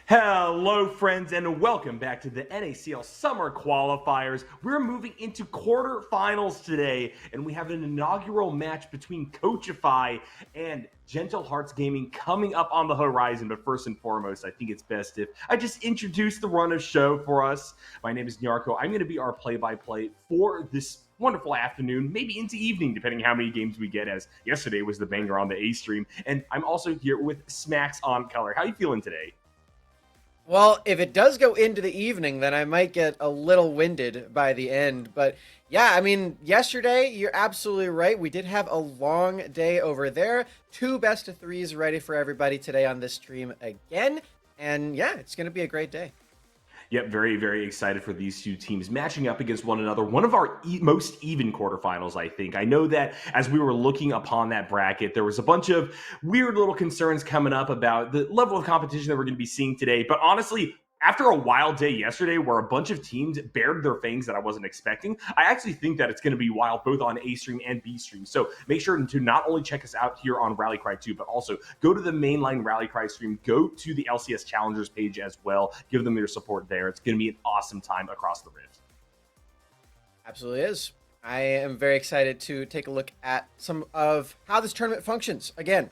Hello, friends, and welcome back to the NACL Summer Qualifiers. We're moving into quarterfinals today, and we have an inaugural match between Coachify and Gentle Hearts Gaming coming up on the horizon. But first and foremost, I think it's best if I just introduce the run of show for us. My name is Nyarko. I'm going to be our play-by-play for this wonderful afternoon, maybe into evening, depending how many games we get, as yesterday was the banger on the A stream. And I'm also here with Smacks on Color. How are you feeling today? Well, if it does go into the evening, then I might get a little winded by the end. But yeah, I mean, yesterday, you're absolutely right. We did have a long day over there. Two best of threes ready for everybody today on this stream again. And yeah, it's going to be a great day. Yep, very, very excited for these two teams matching up against one another. One of our most even quarterfinals, I think. I know that as we were looking upon that bracket, there was a bunch of weird little concerns coming up about the level of competition that we're going to be seeing today. But honestly, after a wild day yesterday where a bunch of teams bared their fangs that I wasn't expecting, I actually think that it's going to be wild both on A stream and B stream. So make sure to not only check us out here on Rally Cry 2, but also go to the mainline Rally Cry stream, go to the LCS Challengers page as well. Give them your support there. It's going to be an awesome time across the Rift. Absolutely is. I am very excited to take a look at some of how this tournament functions. Again,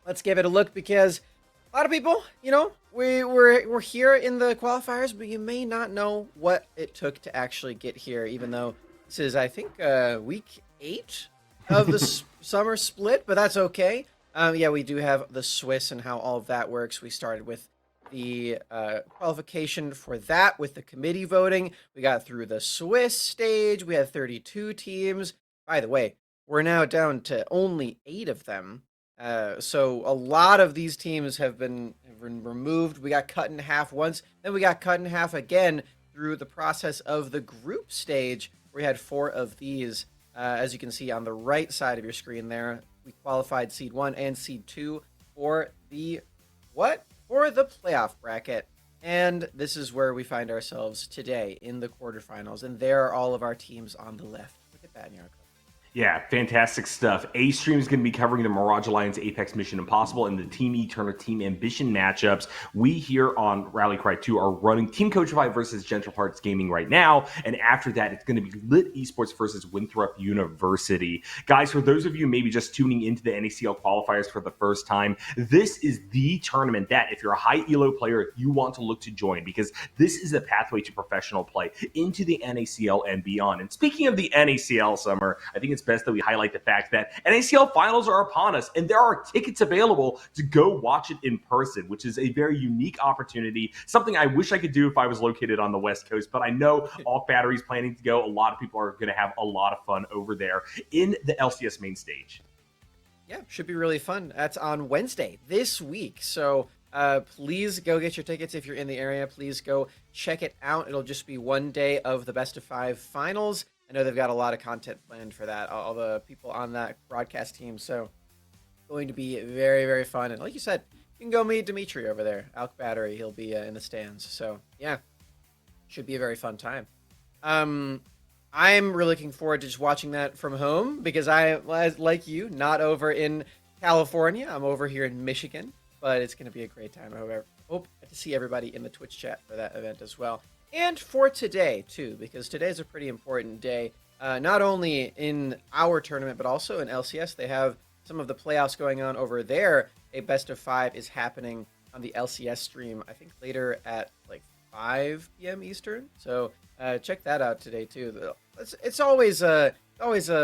let's give it a look because a lot of people, we're here in the qualifiers, but you may not know what it took to actually get here, even though this is, I think, week 8 of the summer split, but that's okay. Yeah, we do have the Swiss and how all of that works. We started with the qualification for that with the committee voting. We got through the Swiss stage. We had 32 teams. By the way, we're now down to only 8 of them. So a lot of these teams have been removed. We got cut in half once, then we got cut in half again through the process of the group stage. We had 4 of these. As you can see on the right side of your screen there, we qualified seed 1 and seed 2 for the For the playoff bracket. And this is where we find ourselves today in the quarterfinals. And there are all of our teams on the left. Look at that, Nyarko. Yeah, fantastic stuff. A stream is going to be covering the Mirage Alliance Apex Mission Impossible and the Team Eterna Team Ambition matchups. We here on Rally Cry 2 are running Team Coachify versus Gentle Hearts Gaming right now. And after that, it's going to be Lit Esports versus Winthrop University. Guys, for those of you maybe just tuning into the NACL qualifiers for the first time, this is the tournament that if you're a high ELO player, you want to look to join because this is a pathway to professional play into the NACL and beyond. And speaking of the NACL, Summer, I think it's best that we highlight the fact that NACL finals are upon us and there are tickets available to go watch it in person, which is a very unique opportunity, something I wish I could do if I was located on the West Coast, but I know All Battery's planning to go. A lot of people are going to have a lot of fun over there in the LCS main stage. Yeah, should be really fun. That's on Wednesday this week. So please go get your tickets if you're in the area. Please go check it out. It'll just be one day of the best of 5 finals. I know they've got a lot of content planned for that, all the people on that broadcast team. So going to be very, very fun. And like you said, you can go meet Dimitri over there, Alk Battery. He'll be in the stands. So yeah, should be a very fun time. I'm really looking forward to just watching that from home because I, like you, not over in California. I'm over here in Michigan, but it's going to be a great time. I hope to see everybody in the Twitch chat for that event as well. And for today, too, because today's a pretty important day, not only in our tournament, but also in LCS. They have some of the playoffs going on over there. A best of 5 is happening on the LCS stream, I think later at like 5 p.m. Eastern. So check that out today, too. It's always a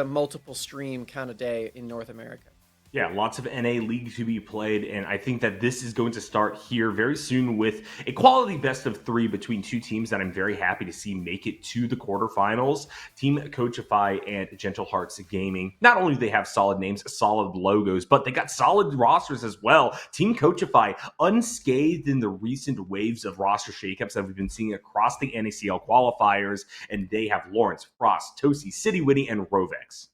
multiple stream kind of day in North America. Yeah, lots of NA League to be played, and I think that this is going to start here very soon with a quality best of 3 between 2 teams that I'm very happy to see make it to the quarterfinals. Team Coachify and Gentle Hearts Gaming. Not only do they have solid names, solid logos, but they got solid rosters as well. Team Coachify unscathed in the recent waves of roster shakeups that we've been seeing across the NACL qualifiers, and they have Lawrence, Frost, Tosi, City Witty, and Rovex.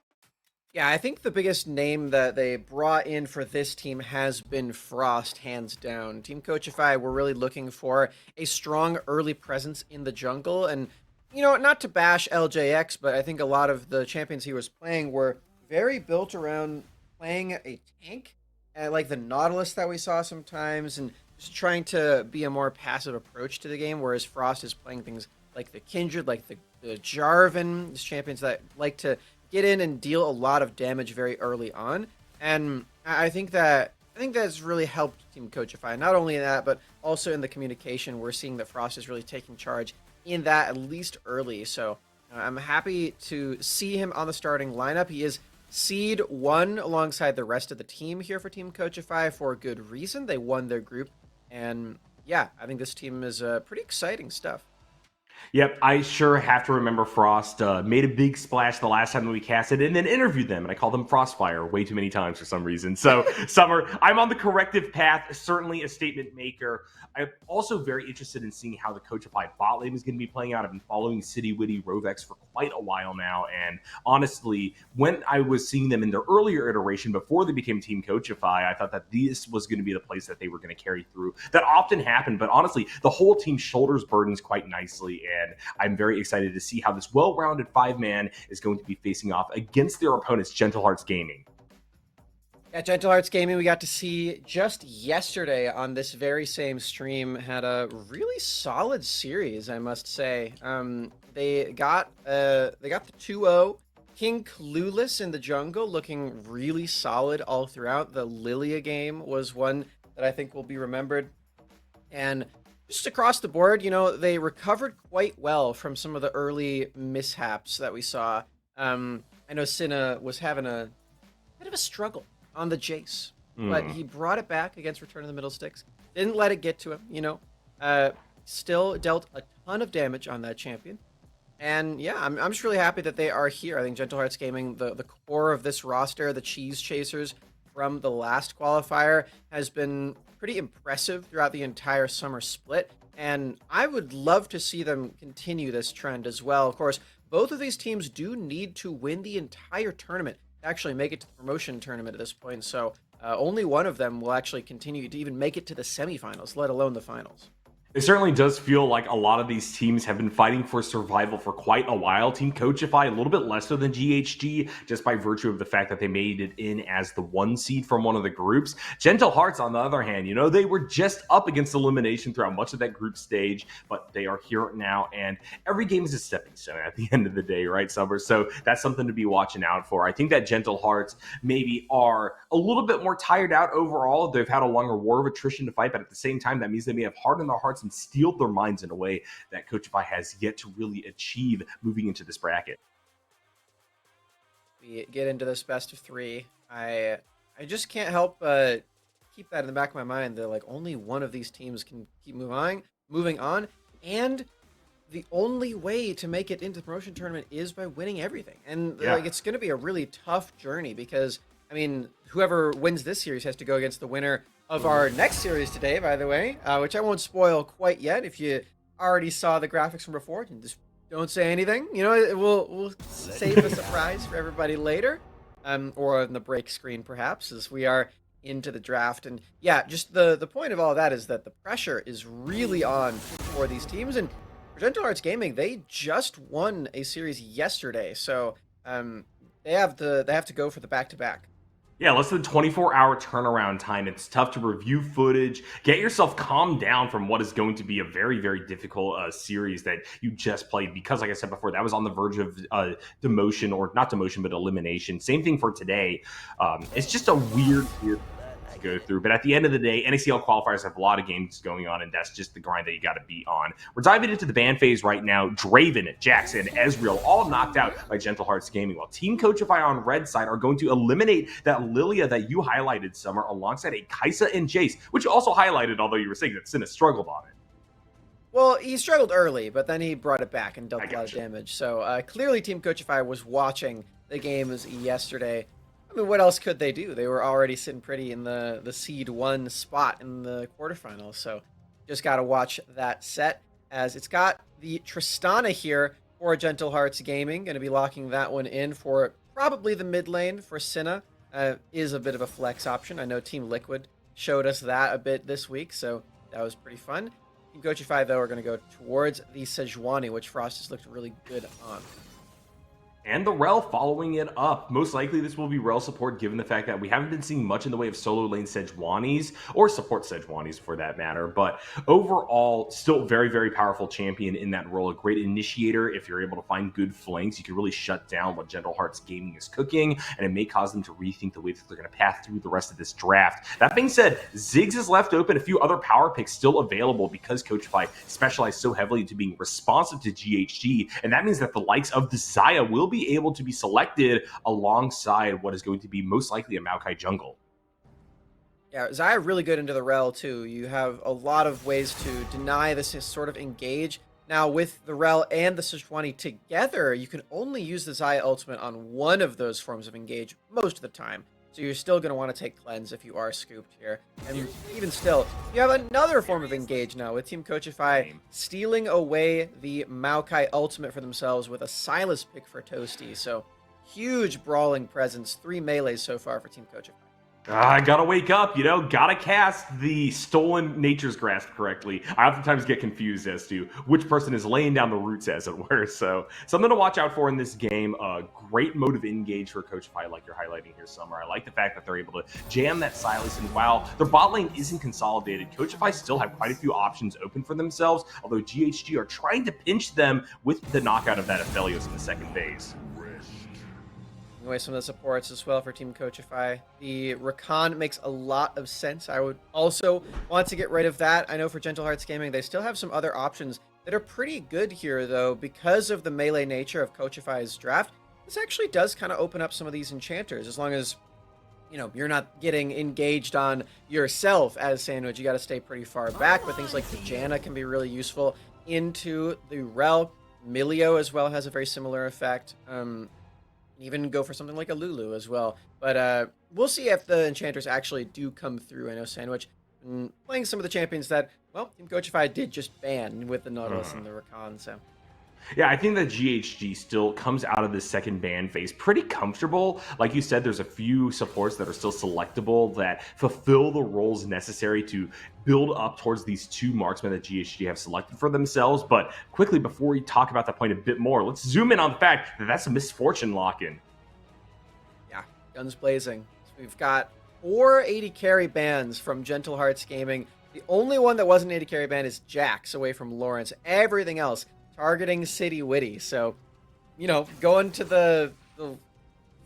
Yeah, I think the biggest name that they brought in for this team has been Frost, hands down. Team Coachify, we're really looking for a strong early presence in the jungle. And, not to bash LJX, but I think a lot of the champions he was playing were very built around playing a tank, like the Nautilus that we saw sometimes, and just trying to be a more passive approach to the game, whereas Frost is playing things like the Kindred, like the Jarvan, these champions that like to get in and deal a lot of damage very early on. And I think that's really helped Team Coachify. Not only in that, but also in the communication. We're seeing that Frost is really taking charge in that, at least early. So I'm happy to see him on the starting lineup. He is seed 1 alongside the rest of the team here for Team Coachify for a good reason. They won their group. And yeah, I think this team is pretty exciting stuff. Yep, I sure have to remember Frost made a big splash the last time that we casted and then interviewed them, and I called them Frostfire way too many times for some reason. So, Summer, I'm on the corrective path, certainly a statement maker. I'm also very interested in seeing how the Coachified bot lane is going to be playing out. I've been following City Witty Rovex for quite a while now, and honestly, when I was seeing them in their earlier iteration before they became Team Coachify, I thought that this was going to be the place that they were going to carry through. That often happened, but honestly, the whole team shoulders burdens quite nicely, and I'm very excited to see how this well-rounded 5-man is going to be facing off against their opponents, Gentle Hearts Gaming. Yeah, Gentle Hearts Gaming, we got to see just yesterday on this very same stream, had a really solid series, I must say. They got the 2-0. King Clueless in the jungle, looking really solid all throughout. The Lilia game was one that I think will be remembered. And just across the board, they recovered quite well from some of the early mishaps that we saw. I know Cinna was having a bit of a struggle on the Jace, but he brought it back against Return of the Middle Sticks. Didn't let it get to him, still dealt a ton of damage on that champion. And yeah, I'm just really happy that they are here. I think Gentle Hearts Gaming, the core of this roster, the cheese chasers from the last qualifier, has been pretty impressive throughout the entire summer split. And I would love to see them continue this trend as well. Of course, both of these teams do need to win the entire tournament to actually make it to the promotion tournament at this point. So only one of them will actually continue to even make it to the semifinals, let alone the finals. It certainly does feel like a lot of these teams have been fighting for survival for quite a while. Team Coachify a little bit lesser than GHG, just by virtue of the fact that they made it in as the 1 seed from one of the groups. Gentle Hearts, on the other hand, they were just up against elimination throughout much of that group stage, but they are here now, and every game is a stepping stone at the end of the day, right, Summer? So that's something to be watching out for. I think that Gentle Hearts maybe are a little bit more tired out overall. They've had a longer war of attrition to fight, but at the same time, that means they may have hardened their hearts and steeled their minds in a way that Coachify has yet to really achieve moving into this bracket. We get into this best of 3. I just can't help keep that in the back of my mind that like only one of these teams can keep moving on, and the only way to make it into the promotion tournament is by winning everything. And like it's going to be a really tough journey because I mean, whoever wins this series has to go against the winner of our next series today, by the way, which I won't spoil quite yet. If you already saw the graphics from before, just don't say anything. We'll save a surprise for everybody later, or on the break screen perhaps, as we are into the draft. And yeah, just the point of all of that is that the pressure is really on for these teams. And for Gentle Hearts Gaming, they just won a series yesterday, so they have to go for the back-to-back. Yeah, less than 24-hour turnaround time. It's tough to review footage, get yourself calmed down from what is going to be a very, very difficult series that you just played. Because, like I said before, that was on the verge of demotion, or not demotion, but elimination. Same thing for today. It's just a weird to go through. But at the end of the day, NACL qualifiers have a lot of games going on, and that's just the grind that you got to be on. We're diving into the ban phase right now. Draven, Jackson, Ezreal, all knocked out by Gentle Hearts Gaming, while Team Coachify on red side are going to eliminate that Lilia that you highlighted, Summer, alongside a Kaisa and Jace, which you also highlighted, although you were saying that Cinna struggled on it. Well, he struggled early, but then he brought it back and dealt a lot of damage. So clearly Team Coachify was watching the games yesterday. I mean, what else could they do? They were already sitting pretty in the seed 1 spot in the quarterfinals. So just got to watch that set, as it's got the Tristana here for Gentle Hearts Gaming. Going to be locking that one in for probably the mid lane for Cinna. Is a bit of a flex option. I know Team Liquid showed us that a bit this week, so that was pretty fun. Team Coachify, though, are going to go towards the Sejuani, which Frost has looked really good on. And the Rel following it up. Most likely this will be Rel support given the fact that we haven't been seeing much in the way of solo lane Sejuanis or support Sejuanis for that matter. But overall, still very, very powerful champion in that role. A great initiator. If you're able to find good flanks, you can really shut down what Gentle Hearts Gaming is cooking, and it may cause them to rethink the way that they're going to path through the rest of this draft. That being said, Ziggs is left open. A few other power picks still available because Coachify specialized so heavily into being responsive to GHG, and that means that the likes of the Xayah will be able to be selected alongside what is going to be most likely a Maokai jungle. Yeah, Xayah really good into the Rel too. You have a lot of ways to deny this sort of engage. Now with the Rel and the Sejuani together, you can only use the Xayah ultimate on one of those forms of engage most of the time. So you're still going to want to take cleanse if you are scooped here. And even still, you have another form of engage now with Team Coachify stealing away the Maokai ultimate for themselves with a Silas pick for Toasty. So huge brawling presence, 3 melees so far for Team Coachify. I gotta wake up, gotta cast the stolen Nature's Grasp correctly. I oftentimes get confused as to which person is laying down the roots, as it were. So, something to watch out for in this game. A great mode of engage for Coachify, like you're highlighting here, Summer. I like the fact that they're able to jam that Silas, and while their bot lane isn't consolidated, Coachify still have quite a few options open for themselves, although GHG are trying to pinch them with the knockout of that Aphelios in the second phase. Away some of the supports as well for Team Coachify. The Rakan makes a lot of sense. I would also want to get rid of that. I know for Gentle Hearts Gaming, they still have some other options that are pretty good here, though, because of the melee nature of Coachify's draft. This actually does kind of open up some of these enchanters, as long as you're not getting engaged on yourself as Sandwich. You got to stay pretty far back, but things like the Janna can be really useful into the Rel. Milio as well has a very similar effect. Even go for something like a Lulu as well. But we'll see if the enchanters actually do come through. I know Sandwich playing some of the champions that, well, Team Coachify did just ban with the Nautilus and the Rakan, so. Yeah, I think that GHG still comes out of this second ban phase pretty comfortable. Like you said, there's a few supports that are still selectable that fulfill the roles necessary to build up towards these 2 marksmen that GHG have selected for themselves. But quickly, before we talk about that point a bit more, let's zoom in on the fact that that's a misfortune lock-in. Yeah, guns blazing. So we've got 4 80 carry bans from Gentle Hearts Gaming. The only one that wasn't 80 carry ban is Jax away from Lawrence. Everything else targeting City Witty. So, going to the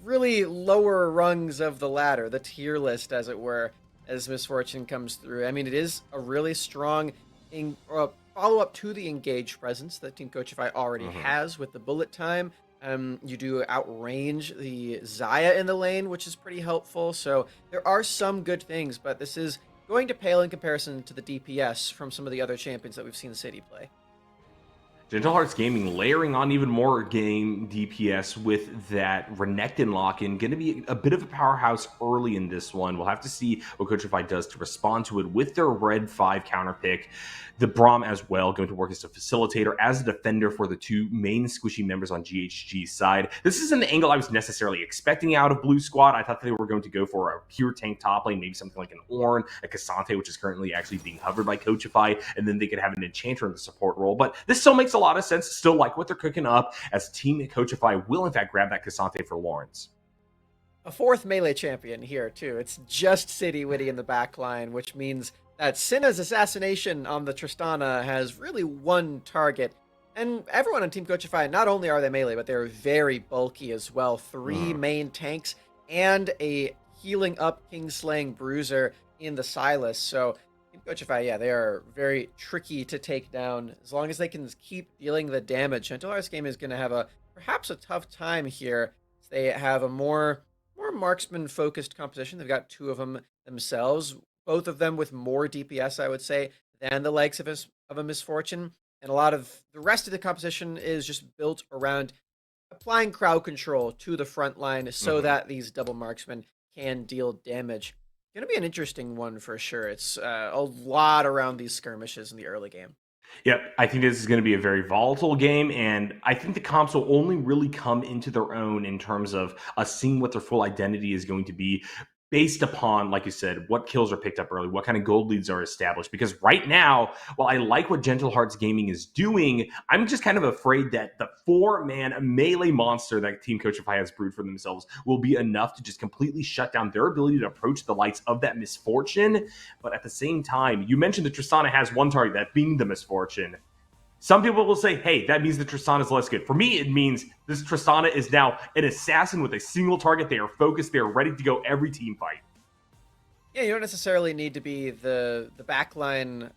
really lower rungs of the ladder, the tier list, as it were, as Misfortune comes through. I mean, it is a really strong follow-up to the engaged presence that Team Coachify already has with the bullet time. You do outrange the Xayah in the lane, which is pretty helpful. So there are some good things, but this is going to pale in comparison to the DPS from some of the other champions that we've seen City play. Gentle Hearts Gaming layering on even more game DPS with that Renekton lock-in. Going to be a bit of a powerhouse early in this one. We'll have to see what Coachify does to respond to it with their Red 5 counter pick. The Braum as well, going to work as a facilitator, as a defender for the 2 main squishy members on GHG's side. This isn't the angle I was necessarily expecting out of Blue Squad. I thought they were going to go for a pure tank top lane, maybe something like an Ornn, a Cassante, which is currently actually being hovered by Coachify, and then they could have an Enchanter in the support role. But this still makes a lot of sense. Still like what they're cooking up, as Team Coachify will in fact grab that Cassante for Lawrence. A 4th melee champion here, too. It's just City Witty in the back line, which means that Cinna's assassination on the Tristana has really one target. And everyone on Team Coachify, not only are they melee, but they're very bulky as well. 3 main tanks and a healing up Kingslaying Bruiser in the Silas. So Team Coachify, yeah, they are very tricky to take down. As long as they can keep dealing the damage, Gentle Hearts Game is going to have perhaps a tough time here. They have a more marksman-focused composition. They've got 2 of them themselves, both of them with more DPS, I would say, than the likes of a Misfortune. And a lot of the rest of the composition is just built around applying crowd control to the front line so that these double marksmen can deal damage. Going to be an interesting one for sure. It's a lot around these skirmishes in the early game. Yep, I think this is going to be a very volatile game, and I think the comps will only really come into their own in terms of us seeing what their full identity is going to be based upon, like you said, what kills are picked up early, what kind of gold leads are established. Because right now, while I like what Gentle Hearts Gaming is doing, I'm just kind of afraid that the 4-man melee monster that Team Coachify has brewed for themselves will be enough to just completely shut down their ability to approach the likes of that Misfortune. But at the same time, you mentioned that Tristana has one target, that being the Misfortune. Some people will say, hey, that means the Tristana is less good. For me, it means this Tristana is now an assassin with a single target. They are focused. They are ready to go every team fight. Yeah, you don't necessarily need to be the backline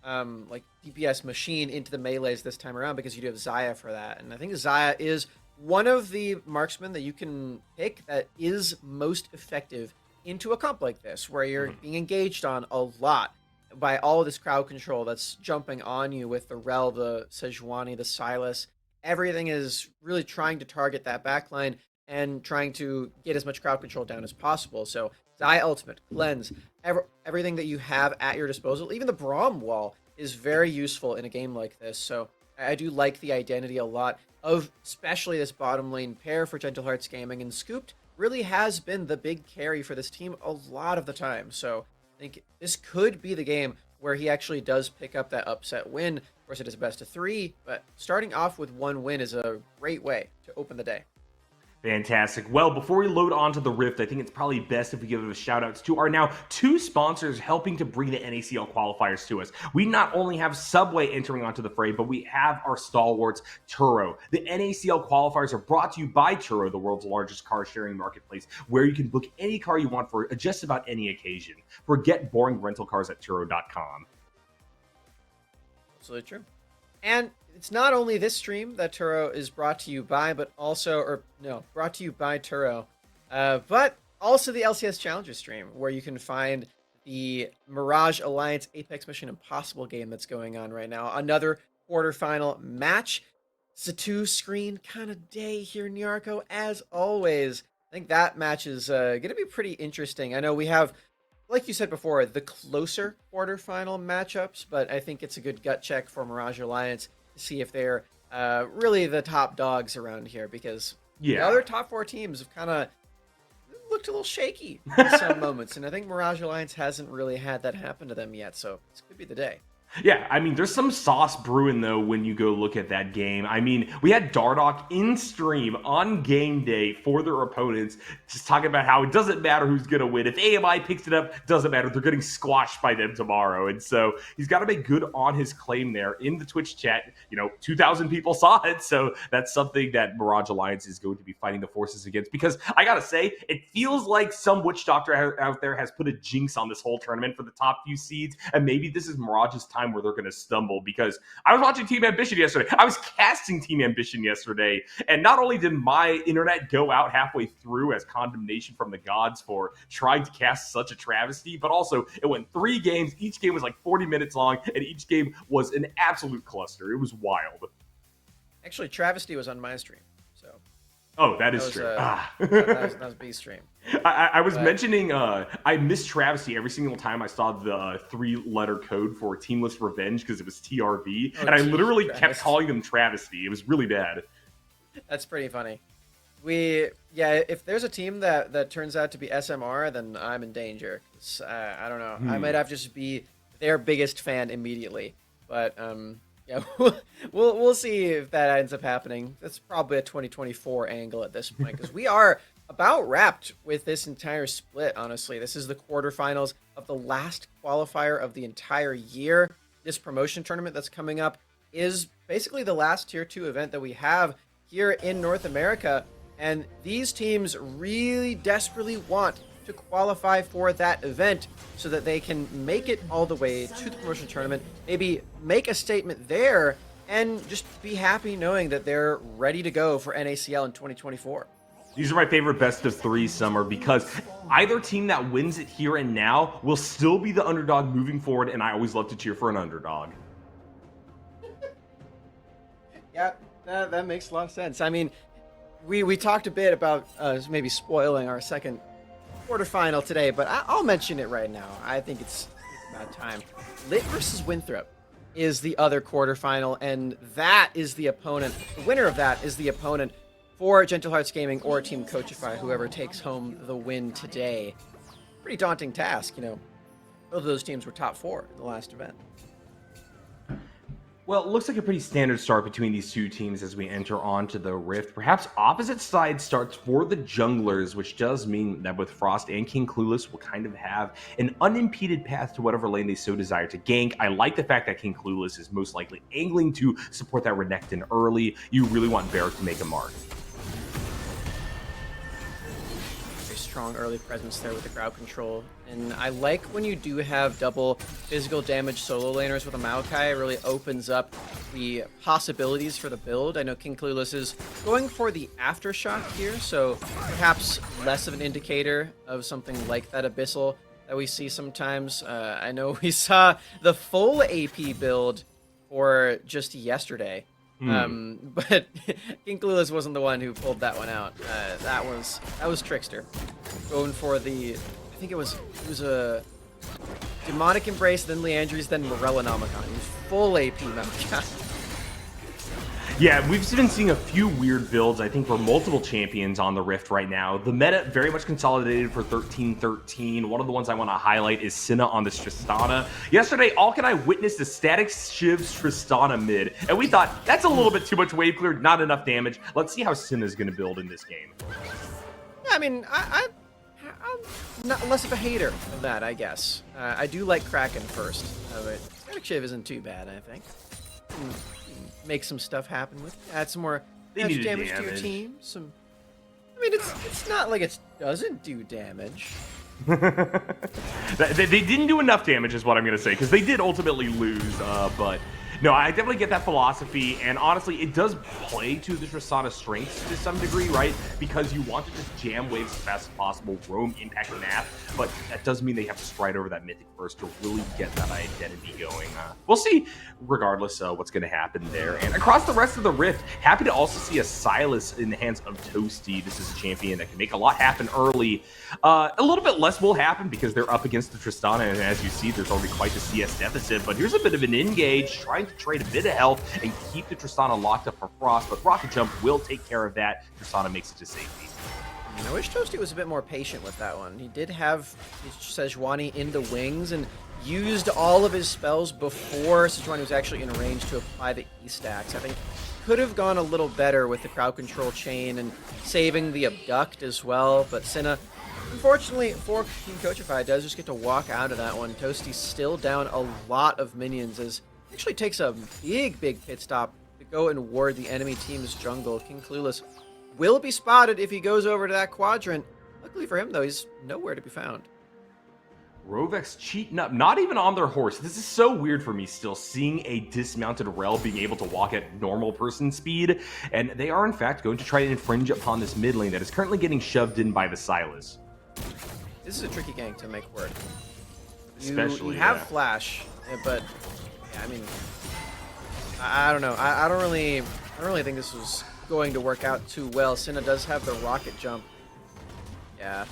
like DPS machine into the melees this time around, because you do have Xayah for that. And I think Xayah is one of the marksmen that you can pick that is most effective into a comp like this, where you're being engaged on a lot by all of this crowd control that's jumping on you with the Rel, the Sejuani, the Silas. Everything is really trying to target that backline and trying to get as much crowd control down as possible. So Xayah Ultimate, Cleanse, everything that you have at your disposal, even the Braum wall, is very useful in a game like this. So I do like the identity a lot of especially this bottom lane pair for Gentle Hearts Gaming, and Scooped really has been the big carry for this team a lot of the time. So I think this could be the game where he actually does pick up that upset win. Of course, it is a best of 3, but starting off with 1 win is a great way to open the day. Fantastic. Well, before we load onto the Rift, I think it's probably best if we give a shout outs to our now 2 sponsors helping to bring the NACL qualifiers to us. We not only have Subway entering onto the fray, but we have our stalwarts, Turo. The NACL qualifiers are brought to you by Turo, the world's largest car sharing marketplace, where you can book any car you want for just about any occasion. Forget boring rental cars at Turo.com. Absolutely true. And it's not only this stream that Turo is brought to you by, but also, or no, brought to you by Turo, but also the LCS Challenger stream, where you can find the Mirage Alliance Apex Mission Impossible game that's going on right now. Another quarterfinal match. It's a 2-screen kind of day here in Nyarko, as always. I think that match is going to be pretty interesting. I know we have, like you said before, the closer quarterfinal matchups, but I think it's a good gut check for Mirage Alliance to see if they're really the top dogs around here, because the other top 4 teams have kind of looked a little shaky in some moments, and I think Mirage Alliance hasn't really had that happen to them yet, so this could be the day. Yeah, I mean, there's some sauce brewing, though, when you go look at that game. I mean, we had Dardoch in stream on game day for their opponents, just talking about how it doesn't matter who's going to win. If AMI picks it up, doesn't matter. They're getting squashed by them tomorrow. And so he's got to make good on his claim there in the Twitch chat. 2,000 people saw it. So that's something that Mirage Alliance is going to be fighting the forces against. Because I got to say, it feels like some witch doctor out there has put a jinx on this whole tournament for the top few seeds. And maybe this is Mirage's time where they're going to stumble, because I was watching Team Ambition yesterday. I was casting Team Ambition yesterday, and not only did my internet go out halfway through as condemnation from the gods for trying to cast such a travesty, but also it went 3 games. Each game was like 40 minutes long, and each game was an absolute cluster. It was wild. Actually, travesty was on my stream, so. Oh, that is true. That was B stream. I was mentioning I missed travesty every single time I saw the 3-letter code for Teamless Revenge, because it was TRV, and I literally kept calling them travesty. It was really bad. That's pretty funny. If there's a team that turns out to be SMR, then I'm in danger. I don't know. I might have to just be their biggest fan immediately. But yeah, we'll see if that ends up happening. That's probably a 2024 angle at this point, because we are about wrapped with this entire split, honestly. This is the quarterfinals of the last qualifier of the entire year. This promotion tournament that's coming up is basically the last Tier 2 event that we have here in North America, and these teams really desperately want to qualify for that event so that they can make it all the way to the promotion tournament, maybe make a statement there, and just be happy knowing that they're ready to go for NACL in 2024. These are my favorite best of 3 summer, because either team that wins it here and now will still be the underdog moving forward, and I always love to cheer for an underdog. Yeah, that makes a lot of sense. I mean, we talked a bit about maybe spoiling our second quarterfinal today, but I'll mention it right now. I think it's about time. Lit versus Winthrop is the other quarterfinal, and that is the opponent. The winner of that is the opponent for Gentle Hearts Gaming or Team Coachify, whoever takes home the win today. pretty daunting task. Both of those teams were top 4 in the last event. Well, it looks like a pretty standard start between these two teams as we enter onto the Rift. Perhaps opposite side starts for the junglers, which does mean that with Frost and King Clueless will kind of have an unimpeded path to whatever lane they so desire to gank. I like the fact that King Clueless is most likely angling to support that Renekton early. You really want Varric to make a mark. Strong early presence there with the crowd control, and I like when you do have double physical damage solo laners with a Maokai. It really opens up the possibilities for the build. I know King Clueless is going for the aftershock here, so perhaps less of an indicator of something like that Abyssal that we see sometimes. I know we saw the full AP build for just yesterday. But King Clueless wasn't the one who pulled that one out. That was Trickster going for the, I think it was a Demonic Embrace, then Leandries, then Morellonomicon. He was full AP Maokai. Yeah, we've been seeing a few weird builds, I think, for multiple champions on the Rift right now. The meta very much consolidated for 13-13. One of the ones I want to highlight is Senna on this Tristana. Yesterday, Alk and I witnessed a static Shiv's Tristana mid, and we thought, that's a little bit too much wave clear, not enough damage. Let's see how Senna's going to build in this game. Yeah, I mean, I'm not less of a hater of that, I guess. I do like Kraken first, but static Shiv isn't too bad, I think. Make some stuff happen with it. Add some more damage to your team. I mean, it's not like it doesn't do damage. They didn't do enough damage is what I'm going to say, because they did ultimately lose, but no, I definitely get that philosophy, and honestly, it does play to the Tristana strengths to some degree, right? Because you want to just jam waves as fast as possible, roam, impact map, but that does mean they have to stride over that mythic first to really get that identity going. We'll see, regardless what's going to happen there. And across the rest of the Rift, happy to also see a Silas in the hands of Toasty. This is a champion that can make a lot happen early. A little bit less will happen because they're up against the Tristana, and as you see, there's already quite a CS deficit, but here's a bit of an engage, trying to trade a bit of health and keep the Tristana locked up for Frost, but Rocket Jump will take care of that. Tristana makes it to safety. I wish Toasty was a bit more patient with that one. He did have Sejuani in the wings and used all of his spells before Sejuani was actually in range to apply the E-stacks. I think could have gone a little better with the crowd control chain and saving the abduct as well, but Senna, unfortunately for Team Coachify, does just get to walk out of that one. Toasty's still down a lot of minions as he actually takes a big pit stop to go and ward the enemy team's jungle. King Clueless will be spotted if he goes over to that quadrant. Luckily for him, though, he's nowhere to be found. Rovex cheating up, not even on their horse. This is so weird for me still, seeing a dismounted Rel being able to walk at normal person speed, and they are in fact going to try to infringe upon this mid lane that is currently getting shoved in by the Silas. This is a tricky gank to make work. Especially, you have Flash, but yeah, I mean, I don't know. I don't really think this was going to work out too well. Senna does have the rocket jump. Yeah.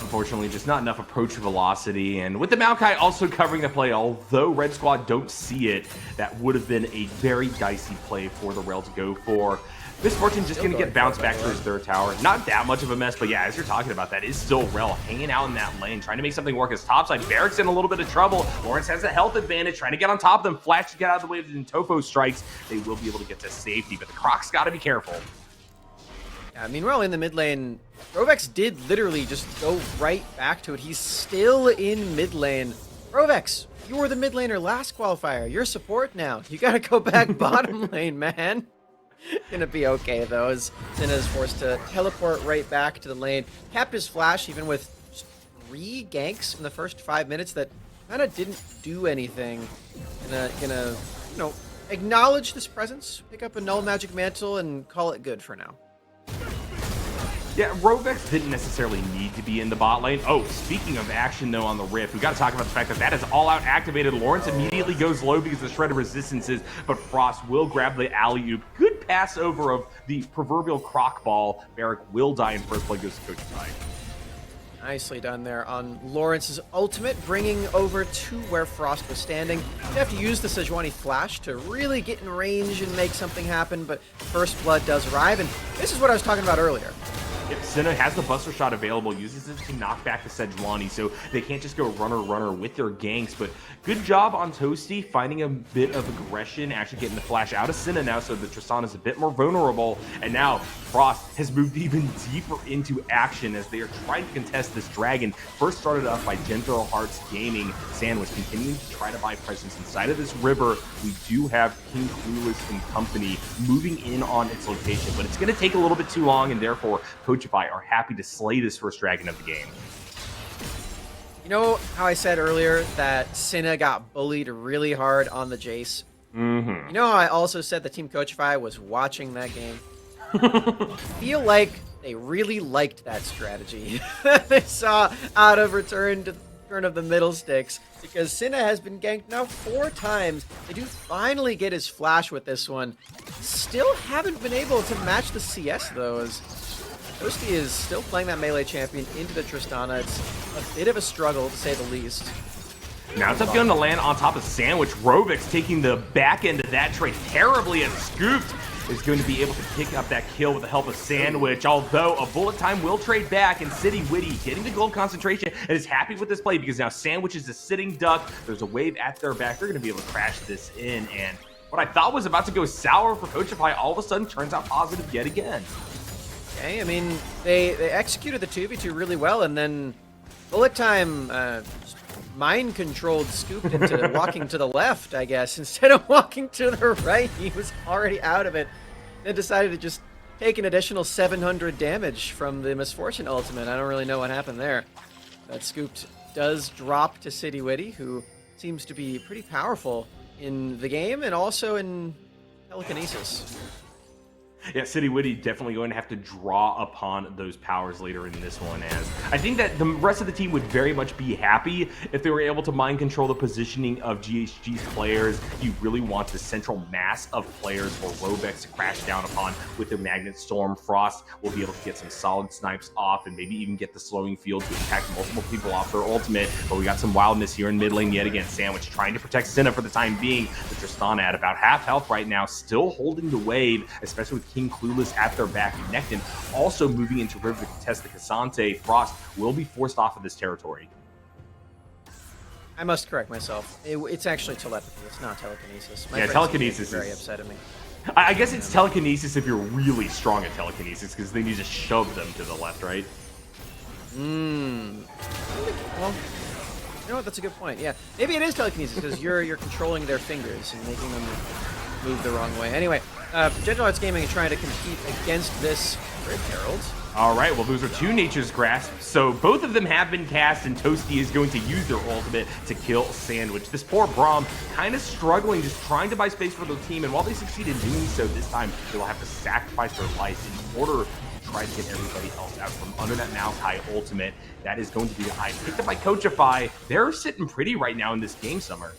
Unfortunately, just not enough approach velocity, and with the Maokai also covering the play, although Red Squad don't see it, that would have been a very dicey play for the Rel to go for. Misfortune just going to get bounced back towards their tower. Not that much of a mess, but yeah, as you're talking about, that is still Rel hanging out in that lane, trying to make something work as topside. Barrick's in a little bit of trouble. Lawrence has a health advantage, trying to get on top of them. Flash to get out of the way and Tofo strikes. They will be able to get to safety, but the Croc's got to be careful. Yeah, meanwhile, in the mid lane, Rovex did literally just go right back to it. He's still in mid lane. Rovex, you were the mid laner last qualifier. You're support now. You gotta go back bottom lane, man. Gonna be okay, though, as Senna is forced to teleport right back to the lane. Kept his flash, even with 3 ganks in the first 5 minutes that kind of didn't do anything. Gonna, you know, acknowledge this presence, pick up a null magic mantle, and call it good for now. Yeah, Rovex didn't necessarily need to be in the bot lane. Oh, speaking of action, though, on the Rift, we got to talk about the fact that that is all-out activated. Lawrence immediately goes low because the Shred of Resistances, but Frost will grab the alley-oop. Good pass over of the proverbial croc ball. Barrick will die in first play, goes to Coachify. Nicely done there on Lawrence's ultimate, bringing over to where Frost was standing. You have to use the Sejuani Flash to really get in range and make something happen, but First Blood does arrive, and this is what I was talking about earlier. Yep, Senna has the Buster Shot available, uses it to knock back the Sejuani, so they can't just go runner with their ganks. But good job on Toasty finding a bit of aggression, actually getting the flash out of Senna now, so the Tristana is a bit more vulnerable. And now Frost has moved even deeper into action as they are trying to contest this dragon. First started off by Gentle Hearts Gaming. Sandwich continuing to try to buy presence inside of this river. We do have King Clueless and company moving in on its location, but it's going to take a little bit too long, and therefore Coachify are happy to slay this first dragon of the game. You know how I said earlier that Senna got bullied really hard on the Jace? Mm-hmm. You know how I also said that Team Coachify was watching that game? I feel like they really liked that strategy. They saw out of return to turn of the middle sticks, because Senna has been ganked now 4 times. They do finally get his flash with this one. Still haven't been able to match the CS though, as Toasty is still playing that melee champion into the Tristana. It's a bit of a struggle, to say the least. Now it's up going to land on top of Sandwich. Rovix taking the back end of that trade terribly, and Scooped is going to be able to pick up that kill with the help of Sandwich, although a bullet time will trade back, and City Witty getting the gold concentration and is happy with this play because now Sandwich is a sitting duck. There's a wave at their back. They're going to be able to crash this in, and what I thought was about to go sour for Coachify all of a sudden turns out positive yet again. Okay, I mean, they executed the 2v2 really well, and then bullet time mind-controlled Scooped into walking to the left, I guess. Instead of walking to the right, he was already out of it. Then decided to just take an additional 700 damage from the Misfortune ultimate. I don't really know what happened there. That Scooped does drop to City Witty, who seems to be pretty powerful in the game and also in telekinesis. Yeah, City Witty definitely going to have to draw upon those powers later in this one, as I think that the rest of the team would very much be happy if they were able to mind control the positioning of GHG's players. You really want the central mass of players for Robex to crash down upon with their Magnet Storm. Frost will be able to get some solid snipes off and maybe even get the slowing field to attack multiple people off their ultimate. But we got some wildness here in mid lane yet again. Sandwich trying to protect Senna for the time being. The Tristana at about half health right now, still holding the wave, especially with King Clueless at their back. Nectin also moving into river to contest the Cassante. Frost will be forced off of this territory. I must correct myself. It's actually telepathy. It's not telekinesis. My yeah, telekinesis very upset at me. I guess it's telekinesis if you're really strong at telekinesis, because then you just shove them to the left, right? Well, you know what? That's a good point. Yeah, maybe it is telekinesis because you're controlling their fingers and making them move the wrong way. Anyway, Gentle Hearts Gaming is trying to compete against this Red Herald. All right, well, those are 2 Nature's Grasp, so both of them have been cast, and Toasty is going to use their ultimate to kill Sandwich. This poor Braum kind of struggling, just trying to buy space for the team, and while they succeed in doing so this time, they will have to sacrifice their life in order to try to get everybody else out from under that Maokai ultimate. That is going to be the high. Picked up by Coachify. They're sitting pretty right now in this game, Summer.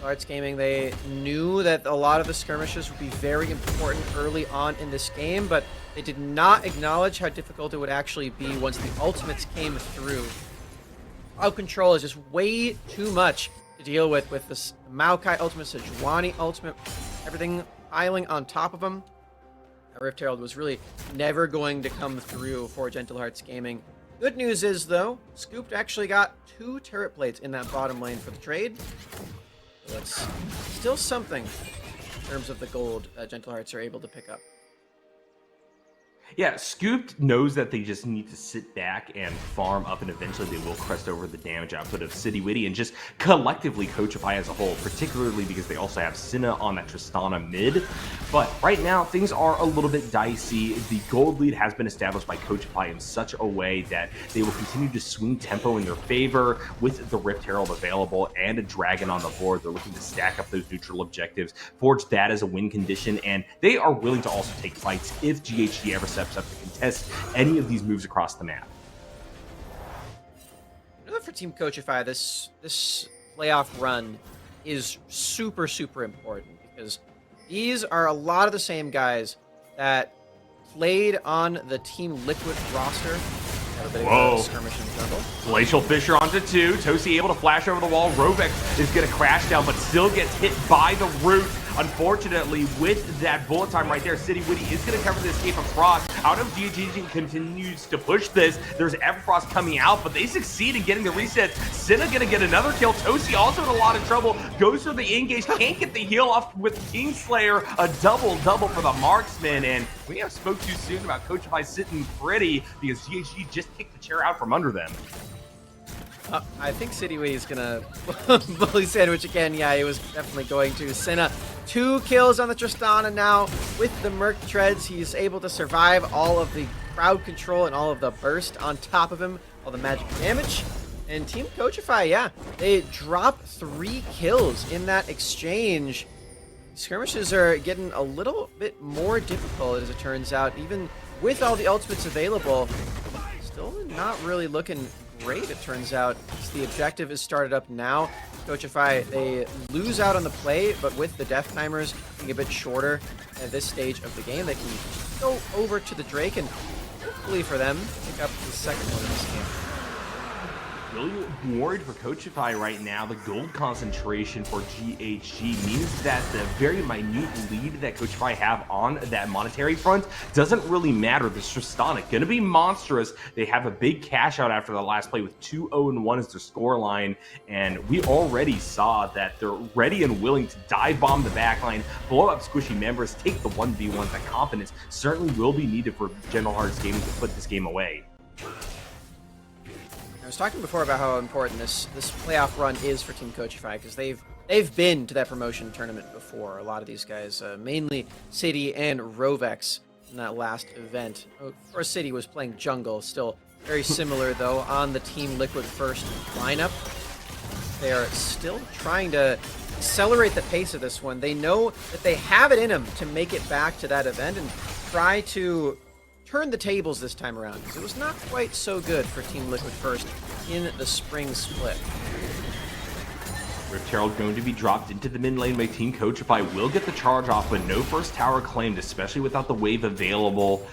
Arts Gaming, they knew that a lot of the skirmishes would be very important early on in this game, but they did not acknowledge how difficult it would actually be once the ultimates came through. Crowd control is just way too much to deal with this Maokai ultimate, Sejuani ultimate, everything piling on top of them. Rift Herald was really never going to come through for Gentle Hearts Gaming. Good news is, though, Scooped actually got 2 turret plates in that bottom lane for the trade. So that's still something in terms of the gold Gentle Hearts are able to pick up. Yeah, Scooped knows that they just need to sit back and farm up, and eventually they will crest over the damage output of City Witty and just collectively Coachify as a whole, particularly because they also have Senna on that Tristana mid. But right now, things are a little bit dicey. The gold lead has been established by Coachify in such a way that they will continue to swing tempo in their favor with the Rift Herald available and a Dragon on the board. They're looking to stack up those neutral objectives, forge that as a win condition, and they are willing to also take fights if GHG ever steps up to contest any of these moves across the map. You know, for Team Coachify, this playoff run is super important because these are a lot of the same guys that played on the Team Liquid roster. Whoa. Skirmish in the jungle. Glacial Fisher onto 2. Toasty able to flash over the wall. Rovex is going to crash down, but still gets hit by the root Unfortunately, with that bullet time right there, City Witty is going to cover the escape of Frost. I don't know if GHG continues to push this. There's Everfrost coming out, but they succeed in getting the resets. Senna going to get another kill. Tosi also in a lot of trouble. Goes for the engage. Can't get the heal off with Kingslayer. A double-double for the marksman. And we have spoke too soon about Coachify sitting pretty because GHG just kicked the chair out from under them. I think Cityway is gonna bully sandwich again. Yeah, he was definitely going to. Senna, 2 kills on the Tristana now. With the Merc Treads, he's able to survive all of the crowd control and all of the burst on top of him, all the magic damage. And Team Coachify, yeah, they drop 3 kills in that exchange. Skirmishes are getting a little bit more difficult, as it turns out, even with all the ultimates available. Still not really looking great, it turns out. The objective is started up now. Coachify, they lose out on the play, but with the death timers being a bit shorter at this stage of the game, they can go over to the Drake and hopefully for them pick up the second one in this game. Really worried for Coachify right now. The gold concentration for GHG means that the very minute lead that Coachify have on that monetary front doesn't really matter. The Tristana going to be monstrous. They have a big cash out after the last play with 2-0-1 as their score line, and we already saw that they're ready and willing to dive bomb the backline, blow up squishy members, take the 1v1s. That confidence certainly will be needed for General Hearts Gaming to put this game away. I was talking before about how important this playoff run is for Team Coachify, because they've been to that promotion tournament before. A lot of these guys, mainly City and Rovex in that last event. Of course, City was playing jungle, still very similar though on the Team Liquid first lineup. They are still trying to accelerate the pace of this one. They know that they have it in them to make it back to that event and try to turn the tables this time around, because it was not quite so good for Team Liquid first in the spring split. Rift Herald going to be dropped into the mid lane by Team Coachify. Will get the charge off, but no first tower claimed, especially without the wave available.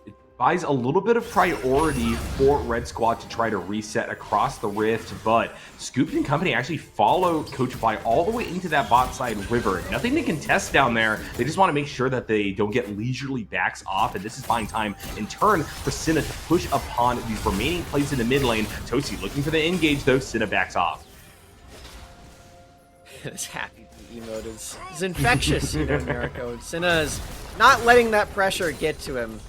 It buys a little bit of priority for Red Squad to try to reset across the Rift, but Scooped and company actually follow Coachify all the way into that bot side river. Nothing to contest down there. They just want to make sure that they don't get leisurely backs off, and this is buying time in turn for Senna to push upon these remaining plays in the mid lane. Tosi looking for the engage though. Senna backs off. This happy bee emote is infectious, you know, Mariko. Senna's not letting that pressure get to him.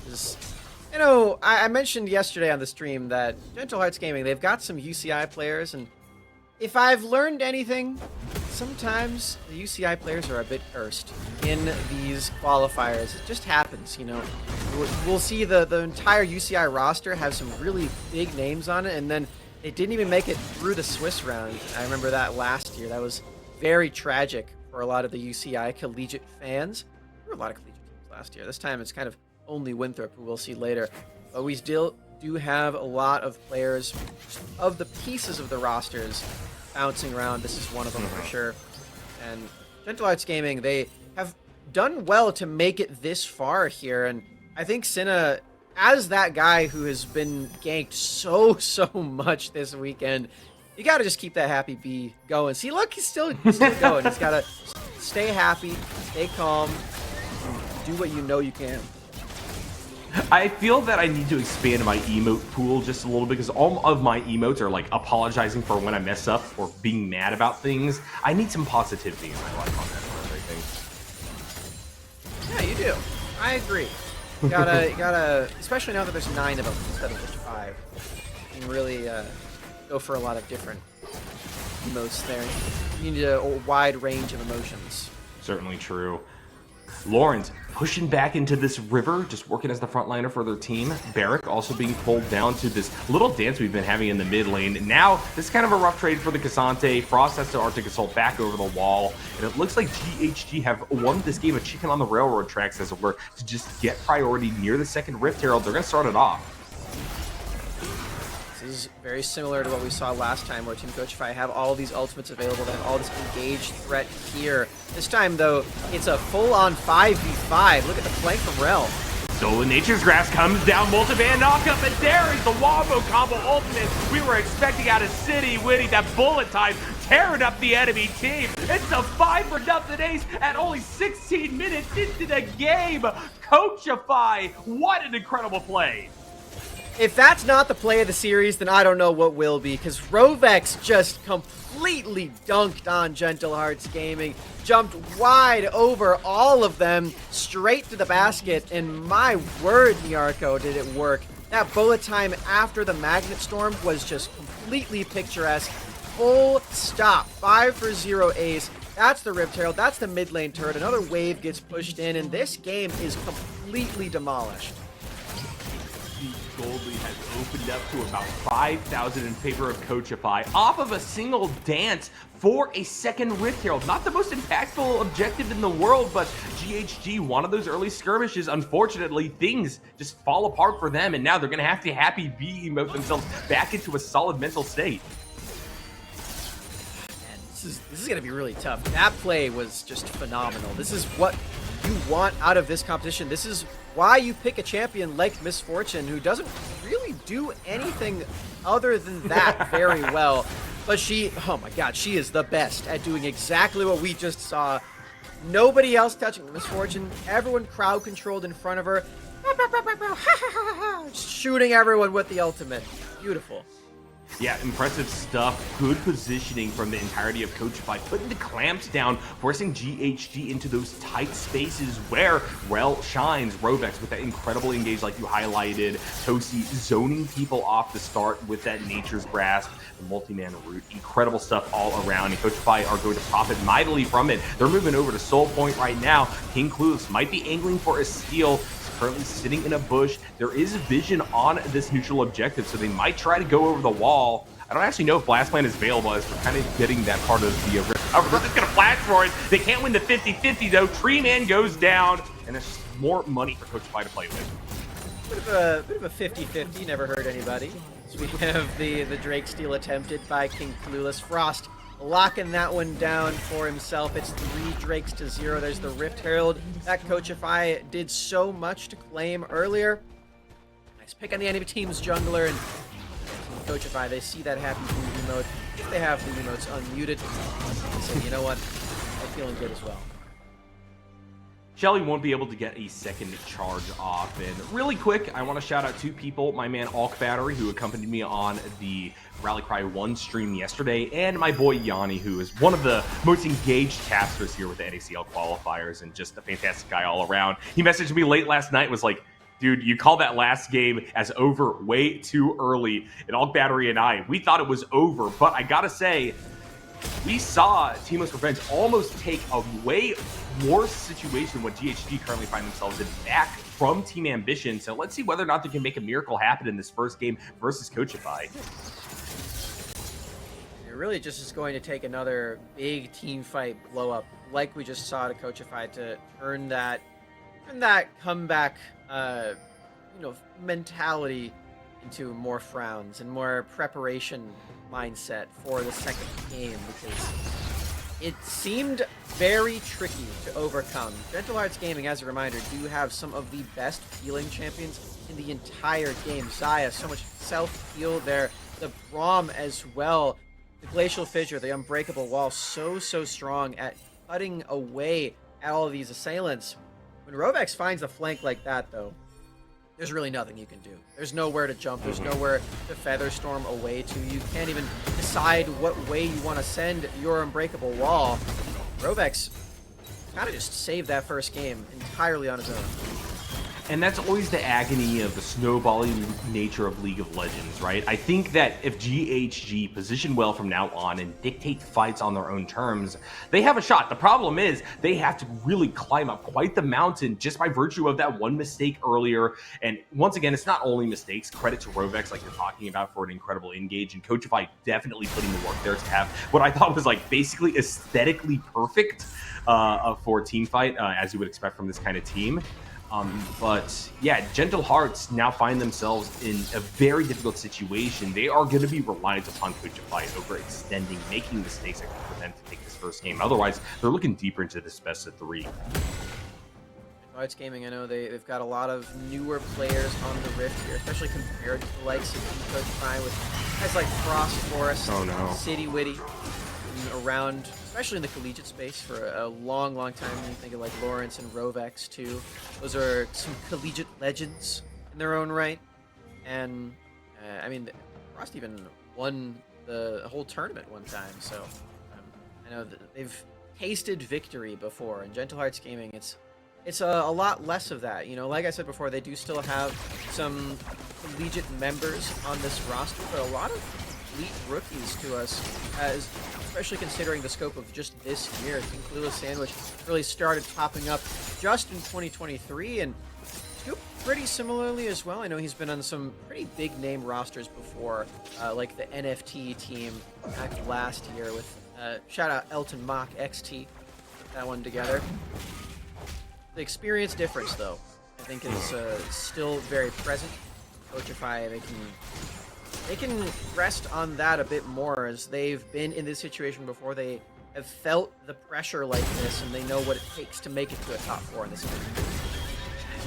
You know, I mentioned yesterday on the stream that Gentle Hearts Gaming, they've got some UCI players, and if I've learned anything, sometimes the UCI players are a bit cursed in these qualifiers. It just happens, you know. We'll see the entire UCI roster have some really big names on it, and then they didn't even make it through the Swiss round. I remember that last year. That was very tragic for a lot of the UCI collegiate fans. There were a lot of collegiate teams last year. This time it's kind of only Winthrop, who we'll see later. But we still do have a lot of players of the pieces of the rosters bouncing around. This is one of them for sure. And Gentle Hearts Gaming, they have done well to make it this far here. And I think Senna, as that guy who has been ganked so much this weekend, you got to just keep that happy bee going. See, look, he's still going. He's got to stay happy, stay calm, and do what you know you can. I feel that I need to expand my emote pool just a little bit, because all of my emotes are like apologizing for when I mess up or being mad about things. I need some positivity in my life on that front, I think. Yeah, you do. I agree. You gotta, especially now that there's 9 of them instead of just 5. You can really go for a lot of different emotes there. You need a wide range of emotions. Certainly true. Lawrence pushing back into this river, just working as the frontliner for their team. Barrick also being pulled down to this little dance we've been having in the mid lane. Now, this is kind of a rough trade for the Cassante. Frost has to Arctic Assault back over the wall, and it looks like GHG have won this game of chicken on the railroad tracks, as it were, to just get priority near the second Rift Herald. They're going to start it off. This is very similar to what we saw last time, where Team Coachify have all these ultimates available. They have all this engaged threat here. This time, though, it's a full-on 5v5. Look at the flank from Rel. Stolen Nature's Grasp comes down, multiband knockup, and there is the Wombo combo ultimate we were expecting out of City Witty. That bullet time tearing up the enemy team. It's a 5-0 ace at only 16 minutes into the game. Coachify, what an incredible play. If that's not the play of the series, then I don't know what will be, because Rovex just completely dunked on Gentle Hearts Gaming, jumped wide over all of them, straight to the basket, and my word, Nyarko, did it work. That bullet time after the Magnet Storm was just completely picturesque. Full stop. 5 for 0 ace. That's the Rift Herald. That's the mid lane turret. Another wave gets pushed in, and this game is completely demolished. Goldly has opened up to about 5,000 in favor of Coachify off of a single dance for a second Rift Herald. Not the most impactful objective in the world, but GHG, one of those early skirmishes, unfortunately, things just fall apart for them, and now they're going to have to happy bee emote themselves back into a solid mental state. This is going to be really tough. That play was just phenomenal. This is what you want out of this competition. This is why you pick a champion like Misfortune, who doesn't really do anything other than that very well. But she, oh my god, she is the best at doing exactly what we just saw. Nobody else touching Misfortune. Everyone crowd controlled in front of her. Shooting everyone with the ultimate. Beautiful. Yeah, impressive stuff. Good positioning from the entirety of Coachify, putting the clamps down, forcing GHG into those tight spaces where Rel shines. Rovex with that incredible engage like you highlighted. Tosi zoning people off the start with that Nature's Grasp, the multi-man route. Incredible stuff all around, and Coachify are going to profit mightily from it. They're moving over to Soul Point right now. King Clueless might be angling for a steal. Currently sitting in a bush. There is vision on this neutral objective, so they might try to go over the wall. I don't actually know if Blast Plan is available as we're kind of getting that part of the rift. Oh, they're just going to flash for it. They can't win the 50-50 though. Tree Man goes down, and there's just more money for Coachify to play with. Bit of a 50-50, never hurt anybody. So we have the Drake steal attempted by King Clueless. Frost locking that one down for himself. It's 3 Drakes to 0. There's the Rift Herald that Coachify did so much to claim earlier. Nice pick on the enemy team's jungler, and Coachify, they see that happy blue emote. If they have the emotes unmuted, they say, you know what, I'm feeling good as well. Shelly won't be able to get a second charge off. And really quick, I want to shout out 2 people. My man Alk Battery, who accompanied me on the Rally Cry 1 stream yesterday, and my boy Yanni, who is one of the most engaged casters here with the NACL qualifiers and just a fantastic guy all around. He messaged me late last night, was like, dude, you called that last game as over way too early. And Alk Battery and I, we thought it was over, but I gotta say, we saw Teamless Revenge almost take a way worse situation what GHG currently find themselves in back from Team Ambition. So let's see whether or not they can make a miracle happen in this first game versus Coachify. It really just is going to take another big team fight blow up like we just saw to Coachify to turn that comeback mentality into more frowns and more preparation mindset for the second game, because it seemed very tricky to overcome. Gentle Hearts Gaming, as a reminder, do have some of the best healing champions in the entire game. Zaya, so much self-heal there. The Braum as well. The Glacial Fissure, the Unbreakable Wall, so strong at cutting away at all of these assailants. When Rovex finds a flank like that, though, there's really nothing you can do. There's nowhere to jump. There's nowhere to Featherstorm away to. You can't even decide what way you want to send your Unbreakable Wall. Rovex kind of just saved that first game entirely on his own. And that's always the agony of the snowballing nature of League of Legends, right? I think that if GHG position well from now on and dictate fights on their own terms, they have a shot. The problem is they have to really climb up quite the mountain just by virtue of that one mistake earlier. And once again, it's not only mistakes. Credit to Rovex, like you're talking about, for an incredible engage. And Coachify definitely putting the work there to have what I thought was like basically aesthetically perfect for a team fight, as you would expect from this kind of team. But yeah, Gentle Hearts now find themselves in a very difficult situation. They are going to be reliant upon Coachify overextending, making mistakes that can prevent to take this first game. Otherwise, they're looking deeper into this best of 3. Hearts Gaming, I know they've got a lot of newer players on the Rift here, especially compared to the likes of Coachify with guys like Frost Forest, oh no, City Witty, around, especially in the collegiate space, for a long, long time. You think of like Lawrence and Rovex too. Those are some collegiate legends in their own right. And I mean, Frost even won the whole tournament one time. So I know that they've tasted victory before. In Gentle Hearts Gaming, it's a lot less of that. You know, like I said before, they do still have some collegiate members on this roster, but a lot of elite rookies to us, especially considering the scope of just this year. Team Clueless Sandwich really started popping up just in 2023, and Scoop pretty similarly as well. I know he's been on some pretty big name rosters before, like the NFT team back last year with, shout out Elton Mock XT, put that one together. The experience difference, though, I think is still very present. Coachify, they can rest on that a bit more, as they've been in this situation before. They have felt the pressure like this, and they know what it takes to make it to a top 4 in this game.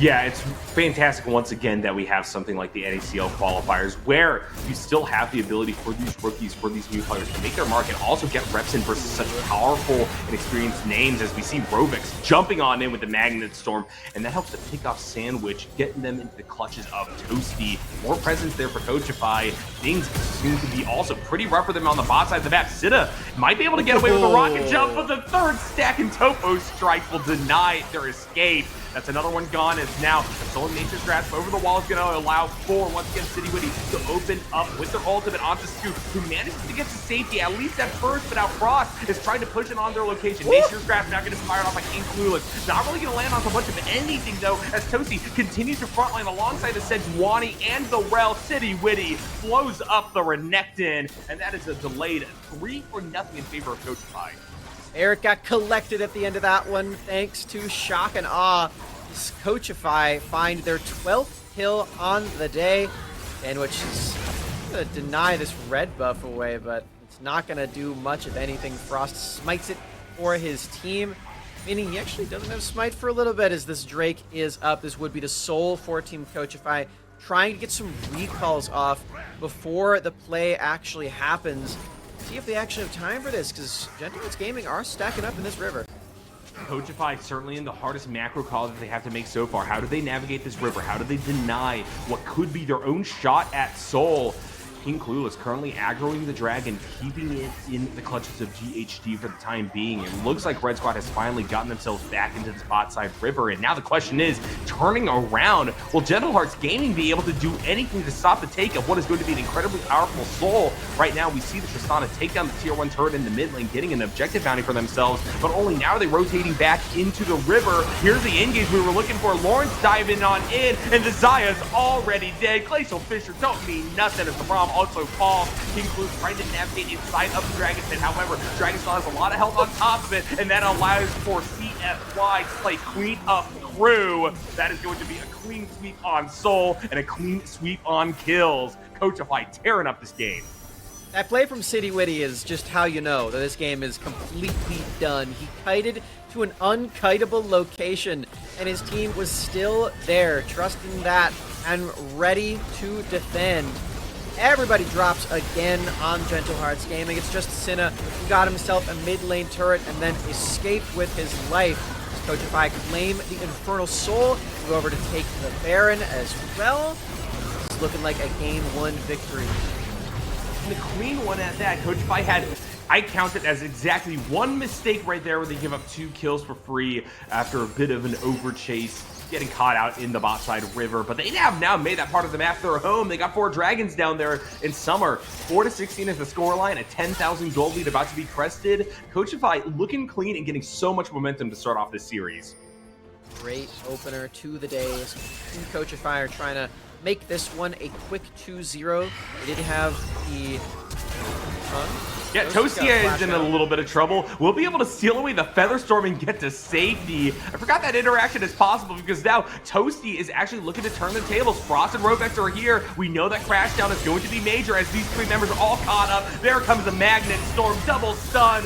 Yeah, it's fantastic once again that we have something like the NACL qualifiers, where you still have the ability for these rookies, for these new players to make their mark and also get reps in versus such powerful and experienced names, as we see Rovex jumping on in with the Magnet Storm, and that helps to pick off Sandwich, getting them into the clutches of Toasty. More presence there for Coachify. Things seem to be also pretty rough for them on the bot side of the map. Sida might be able to get away with a rocket jump, but the third stack and Topo strike will deny their escape. That's another one gone, as now the Stolen Nature's Grasp over the wall is going to allow for, once again, City Witty to open up with their ultimate onto Scoop, who manages to get to safety, at least at first, but now Frost is trying to push it on their location. Nature's Grasp now getting fired off by King Clueless. Not really going to land on so much of anything, though, as Toasty continues to frontline alongside the Sejuani and the Rel. City Witty blows up the Renekton, and that is a delayed 3-0 in favor of Coachify. Eric got collected at the end of that one, thanks to Shock and Awe. Coachify find their 12th kill on the day, and which is going to deny this red buff away, but it's not going to do much of anything. Frost smites it for his team, meaning he actually doesn't have smite for a little bit, as this Drake is up. This would be the sole for Team Coachify, trying to get some recalls off before the play actually happens. See if they actually have time for this, because Gentle Hearts Gaming are stacking up in this river. Coachify certainly in the hardest macro call that they have to make so far. How do they navigate this river? How do they deny what could be their own shot at Soul? King Clueless currently aggroing the dragon, keeping it in the clutches of GHD for the time being. It looks like Red Squad has finally gotten themselves back into the bot side river, and now the question is, turning around, will Gentle Hearts Gaming be able to do anything to stop the take of what is going to be an incredibly powerful Soul? Right now, we see the Tristana take down the tier 1 turret in the mid lane, getting an objective bounty for themselves, but only now are they rotating back into the river. Here's the engage we were looking for. Lawrence diving on in, and the Zaya's already dead. Glacial Fissure don't mean nothing as the Braum also falls. King Clueless trying to navigate inside of the Dragon's Den. However, Dragon still has a lot of health on top of it, and that allows for CFY to play Queen of Crew. That is going to be a clean sweep on Soul and a clean sweep on kills. Coachify tearing up this game. That play from City Witty is just how you know that this game is completely done. He kited to an unkiteable location, and his team was still there, trusting that and ready to defend. Everybody drops again on Gentle Hearts Gaming. It's just Cinna who got himself a mid lane turret and then escaped with his life. Coachify claim the Infernal Soul, go over to take the Baron as well. It's looking like a game 1 victory. And the clean one at that. Coachify had, I count it as exactly one mistake right there where they give up 2 kills for free after a bit of an overchase, getting caught out in the bot side river. But they have now made that part of the map their home. They got 4 dragons down there in summer. 4-16 is the scoreline. A 10,000 gold lead about to be crested. Coachify looking clean and getting so much momentum to start off this series. Great opener to the day. Team Coachify are trying to make this one a quick 2-0. They did have the... Yeah, Toasty is in a little bit of trouble. We'll be able to steal away the Featherstorm and get to safety. I forgot that interaction is possible, because now Toasty is actually looking to turn the tables. Frost and Rovex are here. We know that Crashdown is going to be major as these 3 members are all caught up. There comes the Magnet Storm, double stun.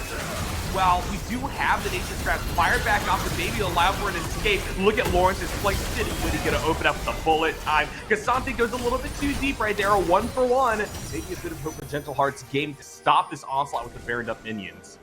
well. We do have the Nature's Trap fired back off and maybe allow for an escape. Look at Lawrence's play. City Witty gonna open up with a bullet time. Cassante goes a little bit too deep right there, a 1-for-1. Maybe a bit of hope for Gentle Heart's game to stop this onslaught with the Baroned up minions.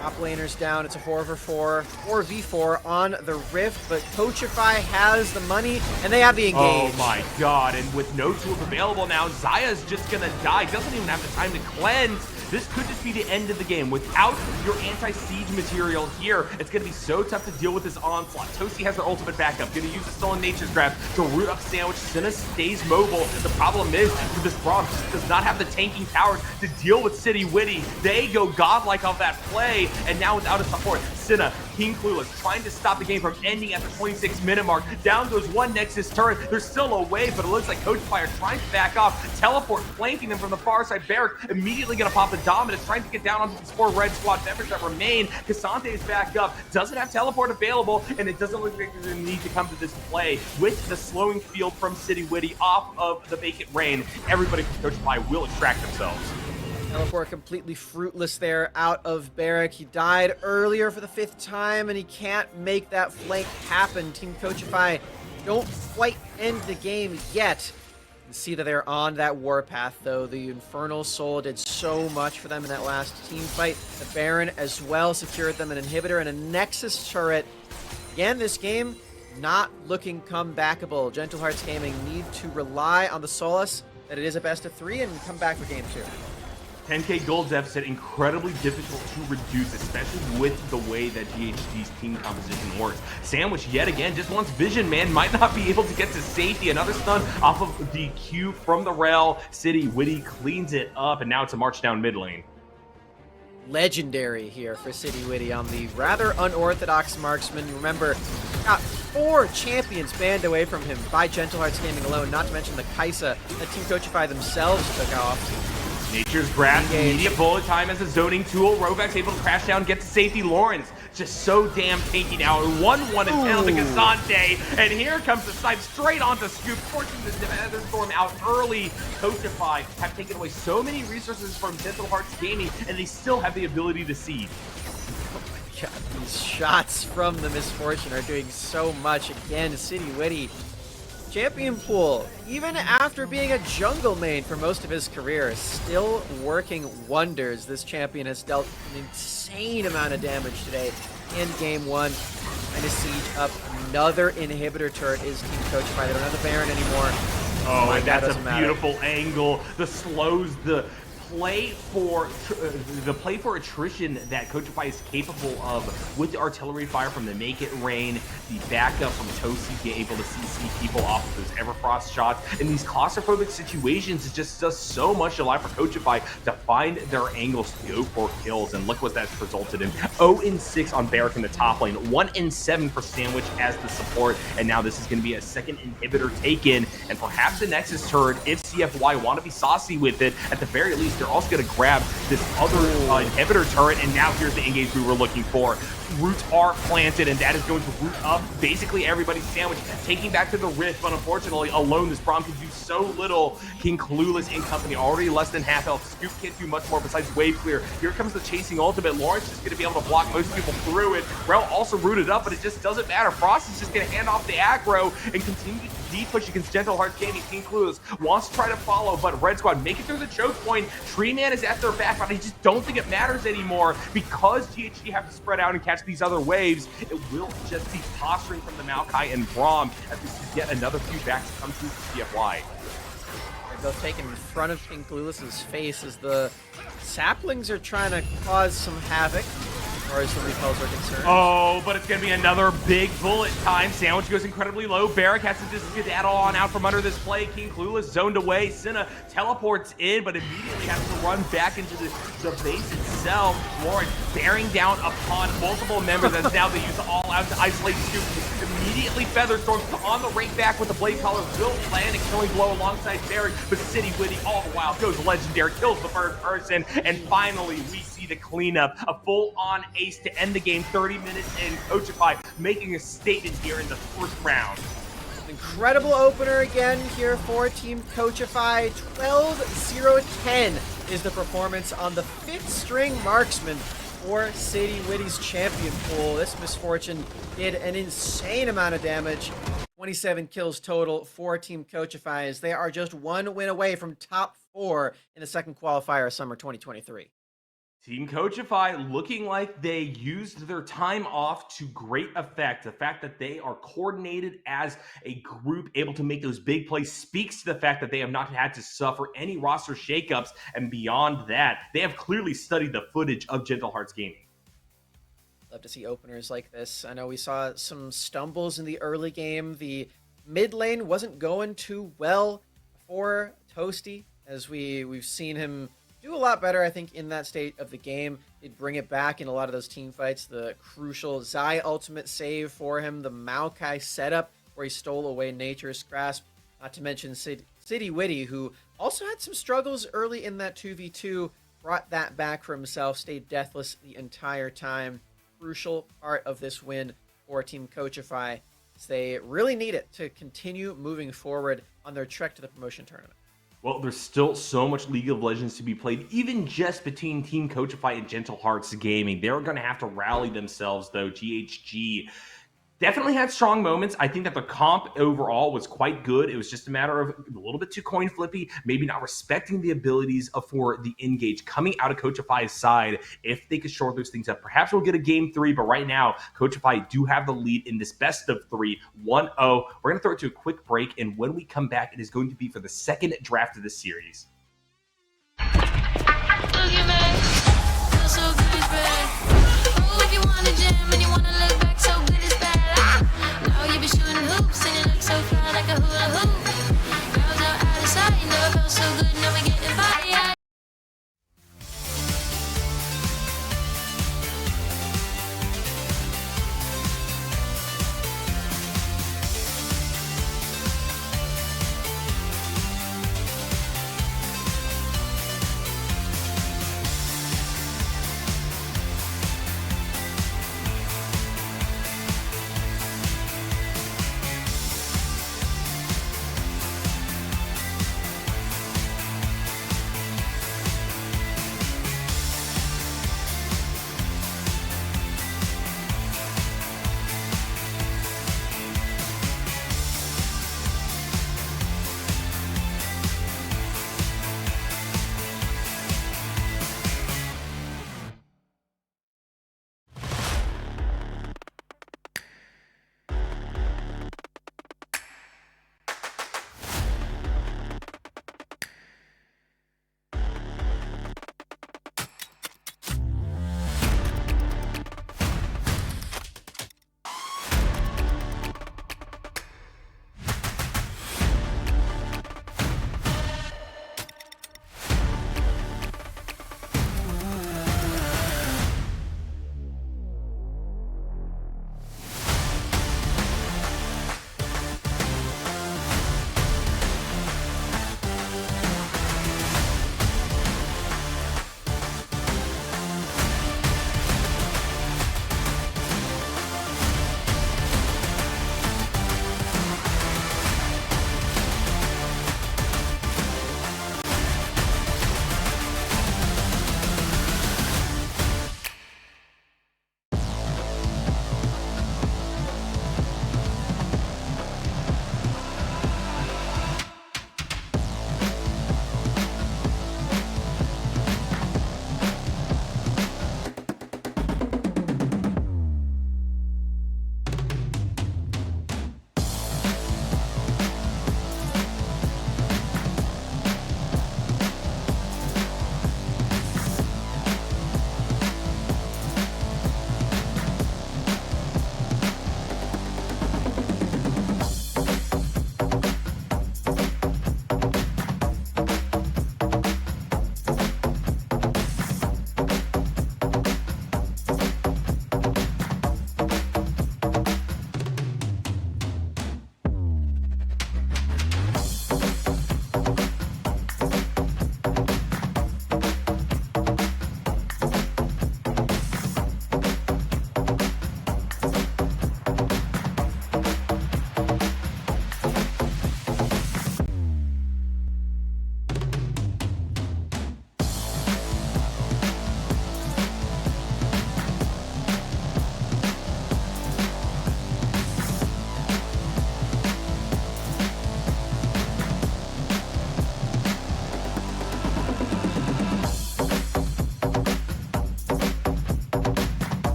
Top laner's down. It's a 4v4 on the Rift, but Coachify has the money, and they have the engage. Oh my god, and with no tools available now, Zaya's just gonna die. Doesn't even have the time to cleanse. This could just be the end of the game. Without your anti-siege material here, it's going to be so tough to deal with this onslaught. Toasty has their ultimate backup. Going to use the Stolen Nature's Grab to root up Sandwich. Cinna stays mobile. The problem is, this Braum just does not have the tanking powers to deal with City Witty. They go godlike off that play, and now without a support, Cinna, King Clueless, trying to stop the game from ending at the 26-minute mark. Down goes one Nexus turret. There's still a wave, but it looks like Coach Fire trying to back off. Teleport flanking them from the far side. Barrack immediately going to pop the Dominus, trying to get down onto these 4 red squad members that remain. Cassante is back up, doesn't have teleport available, and it doesn't look like there's a need to come to this play. With the slowing field from City Witty off of the vacant rain, everybody from Coach Fire will extract themselves. Teleport completely fruitless there out of Barrack. He died earlier for the 5th time, and he can't make that flank happen. Team Coachify don't quite end the game yet. You see that they're on that warpath, though. The Infernal Soul did so much for them in that last team fight. The Baron as well secured them an inhibitor and a Nexus turret. Again, this game not looking comebackable. Gentle Hearts Gaming need to rely on the solace that it is a best of 3 and come back for game 2. 10k gold deficit, incredibly difficult to reduce, especially with the way that GHG's team composition works. Sandwich, yet again, just wants vision, man. Might not be able to get to safety. Another stun off of the Q from the rail. City Witty cleans it up, and now it's a march down mid lane. Legendary here for City Witty on the rather unorthodox marksman. Remember, got 4 champions banned away from him by Gentle Hearts Gaming alone, not to mention the Kaisa that Team Coachify themselves took off. Nature's Grasp, immediate bullet time as a zoning tool. Rovax able to crash down, get to safety. Lawrence just so damn tanky now. 1-1 and 10 on the Cassante. And here comes the snipe straight onto Scoop, forcing the Featherstorm out early. Coachify have taken away so many resources from Gentle Hearts Gaming, and they still have the ability to seed. God, these shots from the Misfortune are doing so much. Again, City Witty. Champion pool, even after being a jungle main for most of his career, still working wonders. This champion has dealt an insane amount of damage today in game 1. Trying to siege up another inhibitor turret is Team Coachify. They don't have the Baron anymore. Oh, and that's a beautiful angle. The slows the play for attrition that Coachify is capable of with the artillery fire from the Make It Rain, the backup from Toasty being able to CC people off of those Everfrost shots. In these claustrophobic situations, it just does so much to allow for Coachify to find their angles to go for kills, and look what that's resulted in. 0-6 on Barrack in the top lane, 1-7 for Sandwich as the support, and now this is going to be a second inhibitor taken, and perhaps the Nexus turret, if CFY want to be saucy with it, at the very least, they're also going to grab this other inhibitor turret, and now here's the engage we were looking for. Roots are planted, and that is going to root up basically everybody's Sandwich, taking back to the Rift, but unfortunately, alone, this Braum can do so little. King Clueless in company, already less than half health. Scoop can't do much more besides wave clear. Here comes the chasing ultimate. Lawrence is going to be able to block most people through it. Rel also rooted up, but it just doesn't matter. Frost is just going to hand off the aggro and continue to deep push against Gentle Hearts Gaming. King Clueless wants to try to follow, but Red Squad make it through the choke point. Tree Man is at their back, but I just don't think it matters anymore because GHG have to spread out and catch these other waves. It will just be posturing from the Maokai and Braum as we see yet another few backs come through for CFY. They're both taken in front of King Clueless's face as the saplings are trying to cause some havoc. As far as the repels are concerned. Oh, but it's going to be another big bullet time. Sandwich goes incredibly low. Barrack has to just skedaddle on out from under this play. King Clueless zoned away. Cinna teleports in, but immediately has to run back into the base itself. Lawrence bearing down upon multiple members as now they use all out to isolate Scoop. Immediately Featherstorm on the right back with the Blade Collar will land a killing blow alongside Barrack, but City Witty all the while goes legendary, kills the first person, and finally we see the cleanup. A full-on ace to end the game, 30 minutes in. Coachify making a statement here in the first round. Incredible opener again here for Team Coachify. 12-0-10 is the performance on the 5th string marksman. for Sadie Whitty's champion pool. This misfortune did an insane amount of damage. 27 kills total for Team Coachify, as they are just one win away from top 4 in the second qualifier of summer 2023. Team Coachify looking like they used their time off to great effect. The fact that they are coordinated as a group, able to make those big plays, speaks to the fact that they have not had to suffer any roster shakeups. And beyond that, they have clearly studied the footage of Gentle Hearts Gaming. Love to see openers like this. I know we saw some stumbles in the early game. The mid lane wasn't going too well for Toasty, as we've seen him do a lot better, I think, in that state of the game. They'd bring it back in a lot of those team fights. The crucial Zai ultimate save for him, the Maokai setup where he stole away Nature's Grasp, not to mention City Witty, who also had some struggles early in that 2v2, brought that back for himself, stayed deathless the entire time. Crucial part of this win for Team Coachify, as they really need it to continue moving forward on their trek to the promotion tournament. Well, there's still so much League of Legends to be played, even just between Team Coachify and Gentle Hearts Gaming. They're going to have to rally themselves, though. GHG definitely had strong moments. I think that the comp overall was quite good. It was just a matter of a little bit too coin flippy, maybe not respecting the abilities for the engage coming out of Coachify's side. If they could shore those things up, perhaps we'll get a game 3, but right now, Coachify do have the lead in this best of 3, 1-0. We're going to throw it to a quick break, and when we come back, it is going to be for the second draft of the series.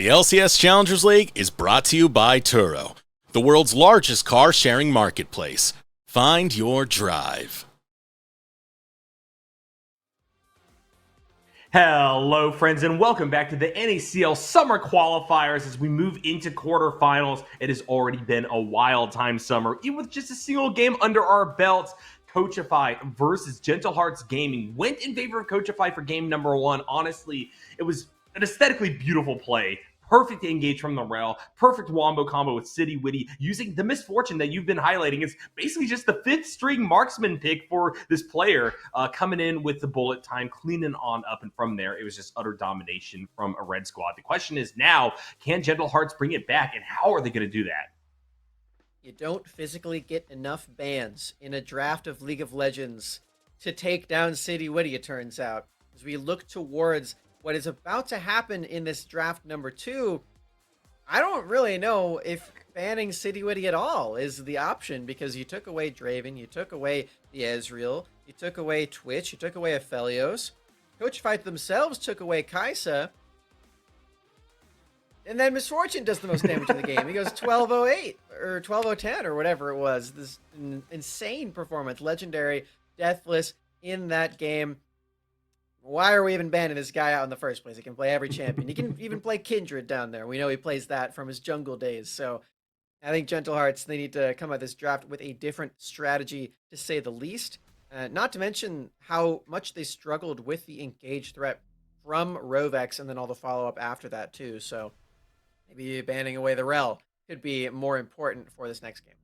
The LCS Challengers League is brought to you by Turo, the world's largest car-sharing marketplace. Find your drive. Hello, friends, and welcome back to the NACL Summer Qualifiers as we move into quarterfinals. It has already been a wild time summer, even with just a single game under our belts. Coachify versus Gentle Hearts Gaming went in favor of Coachify for game number one. Honestly, it was an aesthetically beautiful play. Perfect engage from the rail, perfect wombo combo with City Witty, using the misfortune that you've been highlighting. It's basically just the fifth string marksman pick for this player, coming in with the bullet time, cleaning on up, and from there, it was just utter domination from a red squad. The question is now, can Gentle Hearts bring it back, and how are they going to do that? You don't physically get enough bans in a draft of League of Legends to take down City Witty, it turns out. As we look towards what is about to happen in this draft number 2, I don't really know if banning City Witty at all is the option, because you took away Draven, you took away the Ezreal, you took away Twitch, you took away Aphelios, Coachify themselves took away Kaisa, and then Misfortune does the most damage in the game. He goes 1208 or 12010 or whatever it was. This insane performance, legendary, deathless in that game. Why are we even banning this guy out in the first place? He can play every champion. He can even play Kindred down there. We know he plays that from his jungle days. So I think Gentle Hearts, they need to come at this draft with a different strategy, to say the least. Not to mention how much they struggled with the engage threat from Rovex and then all the follow-up after that too. So maybe banning away the Rel could be more important for this next game.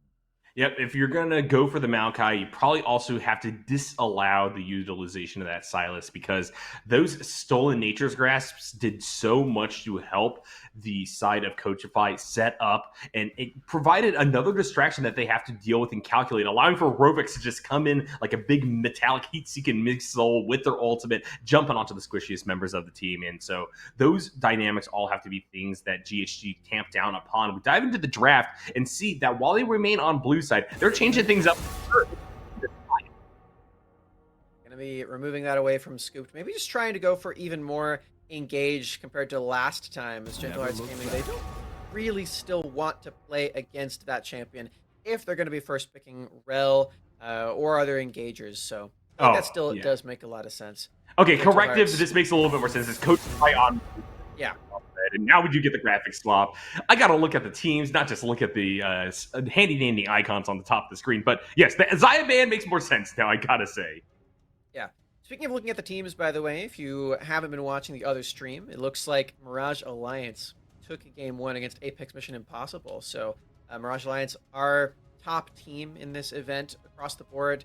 Yep, if you're going to go for the Maokai, you probably also have to disallow the utilization of that Silas, because those stolen Nature's Grasps did so much to help the side of Coachify set up, and it provided another distraction that they have to deal with and calculate, allowing for Rovex to just come in like a big metallic heat-seeking missile with their ultimate, jumping onto the squishiest members of the team. And so those dynamics all have to be things that GHG tamp down upon. We dive into the draft and see that while they remain on blue side, they're changing things up. Gonna be removing that away from Scooped. Maybe just trying to go for even more engage compared to last time as Gentle Hearts Gaming. They don't really still want to play against that champion if they're going to be first picking Rel or other engagers. So I think that still does make a lot of sense. Okay, corrective. This makes a little bit more sense. It's Coachify on. Yeah. And now we do get the graphic swap. I got to look at the teams, not just look at the handy-dandy icons on the top of the screen. But yes, the Xayah ban makes more sense now, I got to say. Yeah. Speaking of looking at the teams, by the way, if you haven't been watching the other stream, it looks like Mirage Alliance took game 1 against Apex Mission Impossible. So Mirage Alliance, our top team in this event across the board,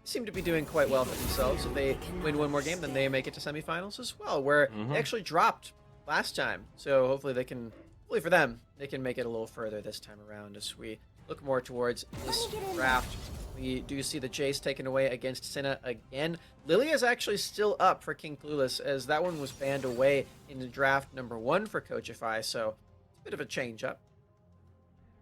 seem to be doing quite well for themselves. If they win one more game, then they make it to semifinals as well, where they actually dropped last time. So hopefully they can, hopefully for them, they can make it a little further this time around as we look more towards this draft. We do see the Jace taken away against Senna again. Lilia is actually still up for King Clueless, as that one was banned away in the draft number 1 for Coachify, so it's a bit of a change up.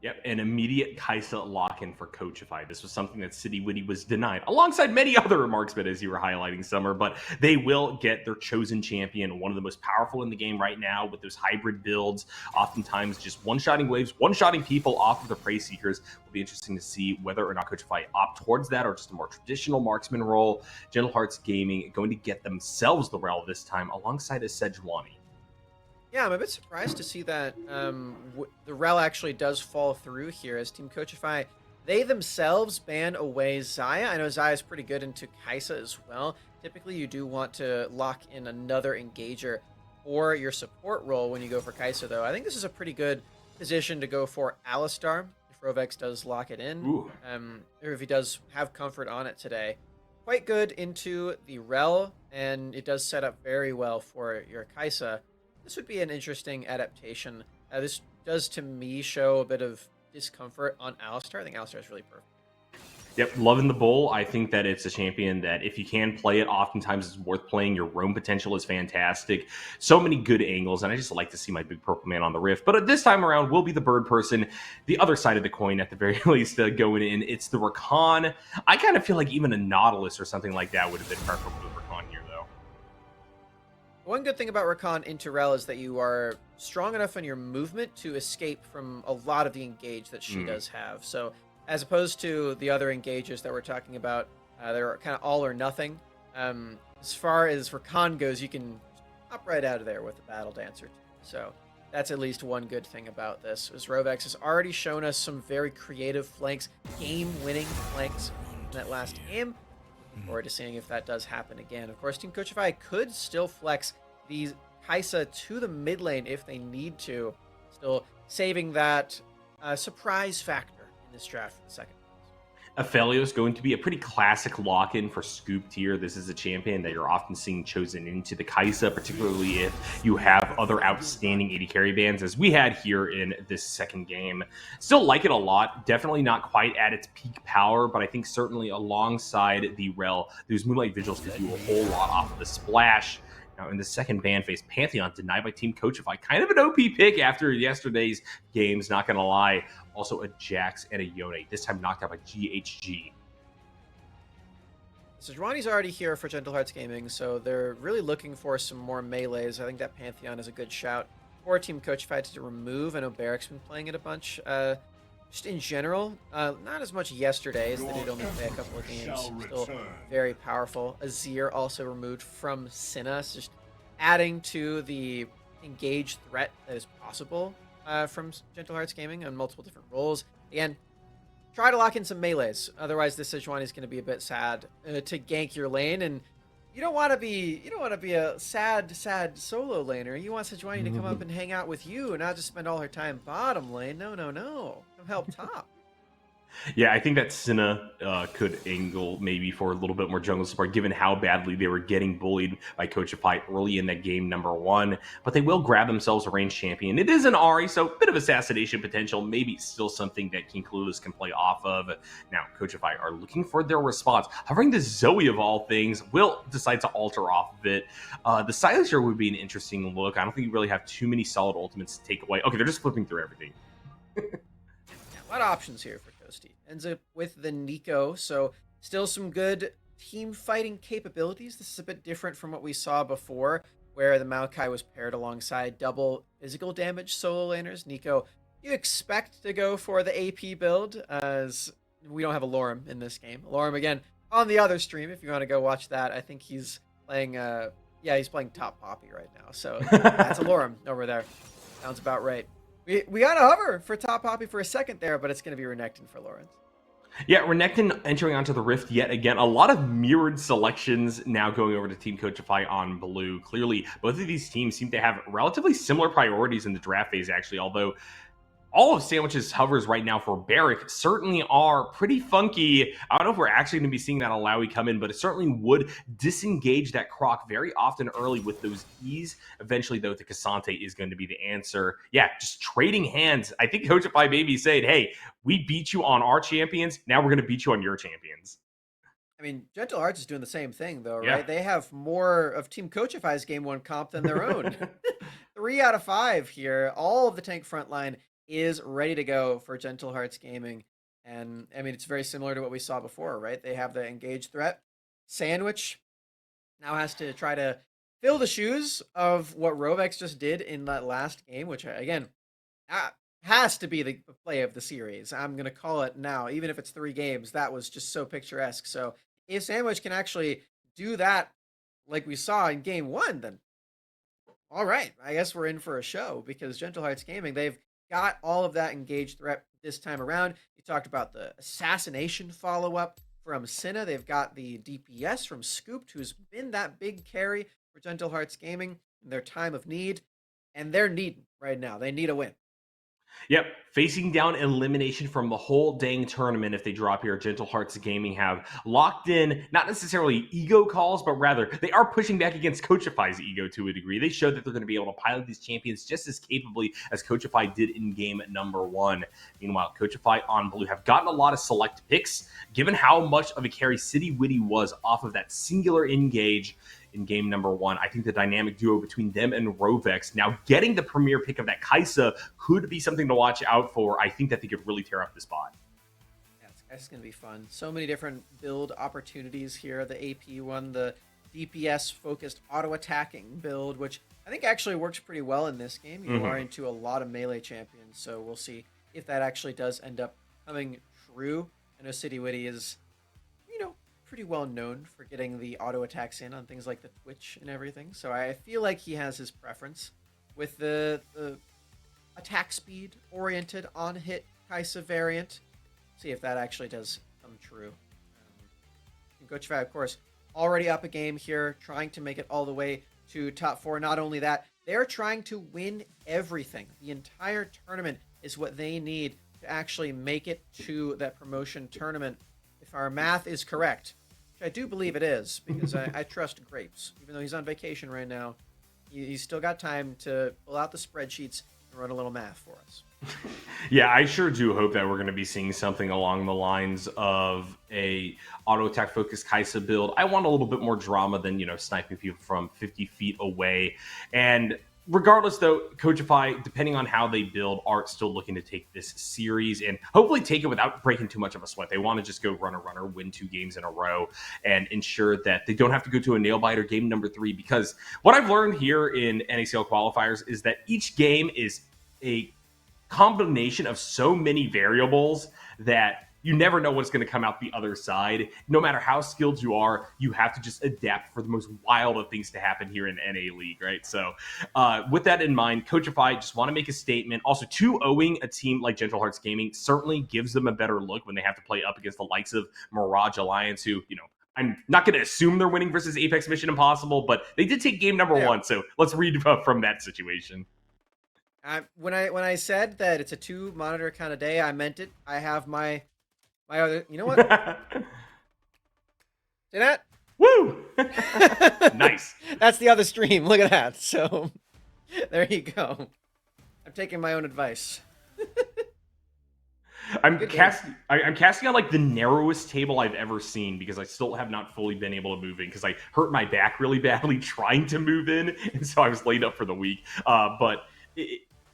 Yep, an immediate Kaisa lock-in for Coachify. This was something that City Witty was denied, alongside many other marksmen, as you were highlighting, Summer. But they will get their chosen champion, one of the most powerful in the game right now, with those hybrid builds, oftentimes just one-shotting waves, one-shotting people off of the Prey Seekers. Will be interesting to see whether or not Coachify opt towards that, or just a more traditional marksman role. Gentle Hearts Gaming going to get themselves the Rel this time, alongside a Sejuani. Yeah, I'm a bit surprised to see that the Rel actually does fall through here, as Team Coachify, they themselves ban away Xayah. I know Xayah is pretty good into Kaisa as well. Typically, you do want to lock in another engager for your support role when you go for Kaisa, though. I think this is a pretty good position to go for Alistar, if Rovex does lock it in, or if he does have comfort on it today. Quite good into the Rel, and it does set up very well for your Kaisa. This would be an interesting adaptation. This does, to me, show a bit of discomfort on Alistar. I think Alistar is really perfect. Yep, loving the bull. I think that it's a champion that if you can play it, oftentimes it's worth playing. Your roam potential is fantastic. So many good angles, and I just like to see my big purple man on the Rift. But this time around, we'll be the bird person. The other side of the coin, at the very least, going in. It's the Rakan. I kind of feel like even a Nautilus or something like that would have been preferable to Rakan here, though. One good thing about Rakan into Rel is that you are strong enough in your movement to escape from a lot of the engage that she does have. So as opposed to the other engages that we're talking about, they're kind of all or nothing. As far as Rakan goes, you can hop right out of there with the Battle Dancer. So that's at least one good thing about this. Is Rovex has already shown us some very creative flanks, game-winning flanks in that last game. Forward to seeing if that does happen again. Of course, Team Coachify could still flex these Kaisa to the mid lane if they need to, still saving that surprise factor in this draft for the second. Aphelios is going to be a pretty classic lock-in for Scooped here. This is a champion that you're often seeing chosen into the Kaisa, particularly if you have other outstanding AD carry bands, as we had here in this second game. Still like it a lot. Definitely not quite at its peak power, but I think certainly alongside the Rel, those Moonlight Vigils could do a whole lot off of the splash. Now, in the second ban phase, Pantheon denied by Team Coachify. Kind of an OP pick after yesterday's games, not going to lie. Also a Jax and a Yone, this time knocked out by GHG. So Sejuani's already here for Gentle Hearts Gaming, so they're really looking for some more melees. I think that Pantheon is a good shout for Team Coachify to remove. I know Barrick's been playing it a bunch. Just in general, not as much yesterday, as they did only play a couple of games. Still very powerful. Azir also removed from Cinna, so just adding to the engaged threat that is possible from Gentle Hearts Gaming on multiple different roles. Again, try to lock in some melees. Otherwise, this Sejuani is going to be a bit sad to gank your lane, and you don't want to be a sad solo laner. You want Sejuani to come up and hang out with you, and not just spend all her time bottom lane. No. Come help top. Yeah, I think that Cinna could angle maybe for a little bit more jungle support, given how badly they were getting bullied by Coachify early in that game number one. But they will grab themselves a ranged champion. It is an Ahri, so a bit of assassination potential, maybe still something that King Clueless can play off of. Now, Coachify are looking for their response. Hovering the Zoe of all things, will decide to alter off of it. The Silencer would be an interesting look. I don't think you really have too many solid ultimates to take away. Okay, they're just flipping through everything. A lot of options here for Toasty. Ends up with the Nico, so still some good team fighting capabilities. This is a bit different from what we saw before, where the Maokai was paired alongside double physical damage solo laners. Nico, you expect to go for the AP build, as we don't have a Lorem in this game. Lorem, again, on the other stream, if you want to go watch that. I think he's playing, he's playing top Poppy right now, so that's a Lorem over there. Sounds about right. We got to hover for top Poppy for a second there, but it's going to be Renekton for Lawrence. Yeah, Renekton entering onto the Rift yet again. A lot of mirrored selections now going over to Team Coachify on blue. Clearly, both of these teams seem to have relatively similar priorities in the draft phase, actually, although all of Sandwich's hovers right now for Barrick certainly are pretty funky. I don't know if we're actually going to be seeing that Alawi come in, but it certainly would disengage that Croc very often early with those E's. Eventually, though, the Cassante is going to be the answer. Yeah, just trading hands. I think Coachify maybe said, hey, we beat you on our champions. Now we're going to beat you on your champions. I mean, Gentle Hearts is doing the same thing, though, right? Yeah. They have more of Team Coachify's Game 1 comp than their own. 3 out of 5 here. All of the tank front line is ready to go for Gentle Hearts Gaming. And I mean, it's very similar to what we saw before, right? They have the engaged threat. Sandwich now has to try to fill the shoes of what Rovex just did in that last game, which, again, has to be the play of the series. I'm going to call it now. Even if it's 3 games, that was just so picturesque. So if Sandwich can actually do that like we saw in game 1, then all right, I guess we're in for a show, because Gentle Hearts Gaming, they've got all of that engaged threat this time around. You talked about the assassination follow-up from Cinna. They've got the DPS from Scooped, who's been that big carry for Gentle Hearts Gaming in their time of need. And they're needing right now. They need a win. Yep, facing down elimination from the whole dang tournament if they drop here. Gentle Hearts Gaming have locked in, not necessarily ego calls, but rather they are pushing back against Coachify's ego to a degree. They showed that they're going to be able to pilot these champions just as capably as Coachify did in game number 1. Meanwhile, Coachify on blue have gotten a lot of select picks, given how much of a carry City Witty was off of that singular engage in game number 1. I think the dynamic duo between them and Rovex, now getting the premier pick of that Kaisa, could be something to watch out for. I think that they could really tear up the spot. Yeah, it's going to be fun. So many different build opportunities here. The AP one, the DPS focused auto attacking build, which I think actually works pretty well in this game. You are into a lot of melee champions, so we'll see if that actually does end up coming true. I know City Witty is, pretty well known for getting the auto attacks in on things like the Twitch and everything. So I feel like he has his preference with the attack speed oriented on hit Kaisa variant. See if that actually does come true. Coach Fat, of course, already up a game here, trying to make it all the way to top 4. Not only that, they're trying to win everything. The entire tournament is what they need to actually make it to that promotion tournament. If our math is correct, which I do believe it is, because I trust Grapes. Even though he's on vacation right now, he's still got time to pull out the spreadsheets and run a little math for us. Yeah, I sure do hope that we're going to be seeing something along the lines of a auto attack focused Kaisa build. I want a little bit more drama than, sniping people from 50 feet away. And regardless, though, Coachify, depending on how they build, are still looking to take this series and hopefully take it without breaking too much of a sweat. They want to just go runner, win 2 games in a row, and ensure that they don't have to go to a nail biter game number 3. Because what I've learned here in NACL qualifiers is that each game is a combination of so many variables that you never know what's going to come out the other side. No matter how skilled you are, you have to just adapt for the most wild of things to happen here in NA League, right? So with that in mind, Coachify just want to make a statement. Also, 2-0ing a team like Gentle Hearts Gaming certainly gives them a better look when they have to play up against the likes of Mirage Alliance, who, I'm not going to assume they're winning versus Apex Mission Impossible, but they did take game number 1. So let's read from that situation. When I said that it's a 2-monitor kind of day, I meant it. I have my other. You know what? See that? Woo! Nice. That's the other stream. Look at that. So there you go. I'm taking my own advice. I'm casting on like the narrowest table I've ever seen because I still have not fully been able to move in because I hurt my back really badly trying to move in, and so I was laid up for the week.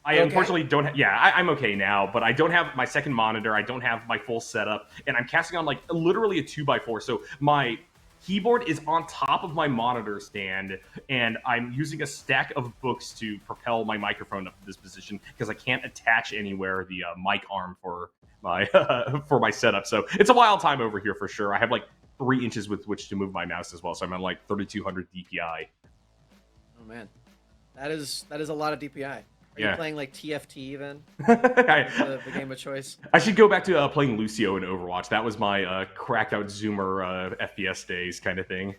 I unfortunately don't have, I'm okay now, but I don't have my second monitor. I don't have my full setup, and I'm casting on like literally a 2x4. So my keyboard is on top of my monitor stand, and I'm using a stack of books to propel my microphone up to this position because I can't attach anywhere the mic arm for my for my setup. So it's a wild time over here for sure. I have like 3 inches with which to move my mouse as well, so I'm on like 3200 DPI. Oh man, that is a lot of DPI. Are you playing like TFT then? the game of choice? I should go back to playing Lucio in Overwatch. That was my cracked out Zoomer FPS days kind of thing.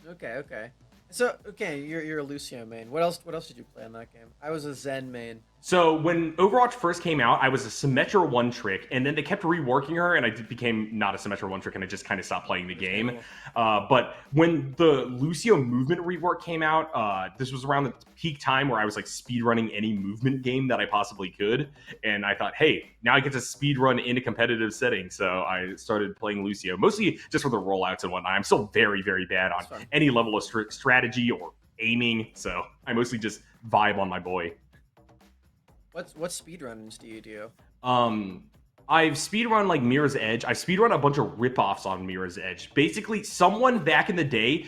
Okay. So, you're a Lucio main. What else did you play in that game? I was a Zen main. So when Overwatch first came out, I was a Symmetra one trick, and then they kept reworking her, and I became not a Symmetra one trick, and I just kind of stopped playing the game. But when the Lucio movement rework came out, this was around the peak time where I was like speedrunning any movement game that I possibly could, and I thought, hey, now I get to speedrun in a competitive setting. So I started playing Lucio, mostly just for the rollouts and whatnot. I'm still very, very bad on any level of strategy or aiming, so I mostly just vibe on my boy. What speedruns do you do? I've speedrun like Mirror's Edge. I've speedrun a bunch of ripoffs on Mirror's Edge. Basically, someone back in the day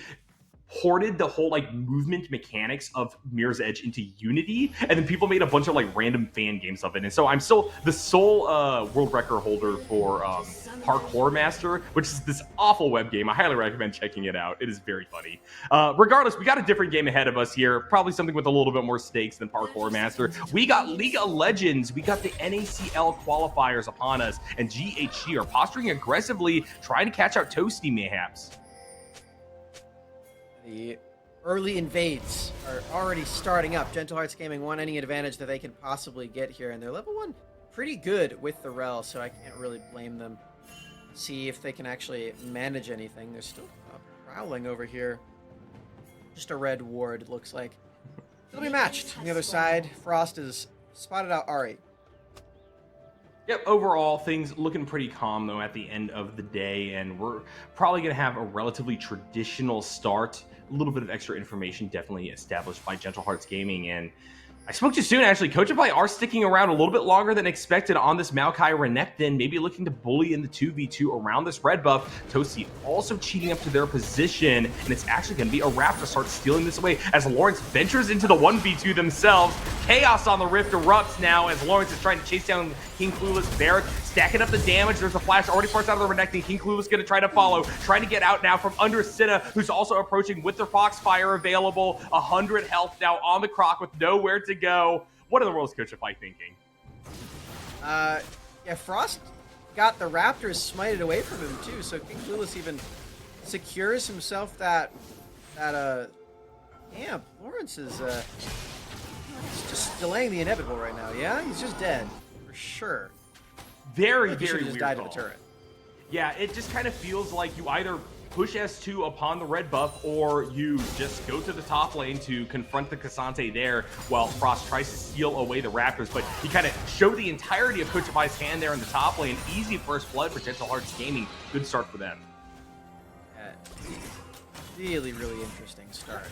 ported the whole like movement mechanics of Mirror's Edge into Unity, and then people made a bunch of like random fan games of it. And so I'm still the sole world record holder for Parkour Master, which is this awful web game. I highly recommend checking it out. It is very funny. Regardless, we got a different game ahead of us here. Probably something with a little bit more stakes than Parkour Master. We got League of Legends. We got the NACL qualifiers upon us, and GHG are posturing aggressively, trying to catch out Toasty mayhaps. The early invades are already starting up. Gentle Hearts Gaming want any advantage that they can possibly get here, and they're level 1 pretty good with the rel, so I can't really blame them. See if they can actually manage anything. They're still prowling over here. Just a red ward, it looks like. It'll be matched. On the other side, Frost has spotted out Ari. Yep, overall, things looking pretty calm, though, at the end of the day, and we're probably going to have a relatively traditional start. A little bit of extra information definitely established by Gentle Hearts Gaming, and I spoke too soon, actually. Coachify are sticking around a little bit longer than expected on this Maokai Renekton, maybe looking to bully in the 2v2 around this red buff. Toasty also cheating up to their position, and it's actually going to be a Raptor to start stealing this away as Lawrence ventures into the 1v2 themselves. Chaos on the Rift erupts now as Lawrence is trying to chase down King Clueless. Barrack stacking up the damage. There's a flash already parts out of the Renekton. King Clueless going to try to follow, trying to get out now from under Cinna, who's also approaching with their Foxfire available. 100 health now on the Croc with nowhere to go. What in the world is Coachify thinking? Yeah, Frost got the Raptors smited away from him too, so King Clueless even secures himself that camp. Lawrence is he's just delaying the inevitable right now. Yeah, he's just dead for sure. Very He weird just died call. of a turret. Yeah, it just kind of feels like you either push S2 upon the red buff, or you just go to the top lane to confront the Cassante there while Frost tries to steal away the Raptors. But he kind of showed the entirety of Coachify's hand there in the top lane. Easy first blood for Gentle Hearts Gaming. Good start for them. Really, really interesting start.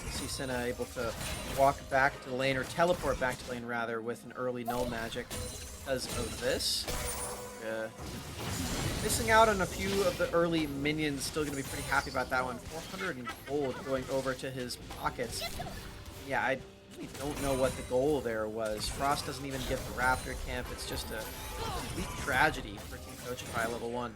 See Senna able to walk back to the lane, or teleport back to lane rather, with an early null magic because of this. Missing out on a few of the early minions, still going to be pretty happy about that one. 400 in gold going over to his pockets. Yeah, I really don't know what the goal there was. Frost doesn't even get the Raptor camp. It's just a complete tragedy for Team Coachify level 1.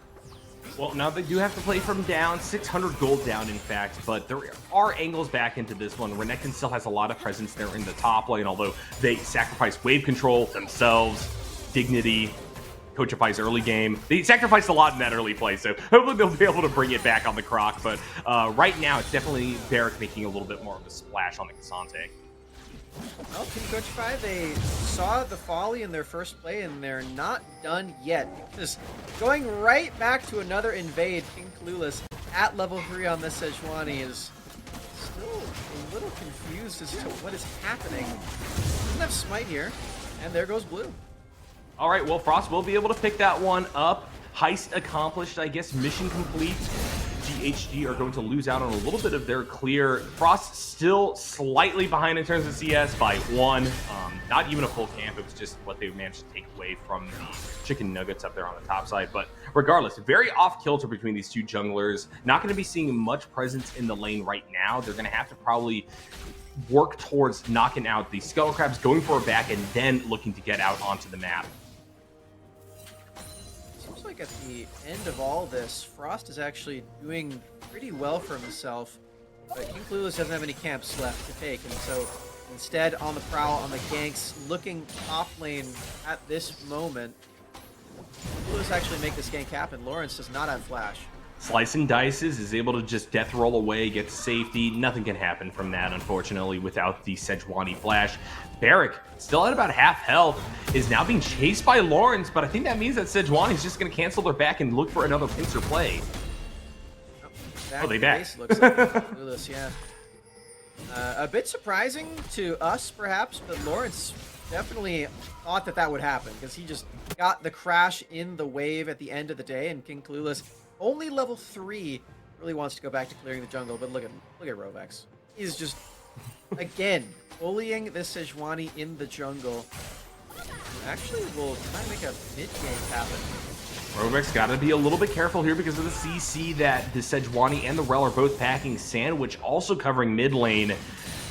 Well, now they do have to play from down, 600 gold down, in fact, but there are angles back into this one. Renekton still has a lot of presence there in the top lane, although they sacrifice wave control themselves, dignity, Coachify's early game. They sacrificed a lot in that early play, so hopefully they'll be able to bring it back on the Croc, but right now it's definitely Barrack making a little bit more of a splash on the Cassante. Well, Team Coachify, they saw the folly in their first play, and they're not done yet. Just going right back to another invade. King Clueless at level 3 on this Sejuani is still a little confused as to what is happening. Doesn't have smite here, and there goes blue. All right, well, Frost will be able to pick that one up. Heist accomplished, I guess, mission complete. GHG are going to lose out on a little bit of their clear. Frost still slightly behind in terms of CS by 1. Not even a full camp. It was just what they managed to take away from the chicken nuggets up there on the top side. But regardless, very off kilter between these two junglers. Not going to be seeing much presence in the lane right now. They're going to have to probably work towards knocking out the Scuttle Crabs, going for a back, and then looking to get out onto the map. Seems like at the end of all this, Frost is actually doing pretty well for himself, but King Clueless doesn't have any camps left to take, and so instead on the prowl, on the ganks, looking top lane at this moment. Clueless actually make this gank happen. Lawrence does not have flash. Slice and Dices is able to just death roll away, get to safety. Nothing can happen from that, unfortunately, without the Sejuani flash. Barrack, still at about half health, is now being chased by Lawrence, but I think that means that Sejuani is just going to cancel their back and look for another pincer play. They back. Looks like Clueless, yeah. A bit surprising to us, perhaps, but Lawrence definitely thought that that would happen, because he just got the crash in the wave at the end of the day, and King Clueless, only level 3, really wants to go back to clearing the jungle, but look at Rovex. He's just, again, bullying this Sejuani in the jungle. Actually, we'll try and make a mid-game happen. Rovex got to be a little bit careful here because of the CC that the Sejuani and the Rel are both packing. Sandwich also covering mid lane.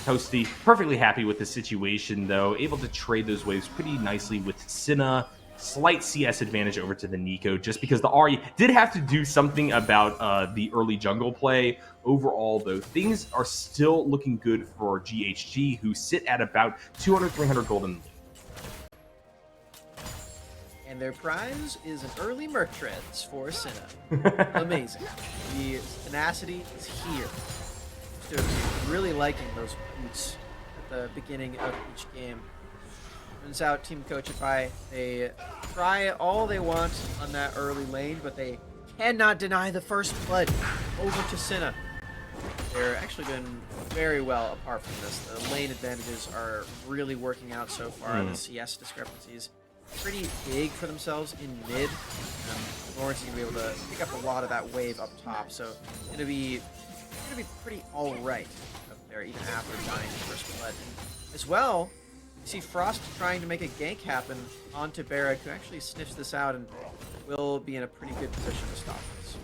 Toasty perfectly happy with the situation, though. Able to trade those waves pretty nicely with Cinna. Slight CS advantage over to the Nico, just because the Ahri did have to do something about the early jungle play. Overall, though, things are still looking good for GHG, who sit at about 200, 300 gold in the league. And their prize is an early Merc Treads for Cinna. Amazing. The tenacity is here. Dude, really liking those boots at the beginning of each game. Turns out Team Coachify, they try all they want on that early lane, but they cannot deny the first blood over to Cinna. They're actually doing very well apart from this. The lane advantages are really working out so far. The CS discrepancies pretty big for themselves in mid. Lawrence is gonna be able to pick up a lot of that wave up top, so it's gonna be pretty all right up there, even after dying the first blood. And as well, see Frost trying to make a gank happen onto Barrack, who actually sniffs this out and will be in a pretty good position to stop this.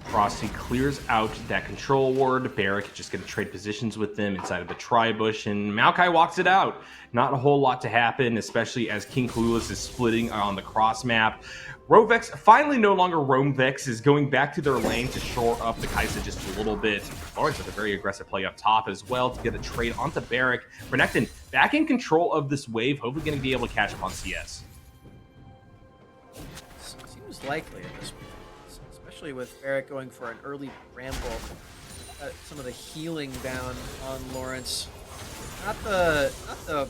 Frosty clears out that control ward. Barrack just going to trade positions with them inside of the tri-bush, and Maokai walks it out. Not a whole lot to happen, especially as King Clueless is splitting on the cross map. Rovex, finally no longer Romevex, is going back to their lane to shore up the Kai'Sa just a little bit. Lawrence with a very aggressive play up top as well to get a trade onto Barrack. Renekton back in control of this wave, hopefully going to be able to catch up on CS. Seems likely at this point. Especially with Barrack going for an early ramble. Some of the healing down on Lawrence. Not the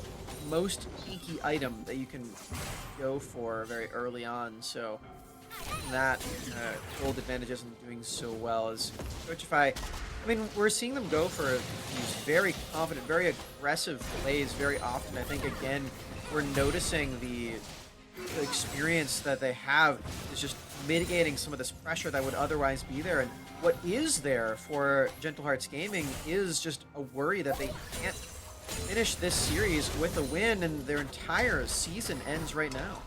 most tanky item that you can go for very early on. So that gold advantage isn't doing so well as Coachify. I mean, we're seeing them go for these very confident, very aggressive plays very often. I think again we're noticing the experience that they have is just mitigating some of this pressure that would otherwise be there. And what is there for Gentle Hearts Gaming is just a worry that they can't finish this series with a win and their entire season ends right now.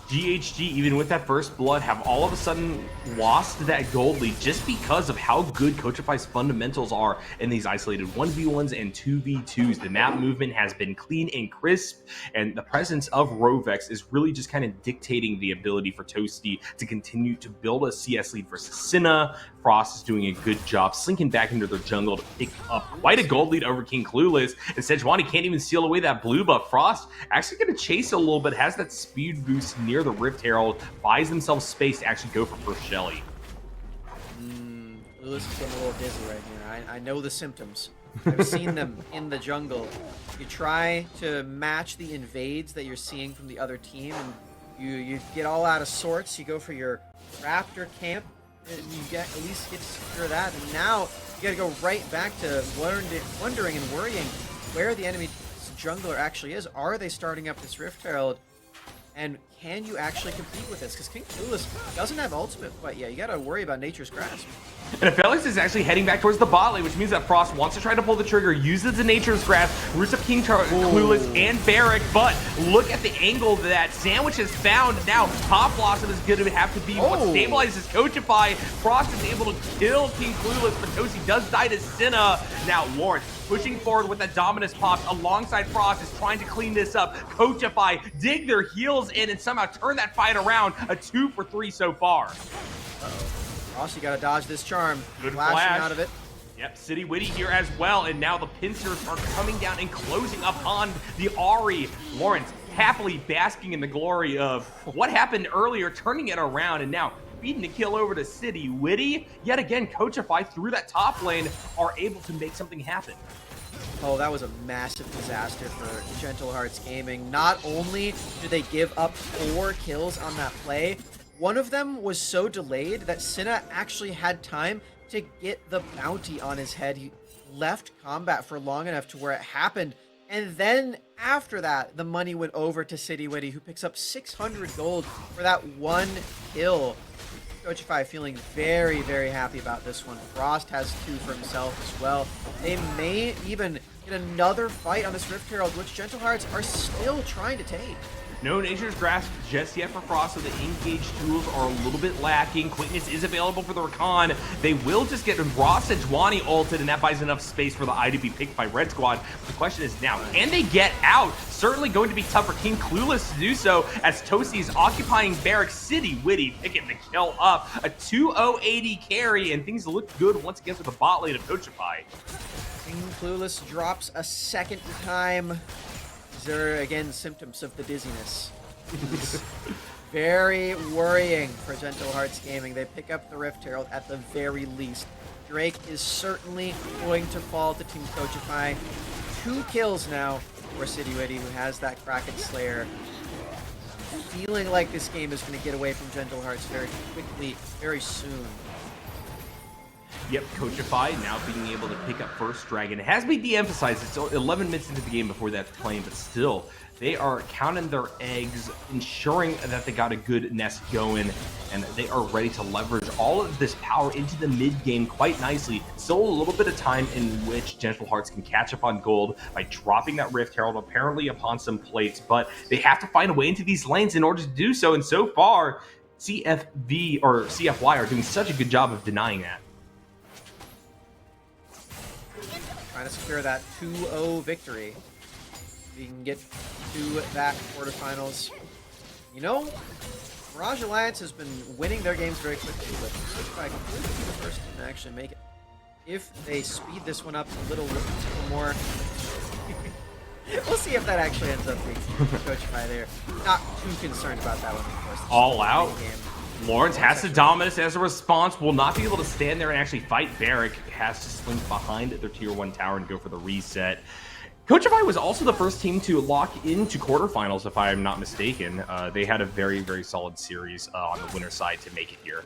GHG, even with that first blood, have all of a sudden lost that gold lead just because of how good Coachify's fundamentals are in these isolated 1v1s and 2v2s. The map movement has been clean and crisp, and the presence of Rovex is really just kind of dictating the ability for Toasty to continue to build a CS lead versus Senna. Frost is doing a good job slinking back into their jungle to pick up quite a gold lead over King Clueless, and Sejuani can't even seal away that blue buff. Frost actually going to chase a little bit, has that speed boost near the Rift Herald, buys themselves space to actually go for first Shelly. Clueless is getting a little dizzy right here. I know the symptoms. I've seen them in the jungle. You try to match the invades that you're seeing from the other team, and you get all out of sorts. You go for your Raptor camp, and you at least get to secure that. And now you got to go right back to wondering and worrying where the enemy jungler actually is. Are they starting up this Rift Herald? And can you actually compete with this? Because King Clueless doesn't have ultimate quite yet. You got to worry about Nature's Grasp. And Felix is actually heading back towards the bot lane, which means that Frost wants to try to pull the trigger, uses the Nature's Grasp, roots up King Clueless and Barrack, but look at the angle that Sandwich has found. Now, Top Blossom is going to have to be what stabilizes Coachify. Frost is able to kill King Clueless, but Toasty does die to Senna. Now, Lawrence pushing forward with that Dominus Pop alongside Frost is trying to clean this up. Coachify dig their heels in and somehow turn that fight around. A 2 for 3 so far. Frost, you gotta dodge this charm. Good Flashing flash out of it. Yep, City Witty here as well, and now the pincers are coming down and closing upon the Ahri. Lawrence happily basking in the glory of what happened earlier, turning it around, and now feeding the kill over to City Witty. Yet again, Coachify through that top lane are able to make something happen. Oh, that was a massive disaster for Gentle Hearts Gaming. Not only did they give up 4 kills on that play, one of them was so delayed that Senna actually had time to get the bounty on his head. He left combat for long enough to where it happened. And then after that, the money went over to City Witty, who picks up 600 gold for that 1 kill. Coachify feeling very, very happy about this one. Frost has 2 for himself as well. They may even get another fight on this Rift Herald, which Gentle Hearts are still trying to take. No Nature's Grasp just yet for Frost, so the engage tools are a little bit lacking. Quickness is available for the Rakan. They will just get raw Sejuani ulted, and that buys enough space for the eye to be picked by Red Squad. The question is now, can they get out? Certainly going to be tough for King Clueless to do so, as Toasty is occupying Barrack. City Witty picking the kill up. A 2-0-80 carry, and things look good once again for the bot lane of Coachify. King Clueless drops a second time. There are again symptoms of the dizziness. Very worrying for Gentle Hearts Gaming. They pick up the Rift Herald at the very least. Drake is certainly going to fall to Team Coachify. 2 kills now for City Witty, who has that Kraken Slayer. Feeling like this game is going to get away from Gentle Hearts very quickly, very soon. Yep, Coachify now being able to pick up first dragon. It has been de-emphasized. It's 11 minutes into the game before that's playing, but still, they are counting their eggs, ensuring that they got a good nest going, and they are ready to leverage all of this power into the mid game quite nicely. Still a little bit of time in which Gentle Hearts can catch up on gold by dropping that Rift Herald apparently upon some plates, but they have to find a way into these lanes in order to do so, and so far, CFV or CFY are doing such a good job of denying that. Trying to secure that 2-0 victory. We can get to that quarterfinals. You know, Mirage Alliance has been winning their games very quickly, but Coachify could really be the first team to actually make it. If they speed this one up a little more, we'll see if that actually ends up being Coachify there. Not too concerned about that one, of course. All out. Lawrence has to Dominus as a response, will not be able to stand there and actually fight Barrick. Has to slink behind their tier 1 tower and go for the reset. Coachify was also the first team to lock into quarterfinals, if I am not mistaken. They had a very, very solid series on the winner side to make it here.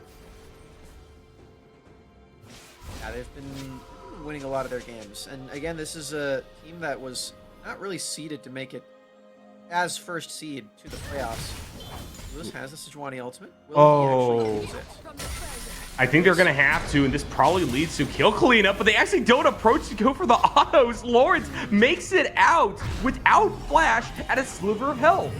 Yeah, they've been winning a lot of their games. And again, this is a team that was not really seeded to make it as first seed to the playoffs. Lewis has the Sejuani ultimate. Will he actually use it? I think they're going to have to, and this probably leads to kill cleanup, but they actually don't approach to go for the autos. Lawrence makes it out without flash at a sliver of health.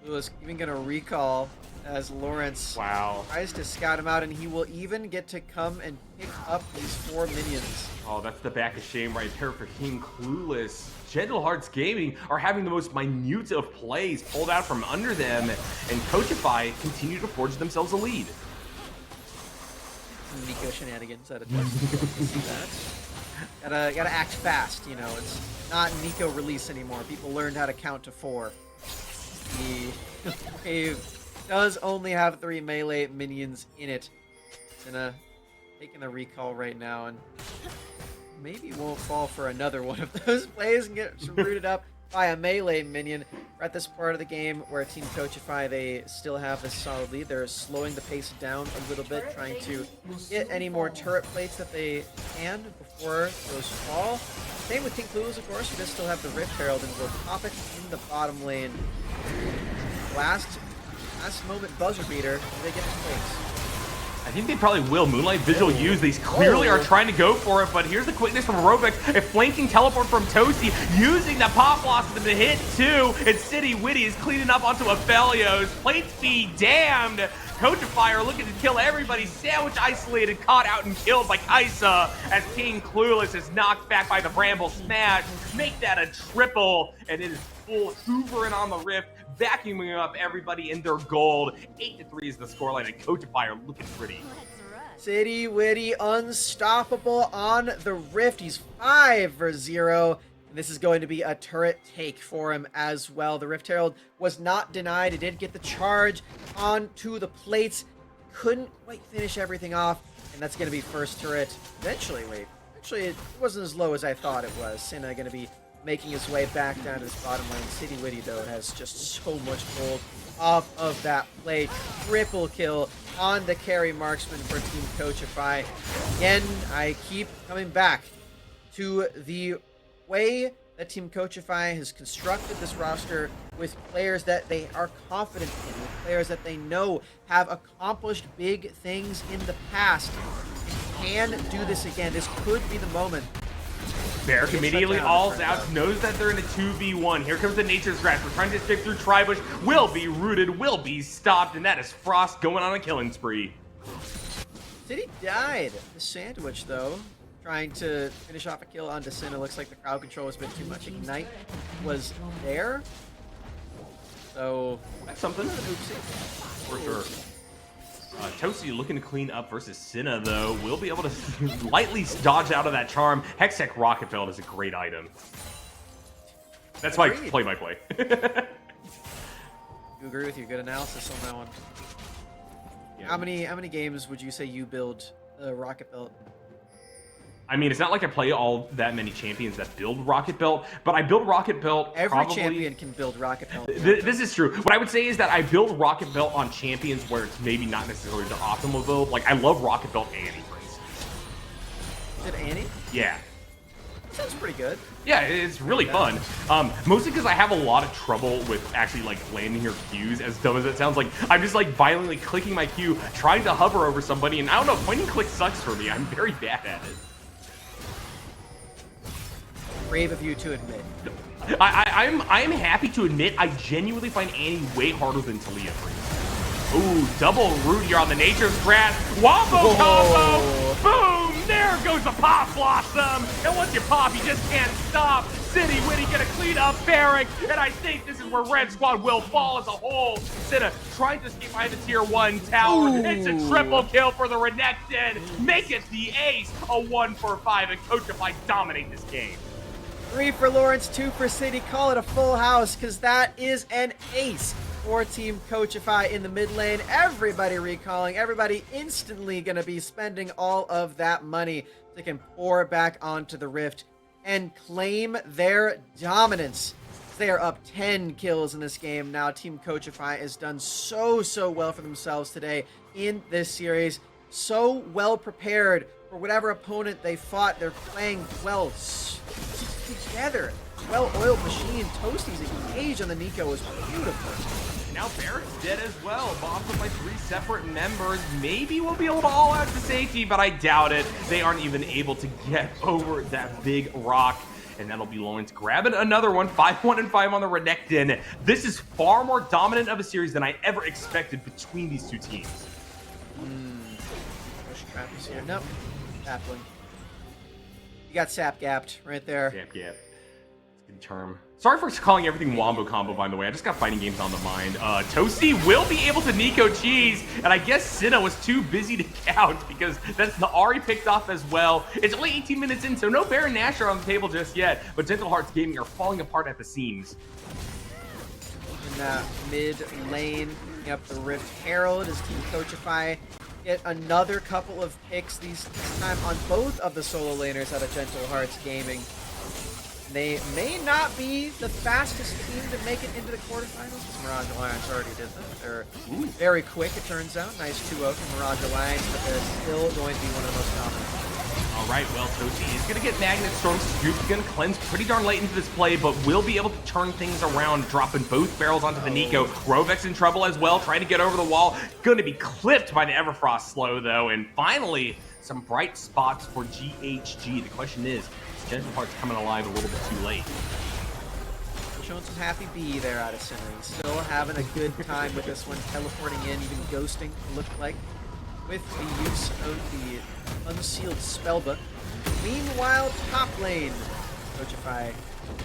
Lewis even going to recall as Lawrence tries to scout him out, and he will even get to come and pick up these 4 minions. Oh, that's the back of shame right there for King Clueless. Gentle Hearts Gaming are having the most minute of plays pulled out from under them, and Coachify continue to forge themselves a lead. Nico shenanigans at a touch. Gotta act fast, you know. It's not Nico release anymore. People learned how to count to 4. The wave does only have 3 melee minions in it. Taking the recall right now, and maybe won't fall for another one of those plays and get rooted up by a melee minion. We're at this part of the game where Team Coachify, they still have this solid lead. They're slowing the pace down a little bit, trying to get any more turret plates that they can before those fall. Same with King Clueless, of course, who does still have the Rift Herald and will pop it in the bottom lane. Last moment buzzer beater, do they get the plates? I think they probably will. Moonlight Vigil use. These clearly are trying to go for it, but here's the quickness from Robex. A flanking teleport from Toasty, using the pop blossom to hit 2. And City Witty is cleaning up onto Aphelios. Plates be damned. Coachify are looking to kill everybody. Sandwich isolated, caught out and killed by Kaisa as King Clueless is knocked back by the Bramble Smash. Make that a triple, and it is full hoovering on the Rift, vacuuming up everybody in their gold. 8-3 is the scoreline, and Coachify are looking pretty. City Witty unstoppable on the Rift. He's 5 for 0. And this is going to be a turret take for him as well. The Rift Herald was not denied. It did get the charge onto the plates. Couldn't quite finish everything off. And that's going to be first turret. Eventually, actually, it wasn't as low as I thought it was. Senna going to be making his way back down to this bottom lane. City Witty, though, has just so much gold off of that plate. Triple kill on the carry marksman for Team Coachify. Again, I keep coming back to the way that Team Coachify has constructed this roster with players that they are confident in, with players that they know have accomplished big things in the past. They can do this again. This could be the moment. Barrick immediately alls out, knows that they're in a 2v1. Here comes the Nature's Grasp. We're trying to stick through Tribush. Will be rooted, will be stopped, and that is Frost going on a killing spree. City died. The Sandwich, though, trying to finish off a kill on Descent. It looks like the crowd control was a bit too much. Ignite was there. So, that's something. Oopsie. For sure. Toasty looking to clean up versus Cinna, though. Will be able to lightly dodge out of that charm. Hextech Rocket Belt is a great item. That's my play-by-play. You agree with you? Good analysis on that one. Yeah. How many games would you say you build Rocket Belt? I mean, it's not like I play all that many champions that build Rocket Belt, but I build Rocket Belt Every champion can build Rocket Belt. This is true. What I would say is that I build Rocket Belt on champions where it's maybe not necessarily the optimal build. Like, I love Rocket Belt Annie, for instance. Is it Annie? Yeah. Sounds pretty good. Yeah, it's really fun. Mostly because I have a lot of trouble with actually like landing your Qs, as dumb as it sounds. Like, I'm just like violently clicking my Q, trying to hover over somebody, and I don't know, point and click sucks for me. I'm very bad at it. Brave of you to admit. I'm happy to admit I genuinely find Annie way harder than Talia for you. Ooh, double root here on the Nature's Grass. Wombo combo! Boom! There goes the Pop Blossom! And once you pop, you just can't stop. City Witty gonna clean up Barrack, and I think this is where Red Squad will fall as a whole. Instead of trying to escape behind the tier 1 tower, it's a triple kill for the Renekton. Make it the ace. A 1 for 5, and Coachify dominate this game. 3 for Lawrence, 2 for City. Call it a full house, because that is an ace for Team Coachify in the mid lane. Everybody recalling, everybody instantly going to be spending all of that money they can pour back onto the Rift and claim their dominance. They are up 10 kills in this game now. Team Coachify has done so well for themselves today in this series. So well prepared for whatever opponent they fought. They're playing well together. Well-oiled machine. Toasty's engage on the Nico was beautiful. Now Barrett's dead as well, bombed up by 3 separate members. Maybe we'll be able to all out to safety, but I doubt it. They aren't even able to get over that big rock. And that'll be Lawrence grabbing another one. 5-1 and 5 on the Renekton. This is far more dominant of a series than I ever expected between these two teams. Push trap is here. Nope. Sapling. You got sap gapped right there. Sap gap. It's a good term. Sorry for calling everything Wombo Combo, by the way. I just got fighting games on the mind. Toasty will be able to Nico Cheese, and I guess Cinna was too busy to count because that's the Ahri picked off as well. It's only 18 minutes in, so no Baron Nashor on the table just yet, but Gentle Hearts Gaming are falling apart at the seams. In that mid lane, picking up the Rift Herald as Team Coachify get another couple of picks, this time on both of the solo laners out of Gentle Hearts Gaming. They may not be the fastest team to make it into the quarterfinals, because Mirage Alliance already did that. They're very quick, it turns out. Nice 2-0 from Mirage Alliance, but they're still going to be one of the most dominant. All right, well, Toasty is going to get Magnet Storm. Scoop's going to cleanse pretty darn late into this play, but will be able to turn things around, dropping both barrels onto the Nico. Rovek's in trouble as well, trying to get over the wall. Going to be clipped by the Everfrost slow, though. And finally, some bright spots for GHG. The question is Gentle Hearts coming alive a little bit too late. Showing some happy B there out of center. He's still having a good time with this one, teleporting in, even ghosting, it looked like, with the use of the unsealed spellbook. Meanwhile, top lane, Coachify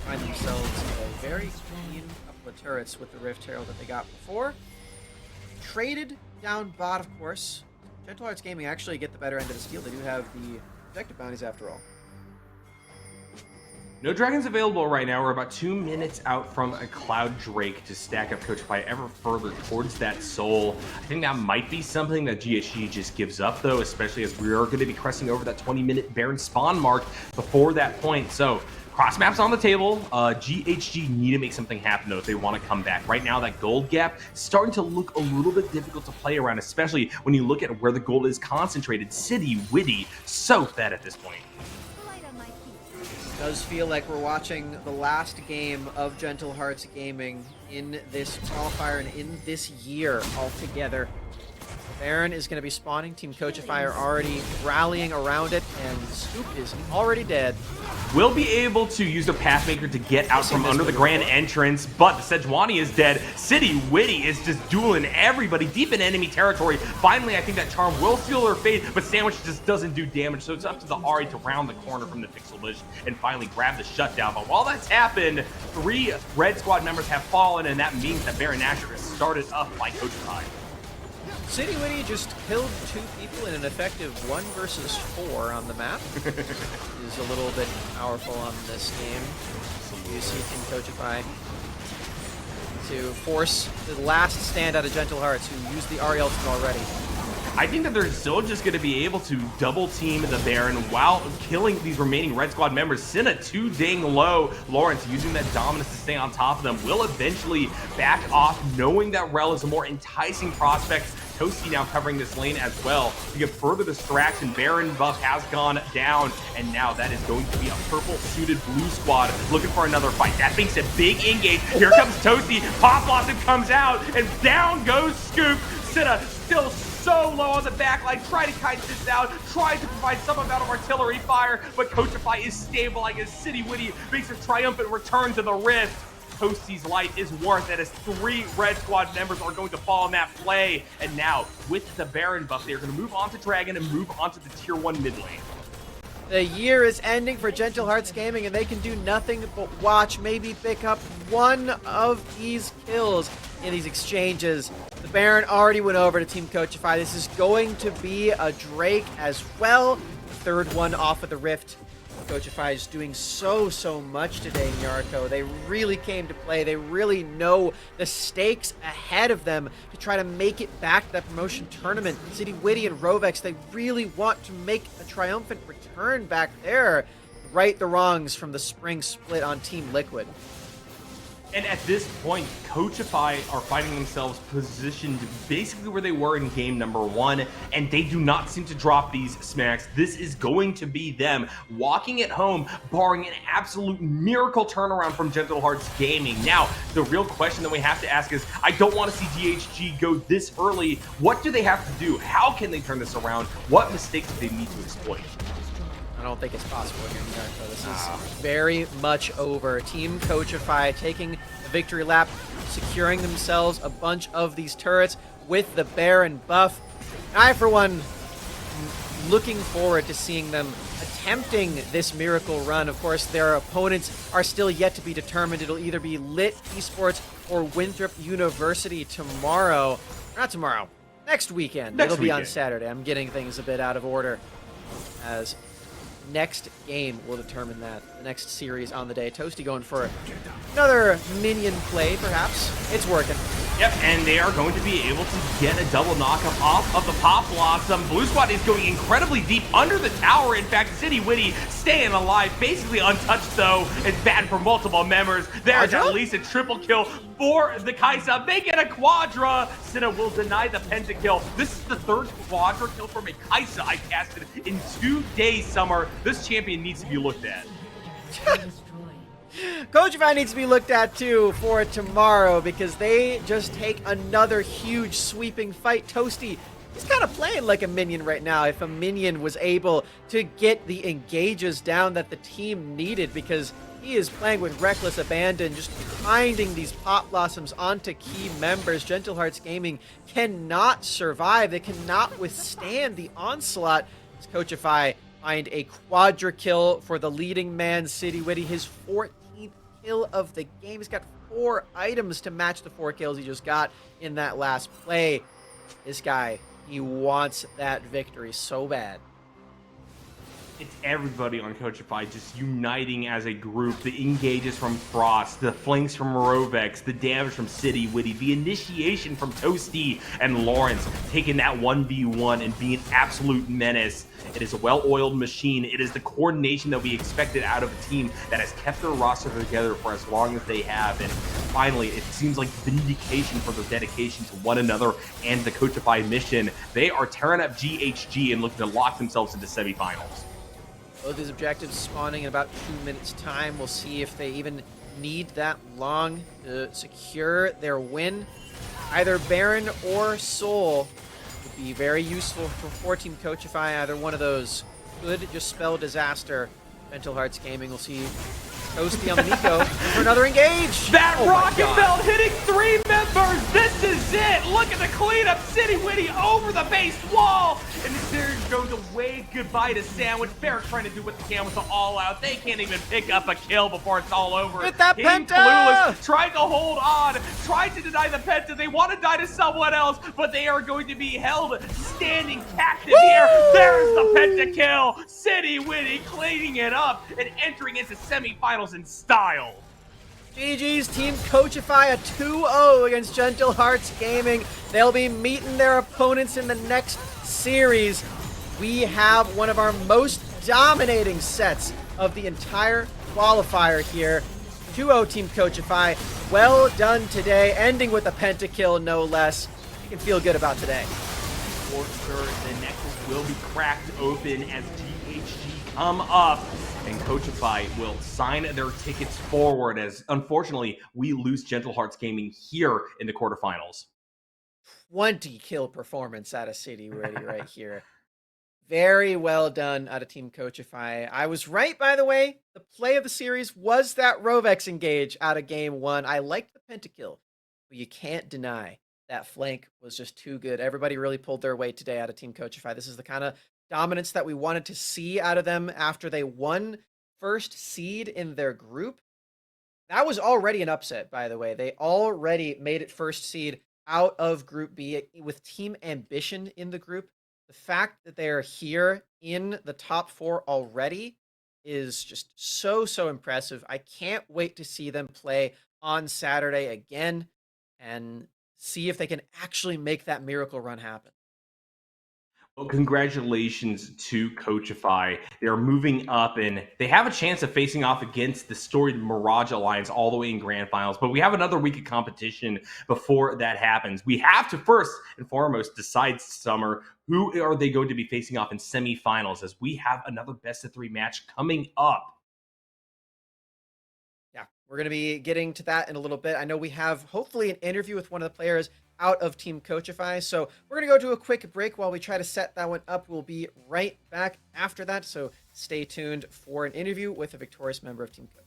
find themselves a very clean couple of turrets with the Rift Herald that they got before. Traded down bot, of course. Gentle Hearts Gaming actually get the better end of the steal. They do have the objective bounties after all. No dragons available right now. We're about 2 minutes out from a Cloud Drake to stack up Coachify ever further towards that soul. I think that might be something that GHG just gives up, though, especially as we are going to be crossing over that 20-minute Baron spawn mark before that point. So, cross maps on the table. GHG need to make something happen, though, if they want to come back. Right now, that gold gap is starting to look a little bit difficult to play around, especially when you look at where the gold is concentrated. City, Witty, so fed at this point. Does feel like we're watching the last game of Gentle Hearts Gaming in this qualifier and in this year altogether. Baron is going to be spawning. Team Coachify are already rallying around it, and Scoop is already dead. Will be able to use the Pathmaker to get out from under the grand entrance, but the Sejuani is dead. City Witty is just dueling everybody deep in enemy territory. Finally, I think that Charm will seal her fate, but Sandwich just doesn't do damage, so it's up to the Ahri to round the corner from the Pixel Vision and finally grab the shutdown. But while that's happened, 3 Red Squad members have fallen, and that means that Baron Nashor is started up by Coachify. City Witty just killed 2 people in an effective 1 versus 4 on the map. Is a little bit powerful on this game. You see Team Coachify to force the last stand out of Gentle Hearts, who used the Ahri ultimate already. I think that they're still just going to be able to double team the Baron while killing these remaining Red Squad members. Cinna too dang low. Lawrence using that dominance to stay on top of them will eventually back off, knowing that Rel is a more enticing prospect. Toasty now covering this lane as well to give further distraction. Baron buff has gone down, and now that is going to be a purple suited blue squad looking for another fight. That makes a big engage. Here comes Toasty. Pop Blossom comes out, and down goes Scoop. Cinna still so low on the back line, trying to kite this out, trying to provide some amount of artillery fire, but Coachify is stabilizing as City Witty makes a triumphant return to the Rift. Toasty's life is worth it as 3 Red Squad members are going to fall in that play. And now, with the Baron buff, they're going to move on to Dragon and move on to the Tier 1 mid lane. The year is ending for Gentle Hearts Gaming, and they can do nothing but watch, maybe pick up one of these kills in these exchanges. The Baron already went over to Team Coachify. This is going to be a Drake as well. The third one off of the Rift. Coachify is doing so much today in Yarko. They really came to play. They really know the stakes ahead of them to try to make it back to that promotion tournament. City Witty and Rovex, they really want to make a triumphant return back there. Right the wrongs from the spring split on Team Liquid. And at this point, Coachify are finding themselves positioned basically where they were in game number 1, and they do not seem to drop these smacks. This is going to be them walking it home, barring an absolute miracle turnaround from Gentle Hearts Gaming. Now, the real question that we have to ask is, I don't want to see GHG go this early. What do they have to do? How can they turn this around? What mistakes do they need to exploit? I don't think it's possible here in Yarko. This is very much over. Team Coachify taking the victory lap, securing themselves a bunch of these turrets with the Baron buff. I, for one, am looking forward to seeing them attempting this miracle run. Of course, their opponents are still yet to be determined. It'll either be Lit Esports or Winthrop University tomorrow. Not tomorrow. Next weekend. It'll be on Saturday. I'm getting things a bit out of order, as next game will determine that. The next series on the day. Toasty going for another minion play, perhaps. It's working. Yep, and they are going to be able to get a double knockup off of the Pop Blossom. Blue Squad is going incredibly deep under the tower. In fact, City Witty staying alive, basically untouched though. It's bad for multiple members. There's at least a triple kill for the Kaisa. Make it a quadra. Cinna will deny the pentakill. This is the 3rd quadra kill from a Kaisa I casted in 2 days, Summer. This champion needs to be looked at. Coachify needs to be looked at too for tomorrow, because they just take another huge sweeping fight. Toasty, he's kind of playing like a minion right now. If a minion was able to get the engages down that the team needed, because he is playing with reckless abandon, just finding these Pop Blossoms onto key members. Gentle Hearts Gaming cannot survive. They cannot withstand the onslaught. As Coachify find a quadra kill for the leading man, City Witty, his 14th kill of the game. He's got 4 items to match the 4 kills he just got in that last play. This guy, he wants that victory so bad. It's everybody on Coachify just uniting as a group. The engages from Frost, the flanks from Rovex, the damage from City Witty, the initiation from Toasty and Lawrence, taking that 1v1 and being an absolute menace. It is a well-oiled machine. It is the coordination that we expected out of a team that has kept their roster together for as long as they have. And finally, it seems like vindication for their dedication to one another and the Coachify mission. They are tearing up GHG and looking to lock themselves into semifinals. Both these objectives spawning in about 2 minutes time. We'll see if they even need that long to secure their win. Either Baron or Soul would be very useful for Team Coachify. Either one of those could just spell disaster. Gentle Hearts Gaming will see Toasty on the Nico for another engage. That rocket belt hitting 3 members. This is it. Look at the cleanup. City Witty over the base wall. And they're going to wave goodbye to Sandwich. They're trying to do what they can with the all out. They can't even pick up a kill before it's all over. Hit that Team penta! Clueless tried to hold on, tried to deny the penta. They want to die to someone else, but they are going to be held standing captive here. There's the penta kill. City Witty cleaning it up and entering into semifinals in style. GG's Team Coachify, a 2-0 against Gentle Hearts Gaming. They'll be meeting their opponents in the next series. We have one of our most dominating sets of the entire qualifier here. 2-0 Team Coachify. Well done today, ending with a pentakill, no less. You can feel good about today. For sure, the necklace will be cracked open as THG come up, and Coachify will sign their tickets forward as, unfortunately, we lose Gentle Hearts Gaming here in the quarterfinals. 20 kill performance out of City Ready right here. Very well done out of Team Coachify. I was right, by the way. The play of the series was that Rovex engage out of game 1. I liked the pentakill, but you can't deny that flank was just too good. Everybody really pulled their weight today out of Team Coachify. This is the kind of dominance that we wanted to see out of them after they won first seed in their group. That was already an upset, by the way. They already made it first seed out of Group B with Team Ambition in the group. The fact that they are here in the top 4 already is just so impressive. I can't wait to see them play on Saturday again and see if they can actually make that miracle run happen. Well, congratulations to Coachify. They're moving up, and they have a chance of facing off against the storied Mirage Alliance all the way in grand finals. But we have another week of competition before that happens. We have to first and foremost decide, Summer, who are they going to be facing off in semifinals, as we have another best-of-3 match coming up. Yeah, we're going to be getting to that in a little bit. I know we have hopefully an interview with one of the players out of Team Coachify. So we're going to go to a quick break while we try to set that one up. We'll be right back after that. So stay tuned for an interview with a victorious member of Team Coach.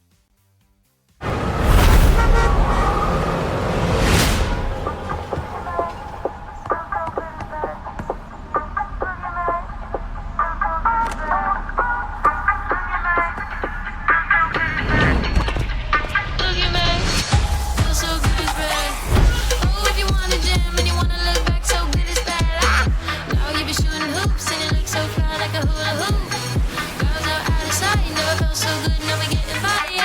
So good, now we getting body.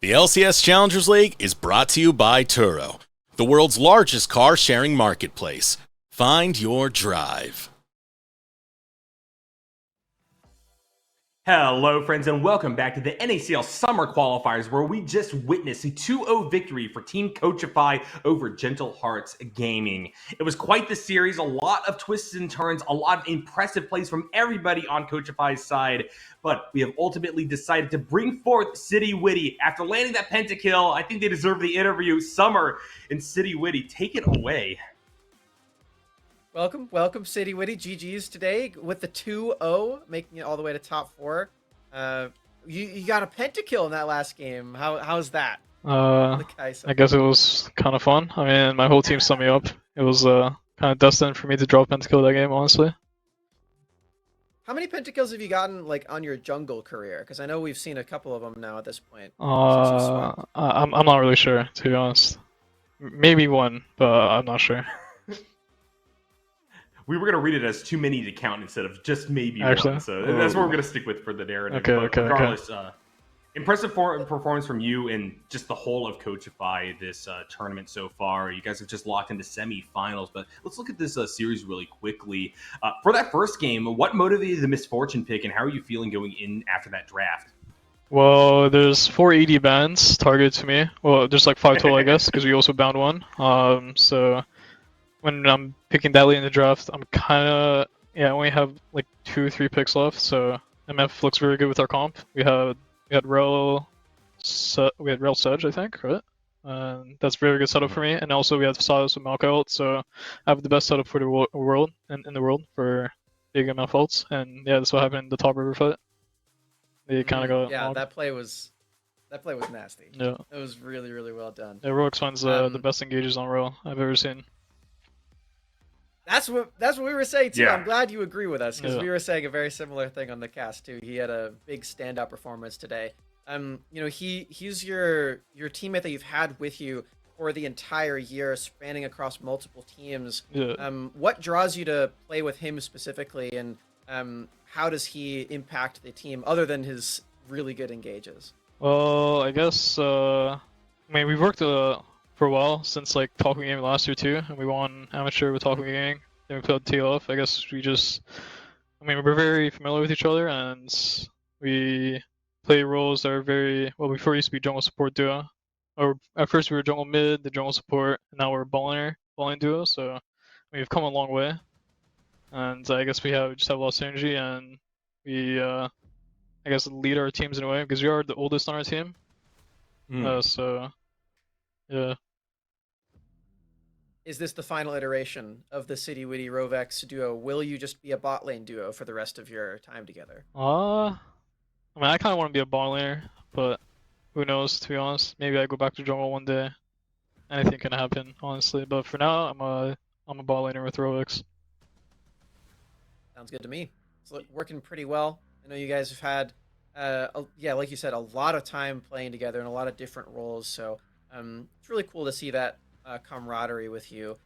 The LCS Challengers League is brought to you by Turo, the world's largest car sharing marketplace. Find your drive. Hello, friends, and welcome back to the NACL Summer Qualifiers, where we just witnessed a 2-0 victory for Team Coachify over Gentle Hearts Gaming. It was quite the series, a lot of twists and turns, a lot of impressive plays from everybody on Coachify's side, but we have ultimately decided to bring forth City Witty. After landing that pentakill, I think they deserve the interview. Summer and City Witty, take it away. Welcome, City Witty. GG's today with the 2-0, making it all the way to top 4. You got a pentakill in that last game. How's that? I guess it was kind of fun. I mean, my whole team summed me up. It was kind of destined for me to drop pentakill that game, honestly. How many pentakills have you gotten like on your jungle career? Because I know we've seen a couple of them now at this point. I'm not really sure, to be honest. Maybe one, but I'm not sure. We were going to read it as too many to count instead of just maybe Actually? one. So that's what we're going to stick with for the narrative. Okay, But okay. regardless, impressive performance from you and just the whole of Coachify this tournament so far. You guys have just locked into semifinals, but let's look at this series really quickly. For that first game, what motivated the Misfortune pick, and how are you feeling going in after that draft? Well, there's 4 80 bans targeted to me. Well, there's like 5 total, I guess, because we also bound one. So when I'm picking that late in the draft, I'm kind of, I only have like 2 or 3 picks left, so MF looks very good with our comp. We had Rel Sedge, I think, right? That's a very good setup for me. And also we have Silas with Malka ult, so I have the best setup for the world in the world for big MF ults. And yeah, that's what happened in the top river fight. They kind of got yeah, that play was nasty. Yeah, it was really, really well done. yeah, Roix finds the best engages on Rel I've ever seen. That's what we were saying too. Yeah. I'm glad you agree with us because Yeah. we were saying a very similar thing on the cast too. He had a big standout performance today. He's your teammate that you've had with you for the entire year, spanning across multiple teams. Yeah. What draws you to play with him specifically, and how does he impact the team other than his really good engages? Well, I guess I mean we've worked for a while since like Talking Game last year too, and we won amateur with Talking Game. Then we played TLF. I guess we're very familiar with each other, and we play roles that are very well. Before we used to be jungle support duo, or at first we were jungle mid, the jungle support, and now we're balling duo. So we've come a long way, and I guess we just have a lot of synergy, and we I guess lead our teams in a way because we are the oldest on our team. So yeah. Is this the final iteration of the City Witty Rovex duo? Will you just be a bot lane duo for the rest of your time together? I mean, I kind of want to be a bot laner, but who knows? To be honest, maybe I go back to jungle one day. Anything can happen, honestly. But for now, I'm a bot laner with Rovex. Sounds good to me. It's working pretty well. I know you guys have had, like you said, a lot of time playing together in a lot of different roles. So it's really cool to see that camaraderie with you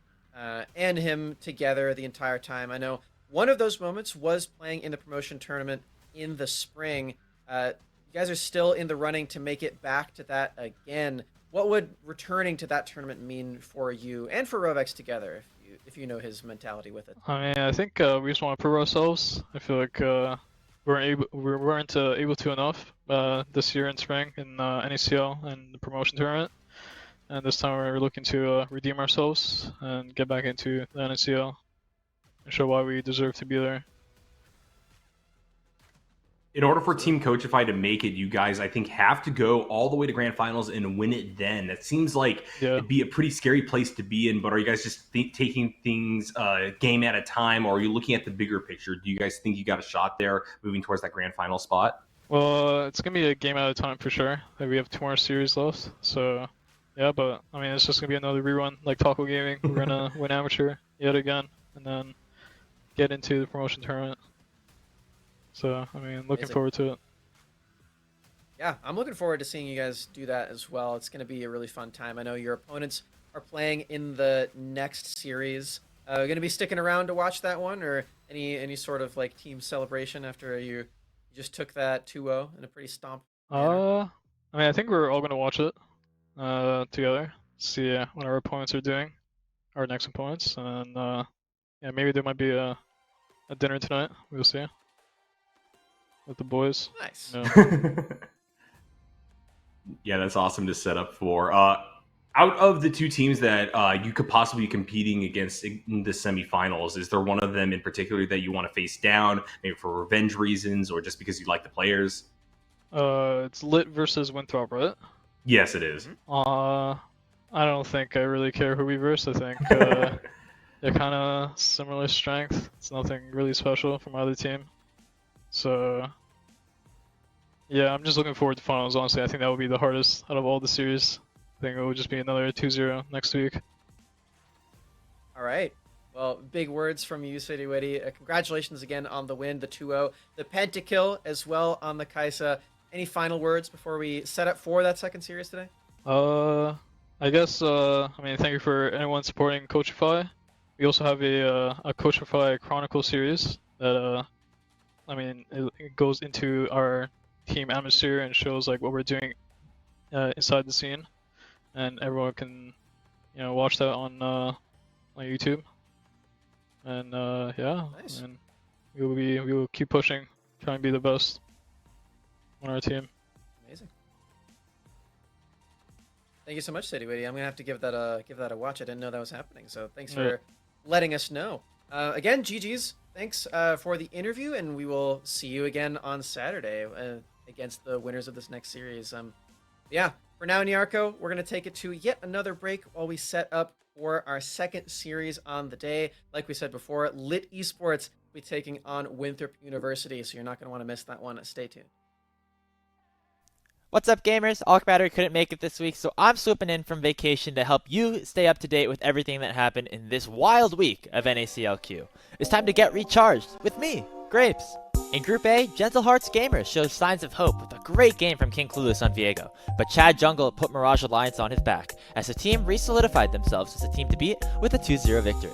and him together the entire time. I know one of those moments was playing in the promotion tournament in the spring. You guys are still in the running to make it back to that again. What would returning to that tournament mean for you and for Rovex together, if you know his mentality with it? I mean, I think we just want to prove ourselves. I feel like we weren't able to enough this year in spring in NACL and the promotion tournament. And this time we're looking to redeem ourselves and get back into the NACL and show why we deserve to be there. In order for Team Coachify to make it, you guys, I think, have to go all the way to grand finals and win it then. That seems like it'd be a pretty scary place to be in, but are you guys just taking things game at a time, or are you looking at the bigger picture? Do you guys think you got a shot there moving towards that grand final spot? Well, it's going to be a game at a time for sure. We have 2 more series left, so yeah, but I mean, it's just going to be another rerun like Taco Gaming. We're going to win amateur yet again and then get into the promotion tournament. So, I mean, looking forward to it. Yeah, I'm looking forward to seeing you guys do that as well. It's going to be a really fun time. I know your opponents are playing in the next series. Going to be sticking around to watch that one, or any sort of like team celebration after you just took that 2-0 in a pretty stomp manner? I mean, I think we're all gonna watch it together, see what our opponents are doing, our next opponents, and yeah, maybe there might be a dinner tonight. We'll see with the boys. Nice. No. Yeah, that's awesome to set up for. Out of the two teams that you could possibly be competing against in the semifinals, is there one of them in particular that you want to face down, maybe for revenge reasons or just because you like the players? It's Lit versus Winthrop, right? Yes, it is. I don't think I really care who we verse. I think they're kind of similar strength. It's nothing really special from either team. So yeah, I'm just looking forward to finals. Honestly, I think that will be the hardest out of all the series. I think it will just be another 2-0 next week. All right. Well, big words from you, City Witty. Congratulations again on the win, the 2-0, the pentakill as well on the Kaisa. Any final words before we set up for that second series today? I guess I mean, thank you for anyone supporting Coachify. We also have a Coachify Chronicle series that I mean, it goes into our team atmosphere and shows like what we're doing inside the scene, and everyone can watch that on YouTube. And yeah, Nice. and we will keep pushing, trying to be the best on our team. Amazing. Thank you so much, City Witty. I'm gonna have to give that a watch. I didn't know that was happening, so thanks for letting us know. Again, GG's. Thanks for the interview, and we will see you again on Saturday against the winners of this next series. Yeah, for now, Nyarko, we're gonna take it to yet another break while we set up for our second series on the day. Like we said before, Lit Esports will be taking on Winthrop University, so you're not gonna want to miss that one. Stay tuned. What's up, gamers? Alk Battery couldn't make it this week, so I'm swooping in from vacation to help you stay up to date with everything that happened in this wild week of NACLQ. It's time to get recharged with me, Grapes. In Group A, Gentle Hearts Gamers shows signs of hope with a great game from King Clueless on Viego, but Chad Jungle put Mirage Alliance on his back as the team re-solidified themselves as a team to beat with a 2-0 victory.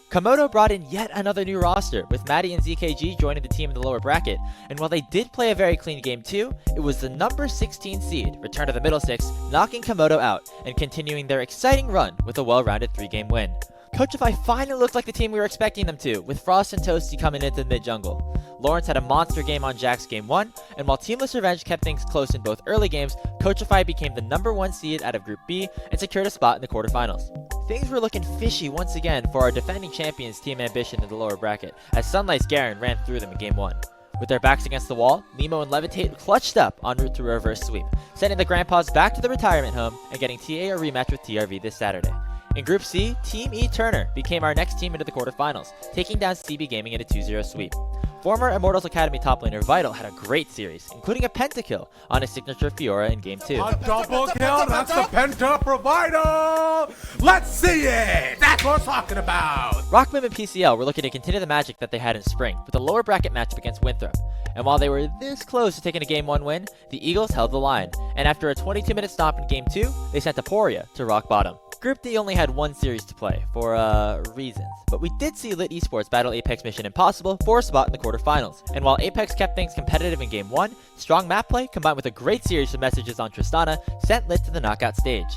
Komodo brought in yet another new roster, with Maddie and ZKG joining the team in the lower bracket, and while they did play a very clean game too, it was the number 16 seed, Return to the Middle Six, knocking Komodo out and continuing their exciting run with a well-rounded 3-game win. Coachify finally looked like the team we were expecting them to, with Frost and Toasty coming into the mid-jungle. Lawrence had a monster game on Jack's Game 1, and while Teamless Revenge kept things close in both early games, Coachify became the number 1 seed out of Group B and secured a spot in the quarterfinals. Things were looking fishy once again for our defending champions Team Ambition in the lower bracket, as Sunlight's Garen ran through them in Game 1. With their backs against the wall, Nemo and Levitate clutched up en route to a reverse sweep, sending the Grandpas back to the retirement home and getting TA a rematch with TRV this Saturday. In Group C, Team E Turner became our next team into the quarterfinals, taking down CB Gaming in a 2-0 sweep. Former Immortals Academy top laner Vital had a great series, including a pentakill on his signature Fiora in Game 2. A double kill, that's the penta for Vital! Let's see it! That's what I'm talking about! Rockman and PCL were looking to continue the magic that they had in spring, with a lower bracket matchup against Winthrop. And while they were this close to taking a Game 1 win, the Eagles held the line, and after a 22-minute stop in Game 2, they sent Aporia to rock bottom. Group D only had one series to play, for reasons, but we did see Lit Esports battle Apex Mission Impossible for a spot in the quarterfinals. And while Apex kept things competitive in Game 1, strong map play combined with a great series of messages on Tristana sent Lit to the knockout stage.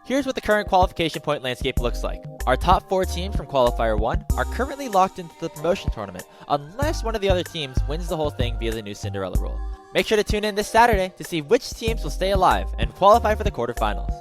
Here's what the current qualification point landscape looks like. Our top 4 teams from Qualifier 1 are currently locked into the promotion tournament, unless one of the other teams wins the whole thing via the new Cinderella rule. Make sure to tune in this Saturday to see which teams will stay alive and qualify for the quarterfinals.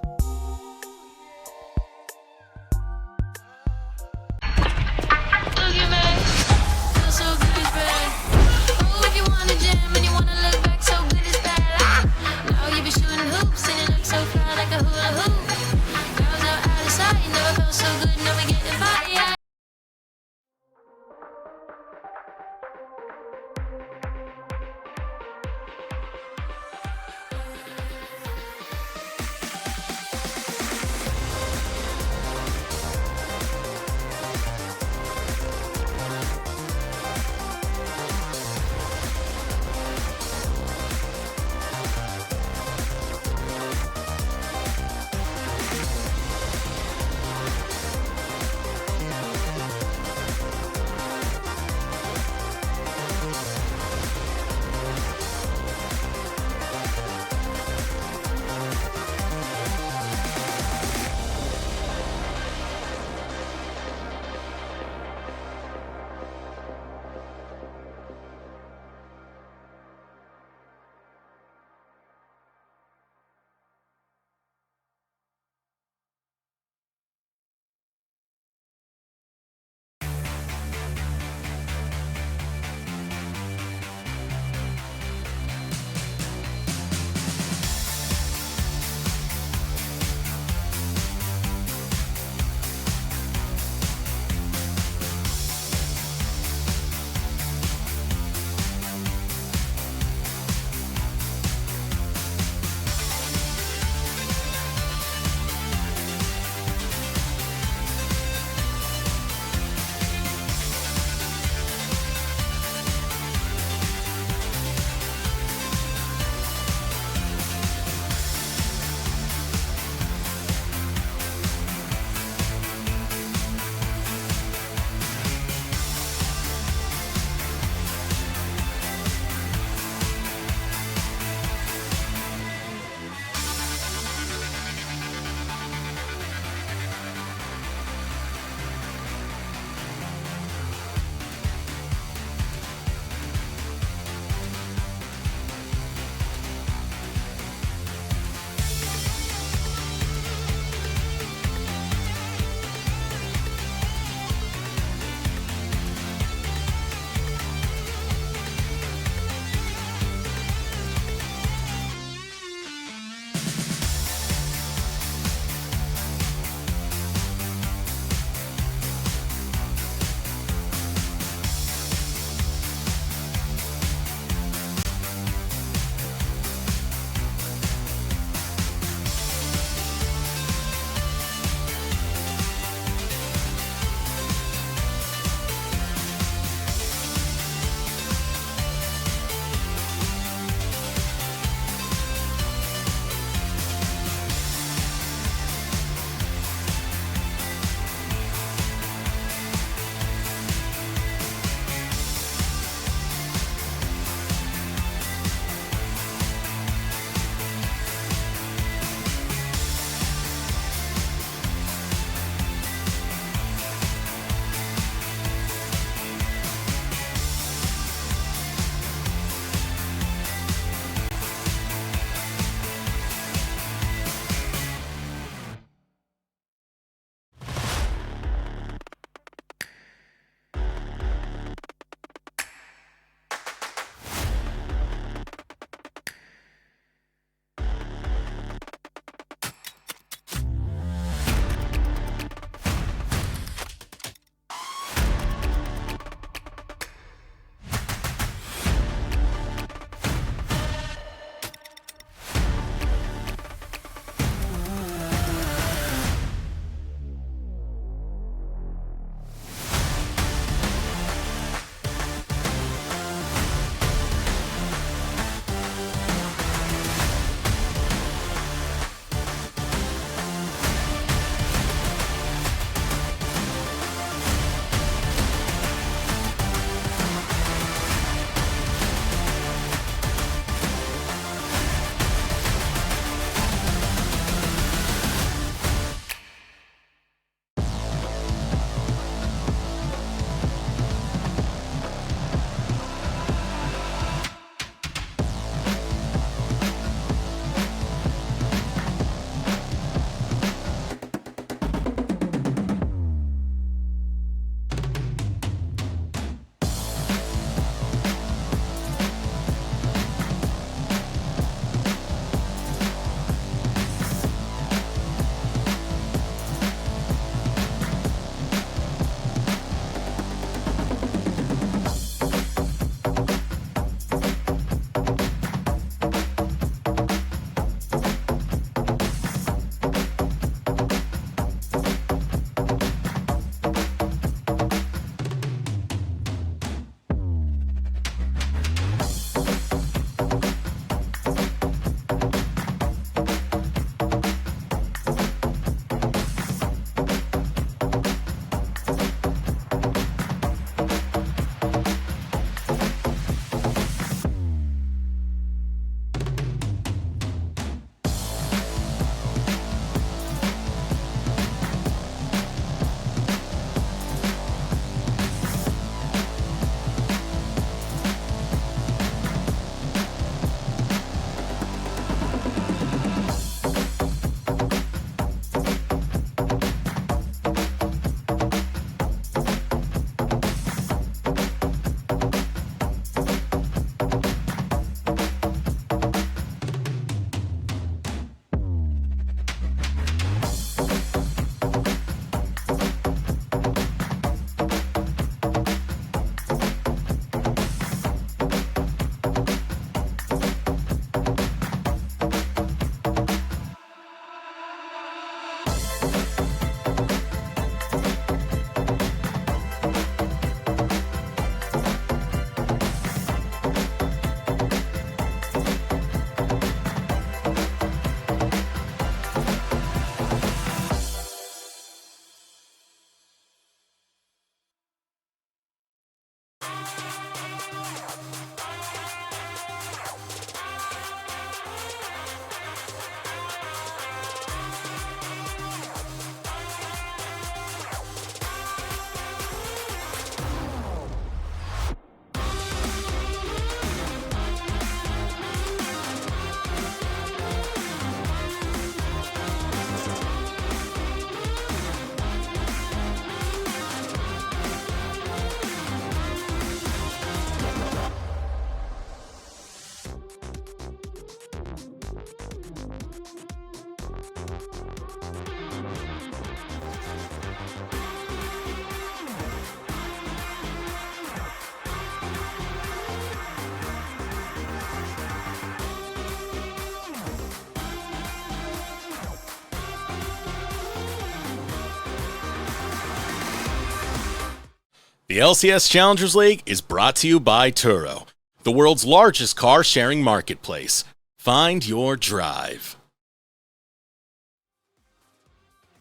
The LCS Challengers League is brought to you by Turo, the world's largest car sharing marketplace. Find your drive.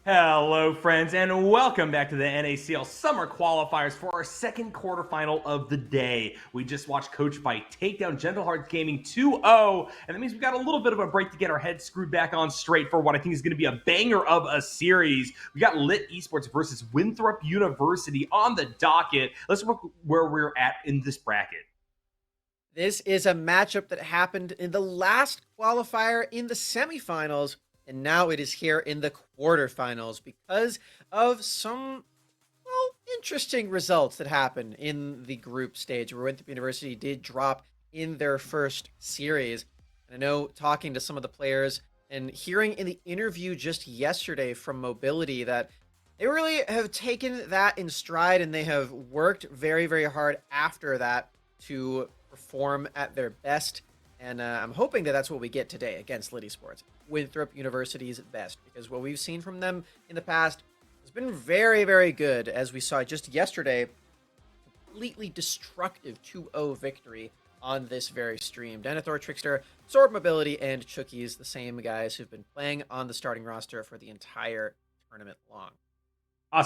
Hello, friends, and welcome back to the NACL Summer Qualifiers for our second quarterfinal of the day. We just watched Coach Fight take down Gentle Hearts Gaming 2-0, and that means we've got a little bit of a break to get our heads screwed back on straight for what I think is going to be a banger of a series. We got Lit Esports versus Winthrop University on the docket. Let's look where we're at in this bracket. This is a matchup that happened in the last qualifier in the semifinals, and now it is here in the quarterfinals because of some, well, interesting results that happened in the group stage where Winthrop University did drop in their first series. And I know talking to some of the players and hearing in the interview just yesterday from Mobility that they really have taken that in stride and they have worked very, very hard after that to perform at their best. And I'm hoping that that's what we get today against Lit Esports, Winthrop University's best, because what we've seen from them in the past has been very, very good. As we saw just yesterday, completely destructive 2-0 victory on this very stream. Denethor, Trickster, Sword Mobility, and Chookies, the same guys who've been playing on the starting roster for the entire tournament long.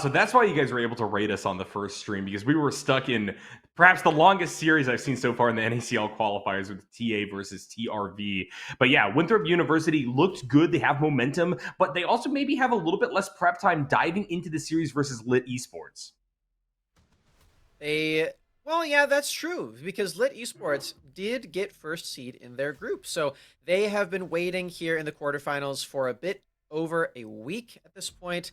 So that's why you guys were able to rate us on the first stream, because we were stuck in perhaps the longest series I've seen so far in the NACL qualifiers with TA versus TRV. But yeah, Winthrop University looked good. They have momentum, but they also maybe have a little bit less prep time diving into the series versus Lit Esports. Well, yeah, that's true, because Lit Esports did get first seed in their group. So they have been waiting here in the quarterfinals for a bit over a week at this point.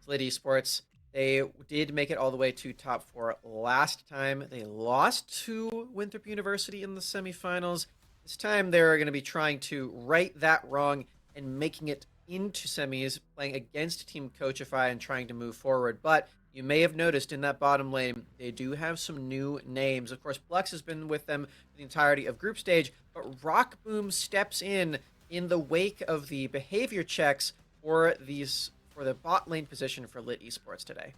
Lit Esports, they did make it all the way to top 4 last time. They lost to Winthrop University in the semifinals. This time they're going to be trying to right that wrong and making it into semis, playing against Team Coachify and trying to move forward. But you may have noticed in that bottom lane, they do have some new names. Of course, Blux has been with them for the entirety of group stage, but Rockboom steps in the wake of the behavior checks for the bot lane position for Lit Esports today.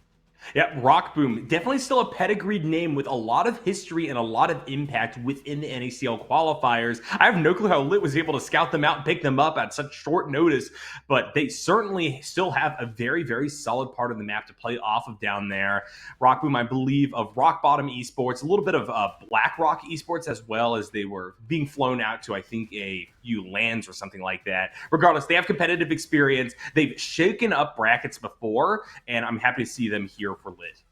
Yeah, Rockboom, definitely still a pedigreed name with a lot of history and a lot of impact within the NACL qualifiers. I have no clue how Lit was able to scout them out and pick them up at such short notice, but they certainly still have a very, very solid part of the map to play off of down there. Rockboom, I believe, of Rock Bottom Esports, a little bit of Black Rock Esports as well, as they were being flown out to, I think, a few lands or something like that. Regardless, they have competitive experience. They've shaken up brackets before, and I'm happy to see them here for Lit.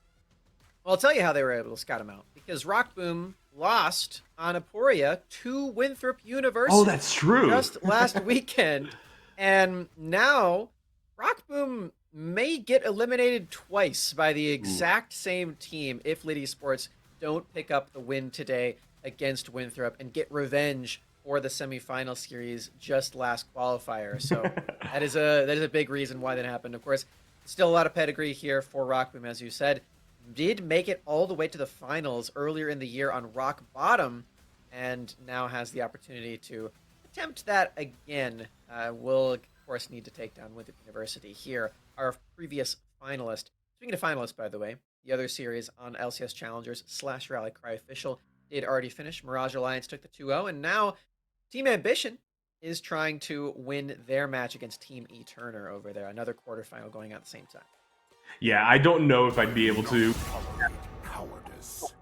Well, I'll tell you how they were able to scout him out. Because Rockboom lost on Aporia to Winthrop University. Oh, that's true. Just last weekend. And now Rockboom may get eliminated twice by the exact same team if Lit Esports don't pick up the win today against Winthrop and get revenge for the semifinal series just last qualifier. So that is a big reason why that happened. Of course, still a lot of pedigree here for Rockboom, as you said. Did make it all the way to the finals earlier in the year on Rock Bottom, and now has the opportunity to attempt that again. Will, of course, need to take down Winthrop University here, our previous finalist. Speaking of finalists, by the way, the other series on LCS Challengers / Rally Cry Official did already finish. Mirage Alliance took the 2-0, and now Team Ambition is trying to win their match against Team E Turner over there. Another quarterfinal going on at the same time. Yeah, I don't know if I'd be able to. Cowardice.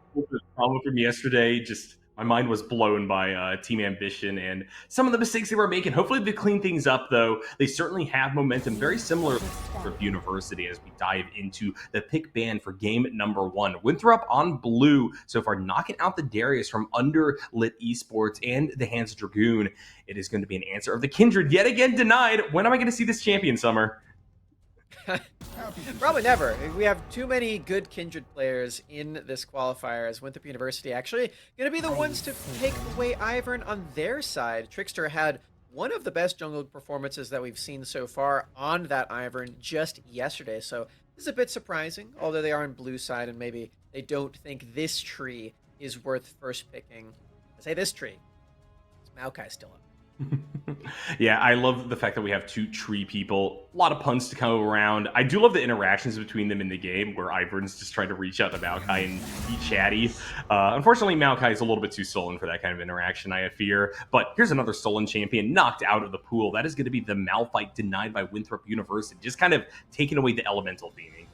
Problem from yesterday, just my mind was blown by Team Ambition and some of the mistakes they were making. Hopefully they clean things up, though. They certainly have momentum, very similar to Winthrop University, as we dive into the pick ban for game number 1. Winthrop on blue so far, knocking out the Darius from under Lit Esports and the Hands of Dragoon. It is going to be an answer of the Kindred yet again denied. When am I going to see this champion, Summer? Probably never. We have too many good Kindred players in this qualifier, as Winthrop University actually going to be the ones to take away Ivern on their side. Trickster had one of the best jungle performances that we've seen so far on that Ivern just yesterday, so this is a bit surprising, although they are on blue side and maybe they don't think this tree is worth first picking. I say this tree. Is Maokai still up? Yeah, I love the fact that we have two tree people. A lot of puns to come around. I do love the interactions between them in the game, where Ivern's just trying to reach out to Maokai and be chatty. Unfortunately, Maokai is a little bit too stolen for that kind of interaction, I fear. But here's another stolen champion knocked out of the pool. That is going to be the Malphite denied by Winthrop University, just kind of taking away the elemental theming.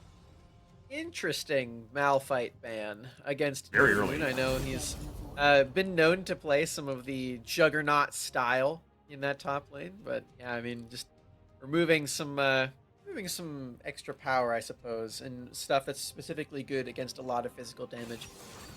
Interesting Malphite ban against Very Dune. early. I know he's been known to play some of the Juggernaut style in that top lane, but yeah, I mean, just removing some extra power, I suppose, and stuff that's specifically good against a lot of physical damage.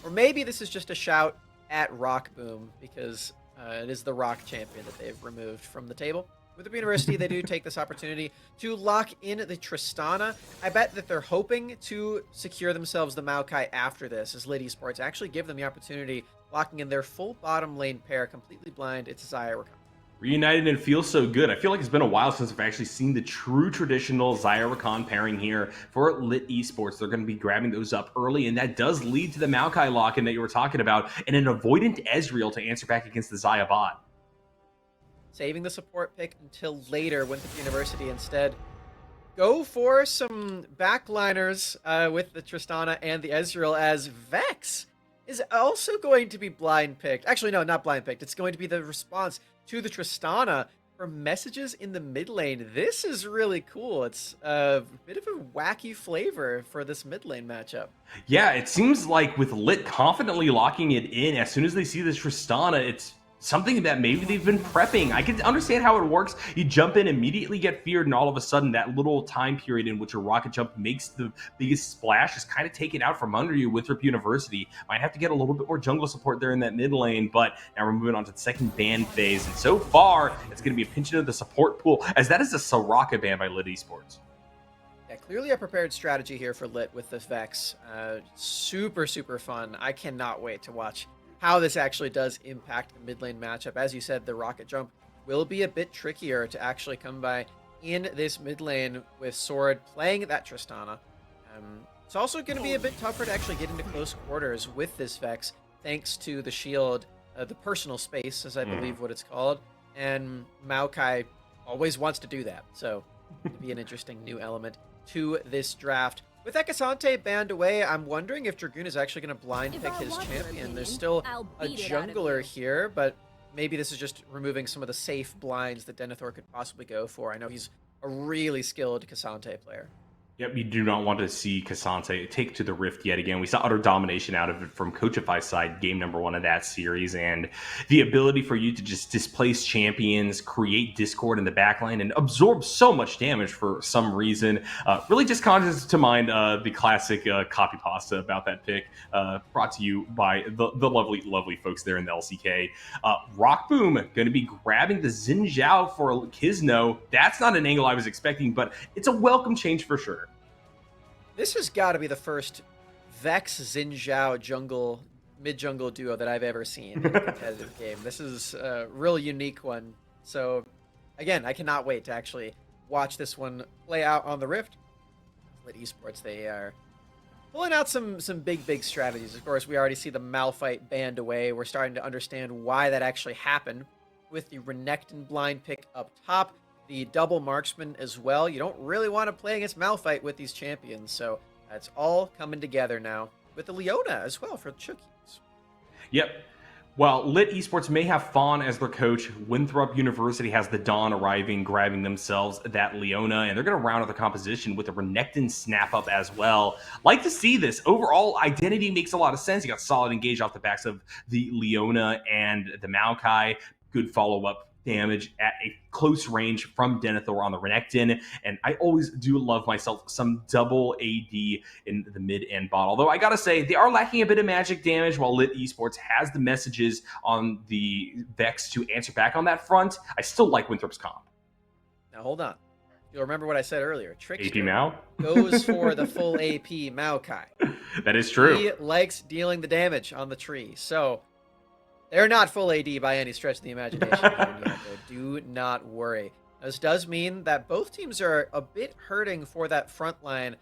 Or maybe this is just a shout at Rock Boom, because it is the Rock champion that they've removed from the table. With the University, they do take this opportunity to lock in the Tristana. I bet that they're hoping to secure themselves the Maokai after this, as Lit Esports actually give them the opportunity, locking in their full bottom lane pair, completely blind. It's Xayah Rakan. Reunited and feels so good. I feel like it's been a while since we've actually seen the true traditional Xayah Rakan pairing here for Lit Esports. They're going to be grabbing those up early, and that does lead to the Maokai lock-in that you were talking about, and an avoidant Ezreal to answer back against the Xayah bot. Saving the support pick until later. Winthrop University instead go for some backliners with the Tristana and the Ezreal, as Vex is also going to be blind picked. Actually, no, not blind picked. It's going to be the response to the Tristana for messages in the mid lane. This is really cool. It's a bit of a wacky flavor for this mid lane matchup. Yeah, it seems like with Lit confidently locking it in, as soon as they see this Tristana, it's something that maybe they've been prepping. I can understand how it works. You jump in, immediately get feared, and all of a sudden that little time period in which a rocket jump makes the biggest splash is kind of taken out from under you. Winthrop University might have to get a little bit more jungle support there in that mid lane, but now we're moving on to the second ban phase, and so far it's going to be a pinch into the support pool, as that is a Soraka ban by Lit Esports. Yeah, clearly a prepared strategy here for Lit with this Vex. Super fun. I cannot wait to watch how this actually does impact the mid lane matchup. As you said, the rocket jump will be a bit trickier to actually come by in this mid lane with Sword playing that Tristana. It's also going to be a bit tougher to actually get into close quarters with this Vex, thanks to the shield, the personal space, as I believe what it's called, and Maokai always wants to do that, so it'll be an interesting new element to this draft. With Ekasante banned away, I'm wondering if Dragoon is actually going to blind pick his champion. There's still a jungler here, but maybe this is just removing some of the safe blinds that Denethor could possibly go for. I know he's a really skilled Cassante player. Yep, you do not want to see Cassante take to the Rift yet again. We saw utter domination out of it from Coachify's side, game number 1 of that series, and the ability for you to just displace champions, create discord in the backline, and absorb so much damage for some reason really just conjures to mind the classic copy pasta about that pick, brought to you by the lovely folks there in the LCK. Rockboom going to be grabbing the Xin Zhao for Kizno. That's not an angle I was expecting, but it's a welcome change for sure. This has got to be the first Vex Xin Zhao mid-jungle duo that I've ever seen in a competitive game. This is a real unique one. So, again, I cannot wait to actually watch this one play out on the Rift. Lit Esports, they are pulling out some big strategies. Of course, we already see the Malphite banned away. We're starting to understand why that actually happened with the Renekton blind pick up top. The double marksman as well. You don't really want to play against Malphite with these champions, so it's all coming together now with the Leona as well for the Chookies. Yep. While Lit Esports may have Fawn as their coach, Winthrop University has the Dawn arriving, grabbing themselves that Leona, and they're going to round out the composition with a Renekton snap-up as well. Like to see this. Overall, identity makes a lot of sense. You got solid engage off the backs of the Leona and the Maokai. Good follow-up damage at a close range from Denethor on the Renekton, and I always do love myself some double AD in the mid and bot. Although I gotta say, they are lacking a bit of magic damage, while Lit Esports has the messages on the Vex to answer back on that front. I still like Winthrop's comp. Now hold on. You'll remember what I said earlier. Trickster AP Mao goes for the full AP Maokai. That is true. He likes dealing the damage on the tree, so they're not full AD by any stretch of the imagination. Do not worry. This does mean that both teams are a bit hurting for that front line.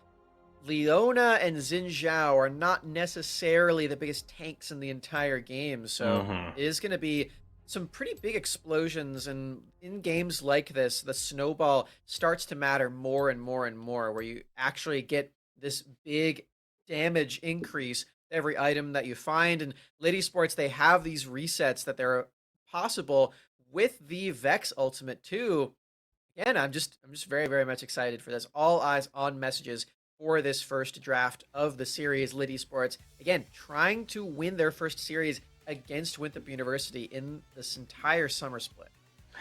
Leona and Xin Zhao are not necessarily the biggest tanks in the entire game, so it is going to be some pretty big explosions, and in games like this, the snowball starts to matter more and more and more, where you actually get this big damage increase to every item that you find. And Lady Sports, they have these resets that they're possible with the Vex Ultimate too. Again, I'm just very, very much excited for this. All eyes on messages for this first draft of the series. Liddy Sports, again, trying to win their first series against Winthrop University in this entire summer split.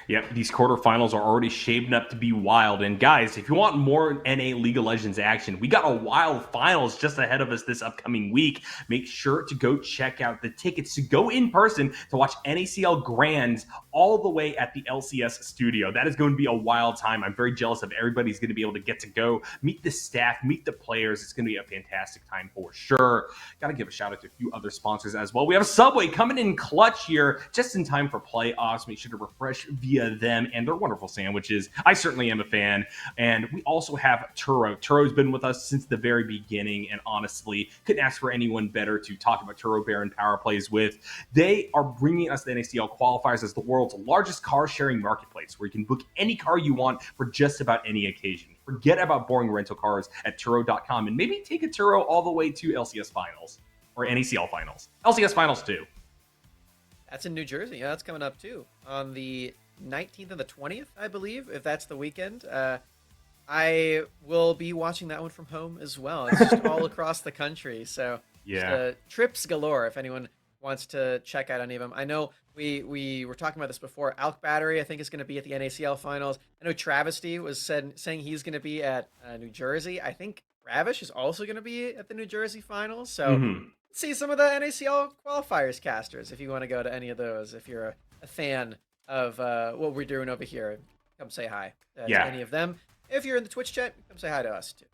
Yep, these quarterfinals are already shaping up to be wild. And guys, if you want more NA League of Legends action, we got a wild finals just ahead of us this upcoming week. Make sure to go check out the tickets to go in person to watch NACL Grands all the way at the LCS studio. That is going to be a wild time. I'm very jealous of everybody's going to be able to get to go meet the staff, meet the players. It's going to be a fantastic time for sure. Got to give a shout out to a few other sponsors as well. We have Subway coming in clutch here just in time for playoffs. Make sure to refresh via them and their wonderful sandwiches. I certainly am a fan. And we also have Turo. Turo's been with us since the very beginning, and honestly, couldn't ask for anyone better to talk about Turo Baron Power Plays with. They are bringing us the NACL Qualifiers as the world's largest car sharing marketplace, where you can book any car you want for just about any occasion. Forget about boring rental cars at Turo.com and maybe take a Turo all the way to LCS Finals or NACL Finals. LCS Finals too. That's in New Jersey. Yeah, that's coming up too on the 19th and the 20th, I believe, if that's the weekend. I will be watching that one from home as well. It's just all across the country. So yeah, trips galore if anyone wants to check out any of them. I know we were talking about this before. Alk Battery, I think, is going to be at the NACL Finals. I know Travesty was saying he's going to be at New Jersey. I think Ravish is also going to be at the New Jersey Finals. So see some of the NACL Qualifiers casters if you want to go to any of those. If you're a fan of what we're doing over here, come say hi to any of them. If you're in the Twitch chat, come say hi to us too.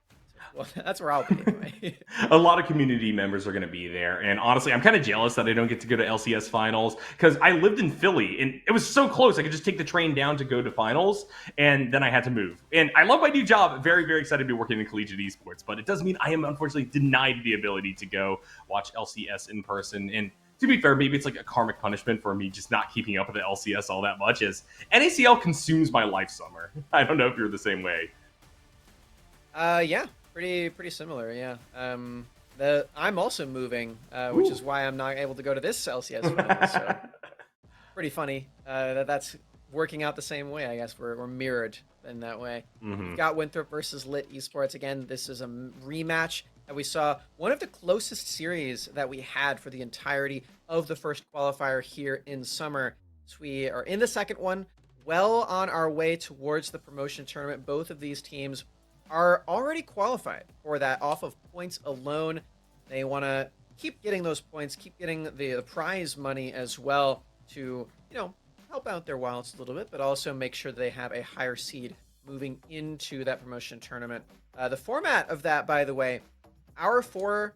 Well, that's where I'll be anyway. A lot of community members are going to be there. And honestly, I'm kind of jealous that I don't get to go to LCS Finals because I lived in Philly and it was so close. I could just take the train down to go to Finals, and then I had to move. And I love my new job. Very, very excited to be working in collegiate esports. But it does mean I am unfortunately denied the ability to go watch LCS in person. And to be fair, maybe it's like a karmic punishment for me just not keeping up with the LCS all that much, as NACL consumes my life summer. I don't know if you're the same way. Yeah, pretty similar. Yeah. I'm also moving, which is why I'm not able to go to this LCS final. So pretty funny that's working out the same way. I guess we're mirrored in that way. We've got Winthrop versus Lit Esports again. This is a rematch that we saw, one of the closest series that we had for the entirety of the first qualifier here in summer. So we are in the second one, well on our way towards the promotion tournament. Both of these teams are already qualified for that off of points alone. They want to keep getting those points, keep getting the prize money as well to, help out their wallets a little bit, but also make sure they have a higher seed moving into that promotion tournament. The format of that, by the way, our four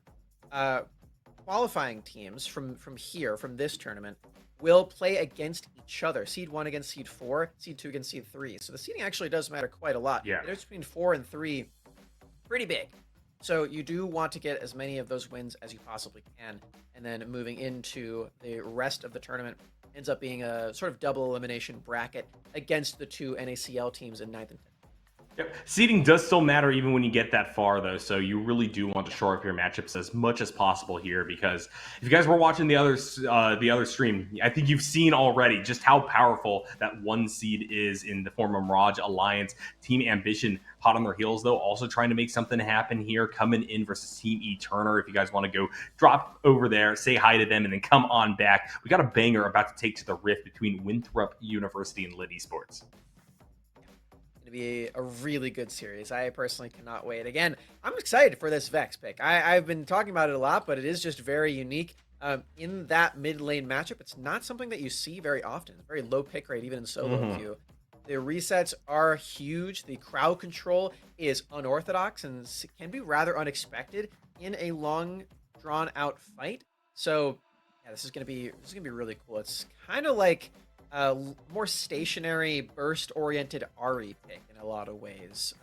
qualifying teams from this tournament will play against each other. Seed 1 against Seed 4, Seed 2 against Seed 3. So the seeding actually does matter quite a lot. Yeah. It's between 4 and 3, pretty big. So you do want to get as many of those wins as you possibly can. And then moving into the rest of the tournament ends up being a sort of double elimination bracket against the two NACL teams in 9th and 10th. Yep. Seeding does still matter even when you get that far, though, so you really do want to shore up your matchups as much as possible here, because if you guys were watching the other stream, I think you've seen already just how powerful that one seed is in the former Mirage Alliance. Team Ambition hot on their heels, though, also trying to make something happen here, coming in versus Team E Turner. If you guys want to go drop over there, say hi to them, and then come on back, we got a banger about to take to the rift between Winthrop University and Lit Esports. To be a really good series. I personally cannot wait. Again, I'm excited for this Vex pick. I've been talking about it a lot, but it is just very unique. In that mid lane matchup, it's not something that you see very often. It's very low pick rate, even in solo queue. The resets are huge. The crowd control is unorthodox and can be rather unexpected in a long, drawn out fight. So, yeah, this is gonna be really cool. It's kind of like more stationary, burst-oriented Ari pick in a lot of ways.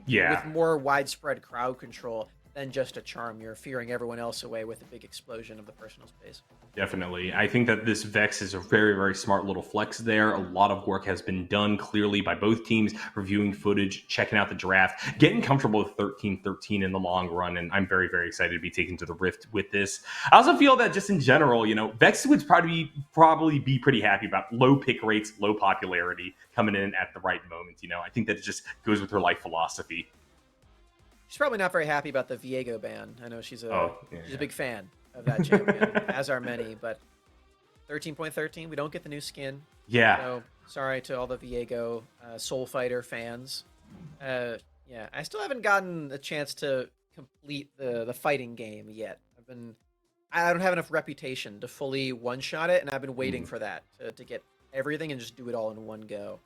With more widespread crowd control than just a charm. You're fearing everyone else away with a big explosion of the personal space. Definitely. I think that this Vex is a very, very smart little flex there. A lot of work has been done clearly by both teams, reviewing footage, checking out the draft, getting comfortable with 13-13 in the long run. And I'm very, very excited to be taken to the Rift with this. I also feel that just in general, Vex would probably be pretty happy about low pick rates, low popularity coming in at the right moment. I think that it just goes with her life philosophy. She's probably not very happy about the Viego ban. I know she's a big fan of that champion, as are many, but 13.13, we don't get the new skin. Yeah. So sorry to all the Viego Soul Fighter fans. I still haven't gotten a chance to complete the fighting game yet. I don't have enough reputation to fully one-shot it, and I've been waiting for that to get everything and just do it all in one go.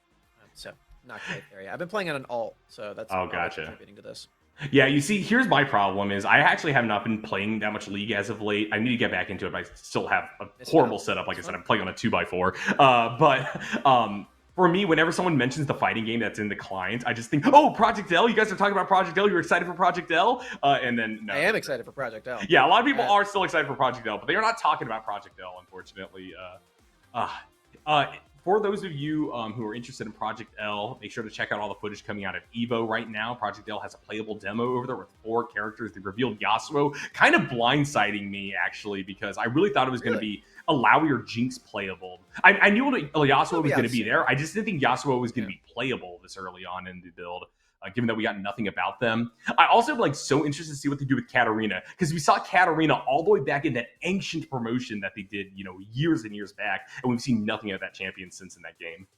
So not quite there yet. I've been playing on an alt, so that's contributing to this. Yeah, you see, here's my problem is I actually have not been playing that much League as of late. I need to get back into it, but I still have a horrible setup. Like I said, I'm playing on a 2x4. But for me, whenever someone mentions the fighting game that's in the client, I just think, oh, Project L, you guys are talking about Project L, you're excited for Project L? And then, no. I am excited for Project L. Yeah, a lot of people are still excited for Project L, but they are not talking about Project L, unfortunately. For those of you who are interested in Project L, make sure to check out all the footage coming out of EVO right now. Project L has a playable demo over there with 4 characters. They revealed Yasuo, kind of blindsiding me, actually, because I really thought it was going to be Alawi or Jinx playable. I knew Yasuo was going to be there. I just didn't think Yasuo was going to be playable this early on in the build. Given that we got nothing about them. I also am so interested to see what they do with Katarina, because we saw Katarina all the way back in that ancient promotion that they did, years and years back, and we've seen nothing of that champion since in that game.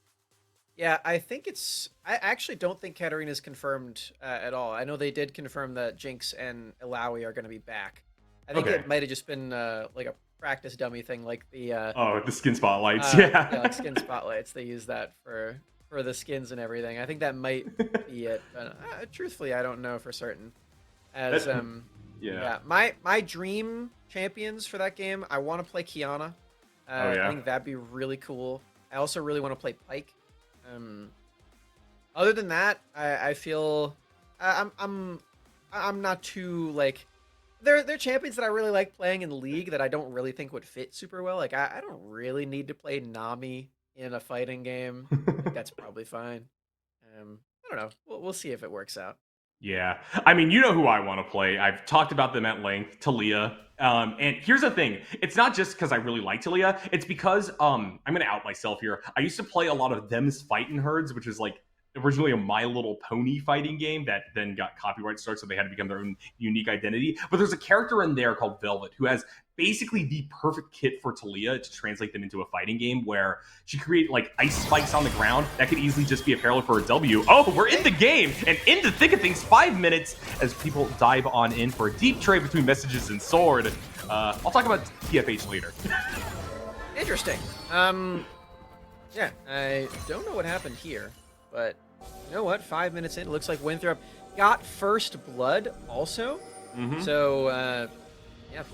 Yeah, I actually don't think Katarina's confirmed at all. I know they did confirm that Jinx and Alawi are going to be back. I think it might have just been like a practice dummy thing, like the the skin spotlights, like skin spotlights. They use that for the skins and everything. I think that might be it. But truthfully, I don't know for certain. As my dream champions for that game, I want to play Kiana. I think that'd be really cool. I also really want to play Pyke. Other than that, I feel I'm not too like. They're champions that I really like playing in League that I don't really think would fit super well. Like I don't really need to play Nami in a fighting game. I think that's probably fine. I don't know. We'll see if it works out. Yeah. I mean, you know who I want to play. I've talked about them at length, Talia. And here's the thing. It's not just because I really like Talia. It's because, I'm going to out myself here. I used to play a lot of Them's Fightin' Herds, which is originally a My Little Pony fighting game that then got copyright struck, so they had to become their own unique identity. But there's a character in there called Velvet who has basically the perfect kit for Talia to translate them into a fighting game, where she created ice spikes on the ground that could easily just be a parallel for a W. Oh, we're in the game and in the thick of things. 5 minutes as people dive on in for a deep trade between messages and sword. I'll talk about TFH later. Interesting. Yeah, I don't know what happened here, but you know what? 5 minutes in, it looks like Winthrop got first blood also. So,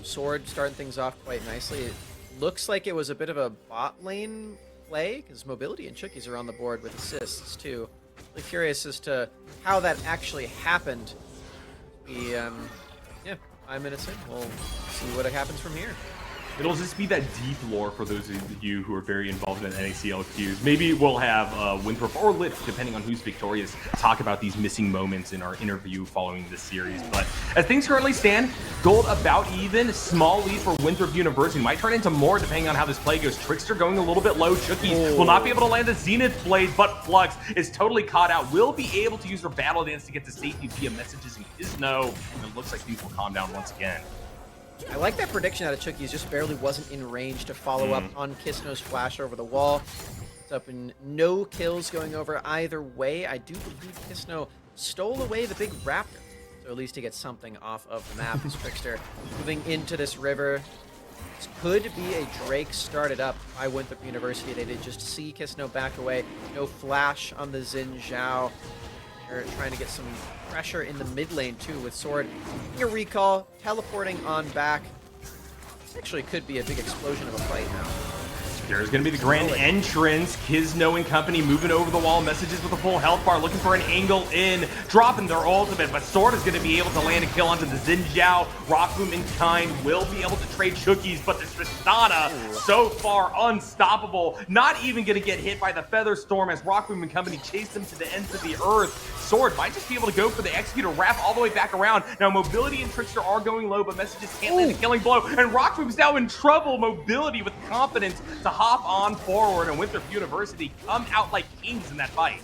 Sword starting things off quite nicely. It looks like it was a bit of a bot lane play, because Mobility and Chookies are on the board with assists too. Really curious as to how that actually happened. 5 minutes in, we'll see what happens from here. It'll just be that deep lore for those of you who are very involved in NACL queues. Maybe we'll have Winthrop or Lift, depending on who's victorious, talk about these missing moments in our interview following this series. But as things currently stand, gold about even. Small lead for Winthrop University. Might turn into more depending on how this play goes. Trickster going a little bit low. Chookies will not be able to land the Zenith blade, but Flux is totally caught out. Will be able to use her battle dance to get to safety via messages in Kisno. And it looks like things will calm down once again. I like that prediction out of Chookies, just barely wasn't in range to follow up on Kisno's flash over the wall. It's up in no kills going over either way. I do believe Kisno stole away the big raptor, so at least to get something off of the map. As Trickster moving into this river. This could be a Drake started up by Winthrop University. They did just see Kisno back away. No flash on the Xin Zhao. They're trying to get some pressure in the mid lane too with Sword. Getting a recall, teleporting on back. This actually could be a big explosion of a fight now. There's going to be the grand entrance. Kizno and company moving over the wall. Messages with a full health bar, looking for an angle in, dropping their ultimate. But Sword is going to be able to land a kill onto the Xin Zhao. Rockboom and Kind will be able to trade Chookies, but this Tristana, so far unstoppable. Not even going to get hit by the Feather Storm as Rockboom and company chase them to the ends of the earth. Sword might just be able to go for the Executor wrap all the way back around. Now, Mobility and Trickster are going low, but Messages can't land a killing blow. And Rockboom's now in trouble. Mobility with confidence to hop on forward, and Winthrop University come out like kings in that fight.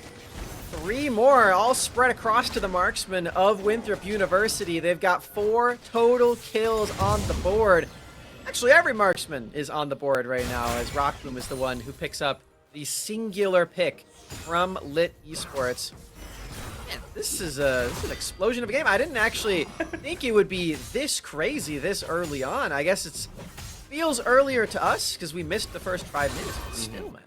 3 more, all spread across to the marksman of Winthrop University. They've got 4 total kills on the board. Actually, every marksman is on the board right now, as Rockboom is the one who picks up the singular pick from Lit Esports. Man, this is an explosion of a game. I didn't actually think it would be this crazy this early on. I guess it feels earlier to us because we missed the first 5 minutes, but still, man.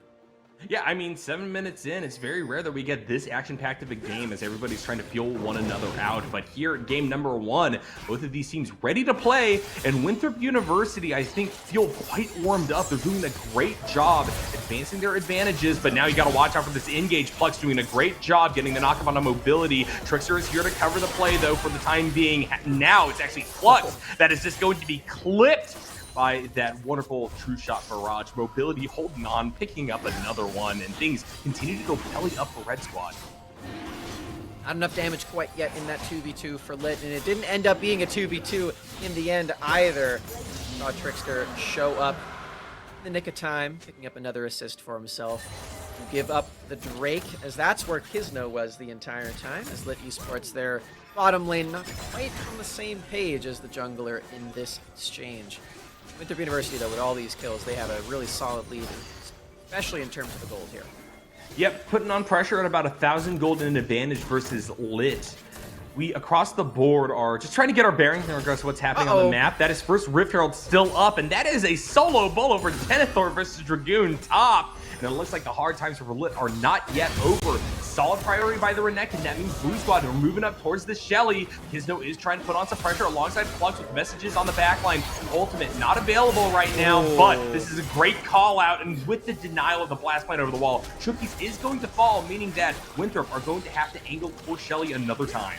Yeah, I mean, 7 minutes in, it's very rare that we get this action-packed of a game as everybody's trying to feel one another out. But here at game number 1, both of these teams ready to play, and Winthrop University, I think, feel quite warmed up. They're doing a great job advancing their advantages, but now you got to watch out for this engage. Plux doing a great job getting the knockup on a Mobility. Trickster is here to cover the play, though, for the time being. Now it's actually Plux that is just going to be clipped by that wonderful true shot barrage. Mobility holding on, picking up another one, and things continue to go belly up for Red Squad. Not enough damage quite yet in that 2v2 for Lit, and it didn't end up being a 2v2 in the end either. Saw Trickster show up in the nick of time, picking up another assist for himself. To give up the Drake, as that's where Kizno was the entire time, as Lit Esports, their bottom lane, not quite on the same page as the jungler in this exchange. Winthrop University, though, with all these kills, they have a really solid lead, especially in terms of the gold here. Yep, putting on pressure at about 1,000 gold in an advantage versus Lit. We, across the board, are just trying to get our bearings in regards to what's happening on the map. That is first Rift Herald still up, and that is a solo bull over Denethor versus Dragoon top. And it looks like the hard times for Lit are not yet over. Solid priority by the Renekton. That means Blue Squad are moving up towards the Shelly. Kizno is trying to put on some pressure alongside Plux with messages on the backline. Ultimate not available right now, but this is a great call out. And with the denial of the blast plant over the wall, Chookies is going to fall, meaning that Winthrop are going to have to angle towards Shelly another time.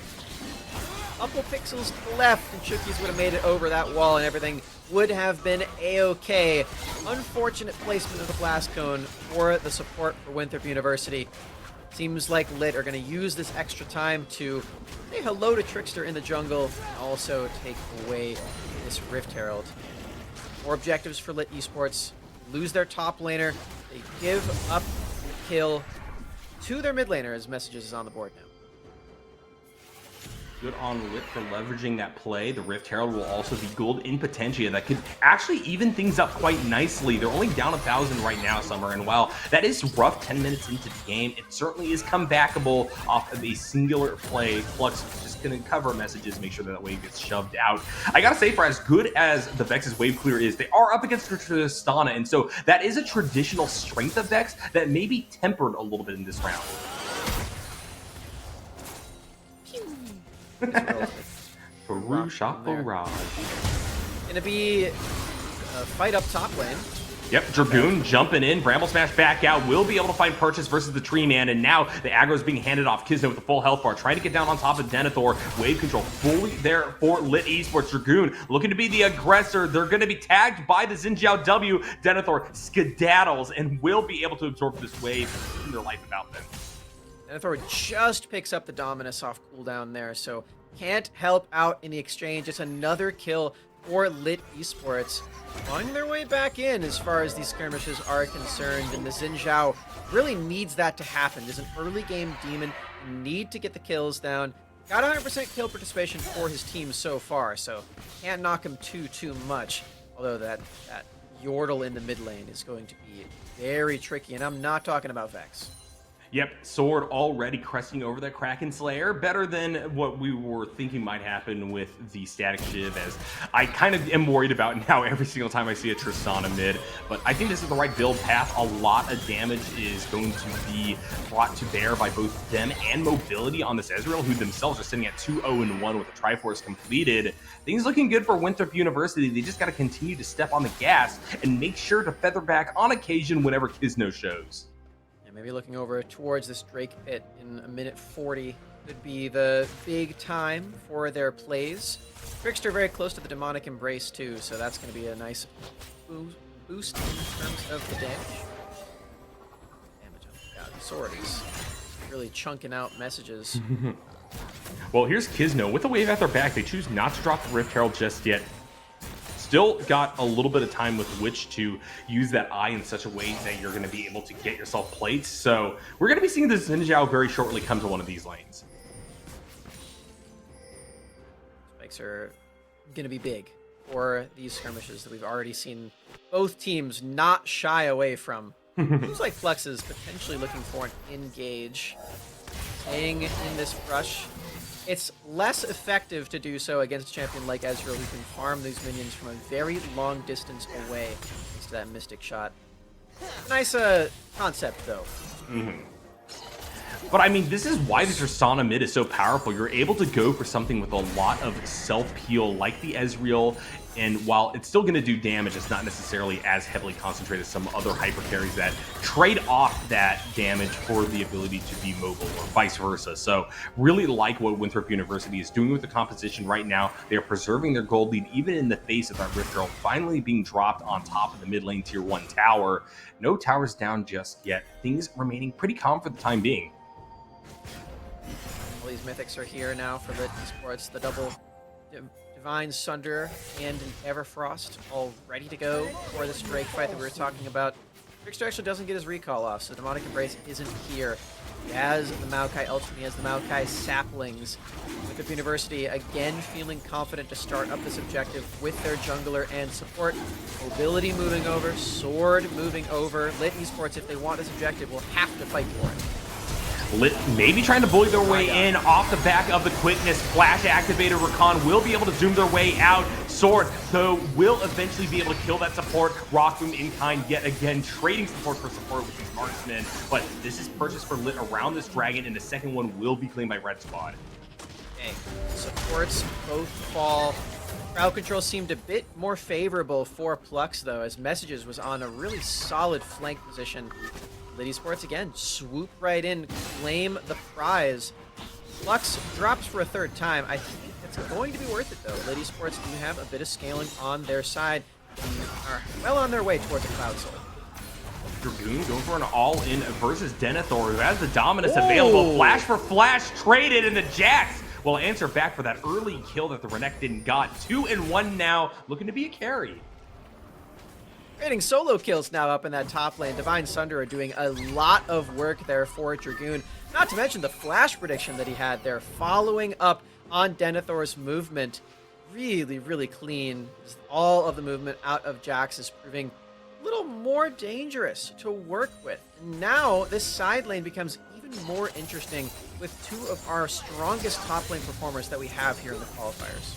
Couple pixels left, and Chookies would have made it over that wall, and everything would have been a-okay. Unfortunate placement of the blast cone for the support for Winthrop University. Seems like Lit are going to use this extra time to say hello to Trickster in the jungle, and also take away this Rift Herald. More objectives for Lit Esports. Lose their top laner. They give up the kill to their mid laner, as Messages is on the board now. Good on Lit for leveraging that play. The Rift Herald will also be gold in Potentia. That could actually even things up quite nicely. They're only down 1,000 right now, Summer, and while that is rough 10 minutes into the game, it certainly is comebackable off of a singular play. Flux just going to cover Messages, make sure that wave gets shoved out. I gotta say, for as good as the Vex's wave clear is, they are up against Tristana, and so that is a traditional strength of Vex that may be tempered a little bit in this round. Peru shot barrage. Gonna be a fight up top lane. Yep, Dragoon jumping in, Bramble Smash back out, will be able to find Purchase versus the Tree Man, and now the aggro is being handed off. Kizno with the full health bar, trying to get down on top of Denethor. Wave control fully there for Lit Esports. Dragoon looking to be the aggressor. They're going to be tagged by the Xin Zhao W. Denethor skedaddles and will be able to absorb this wave in their life about them. Denethor just picks up the Dominus off cooldown there, so can't help out in the exchange. It's another kill for Lit Esports. Finding their way back in as far as these skirmishes are concerned, and the Xin Zhao really needs that to happen. There's an early game demon, need to get the kills down. Got 100% kill participation for his team so far, so can't knock him too much. Although that Yordle in the mid lane is going to be very tricky, and I'm not talking about Vex. Yep, Sword already cresting over that Kraken Slayer. Better than what we were thinking might happen with the Static Shiv, as I kind of am worried about now every single time I see a Tristana mid. But I think this is the right build path. A lot of damage is going to be brought to bear by both them and mobility on this Ezreal, who themselves are sitting at 2-0-1 with the Triforce completed. Things looking good for Winthrop University. They just got to continue to step on the gas and make sure to feather back on occasion whenever Kisno shows. Maybe looking over towards this Drake pit in a minute 40 could be the big time for their plays. Trickster very close to the Demonic Embrace too, so that's going to be a nice boost in terms of the damage. Damage on the Sword is really chunking out messages. Well, here's Kisno. With the wave at their back, they choose not to drop the Rift Herald just yet. Still got a little bit of time with which to use that eye in such a way that you're going to be able to get yourself plates. So we're going to be seeing this Xin Zhao very shortly come to one of these lanes. Spikes are going to be big for these skirmishes that we've already seen both teams not shy away from. Looks like Flux is potentially looking for an engage. Staying in this rush. It's less effective to do so against a champion like Ezreal, who can farm these minions from a very long distance away thanks to that Mystic Shot. Nice concept, though. But I mean, this is why the Tristana mid is so powerful. You're able to go for something with a lot of self-heal like the Ezreal, and while it's still going to do damage, it's not necessarily as heavily concentrated as some other hyper carries that trade off that damage for the ability to be mobile or vice versa. So really like what Winthrop University is doing with the composition right now. They are preserving their gold lead even in the face of that Rift Herald finally being dropped on top of the mid lane tier 1 tower. No towers down just yet. Things remaining pretty calm for the time being. All these mythics are here now for Lit Esports. The double Divine Sunder and an Everfrost all ready to go for this Drake fight that we were talking about. Trickster actually doesn't get his recall off, so Demonic Embrace isn't here. He has the Maokai Ultimate, he has the Maokai Saplings. Winthrop University again feeling confident to start up this objective with their jungler and support. Mobility moving over, Sword moving over. Lit Esports, if they want this objective, will have to fight for it. Lit maybe trying to bully their way in off the back of the quickness. Flash activated. Rakan will be able to zoom their way out. Sword, though, will eventually be able to kill that support. Rockboom in kind yet again, trading support for support with these marksmen. But this is purchased for Lit around this dragon, and the second one will be claimed by Red Squad. Okay, supports both fall. Crowd control seemed a bit more favorable for Plux, though, as Messages was on a really solid flank position. Lit Esports again, swoop right in, claim the prize. Flux drops for a third time. I think it's going to be worth it, though. Lit Esports do have a bit of scaling on their side and are well on their way towards the Cloud Soul. Dragoon going for an all-in versus Denethor, who has the dominance available. Flash for flash traded, and the Jax will answer back for that early kill that the Renekton got. 2-1 now, looking to be a carry. Getting solo kills now up in that top lane. Divine Sunder are doing a lot of work there for Dragoon. Not to mention the flash prediction that he had there, following up on Denethor's movement. Really, really clean. Just all of the movement out of Jax is proving a little more dangerous to work with. And now this side lane becomes even more interesting with two of our strongest top lane performers that we have here in the qualifiers.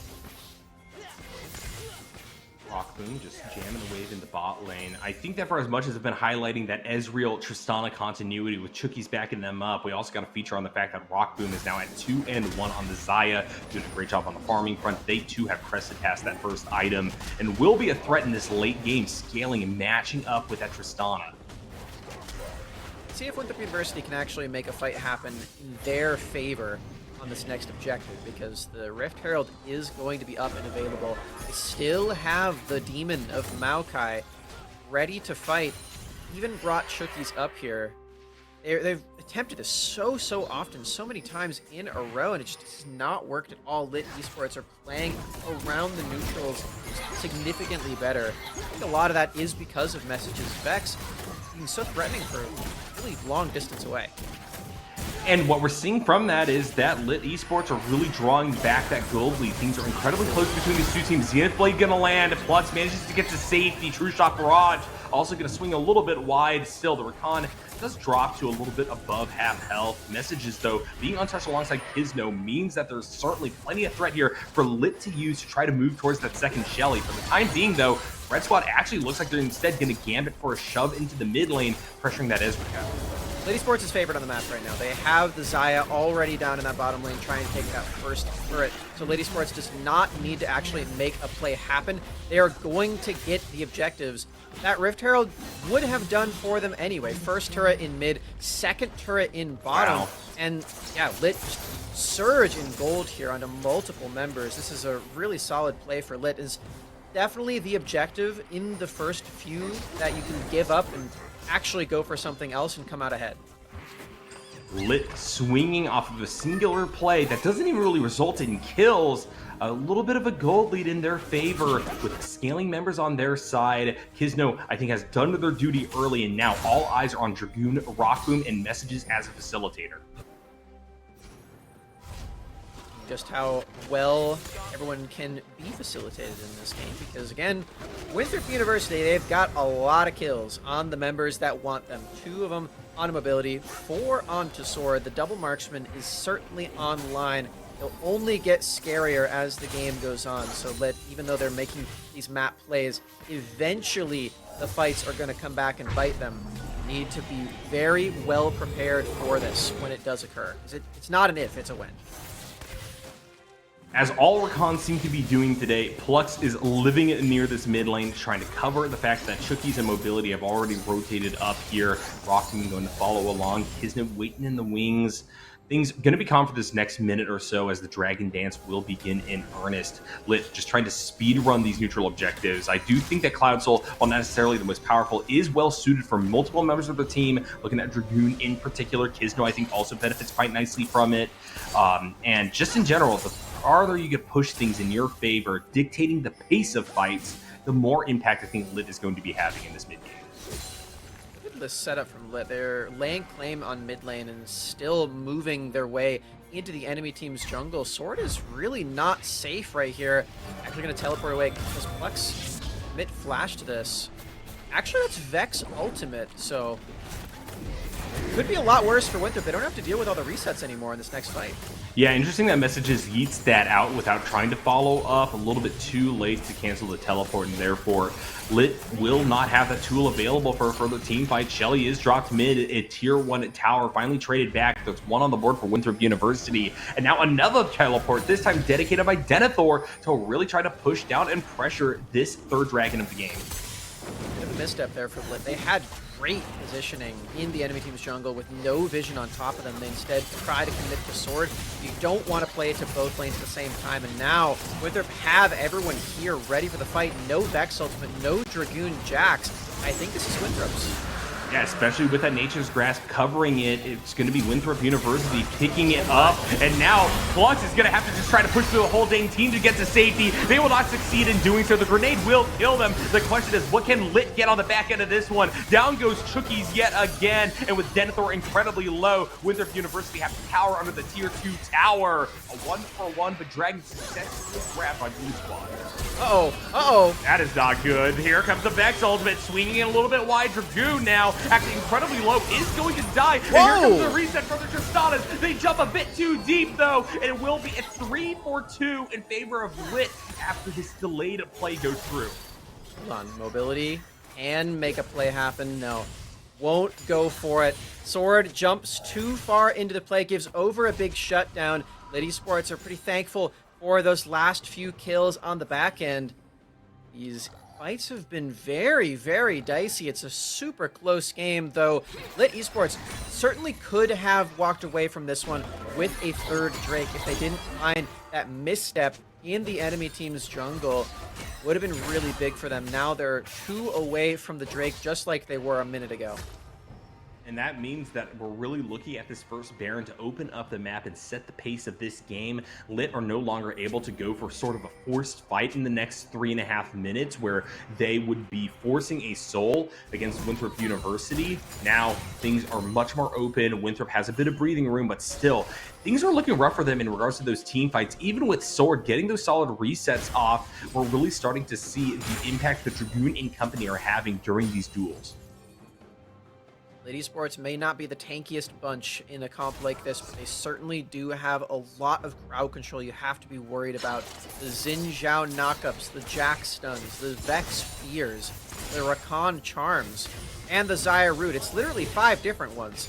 Rockboom just jamming the wave in the bot lane. I think that for as much as I've been highlighting that Ezreal Tristana continuity with Chucky's backing them up, we also got a feature on the fact that Rockboom is now at 2-1 on the Xayah, doing a great job on the farming front. They too have crested past that first item and will be a threat in this late game, scaling and matching up with that Tristana. See if Winthrop University can actually make a fight happen in their favor on this next objective, because the Rift Herald is going to be up and available. They still have the Demon of Maokai ready to fight. Even brought Chucky's up here. They've attempted this so often, so many times in a row, and it just has not worked at all. Lit Esports are playing around the neutrals significantly better. I think a lot of that is because of Messages Vex being so threatening for a really long distance away. And what we're seeing from that is that Lit Esports are really drawing back that gold lead. Things are incredibly close between these two teams. Zenith Blade gonna land. Plus manages to get to safety. True Shock Barrage also going to swing a little bit wide. Still, the Rakan does drop to a little bit above half health. Messages, though, being untouched alongside Kizno means that there's certainly plenty of threat here for Lit to use to try to move towards that second Shelly. For the time being, though, Red Squad actually looks like they're instead going to gambit for a shove into the mid lane, pressuring that Ezreal cap. Lady Sports is favored on the map right now. They have the Xayah already down in that bottom lane trying to take that first turret. So Lady Sports does not need to actually make a play happen. They are going to get the objectives that Rift Herald would have done for them anyway. First turret in mid, second turret in bottom. Wow. And yeah, Lit just surge in gold here onto multiple members. This is a really solid play for Lit. Is definitely the objective in the first few that you can give up and actually go for something else and come out ahead. Lit swinging off of a singular play that doesn't even really result in kills. A little bit of a gold lead in their favor with scaling members on their side. Kizno, I think, has done their duty early, and now all eyes are on Dragoon, Rockboom, and Messages as a facilitator. Just how well everyone can be facilitated in this game, because again, Winthrop University, they've got a lot of kills on the members that want them. 2 of them on mobility, 4 onto sword. The double marksman is certainly online. They'll only get scarier as the game goes on. So Lit, even though they're making these map plays, eventually the fights are going to come back and bite them. Need to be very well prepared for this when it does occur. It's not an if, it's a when. As all Rakan seem to be doing today, Plux is living near this mid lane, trying to cover the fact that Chookies and Mobility have already rotated up here. Rockman going to follow along. Kisnet waiting in the wings. Things going to be calm for this next minute or so as the Dragon Dance will begin in earnest. Lit just trying to speed run these neutral objectives. I do think that Cloud Soul, while not necessarily the most powerful, is well suited for multiple members of the team. Looking at Dragoon in particular, Kisno I think also benefits quite nicely from it. And just in general, the farther you can push things in your favor, dictating the pace of fights, the more impact I think Lit is going to be having in this mid game. Look at this setup from Lit. They're laying claim on mid lane and still moving their way into the enemy team's jungle. Sword is really not safe right here. Actually going to teleport away because Plex mid flash to this. Actually, that's Vex ultimate, so could be a lot worse for Winthrop. They don't have to deal with all the resets anymore in this next fight. Yeah, interesting that Messages yeets that out without trying to follow up. A little bit too late to cancel the teleport, and therefore Lit will not have that tool available for a further team fight. Shelly is dropped mid at tier 1 at tower, finally traded back. There's 1 on the board for Winthrop University. And now another teleport, this time dedicated by Denethor to really try to push down and pressure this third dragon of the game. Bit of a misstep there for Lit. They had great positioning in the enemy team's jungle with no vision on top of them. They instead try to commit to sword. You don't want to play it to both lanes at the same time. And now, Winthrop have everyone here ready for the fight. No Vex ultimate, no Dragoon Jax. I think this is Winthrop's. Yeah, especially with that Nature's Grasp covering it, it's going to be Winthrop University picking it up. And now Flux is going to have to just try to push through the whole dang team to get to safety. They will not succeed in doing so. The grenade will kill them. The question is, what can Lit get on the back end of this one? Down goes Chookies yet again. And with Denethor incredibly low, Winthrop University have to cower under the tier 2 tower. A 1-for-1, but Dragon successfully grabbed by Blue Squad. Uh-oh. That is not good. Here comes the Vex ultimate, swinging in a little bit wide. Dragoon now, actually incredibly low, is going to die. And here comes the reset from the Tristanas. They jump a bit too deep, though, and it will be a 3-for-2 in favor of Lit after this delayed play goes through. Hold on, mobility can make a play happen. No, won't go for it. Sword jumps too far into the play, gives over a big shutdown. Lady Sports are pretty thankful for those last few kills on the back end. These fights have been very, very dicey. It's a super close game, though. Lit Esports certainly could have walked away from this one with a third Drake if they didn't find that misstep in the enemy team's jungle. Would have been really big for them. Now they're 2 away from the Drake, just like they were a minute ago. And that means that we're really looking at this first Baron to open up the map and set the pace of this game. Lit are no longer able to go for sort of a forced fight in the next 3.5 minutes where they would be forcing a soul against Winthrop University. Now things are much more open. Winthrop has a bit of breathing room, but still things are looking rough for them in regards to those team fights. Even with Sword getting those solid resets off, we're really starting to see the impact the Dragoon and company are having during these duels. Lit Esports may not be the tankiest bunch in a comp like this, but they certainly do have a lot of crowd control you have to be worried about. The Xin Zhao knockups, the Jack stuns, the Vex fears, the Rakan charms, and the Xayah root. It's literally 5 different ones.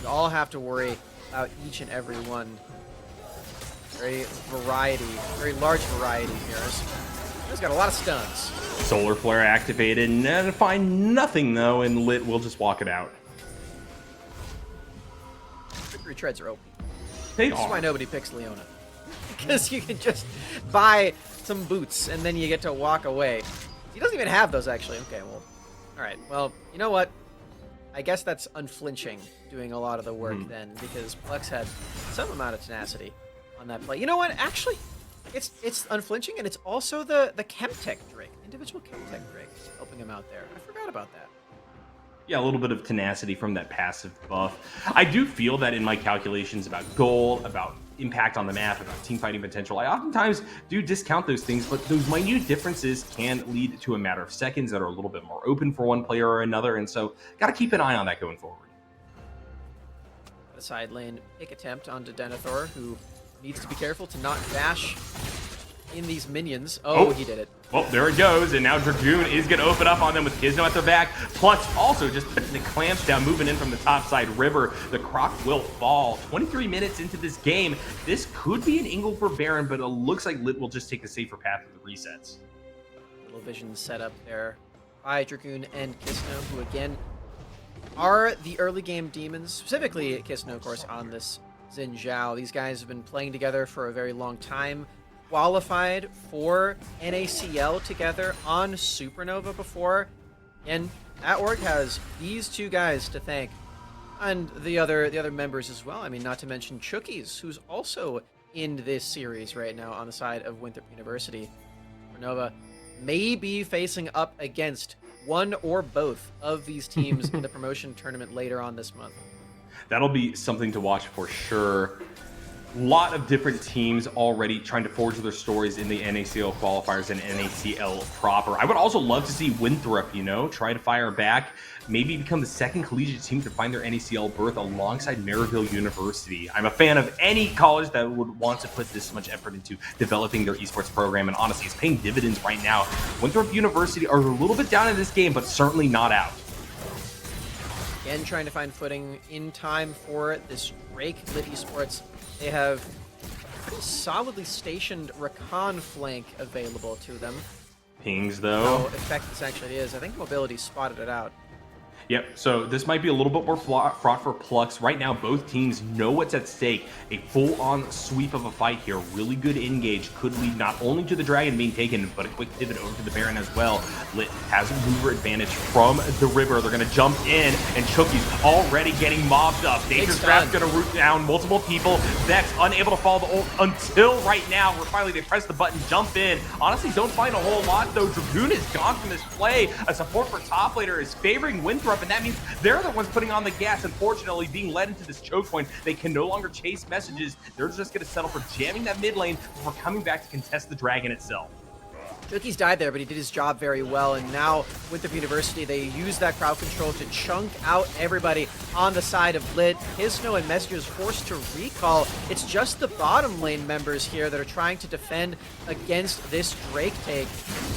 You all have to worry about each and every one. Very large variety here. He's got a lot of stuns. Solar Flare activated, and find nothing though, and Lit will just walk it out. Victory treads are open. They This is why are. nobody picks Leona. Because you can just buy some boots and then you get to walk away. He doesn't even have those, actually. Okay, well, all right. Well, you know what? I guess that's unflinching doing a lot of the work then, because Plex had some amount of tenacity on that play. You know what? Actually, it's unflinching, and it's also the Chemtech Drake, individual Chemtech Drake, helping him out there. I forgot about that. Yeah, a little bit of tenacity from that passive buff. I do feel that in my calculations about goal, about impact on the map, about team fighting potential, I oftentimes do discount those things, but those minute differences can lead to a matter of seconds that are a little bit more open for one player or another, and so got to keep an eye on that going forward. The side lane pick attempt onto Denethor, who needs to be careful to not dash in these minions. Oh, he did it. Well, there it goes, and now Dragoon is going to open up on them with Kisno at their back. Plus, also just putting the clamps down, moving in from the top side river. The Croc will fall. 23 minutes into this game. This could be an angle for Baron, but it looks like Lit will just take the safer path of the resets. Little vision set up there by Dragoon and Kisno, who again are the early game demons, specifically Kisno, of course, on this Xin Zhao. These guys have been playing together for a very long time. Qualified for NACL together on Supernova before, and that org has these two guys to thank, and the other members as well. I mean, not to mention Chookies, who's also in this series right now on the side of Winthrop University. Supernova may be facing up against one or both of these teams in the promotion tournament later on this month. That'll be something to watch for sure. Lot of different teams already trying to forge their stories in the NACL qualifiers and NACL proper. I would also love to see Winthrop, try to fire back, maybe become the second collegiate team to find their NACL berth alongside Maryville University. I'm a fan of any college that would want to put this much effort into developing their esports program, and honestly, it's paying dividends right now. Winthrop University are a little bit down in this game, but certainly not out. Again, trying to find footing in time for this Drake. Lit Esports, they have pretty solidly stationed Rakan flank available to them. Pings, How though. effective this actually is. I think Mobility spotted it out. Yep, so this might be a little bit more fraught for Plux. Right now, both teams know what's at stake. A full-on sweep of a fight here. Really good engage could lead not only to the Dragon being taken, but a quick pivot over to the Baron as well. Lit has a mover advantage from the river. They're going to jump in, and Chookie's already getting mobbed up. Dangerous Grab's going to root down multiple people. Vex unable to follow the ult until right now, where finally they press the button, jump in. Honestly, don't find a whole lot, though. Dragoon is gone from this play. A support for top laner is favoring Winthrop, and that means they're the ones putting on the gas. Unfortunately, being led into this choke point, they can no longer chase messages. They're just going to settle for jamming that mid lane before coming back to contest the Dragon itself. Chookie's died there, but he did his job very well, and now Winthrop University, they use that crowd control to chunk out everybody on the side of Lit. Kisno and Messengers forced to recall. It's just the bottom lane members here that are trying to defend against this Drake take.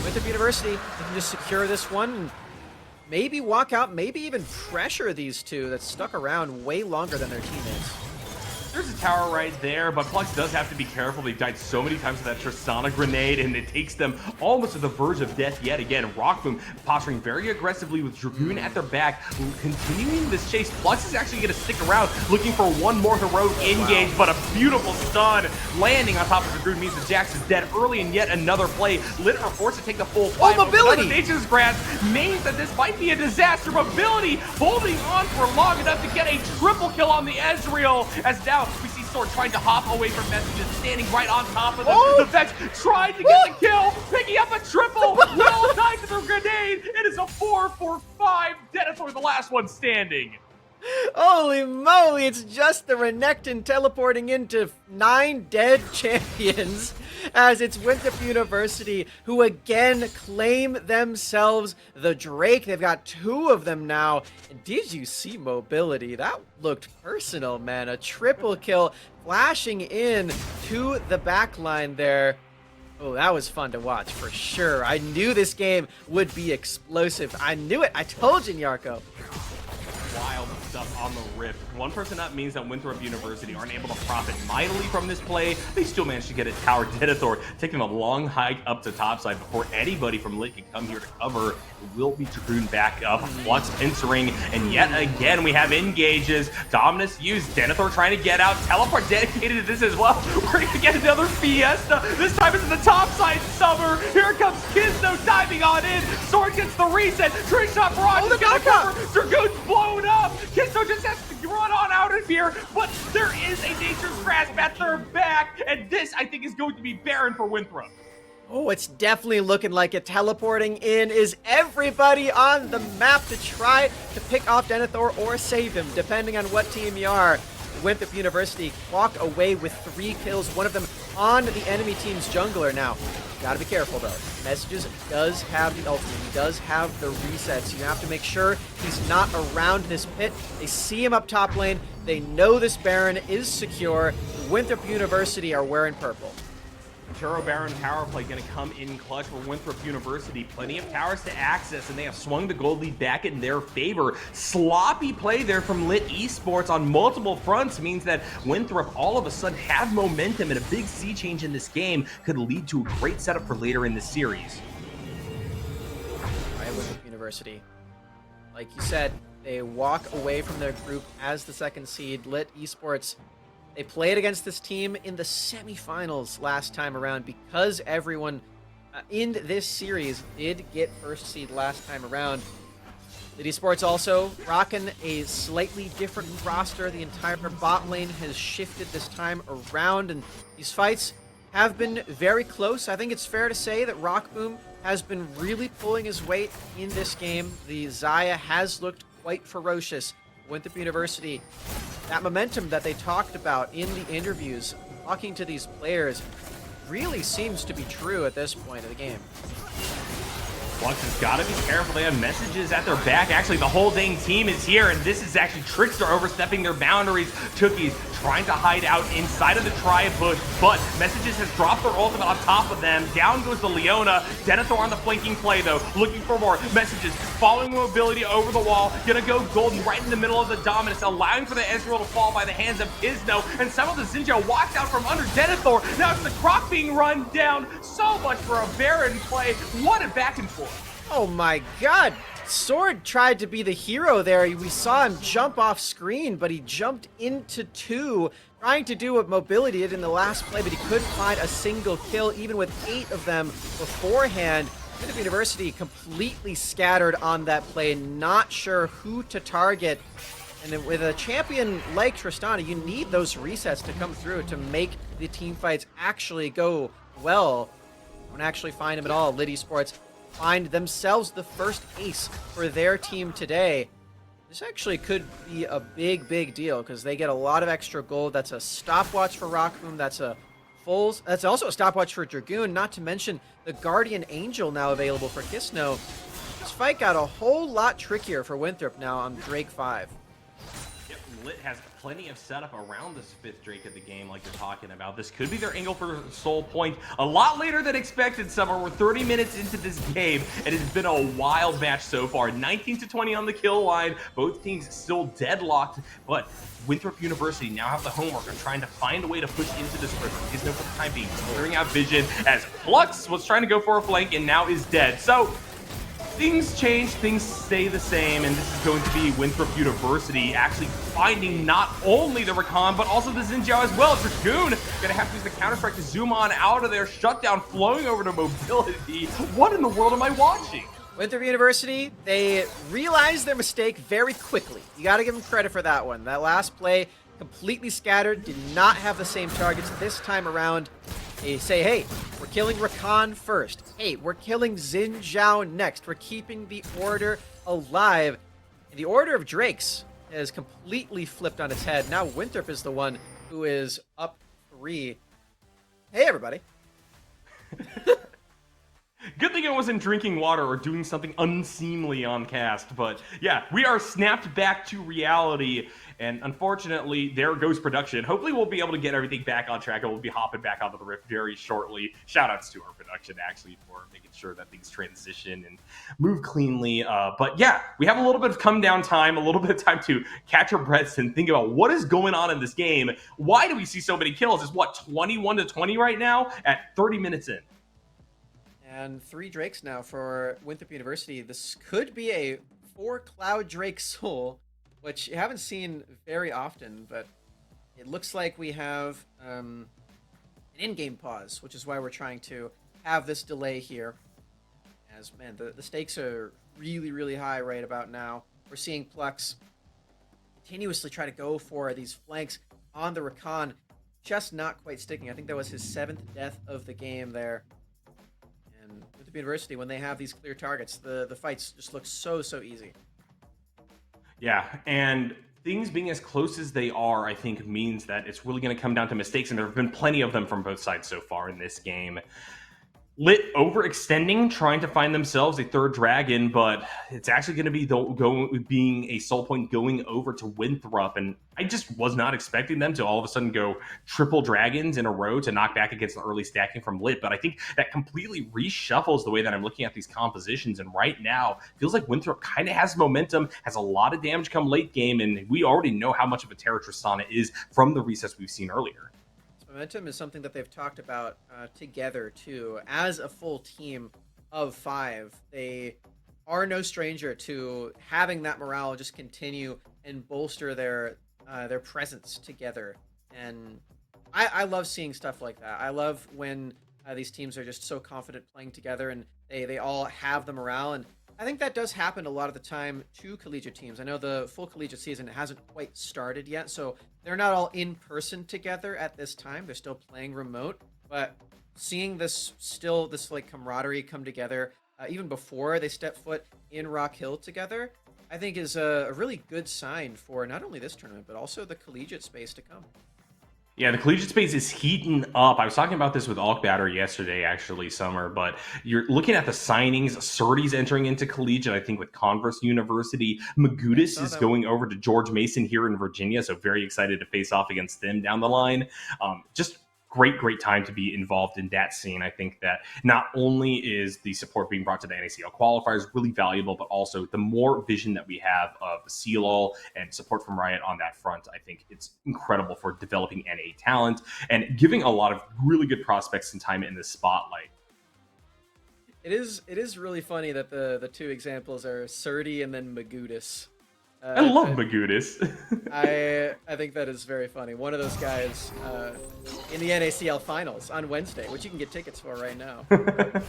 Winthrop University, they can just secure this one and maybe walk out, maybe even pressure these two that stuck around way longer than their teammates. There's a tower right there, but Flux does have to be careful. They've died so many times with that Tristana grenade, and it takes them almost to the verge of death yet again. Rockboom posturing very aggressively with Dragoon at their back, continuing this chase. Flux is actually going to stick around, looking for one more heroic engage, but a beautiful stun landing on top of Dragoon means that Jax is dead early in yet another play. Lit are forced to take the full fight. Mobility! Nature's Grasp means that this might be a disaster. Mobility holding on for long enough to get a triple kill on the Ezreal, as now we see Sword trying to hop away from Messages, standing right on top of them. The Vex trying to get the kill, picking up a triple, well timed to the grenade. It is a 4-for-5. Denethor, the last one standing. Holy moly, it's just the Renekton teleporting into 9 dead champions, as it's Winthrop University who again claim themselves the Drake. They've got 2 of them now. And did you see Mobility? That looked personal, man. A triple kill flashing in to the backline there. Oh, that was fun to watch for sure. I knew this game would be explosive. I knew it. I told you, Nyarko. Wild stuff on the Rift. 1 person up means that Winthrop University aren't able to profit mightily from this play. They still managed to get a tower. Denethor taking a long hike up to topside before anybody from Lit can come here to cover. It will be Dragoon back up. Flux entering, and yet again we have engages. Dominus used. Denethor trying to get out. Teleport dedicated to this as well. We're going to get another Fiesta. This time it's in the topside summer. Here comes Kisno diving on in. Sword gets the reset. Trick shot Barrage is going to cover. Dragoon's blown up. Kisno just has to run on out of here, but there is a Nature's Grasp at their back, and this, I think, is going to be barren for Winthrop. Oh, it's definitely looking like it. Teleporting in is everybody on the map to try to pick off Denethor or save him, depending on what team you are. Winthrop University walk away with 3 kills, one of them on the enemy team's jungler. Now, gotta be careful though. Messages does have the ultimate, he does have the resets. You have to make sure he's not around this pit. They see him up top lane, they know this Baron is secure. Winthrop University are wearing purple. Turo Baron power play going to come in clutch for Winthrop University. Plenty of towers to access, and they have swung the gold lead back in their favor. Sloppy play there from Lit Esports on multiple fronts means that Winthrop all of a sudden have momentum, and a big sea change in this game could lead to a great setup for later in the series. All right, Winthrop University. Like you said, they walk away from their group as the 2nd seed. Lit Esports, they played against this team in the semifinals last time around because everyone in this series did get 1st seed last time around. Lit Esports also rocking a slightly different roster. The entire bot lane has shifted this time around, and these fights have been very close. I think it's fair to say that Rockboom has been really pulling his weight in this game. The Xayah has looked quite ferocious. Winthrop University, that momentum that they talked about in the interviews, talking to these players, really seems to be true at this point of the game. Flux has got to be careful. They have Messages at their back. Actually, the whole dang team is here, and this is actually Trickster overstepping their boundaries. Tookies trying to hide out inside of the Triad bush, but Messages has dropped their ultimate on top of them. Down goes the Leona. Denethor on the flanking play, though, looking for more. Messages following Mobility over the wall. Gonna go golden right in the middle of the Dominus, allowing for the Ezreal to fall by the hands of Kisno, and some of the Zinja walks out from under Denethor. Now it's the Croc being run down. So much for a Baron play. What a back and forth. Oh my god! Sword tried to be the hero there. We saw him jump off screen, but he jumped into 2, trying to do what Mobility did in the last play, but he couldn't find a single kill, even with 8 of them beforehand. Winthrop University completely scattered on that play, not sure who to target. And then with a champion like Tristana, you need those resets to come through to make the team fights actually go well. Don't actually find him at all. Lit Esports find themselves the first ace for their team today. This actually could be a big deal because they get a lot of extra gold. That's a stopwatch for Rockboom. That's also a stopwatch for Dragoon, not to mention the Guardian Angel now available for Kisno. This fight got a whole lot trickier for Winthrop now on Drake 5. Lit has plenty of setup around this 5th Drake of the game like they're talking about. This could be their angle for Soul Point a lot later than expected, Summer. We're 30 minutes into this game, and it's been a wild match so far. 19-20 on the kill line. Both teams still deadlocked, but Winthrop University now have the homework of trying to find a way to push into this river. He's no for the time being clearing out vision as Flux was trying to go for a flank and now is dead. So things change, things stay the same, and this is going to be Winthrop University actually finding not only the Recon, but also the Xinjiao as well. Dragoon gonna have to use the Counter-Strike to zoom on out of their shutdown, flowing over to mobility. What in the world am I watching? Winthrop University, they realized their mistake very quickly. You got to give them credit for that one. That last play, completely scattered, did not have the same targets this time around. They say, hey, we're killing Rakan first. Hey, we're killing Xinjiao next. We're keeping the order alive. And the order of Drakes has completely flipped on its head. Now Winthrop is the one who is up 3. Hey, everybody. Good thing I wasn't drinking water or doing something unseemly on cast, but yeah, we are snapped back to reality, and unfortunately, there goes production. Hopefully we'll be able to get everything back on track, and we'll be hopping back onto the Rift very shortly. Shoutouts to our production, actually, for making sure that things transition and move cleanly. But yeah, we have a little bit of come down time, a little bit of time to catch our breaths and think about what is going on in this game. Why do we see so many kills? It's what, 21-20 right now at 30 minutes in? And 3 Drakes now for Winthrop University. This could be a 4 Cloud Drake Soul, which you haven't seen very often, but it looks like we have an in-game pause, which is why we're trying to have this delay here. As, man, the stakes are really, really high right about now. We're seeing Plux continuously try to go for these flanks on the Rakan, just not quite sticking. I think that was his 7th death of the game there. With the University, when they have these clear targets, the fights just look so easy. Yeah, and things being as close as they are, I think, means that it's really going to come down to mistakes, and there have been plenty of them from both sides so far in this game. Lit overextending, trying to find themselves a 3rd dragon, but it's actually going to be being a Soul Point going over to Winthrop, and I just was not expecting them to all of a sudden go triple dragons in a row to knock back against the early stacking from Lit, but I think that completely reshuffles the way that I'm looking at these compositions, and right now, feels like Winthrop kind of has momentum, has a lot of damage come late game, and we already know how much of a terror Tristana is from the recess we've seen earlier. Momentum is something that they've talked about together, too. As a full team of 5, they are no stranger to having that morale just continue and bolster their presence together. And I love seeing stuff like that. I love when these teams are just so confident playing together and they all have the morale. And I think that does happen a lot of the time to collegiate teams. I know the full collegiate season hasn't quite started yet, so they're not all in person together at this time. They're still playing remote, but seeing this like camaraderie come together even before they step foot in Rock Hill together, I think is a really good sign for not only this tournament, but also the collegiate space to come. Yeah, the collegiate space is heating up. I was talking about this with Alk Batter yesterday, actually, Summer, but you're looking at the signings. Surtees entering into collegiate, I think, with Converse University. Magudis is going over to George Mason here in Virginia, so very excited to face off against them down the line. Just great time to be involved in that scene. I think that not only is the support being brought to the NACL qualifiers really valuable, but also the more vision that we have of CLOL and support from Riot on that front, I think it's incredible for developing NA talent and giving a lot of really good prospects some time in the spotlight. It is really funny that the 2 examples are Surtee and then Magudis. I love Magudis. I think that is very funny. One of those guys in the NACL finals on Wednesday, which you can get tickets for right now. But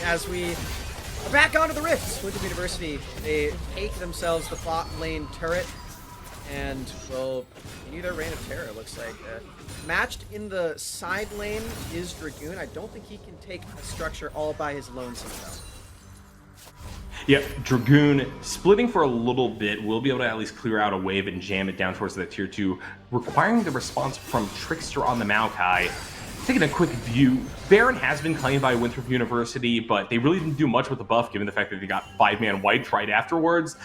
as we are back onto the Rifts, Winthrop University, they take themselves the bot lane turret and will continue their reign of terror, it looks like. Matched in the side lane is Dragoon. I don't think he can take a structure all by his lonesome, though. Yep, Dragoon splitting for a little bit. We'll be able to at least clear out a wave and jam it down towards the tier 2, requiring the response from Trickster on the Maokai. Taking a quick view, Baron has been claimed by Winthrop University, but they really didn't do much with the buff given the fact that they got 5-man wiped right afterwards.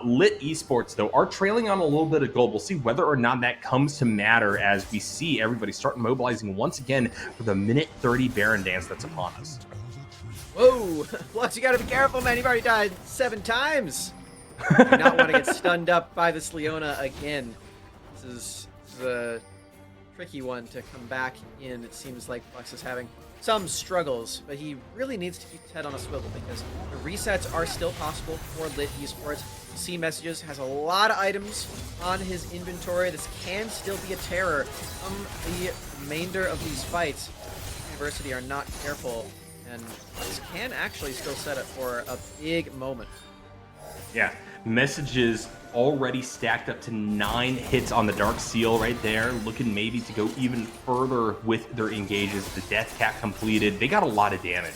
Lit Esports, though, are trailing on a little bit of gold. We'll see whether or not that comes to matter as we see everybody start mobilizing once again for the minute 30 Baron dance that's upon us. Whoa! Flux, you gotta be careful, man. You've already died 7 times. You do not want to get stunned up by this Leona again. This is a tricky one to come back in. It seems like Flux is having some struggles, but he really needs to keep his head on a swivel because the resets are still possible for Lit Esports. See Messages has a lot of items on his inventory. This can still be a terror from the remainder of these fights. University are not careful, and this can actually still set up for a big moment. Yeah, Messages already stacked up to 9 hits on the Dark Seal right there, looking maybe to go even further with their engages. The Death Cat completed. They got a lot of damage.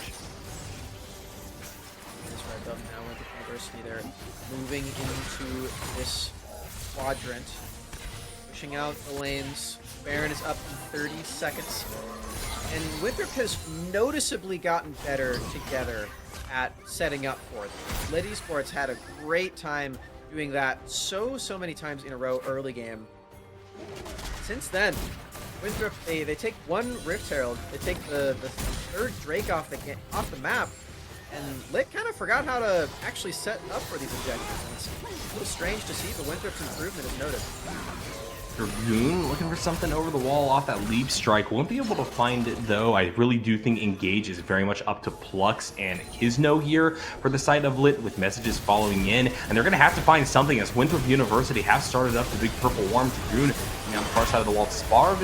That's right, above now with the University. They're moving into this quadrant, pushing out the lanes. Baron is up in 30 seconds. And Winthrop has noticeably gotten better together at setting up for them. Lit Esports had a great time doing that so many times in a row early game. Since then, Winthrop, they take one Rift Herald, they take the third Drake off the map, and Lit kind of forgot how to actually set up for these objectives. And it's a little strange to see, but Winthrop's improvement is noted. Dragoon looking for something over the wall off that leap strike. Won't be able to find it though. I really do think Engage is very much up to Plux and Kizno here for the side of Lit with Messages following in. And they're going to have to find something as Winthrop University has started up the big purple worm. Dragoon on the far side of the wall. Sparv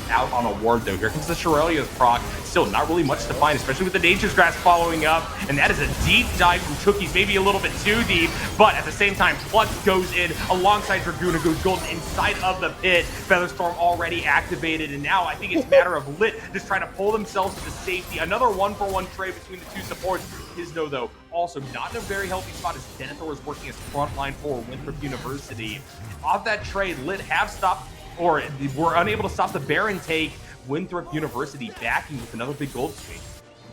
out on a ward though. Here comes the Shirelia's proc. Still not really much to find, especially with the Nature's Grass following up. And that is a deep dive from Chookies, maybe a little bit too deep. But at the same time, Plux goes in alongside Dragoon and goes golden inside of the pit. Featherstorm already activated, and now I think it's a matter of Lit just trying to pull themselves to safety. Another 1-for-1 trade between the two supports. Kizno, though, also not in a very healthy spot as Denethor is working as frontline for Winthrop University. Off that trade, Lit have stopped, or were unable to stop the Baron take. Winthrop University backing with another big gold streak.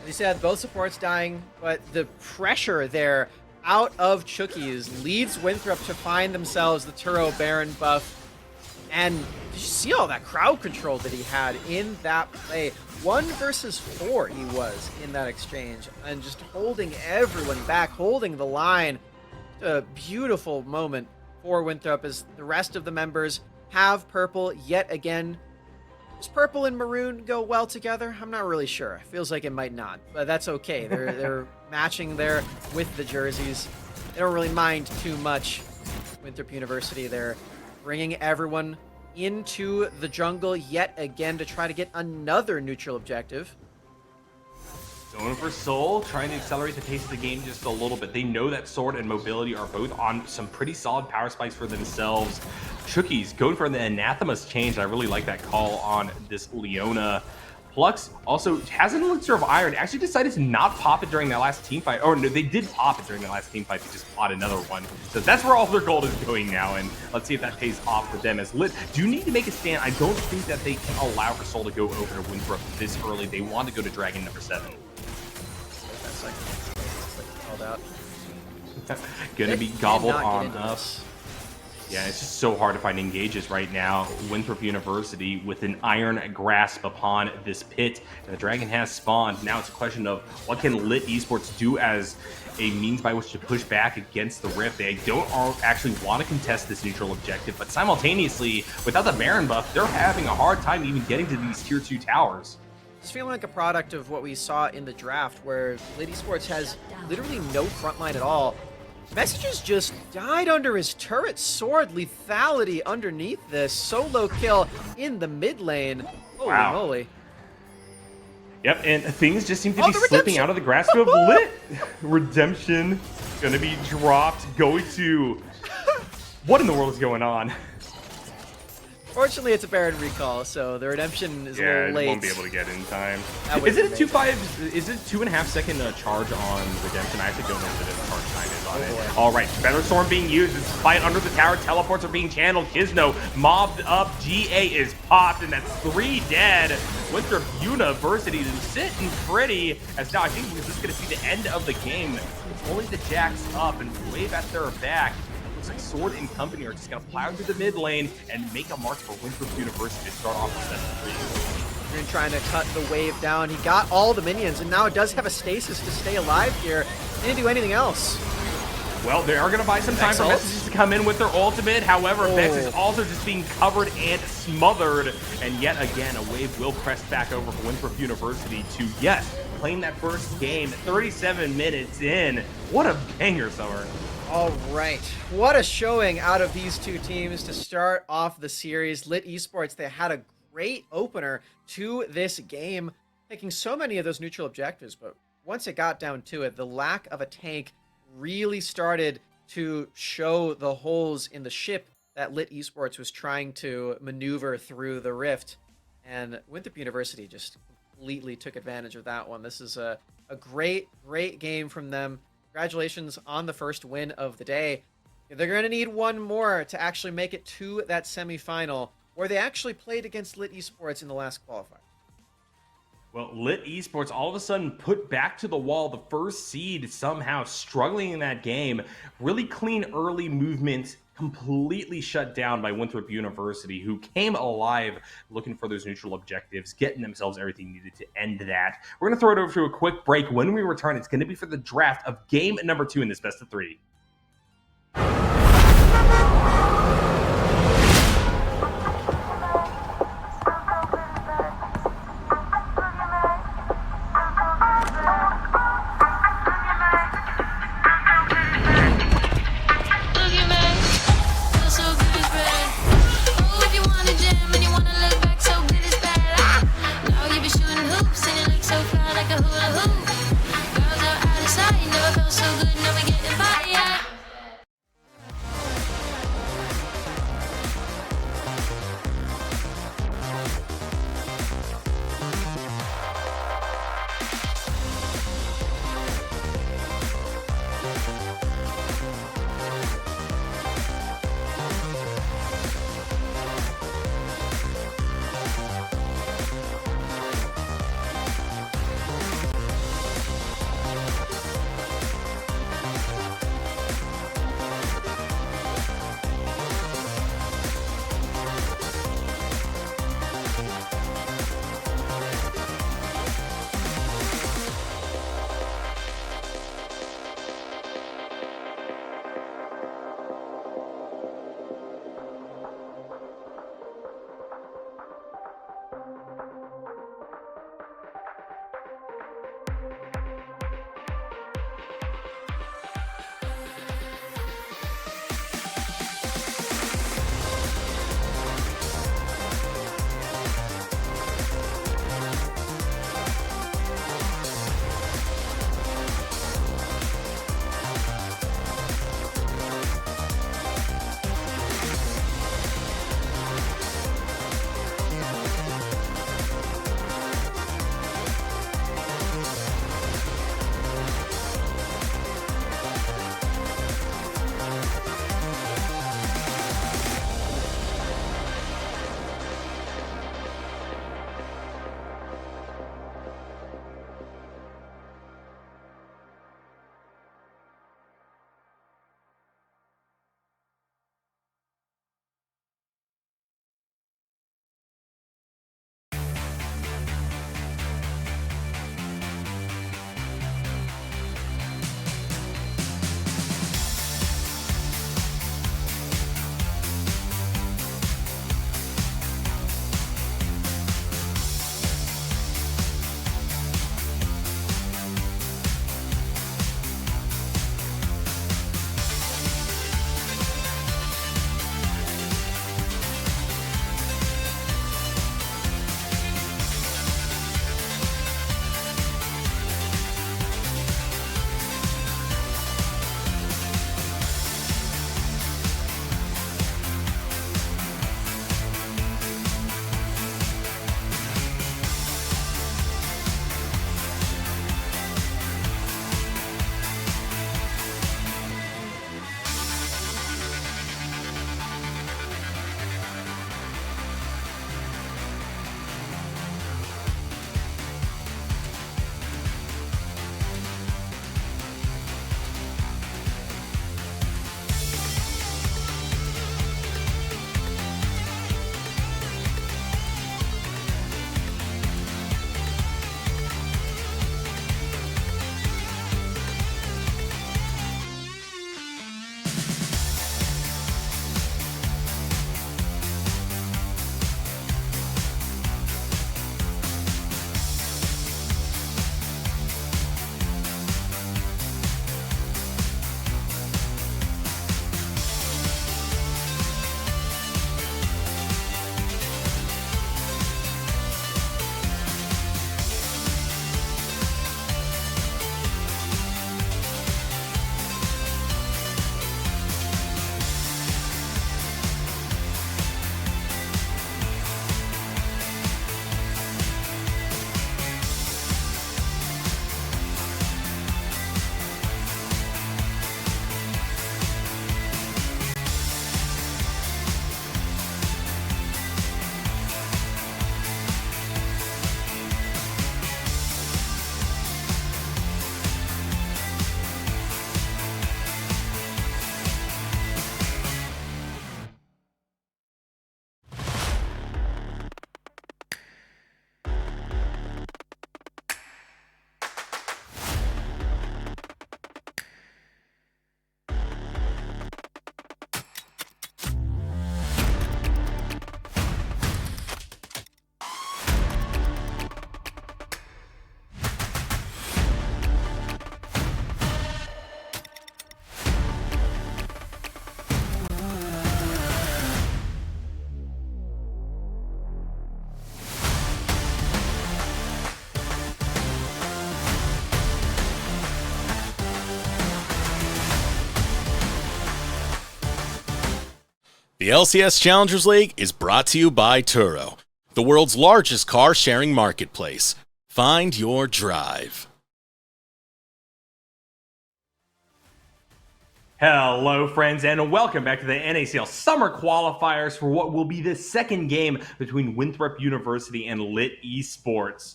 As you said, both supports dying, but the pressure there out of Chookies leads Winthrop to find themselves the Turo Baron buff. And did you see all that crowd control that he had in that play? 1 versus 4 he was in that exchange, and just holding everyone back, holding the line. A beautiful moment for Winthrop as the rest of the members have purple yet again. Does purple and maroon go well together? I'm not really sure. It feels like it might not, but that's okay. They're matching there with the jerseys. They don't really mind too much. Winthrop University, they're bringing everyone into the jungle yet again to try to get another neutral objective. Going for Soul, trying to accelerate the pace of the game just a little bit. They know that Sword and Mobility are both on some pretty solid power spikes for themselves. Chookies going for the Anathema's change. I really like that call on this Leona. Plux also has an Elixir of Iron. Actually decided to not pop it during that last team fight. Or no, they did pop it during the last team fight. They just bought another one. So that's where all their gold is going now. And let's see if that pays off for them. As Lit do need to make a stand. I don't think that they can allow for Soul to go over to Winthrop this early. They want to go to Dragon number 7. That's like called out. Gonna be gobbled Cannot get on into up. this. Yeah, it's just so hard to find engages right now. Winthrop University with an iron grasp upon this pit. And the dragon has spawned. Now it's a question of what can Lit Esports do as a means by which to push back against the Rift. They don't actually want to contest this neutral objective, but simultaneously, without the Baron buff, they're having a hard time even getting to these tier 2 towers. It's feeling like a product of what we saw in the draft, where Lit Esports has literally no frontline at all. Messages just died under his turret sword. Lethality underneath this. Solo kill in the mid lane. Holy moly. Yep, and things just seem to be the slipping redemption. out of the grasp of Lit. Redemption gonna be dropped. Going to... What in the world is going on? Fortunately, it's a Baron recall, so the redemption is a little late. Yeah, won't be able to get in time. That would Is it be a 2.5? Is it 2.5 second charge on redemption? I actually don't know if the charge time is on it. Boy. All right, Featherstorm being used. It's fight under the tower. Teleports are being channeled. Kizno mobbed up. GA is popped, and that's 3 dead. Winthrop University is sitting pretty, as now I think we're just going to see the end of the game. It's only the Jacks up and wave at their back. Looks like Sword and company are just going to plow through the mid lane and make a mark for Winthrop University to start off with 7-3. Been trying to cut the wave down. He got all the minions, and now it does have a stasis to stay alive here. Didn't do anything else. Well, they are going to buy some time for messages to come in with their ultimate. However, Vex is also just being covered and smothered. And yet again, a wave will crest back over for Winthrop University to, yes, playing that first game 37 minutes in. What a banger, Summer. All right. What a showing out of these two teams to start off the series. Lit Esports, they had a great opener to this game, taking so many of those neutral objectives. But once it got down to it, the lack of a tank really started to show the holes in the ship that Lit Esports was trying to maneuver through the rift. And Winthrop University just completely took advantage of that one. This is a great game from them. Congratulations on the first win of the day. They're going to need one more to actually make it to that semifinal, where they actually played against Lit Esports in the last qualifier. Well, Lit Esports all of a sudden put back to the wall the first seed, somehow struggling in that game. Really clean early movement, completely shut down by Winthrop University, who came alive looking for those neutral objectives, getting themselves everything needed to end that. We're going to throw it over to a quick break. When we return, it's going to be for the draft of game number 2 in this best of 3. So good, now we getting body, yeah. The LCS Challengers League is brought to you by Turo, the world's largest car sharing marketplace. Find your drive. Hello, friends, and welcome back to the NACL Summer Qualifiers for what will be the second game between Winthrop University and Lit Esports.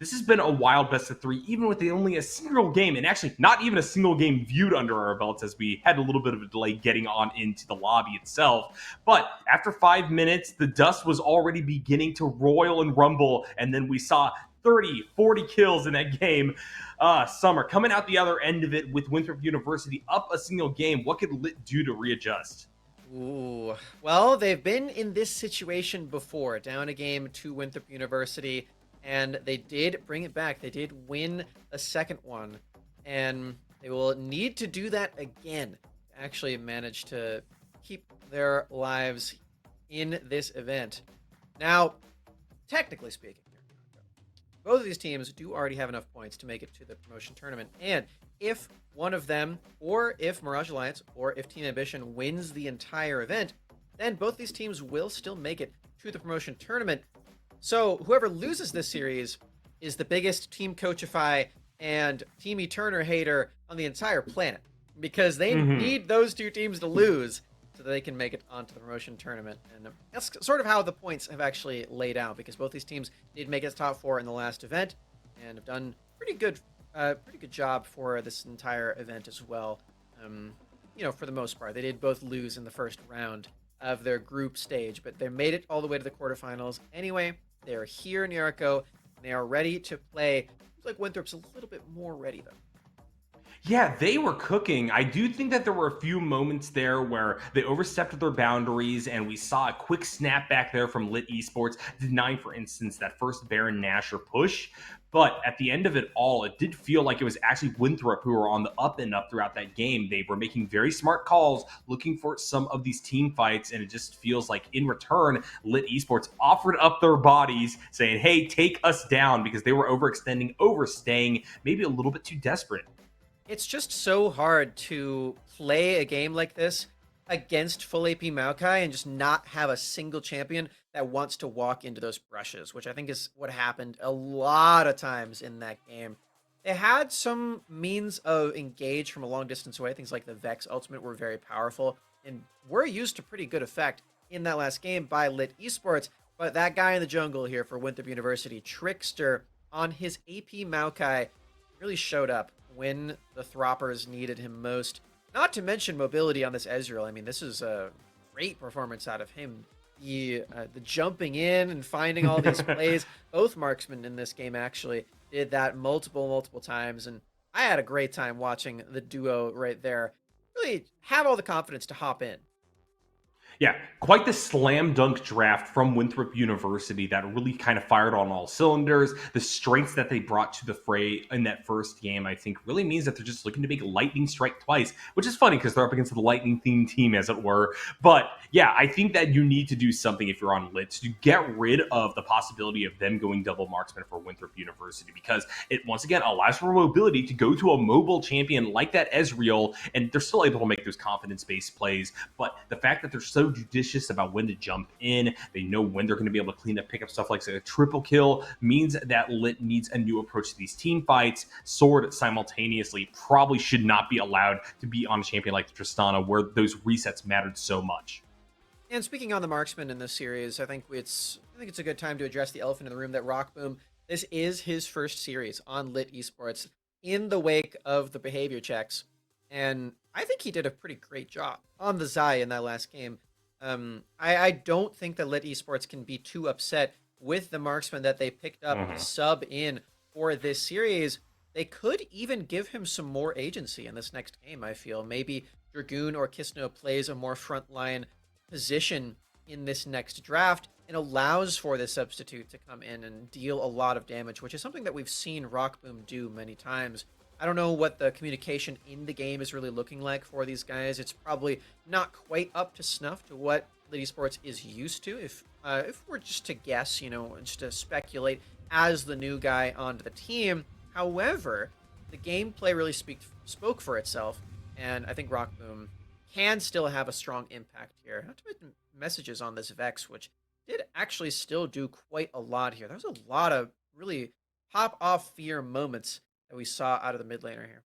This has been a wild best of three, even with only a single game, and actually not even a single game viewed under our belts, as we had a little bit of a delay getting on into the lobby itself. But after 5 minutes, the dust was already beginning to roil and rumble, and then we saw 30, 40 kills in that game. Summer coming out the other end of it with Winthrop University up a single game. What could Lit do to readjust? Ooh, well, they've been in this situation before, down a game to Winthrop University, and they did bring it back. They did win a second one, and they will need to do that again to actually manage to keep their lives in this event. Now, technically speaking, both of these teams do already have enough points to make it to the promotion tournament, and if one of them, or if Mirage Alliance, or if Team Ambition wins the entire event, then both these teams will still make it to the promotion tournament. So whoever loses this series is the biggest Team Coachify and Team Eterner hater on the entire planet, because they need those two teams to lose so that they can make it onto the promotion tournament. And that's sort of how the points have actually laid out, because both these teams did make it to top 4 in the last event and have done pretty good job for this entire event as well. For the most part, they did both lose in the first round of their group stage, but they made it all the way to the quarterfinals anyway. They are here in Jericho, and they are ready to play. Looks like Winthrop's a little bit more ready, though. Yeah, they were cooking. I do think that there were a few moments there where they overstepped their boundaries, and we saw a quick snapback there from Lit Esports, denying, for instance, that first Baron Nashor push. But at the end of it all, it did feel like it was actually Winthrop who were on the up and up throughout that game. They were making very smart calls, looking for some of these team fights, and it just feels like in return, Lit Esports offered up their bodies, saying, hey, take us down, because they were overextending, overstaying, maybe a little bit too desperate. It's just so hard to play a game like this against full AP Maokai and just not have a single champion that wants to walk into those brushes, which I think is what happened a lot of times in that game. They had some means of engage from a long distance away. Things like the Vex ultimate were very powerful and were used to pretty good effect in that last game by Lit Esports. But that guy in the jungle here for Winthrop University, Trickster, on his AP Maokai, really showed up when the Throppers needed him most. Not to mention mobility on this Ezreal. I mean, this is a great performance out of him. The jumping in and finding all these plays. Both marksmen in this game actually did that multiple times, and I had a great time watching the duo right there really have all the confidence to hop in. Yeah, quite the slam dunk draft from Winthrop University that really kind of fired on all cylinders. The strengths that they brought to the fray in that first game, I think, really means that they're just looking to make lightning strike twice, which is funny because they're up against the lightning themed team, as it were. But yeah, I think that you need to do something if you're on Lit to get rid of the possibility of them going double marksman for Winthrop University, because it once again allows for mobility to go to a mobile champion like that Ezreal, and they're still able to make those confidence-based plays. But the fact that they're so judicious about when to jump in, they know when they're going to be able to clean up, pick up stuff like a triple kill, means that Lit needs a new approach to these team fights. Sword simultaneously probably should not be allowed to be on a champion like Tristana, where those resets mattered so much. And speaking on the marksman in this series, I think it's a good time to address the elephant in the room that Rockboom, this is his first series on Lit Esports in the wake of the behavior checks. And I think he did a pretty great job on the Zai in that last game. I don't think that Lit Esports can be too upset with the marksman that they picked up to sub in for this series. They could even give him some more agency in this next game, I feel. Maybe Dragoon or Kisno plays a more frontline position in this next draft and allows for this substitute to come in and deal a lot of damage, which is something that we've seen Rockboom do many times. I don't know what the communication in the game is really looking like for these guys. It's probably not quite up to snuff to what Lit Esports is used to. If we're just to guess, just to speculate as the new guy onto the team. However, the gameplay really spoke for itself, and I think Rockboom can still have a strong impact here. Not to mention messages on this Vex, which did actually still do quite a lot here. There was a lot of really pop off fear moments that we saw out of the mid laner here.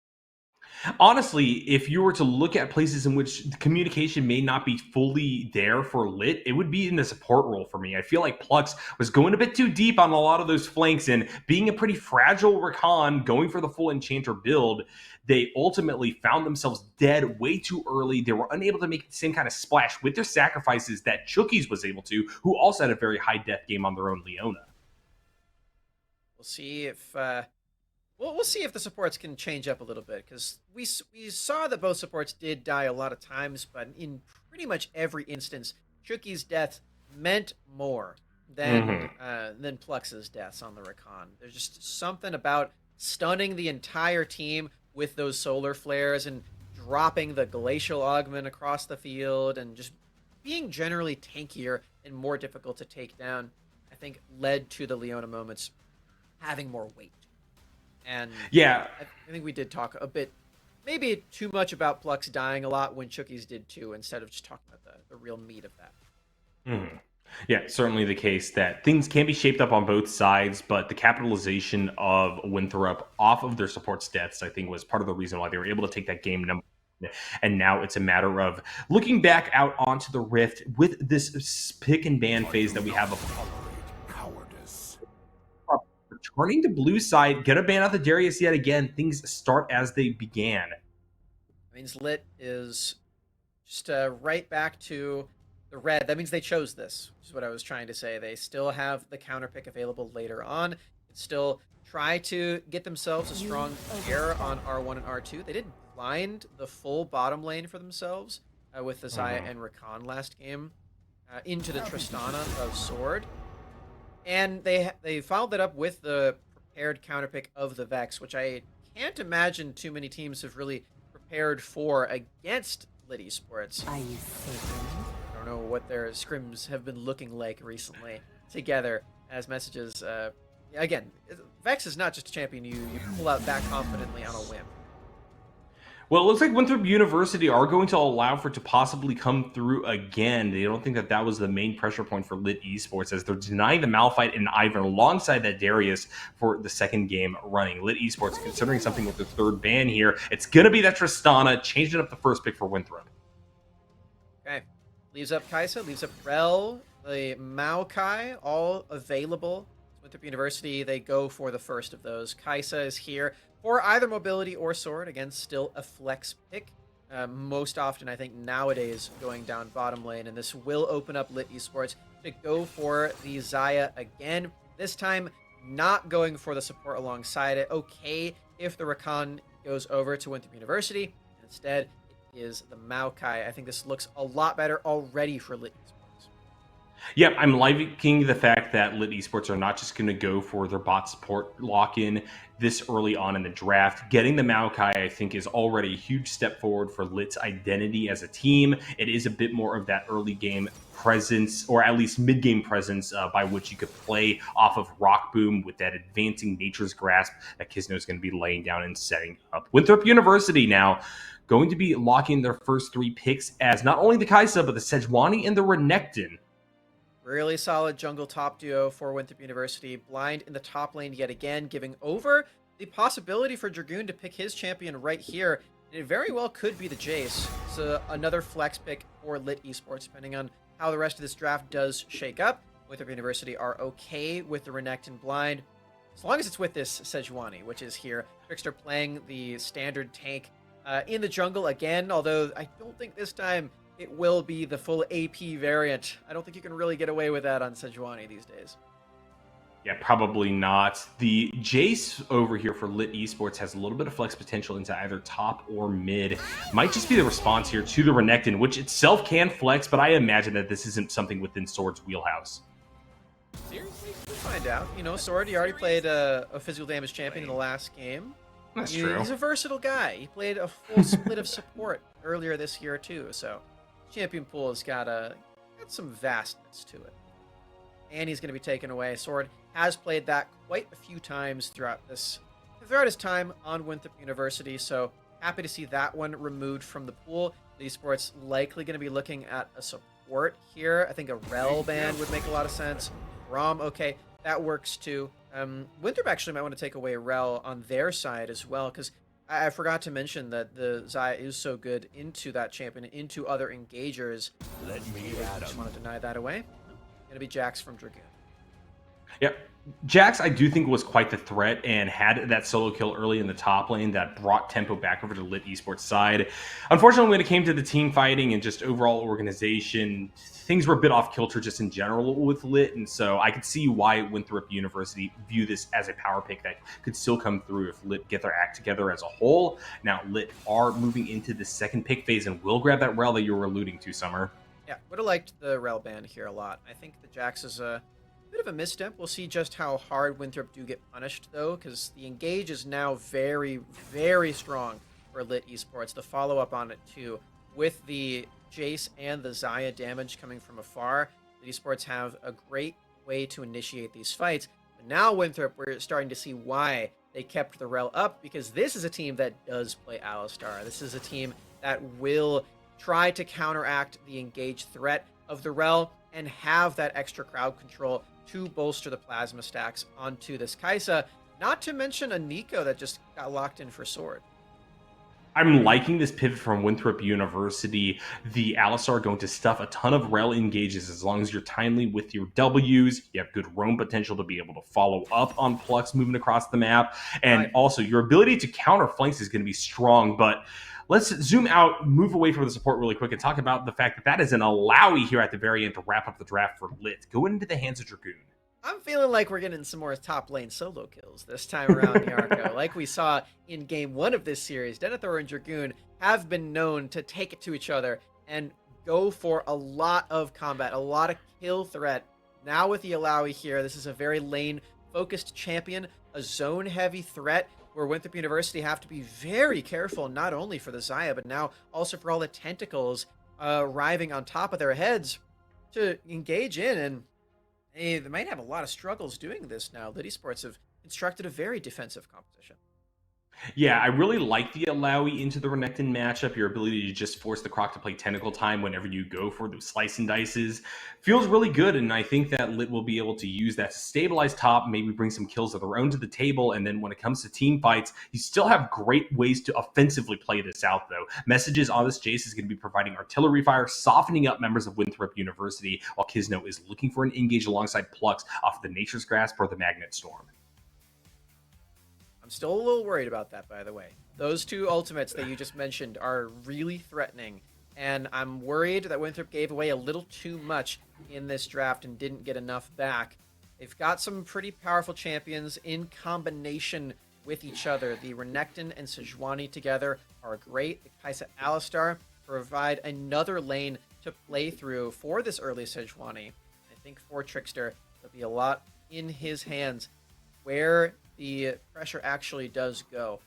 Honestly, if you were to look at places in which the communication may not be fully there for Lit, it would be in the support role for me. I feel like Plux was going a bit too deep on a lot of those flanks, and being a pretty fragile Rakan, going for the full Enchanter build, they ultimately found themselves dead way too early. They were unable to make the same kind of splash with their sacrifices that Chookies was able to, who also had a very high death game on their own Leona. We'll see if we'll see if the supports can change up a little bit, because we saw that both supports did die a lot of times, but in pretty much every instance, Chuki's death meant more than Plux's deaths on the Rakan. There's just something about stunning the entire team with those solar flares and dropping the glacial augment across the field and just being generally tankier and more difficult to take down, I think led to the Leona moments having more weight. And yeah, I think we did talk a bit, maybe too much about Plux dying a lot when Chookies did too, instead of just talking about the real meat of that. Yeah, certainly the case that things can be shaped up on both sides, but the capitalization of Winthrop off of their support's deaths, I think, was part of the reason why they were able to take that game number. And now it's a matter of looking back out onto the Rift with this pick and ban phase that we have of returning to blue side, gonna ban out the Darius yet again. Things start as they began. Means Lit is just right back to the red. That means they chose this, which is what I was trying to say. They still have the counter pick available later on. Still try to get themselves a strong pair on R1 and R2. They didn't blind the full bottom lane for themselves with the Xayah and Rakan last game into the Tristana of Sword. And they followed that up with the prepared counter pick of the Vex, which I can't imagine too many teams have really prepared for against Lit Esports. Are you certain? I don't know what their scrims have been looking like recently together as messages. Again, Vex is not just a champion you pull out that confidently on a whim. Well, it looks like Winthrop University are going to allow for it to possibly come through again. They don't think that that was the main pressure point for Lit Esports, as they're denying the Malphite and Ivan alongside that Darius for the second game running. Lit Esports considering something with their third ban here. It's going to be that Tristana, changing up the first pick for Winthrop. Okay. Leaves up Kaisa, leaves up Rel, the Maokai, all available. Winthrop University, they go for the first of those. Kaisa is here for either mobility or sword. Again, still a flex pick. Most often, I think, nowadays, going down bottom lane. And this will open up Lit Esports to go for the Xayah again. This time, not going for the support alongside it. Okay if the Rakan goes over to Winthrop University. Instead, it is the Maokai. I think this looks a lot better already for Lit Esports. Yep, I'm liking the fact that Lit Esports are not just going to go for their bot support lock-in this early on in the draft. Getting the Maokai, I think, is already a huge step forward for Lit's identity as a team. It is a bit more of that early game presence, or at least mid-game presence, by which you could play off of Rock Boom with that advancing Nature's Grasp that Kisno is going to be laying down and setting up. Winthrop University now going to be locking their first three picks as not only the Kaisa, but the Sejuani and the Renekton. Really solid jungle top duo for Winthrop University. Blind in the top lane yet again, giving over the possibility for Dragoon to pick his champion right here. And it very well could be the Jace. So another flex pick for Lit Esports, depending on how the rest of this draft does shake up. Winthrop University are okay with the Renekton blind, as long as it's with this Sejuani, which is here. Trickster playing the standard tank in the jungle again, although I don't think this time it will be the full AP variant. I don't think you can really get away with that on Sejuani these days. Yeah, probably not. The Jace over here for Lit Esports has a little bit of flex potential into either top or mid. Might just be the response here to the Renekton, which itself can flex, but I imagine that this isn't something within Sword's wheelhouse. Seriously? We'll find out. You know, Sword, he already played a physical damage champion in the last game. That's true. He's a versatile guy. He played a full split of support earlier this year too, so champion pool has got some vastness to it. And he's going to be taken away. Sword has played that quite a few times throughout his time on Winthrop University, so happy to see that one removed from the pool. Esports likely going to be looking at a support here. I think a Rel ban would make a lot of sense. Rom, okay, that works too. Winthrop actually might want to take away Rel on their side as well, because I forgot to mention that the Xayah is so good into that champion, into other engagers. Let me at Just him. want to deny that away. Gonna be Jax from Dragoon. Yep. Jax, I do think, was quite the threat and had that solo kill early in the top lane that brought tempo back over to Lit Esports side. Unfortunately, when it came to the team fighting and just overall organization, things were a bit off kilter just in general with Lit, and so I could see why Winthrop University view this as a power pick that could still come through if Lit get their act together as a whole. Now, Lit are moving into the second pick phase and will grab that Rel that you were alluding to, Summer. Yeah, would have liked the Rel ban here a lot. I think the Jax is a bit of a misstep. We'll see just how hard Winthrop do get punished, though, because the engage is now very, very strong for Lit Esports. The follow-up on it, too, with the Jace and the Xayah damage coming from afar, Lit Esports have a great way to initiate these fights. But now Winthrop, we're starting to see why they kept the Rel up, because this is a team that does play Alistar. This is a team that will try to counteract the engage threat of the Rel and have that extra crowd control to bolster the plasma stacks onto this Kai'Sa, not to mention a Nico that just got locked in for Sword. I'm liking this pivot from Winthrop University. The Alistar are going to stuff a ton of Rel engages as long as you're timely with your Ws. You have good roam potential to be able to follow up on Plux moving across the map. And Right. also, your ability to counter flanks is going to be strong. But let's zoom out, move away from the support really quick, and talk about the fact that that is an Alawi here at the very end to wrap up the draft for Lit. Going into the hands of Dragoon. I'm feeling like we're getting some more top lane solo kills this time around Yarko. Like we saw in game 1 of this series, Denethor and Dragoon have been known to take it to each other and go for a lot of combat, a lot of kill threat. Now with the Alawi here, this is a very lane-focused champion, a zone-heavy threat where Winthrop University have to be very careful, not only for the Xayah, but now also for all the tentacles arriving on top of their heads to engage in. And they might have a lot of struggles doing this now. Lit Esports have constructed a very defensive composition. Yeah, I really like the Alawi into the Renekton matchup. Your ability to just force the Croc to play tentacle time whenever you go for those slice and dices feels really good, and I think that Lit will be able to use that to stabilize top, maybe bring some kills of their own to the table, and then when it comes to team fights, you still have great ways to offensively play this out, though. Messages on this Jace is going to be providing artillery fire, softening up members of Winthrop University, while Kisno is looking for an engage alongside Plux off the Nature's Grasp or the Magnet Storm. I'm still a little worried about that, by the way. Those two ultimates that you just mentioned are really threatening, and I'm worried that Winthrop gave away a little too much in this draft and didn't get enough back. They've got some pretty powerful champions in combination with each other. The Renekton and Sejuani together are great. The Kai'Sa Alistar provide another lane to play through for this early Sejuani. I think for Trickster, there'll be a lot in his hands where the pressure actually does go.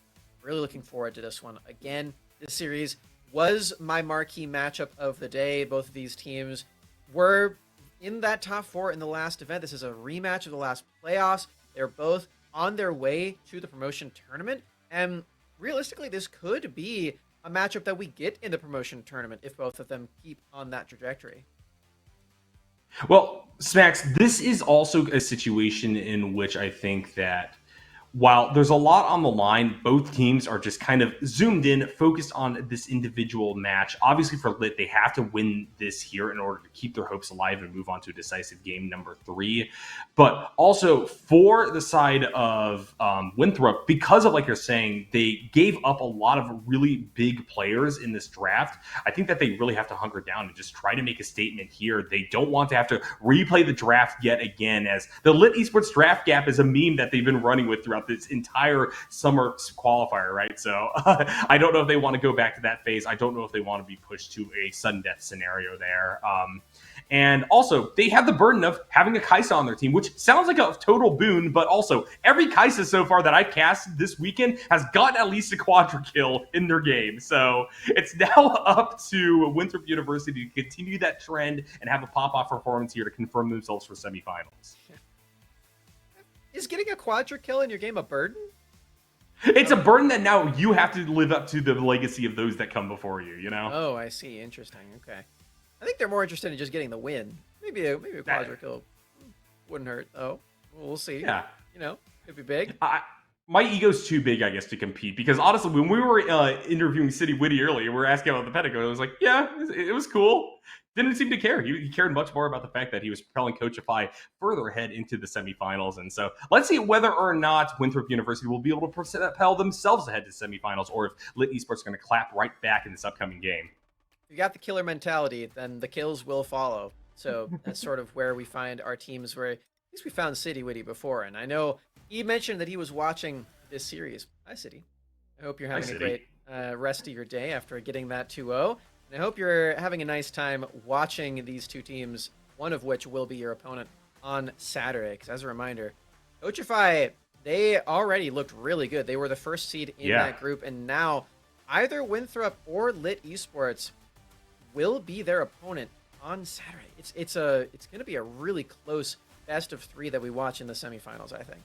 Really looking forward to this one. Again, this series was my marquee matchup of the day. Both of these teams were in that top 4 in the last event. This is a rematch of the last playoffs. They're both on their way to the promotion tournament. And realistically, this could be a matchup that we get in the promotion tournament if both of them keep on that trajectory. Well, Smacks, this is also a situation in which I think that while there's a lot on the line, both teams are just kind of zoomed in, focused on this individual match. Obviously, for Lit, they have to win this here in order to keep their hopes alive and move on to a decisive game number 3. But also for the side of Winthrop, because of, like you're saying, they gave up a lot of really big players in this draft. I think that they really have to hunker down and just try to make a statement here. They don't want to have to replay the draft yet again, as the Lit Esports draft gap is a meme that they've been running with throughout this entire summer qualifier, right? So I don't know if they want to go back to that phase. I don't know if they want to be pushed to a sudden death scenario there. And also, they have the burden of having a Kai'Sa on their team, which sounds like a total boon, but also every Kai'Sa so far that I've cast this weekend has gotten at least a quadra kill in their game. So it's now up to Winthrop University to continue that trend and have a pop-off performance here to confirm themselves for semifinals. Is getting a quadra kill in your game a burden? It's a burden that now you have to live up to the legacy of those that come before you, you know? Oh, I see. Interesting. Okay. I think they're more interested in just getting the win. Maybe a quadra kill wouldn't hurt, though. We'll see. Yeah. You know, could be big. My ego's too big, I guess, to compete. Because honestly, when we were interviewing City Witty earlier, we were asking about the pedigree. I was like, yeah, it was cool. Didn't seem to care. He cared much more about the fact that he was propelling Coachify further ahead into the semifinals. And so let's see whether or not Winthrop University will be able to propel themselves ahead to semifinals, or if Lit Esports are going to clap right back in this upcoming game. If you got the killer mentality, then the kills will follow. So that's sort of where we find our teams, where at least we found City Witty before. And I know he mentioned that he was watching this series. Hi, City. I hope you're having a great rest of your day after getting that 2-0. And I hope you're having a nice time watching these two teams, one of which will be your opponent on Saturday. Because as a reminder, Coachify, they already looked really good. They were the first seed in that group. And now either Winthrop or Lit Esports will be their opponent on Saturday. It's going to be a really close best of 3 that we watch in the semifinals, I think.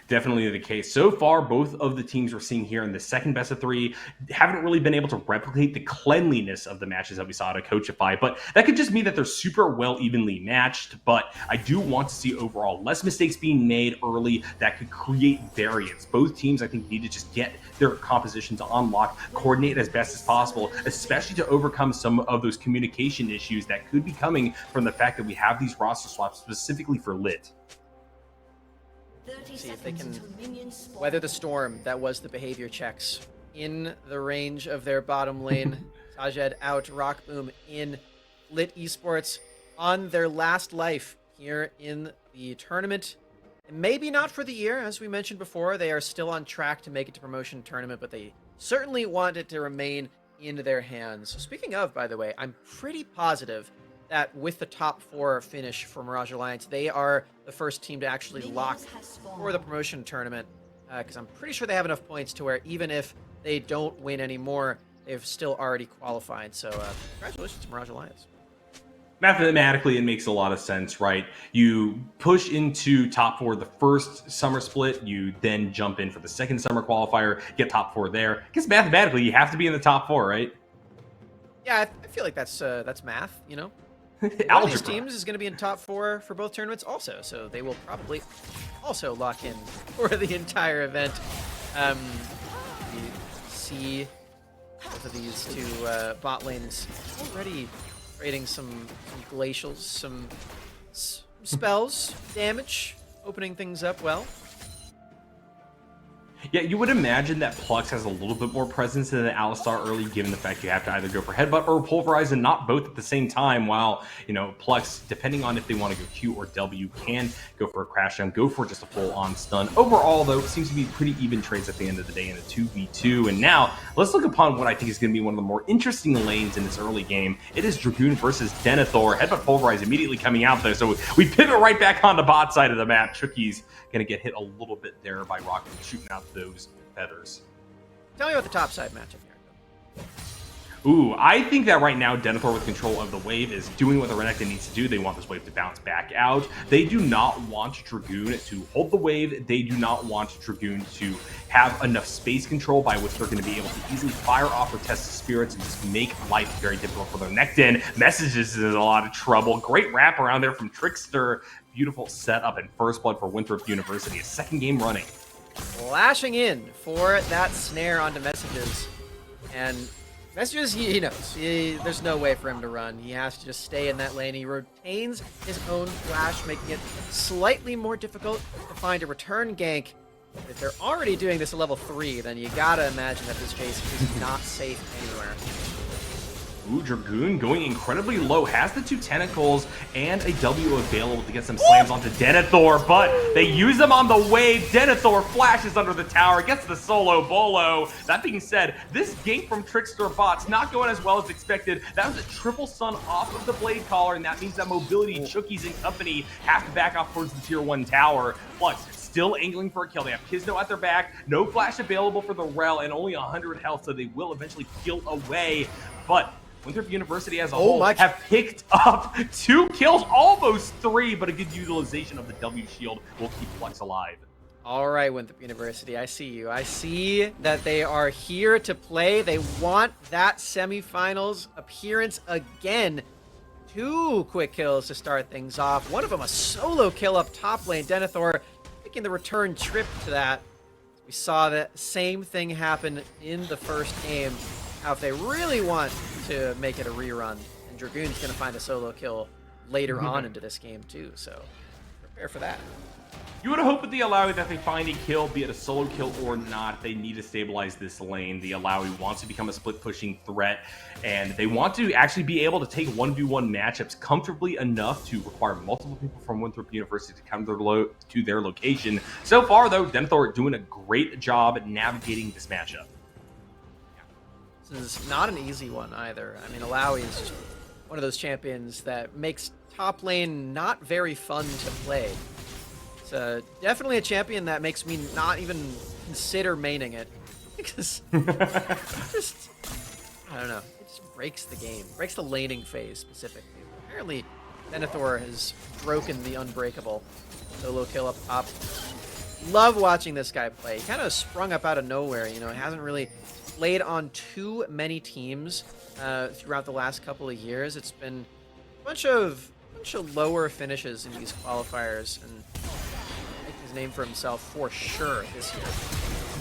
Definitely the case. So far, both of the teams we're seeing here in the second best of 3 haven't really been able to replicate the cleanliness of the matches that we saw to Coachify, but that could just mean that they're super well evenly matched. But I do want to see overall less mistakes being made early that could create variance. Both teams, I think, need to just get their compositions on lock, coordinate as best as possible, especially to overcome some of those communication issues that could be coming from the fact that we have these roster swaps specifically for Lit. See if they can weather the storm that was the behavior checks in the range of their bottom lane. Tajed out, Rock Boom in, Lit Esports on their last life here in the tournament. And maybe not for the year, as we mentioned before. They are still on track to make it to promotion tournament, but they certainly want it to remain in their hands. Speaking of, by the way, I'm pretty positive that with the top 4 finish for Mirage Alliance, they are the first team to actually lock for the promotion tournament, because I'm pretty sure they have enough points to where even if they don't win anymore, they've still already qualified. So congratulations to Mirage Alliance. Mathematically, it makes a lot of sense, right? You push into top 4 the first summer split, you then jump in for the second summer qualifier, get top 4 there. I guess mathematically, you have to be in the top 4, right? Yeah, I feel like that's math, you know? One of these teams is going to be in top 4 for both tournaments also, so they will probably also lock in for the entire event. You see both of these two bot lanes already creating some glacials, some spells, damage, opening things up well. Yeah, you would imagine that Plux has a little bit more presence than the Alistar early, given the fact you have to either go for Headbutt or Pulverize and not both at the same time, while, you know, Plux, depending on if they want to go Q or W, can go for a Crash Down, go for just a full-on stun. Overall, though, it seems to be pretty even trades at the end of the day in a 2v2. And now, let's look upon what I think is going to be one of the more interesting lanes in this early game. It is Dragoon versus Denethor. Headbutt Pulverize immediately coming out there, so we pivot right back on the bot side of the map. Chucky's going to get hit a little bit there by Rocket shooting out those feathers. Tell me about the top side matchup here. Ooh, I think that right now Denethor with control of the wave is doing what the Renekton needs to do. They want this wave to bounce back out. They do not want Dragoon to hold the wave. They do not want Dragoon to have enough space control by which they're going to be able to easily fire off or test the spirits and just make life very difficult for the Renekton. Messages is in a lot of trouble. Great wrap around there from Trickster. Beautiful setup and first blood for Winthrop University. A second game running. Flashing in for that snare onto Messages. And Messages, he knows. There's no way for him to run. He has to just stay in that lane. He retains his own flash, making it slightly more difficult to find a return gank. But if they're already doing this at level 3, then you gotta imagine that this chase is not safe anywhere. Ooh, Dragoon going incredibly low, has the 2 tentacles and a W available to get some slams onto Denethor, but they use them on the wave. Denethor flashes under the tower, gets the solo bolo. That being said, this gank from Trickster bots not going as well as expected. That was a triple stun off of the Blade Caller, and that means that Mobility, Chookies, and company have to back off towards the tier 1 tower. Plus, still angling for a kill. They have Kisno at their back, no flash available for the Rel, and only 100 health, so they will eventually peel away. But Winthrop University as a whole have picked up 2 kills, almost 3, but a good utilization of the W shield will keep Flux alive. All right, Winthrop University, I see you. I see that they are here to play. They want that semifinals appearance again. 2 quick kills to start things off. One of them a solo kill up top lane. Denethor making the return trip to that. We saw the same thing happen in the first game. Now, if they really want to make it a rerun, and Dragoon's going to find a solo kill later on into this game too, so prepare for that. You would hope with the Alawi that they find a kill, be it a solo kill or not. They need to stabilize this lane. The Alawi wants to become a split-pushing threat, and they want to actually be able to take 1v1 matchups comfortably enough to require multiple people from Winthrop University to come to their location. So far, though, Denethor doing a great job at navigating this matchup. This is not an easy one either. I mean, Alawi is just one of those champions that makes top lane not very fun to play. Definitely a champion that makes me not even consider maining it, because just, I don't know, it just breaks the game, breaks the laning phase specifically. Apparently, Denethor has broken the unbreakable. Solo kill up top. Love watching this guy play. He kind of sprung up out of nowhere, you know, he hasn't really played on too many teams throughout the last couple of years. It's been a bunch of lower finishes in these qualifiers, and name for himself for sure this year.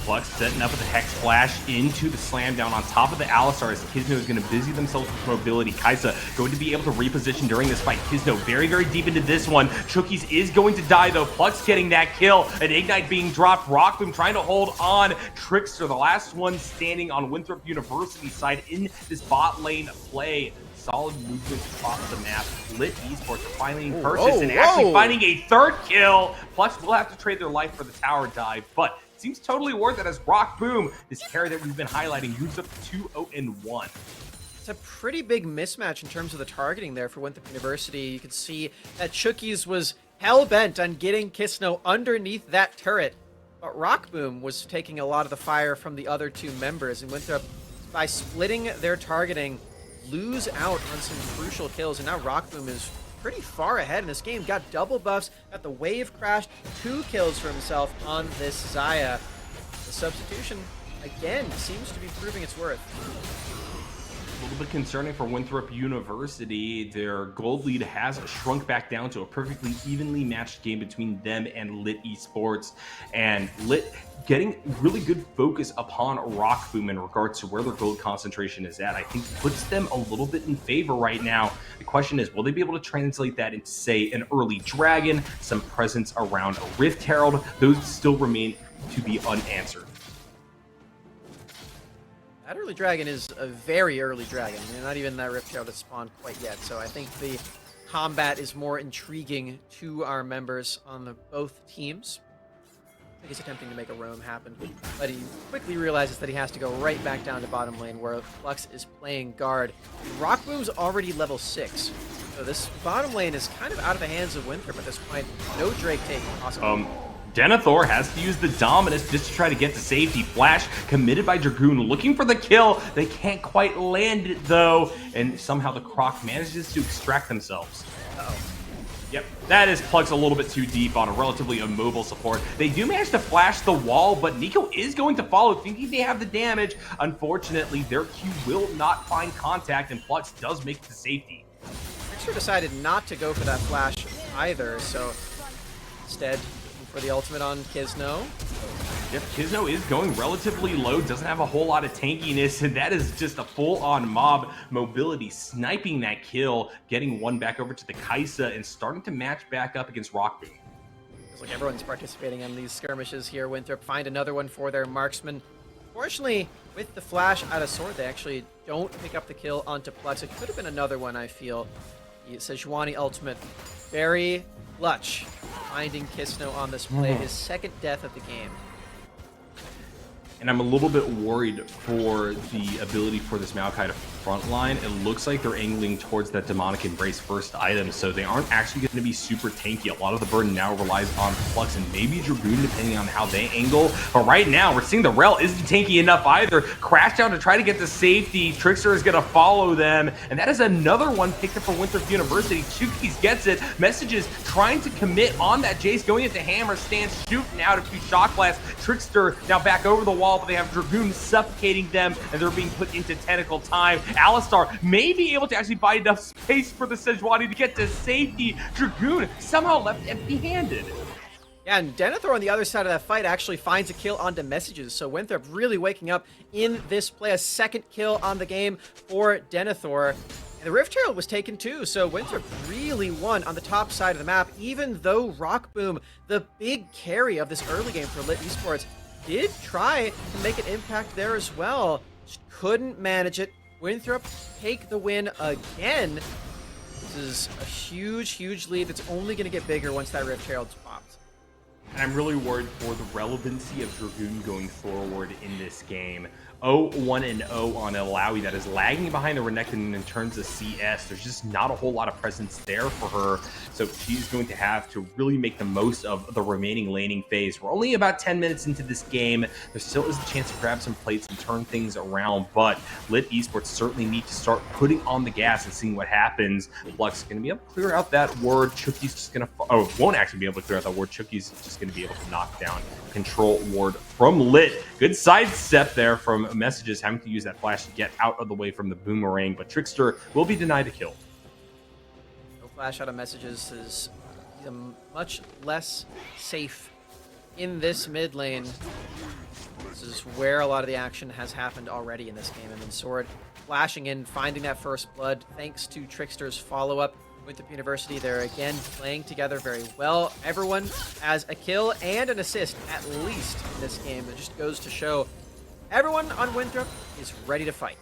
Flux setting up with the Hex Flash into the slam down on top of the Alistar as Kisno is going to busy themselves with mobility. Kaisa going to be able to reposition during this fight. Kisno very, very deep into this one. Chookies is going to die though. Flux getting that kill. An Ignite being dropped. Rockboom trying to hold on. Trickster, the last one standing on Winthrop University side in this bot lane play. Solid movement across the map. Lit Esports finally purchased and actually finding a 3rd kill. Plus, we'll have to trade their life for the tower dive, but it seems totally worth it as Rock Boom, this carry that we've been highlighting, moves up to 2-0-1. It's a pretty big mismatch in terms of the targeting there for Winthrop University. You can see that Chookies was hell-bent on getting Kisno underneath that turret, but Rockboom was taking a lot of the fire from the other 2 members, and Winthrop, by splitting their targeting, lose out on some crucial kills, and now Rockboom is pretty far ahead in this game. Got double buffs, got the wave crashed, 2 kills for himself on this Xayah. The substitution, again, seems to be proving its worth. A little bit concerning for Winthrop University. Their gold lead has shrunk back down to a perfectly evenly matched game between them and Lit Esports, and Lit getting really good focus upon Rockboom in regards to where their gold concentration is at. I think puts them a little bit in favor right now. The question is, will they be able to translate that into, say, an early Dragon, some presence around a Rift Herald? Those still remain to be unanswered. That early Dragon is a very early Dragon. I mean, not even that Rift Herald has spawned quite yet, so I think the combat is more intriguing to our members on both teams. I think he's attempting to make a roam happen, but he quickly realizes that he has to go right back down to bottom lane where Flux is playing guard. Rockboom's already level 6, so this bottom lane is kind of out of the hands of Winthrop at this point. No Drake take possible. Denethor has to use the Dominus just to try to get to safety. Flash committed by Dragoon, looking for the kill. They can't quite land it though, and somehow the Croc manages to extract themselves. Uh-oh. Yep, that is plugs a little bit too deep on a relatively immobile support. They do manage to flash the wall, but Nico is going to follow, thinking they have the damage. Unfortunately, their Q will not find contact, and Flux does make it to safety. Trickster decided not to go for that flash either, so instead looking for the ultimate on Kisno. Yep, Kisno is going relatively low, doesn't have a whole lot of tankiness, and that is just a full-on mob mobility, sniping that kill, getting one back over to the Kaisa, and starting to match back up against Rockboom. Looks like everyone's participating in these skirmishes here. Winthrop find another one for their marksman. Fortunately, with the flash out of sword, they actually don't pick up the kill onto Plux. It could have been another one, I feel. The Sejuani ultimate, very clutch, finding Kisno on this play, his 2nd death of the game. And I'm a little bit worried for the ability for this Maokai to frontline. It looks like they're angling towards that Demonic Embrace first item, so they aren't actually going to be super tanky. A lot of the burden now relies on Flux and maybe Dragoon, depending on how they angle. But right now, we're seeing the Rel isn't tanky enough either. Crash down to try to get the safety. Trickster is going to follow them, and that is another one picked up for Winthrop University. Chukis gets it. Messages trying to commit on that Jace, going into Hammer stance, shooting out a few shot blasts. Trickster now back over the wall, but they have Dragoon suffocating them, and they're being put into tentacle time. Alistar may be able to actually buy enough space for the Sejuani to get to safety. Dragoon somehow left empty-handed. Yeah, and Denethor on the other side of that fight actually finds a kill onto Messages, so Winthrop really waking up in this play. A second kill on the game for Denethor. And the Rift Herald was taken too, so Winthrop really won on the top side of the map, even though Rock Boom, the big carry of this early game for Lit Esports, did try to make an impact there as well. Just couldn't manage it. Winthrop take the win again. This is a huge, huge lead that's only going to get bigger once that Rift Herald's popped. And I'm really worried for the relevancy of Dragoon going forward in this game. 0-1-0 on Alawi that is lagging behind the Renekton in terms of CS. There's just not a whole lot of presence there for her. So she's going to have to really make the most of the remaining laning phase. We're only about 10 minutes into this game. There still is a chance to grab some plates and turn things around, but Lit Esports certainly need to start putting on the gas and seeing what happens. Flux is going to be able to clear out that ward. Chuki's just going to, won't actually be able to clear out that ward. Chuki's just going to be able to knock down control ward from Lit. Good sidestep there from Messages, having to use that flash to get out of the way from the boomerang, but Trickster will be denied a kill. No flash out of Messages is much less safe in this mid lane. This is where a lot of the action has happened already in this game. And then Sword flashing in, finding that first blood, thanks to Trickster's follow-up. Winthrop University, they're again playing together very well. Everyone has a kill and an assist, at least in this game. It just goes to show everyone on Winthrop is ready to fight.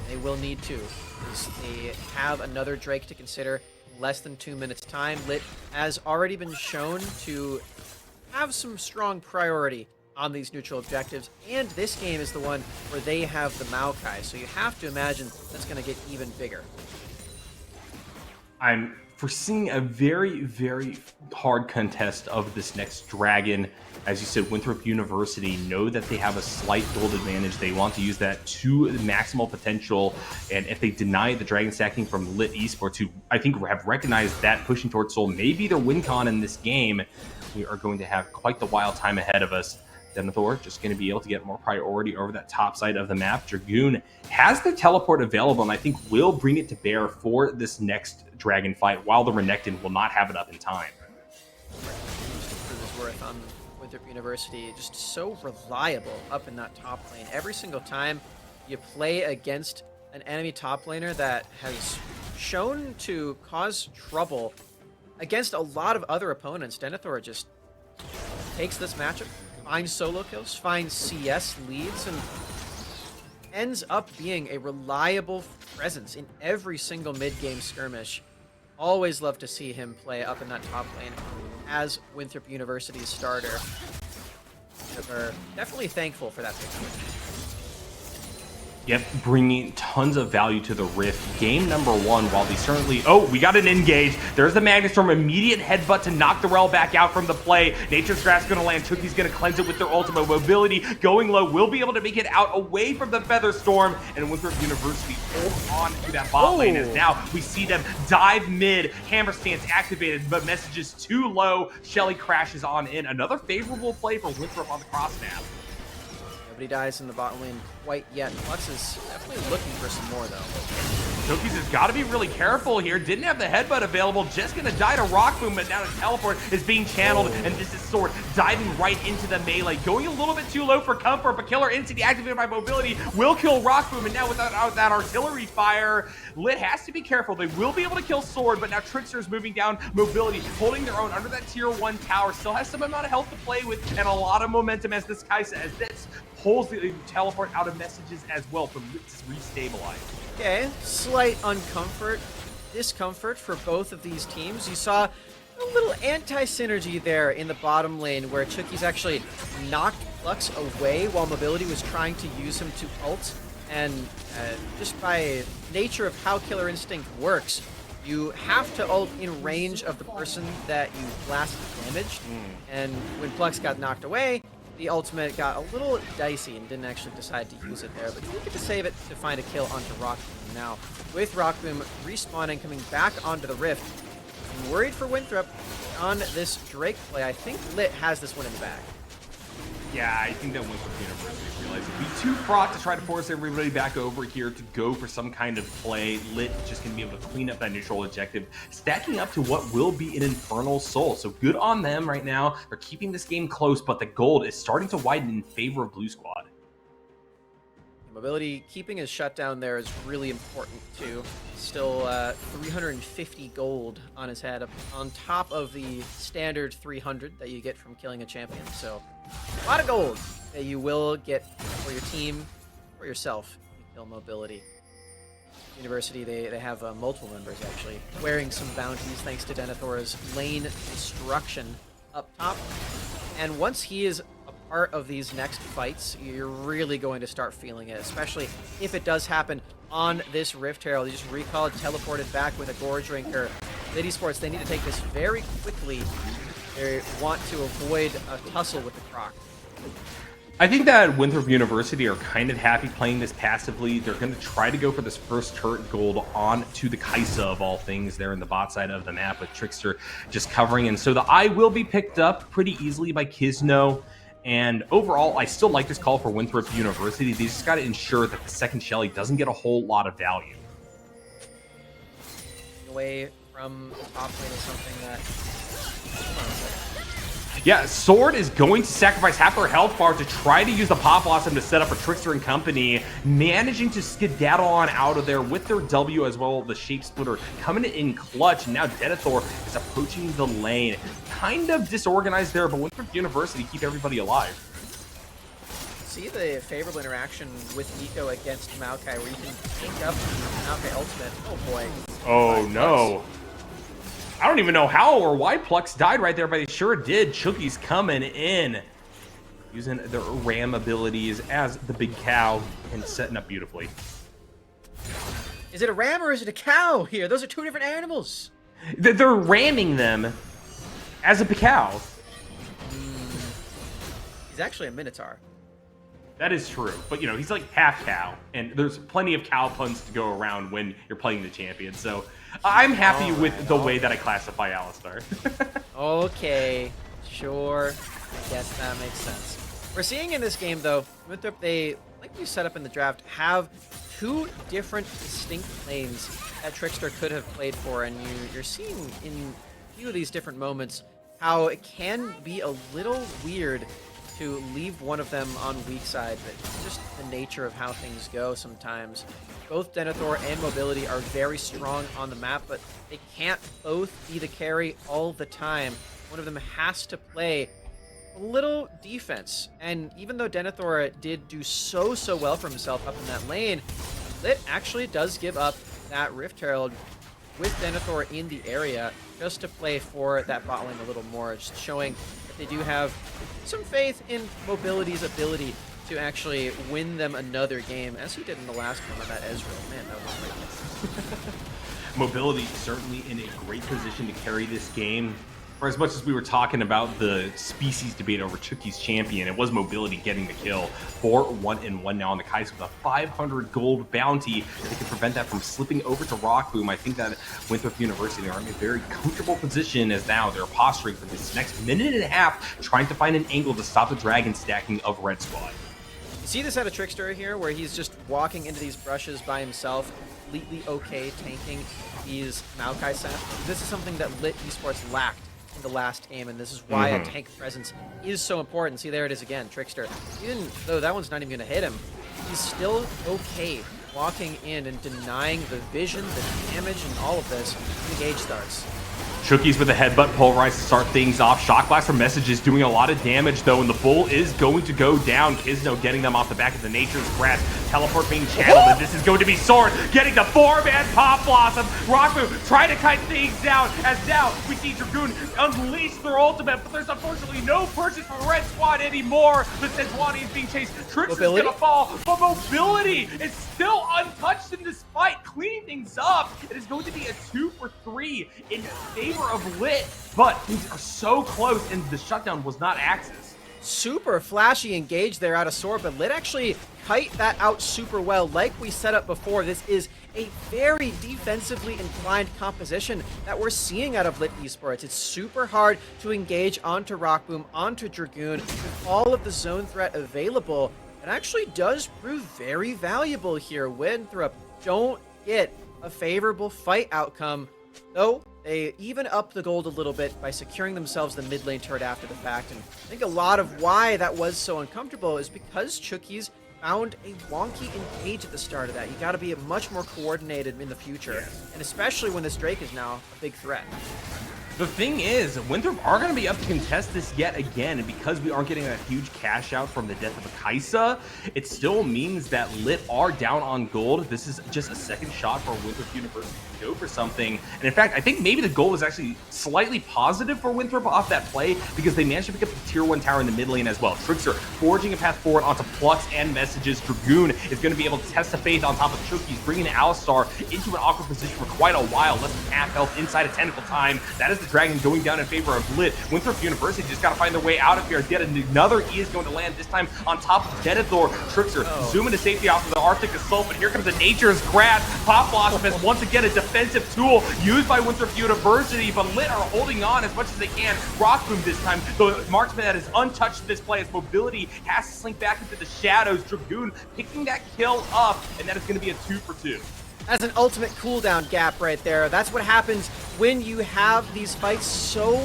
They will need to, because they have another Drake to consider in less than 2 minutes time. Lit has already been shown to have some strong priority on these neutral objectives, and this game is the one where they have the Maokai, so you have to imagine that's going to get even bigger. I'm foreseeing a very, very hard contest of this next Dragon. As you said, Winthrop University know that they have a slight gold advantage. They want to use that to maximal potential. And if they deny the Dragon stacking from Lit Esports, who I think have recognized that pushing towards Soul may be their win con in this game, we are going to have quite the wild time ahead of us. Denethor just going to be able to get more priority over that top side of the map. Dragoon has the teleport available, and I think will bring it to bear for this next Dragon fight, while the Renekton will not have it up in time. Worth on Winthrop University, just so reliable up in that top lane. Every single time you play against an enemy top laner that has shown to cause trouble against a lot of other opponents, Denethor just takes this matchup, finds solo kills, finds CS leads, and ends up being a reliable presence in every single mid-game skirmish. Always love to see him play up in that top lane as Winthrop University's starter. We're definitely thankful for that victory. Yep, bringing tons of value to the Rift. Game number one, while they certainly... Oh, we got an engage. There's the Magnustorm. Immediate headbutt to knock the Rel back out from the play. Nature's Grasp going to land. Chuki's going to cleanse it with their ultimate mobility. Going low, will be able to make it out away from the Feather Storm. And Winthrop University hold on to that bot lane as now we see them dive mid. Hammer stance activated, but Messages too low. Shelly crashes on in. Another favorable play for Winthrop on the cross map. Nobody dies in the bot lane quite yet. Flux is definitely looking for some more, though. Chokis has got to be really careful here. Didn't have the headbutt available. Just going to die to Rock Boom, but now the teleport is being channeled, and this is Sword diving right into the melee. Going a little bit too low for comfort, but Killer Instinct activated by mobility will kill Rock Boom, and now without that artillery fire, Lit has to be careful. They will be able to kill Sword, but now Trickster's moving down mobility, holding their own under that tier 1 tower. Still has some amount of health to play with, and a lot of momentum as this Kaisa, as this pulls the teleport out of Messages as well for Lit to restabilize. Okay, slight discomfort for both of these teams. You saw a little anti-synergy there in the bottom lane where Chuki's actually knocked Flux away while Mobility was trying to use him to ult. And just by nature of how Killer Instinct works, you have to ult in range of the person that you last damaged. And when Flux got knocked away, the ultimate got a little dicey and didn't actually decide to use it there. But you get to save it to find a kill onto Rockboom. Now, with Rockboom respawning, coming back onto the Rift, I'm worried for Winthrop on this Drake play. I think Lit has this one in the bag. Yeah, I think that Winthrop University realized it'd be too fraught to try to force everybody back over here to go for some kind of play. Lit just going to be able to clean up that neutral objective, stacking up to what will be an Infernal Soul. So good on them right now. They're keeping this game close, but the gold is starting to widen in favor of Blue Squad. Mobility keeping his shutdown there is really important too. Still 350 gold on his head, up on top of the standard 300 that you get from killing a champion. So a lot of gold that you will get for your team, for yourself, if you kill Mobility. University, they have multiple members actually wearing some bounties thanks to Denethor's lane destruction up top. And once he is a part of these next fights, you're really going to start feeling it, especially if it does happen on this Rift Herald. You just recalled, teleported back with a Gore Drinker. Lit Esports, they need to take this very quickly. They want to avoid a tussle with the Croc. I think that Winthrop University are kind of happy playing this passively. They're going to try to go for this first turret gold onto the Kaisa of all things there in the bot side of the map with Trickster just covering. And so the eye will be picked up pretty easily by Kizno. And overall, I still like this call for Winthrop University. They just got to ensure that the second Shelly doesn't get a whole lot of value. Away from the top lane is something that... Hold on a second. Yeah, Sword is going to sacrifice half their health bar to try to use the Pop Blossom to set up a Trickster and company, managing to skedaddle on out of there with their W as well, the Shape Splitter coming in clutch. And now Denethor is approaching the lane. Kind of disorganized there, but Winthrop University keep everybody alive. See the favorable interaction with Nico against Maokai, where you can pick up Maokai ultimate. Oh boy. Oh no. I don't even know how or why Plux died right there, but he sure did. Chucky's coming in, using their ram abilities as the big cow and setting up beautifully. Is it a ram or is it a cow here? Those are two different animals. They're ramming them as a cow. He's actually a Minotaur. That is true, but you know, he's like half cow, and there's plenty of cow puns to go around when you're playing the champion, so I'm happy with the way that I classify Alistar. Okay, sure. I guess that makes sense. We're seeing in this game, though, Winthrop, they, like we set up in the draft, have two different distinct lanes that Trickster could have played for, and you're seeing in a few of these different moments how it can be a little weird to leave one of them on weak side, but just the nature of how things go sometimes. Both Denethor and Mobility are very strong on the map, but they can't both be the carry all the time. One of them has to play a little defense. And even though Denethor did do so well for himself up in that lane, Lit actually does give up that Rift Herald with Denethor in the area just to play for that bot lane a little more, just showing that they do have some faith in Mobility's ability to actually win them another game, as he did in the last one on that Ezreal. Man, that was great. Mobility certainly in a great position to carry this game. For as much as we were talking about the species debate over Chucky's champion, it was Mobility getting the kill. 4-1-1 now on the Kaiser with a 500 gold bounty. They can prevent that from slipping over to Rockboom. I think that Winthrop University are in a very comfortable position as now they're posturing for this next minute and a half, trying to find an angle to stop the dragon stacking of Red Squad. You see this out of Trickster here, where he's just walking into these brushes by himself, completely okay tanking these Maokai set. This is something that Lit Esports lacked in the last game, and this is why a tank presence is so important. See, there it is again, Trickster. Even though that one's not even going to hit him, he's still okay walking in and denying the vision, the damage, and all of this when the gauge starts. Chookies with a headbutt pulverize to start things off. Shock Blast from Messages doing a lot of damage though, and the bull is going to go down. Kizno getting them off the back of the Nature's Grasp. Teleport being channeled, and this is going to be Sword getting the 4-man Pop Blossom. Rockmu trying to cut things down, as now we see Dragoon unleash their ultimate, but there's unfortunately no purchase for the Red Squad anymore. The Sejuani is being chased. Trickster's gonna fall, but Mobility is still untouched in this fight, cleaning things up. It is going to be a 2 for 3 in favor of Lit, but things are so close, and the shutdown was not Axis. Super flashy engage there out of Sword, but Lit actually kite that out super well. Like we set up before, this is a very defensively inclined composition that we're seeing out of Lit Esports. It's super hard to engage onto Rockboom, onto Dragoon, with all of the zone threat available. It actually does prove very valuable here. Winthrop don't get a favorable fight outcome, though they even up the gold a little bit by securing themselves the mid lane turret after the fact. And I think a lot of why that was so uncomfortable is because Chookies found a wonky engage at the start of that. You got to be much more coordinated in the future, and especially when this Drake is now a big threat. The thing is, Winthrop are going to be up to contest this yet again, and because we aren't getting that huge cash out from the death of a Kaisa, it still means that Lit are down on gold. This is just a second shot for Winthrop University to go for something. And in fact, I think maybe the goal was actually slightly positive for Winthrop off that play, because they managed to pick up the tier 1 tower in the mid lane as well. Trickster forging a path forward onto Plux and Messages. Dragoon is going to be able to test the faith on top of Chookies, bringing Alistar into an awkward position for quite a while. Less than half health inside of Tentacle Time. That is the Dragon going down in favor of Lit. Winthrop University just got to find their way out of here. Yet another E is going to land, this time on top of Denethor. Trickster zooming to safety off of the Arctic Assault, but here comes the Nature's Grasp. Pop Blossom is once again a defensive tool used by Winthrop University, but Lit are holding on as much as they can. Rockboom this time, the marksman that is untouched this play, as Mobility has to slink back into the shadows. Dragoon picking that kill up, and that is going to be a 2 for 2. That's an ultimate cooldown gap right there. That's what happens when you have these fights so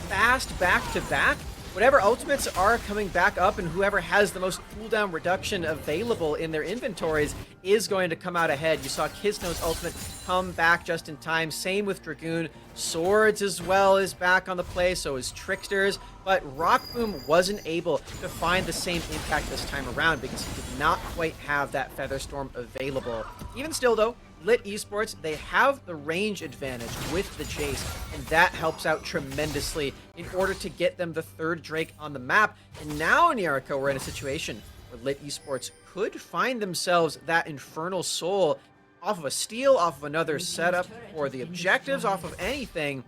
fast back to back. Whatever ultimates are coming back up, and whoever has the most cooldown reduction available in their inventories is going to come out ahead. You saw Kizno's ultimate come back just in time. Same with Dragoon. Swords as well is back on the play, so is Tricksters. But Rockboom wasn't able to find the same impact this time around because he did not quite have that Featherstorm available. Even still though, Lit Esports, they have the range advantage with the Jace, and that helps out tremendously in order to get them the third Drake on the map. And now in Jericho, we're in a situation where Lit Esports could find themselves that Infernal Soul off of a steal, off of another setup, or the objectives, off of anything,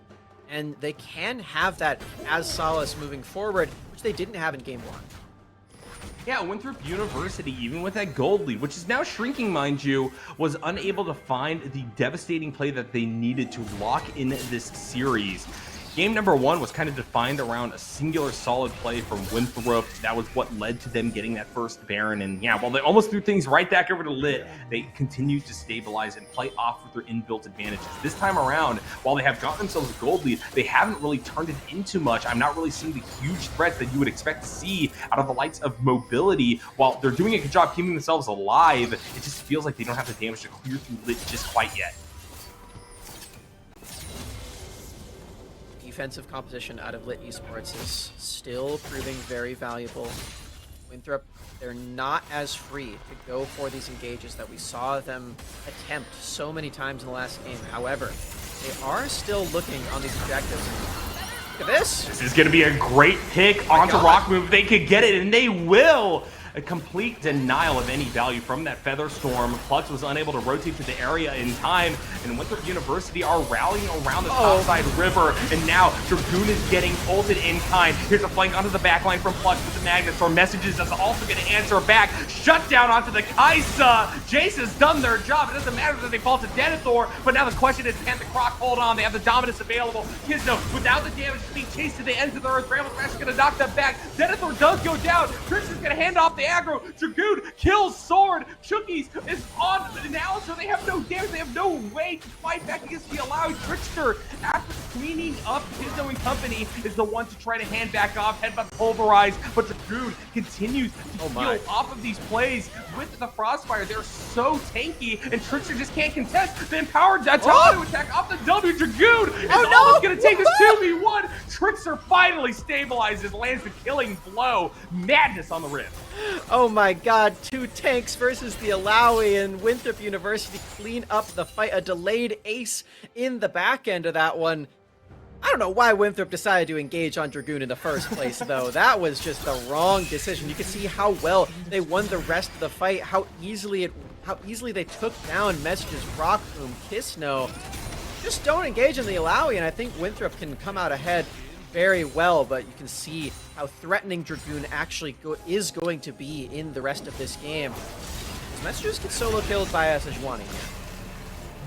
and they can have that as solace moving forward, which they didn't have in Game 1. Yeah, Winthrop University, even with that gold lead, which is now shrinking, mind you, was unable to find the devastating play that they needed to lock in this series. Game number 1 was kind of defined around a singular solid play from Winthrop. That was what led to them getting that first Baron. And yeah, while they almost threw things right back over to Lit, they continued to stabilize and play off with their inbuilt advantages. This time around, while they have gotten themselves a gold lead, they haven't really turned it into much. I'm not really seeing the huge threats that you would expect to see out of the likes of Mobility. While they're doing a good job keeping themselves alive, it just feels like they don't have the damage to clear through Lit just quite yet. Defensive composition out of Lit Esports is still proving very valuable. Winthrop, they're not as free to go for these engages that we saw them attempt so many times in the last game. However, they are still looking on these objectives. Look at this. This is going to be a great pick onto Rockboom. They could get it, and they will. A complete denial of any value from that Featherstorm. Plux was unable to rotate to the area in time, and Winthrop University are rallying around the topside river, and now Dragoon is getting ulted in kind. Here's a flank onto the backline from Plux with the Magnetstorm. Messages is also going to answer back. Shut down onto the Kaisa. Jace has done their job. It doesn't matter that they fall to Denethor, but now the question is, can the Croc hold on? They have the dominance available. Kizno, without the damage, being chased to the ends of the earth. Bramble Smash is going to knock them back. Denethor does go down. Trix is going to hand off the aggro. Dragoon kills Sword. Chookies is on now, so they have no damage. They have no way to fight back against the allowing Trickster after cleaning up Kizno and company is the one to try to hand back off, headbutt pulverize, but Dragoon continues to heal off of these plays with the Frostfire. They're so tanky, and Trickster just can't contest the empowered auto attack off the W. Dragoon is almost going to take this 2v1. Trickster finally stabilizes, lands the killing blow. Madness on the rift. Oh my god, 2 tanks versus the Alawi, and Winthrop University clean up the fight. A delayed ace in the back end of that one. I don't know why Winthrop decided to engage on Dragoon in the first place, though. That was just the wrong decision. You can see how well they won the rest of the fight, how easily they took down Messages, Rockboom, Kissno. Just don't engage in the Alawi, and I think Winthrop can come out ahead very well, but you can see how threatening Dragoon actually is going to be in the rest of this game. Messages get solo killed by Sejuani.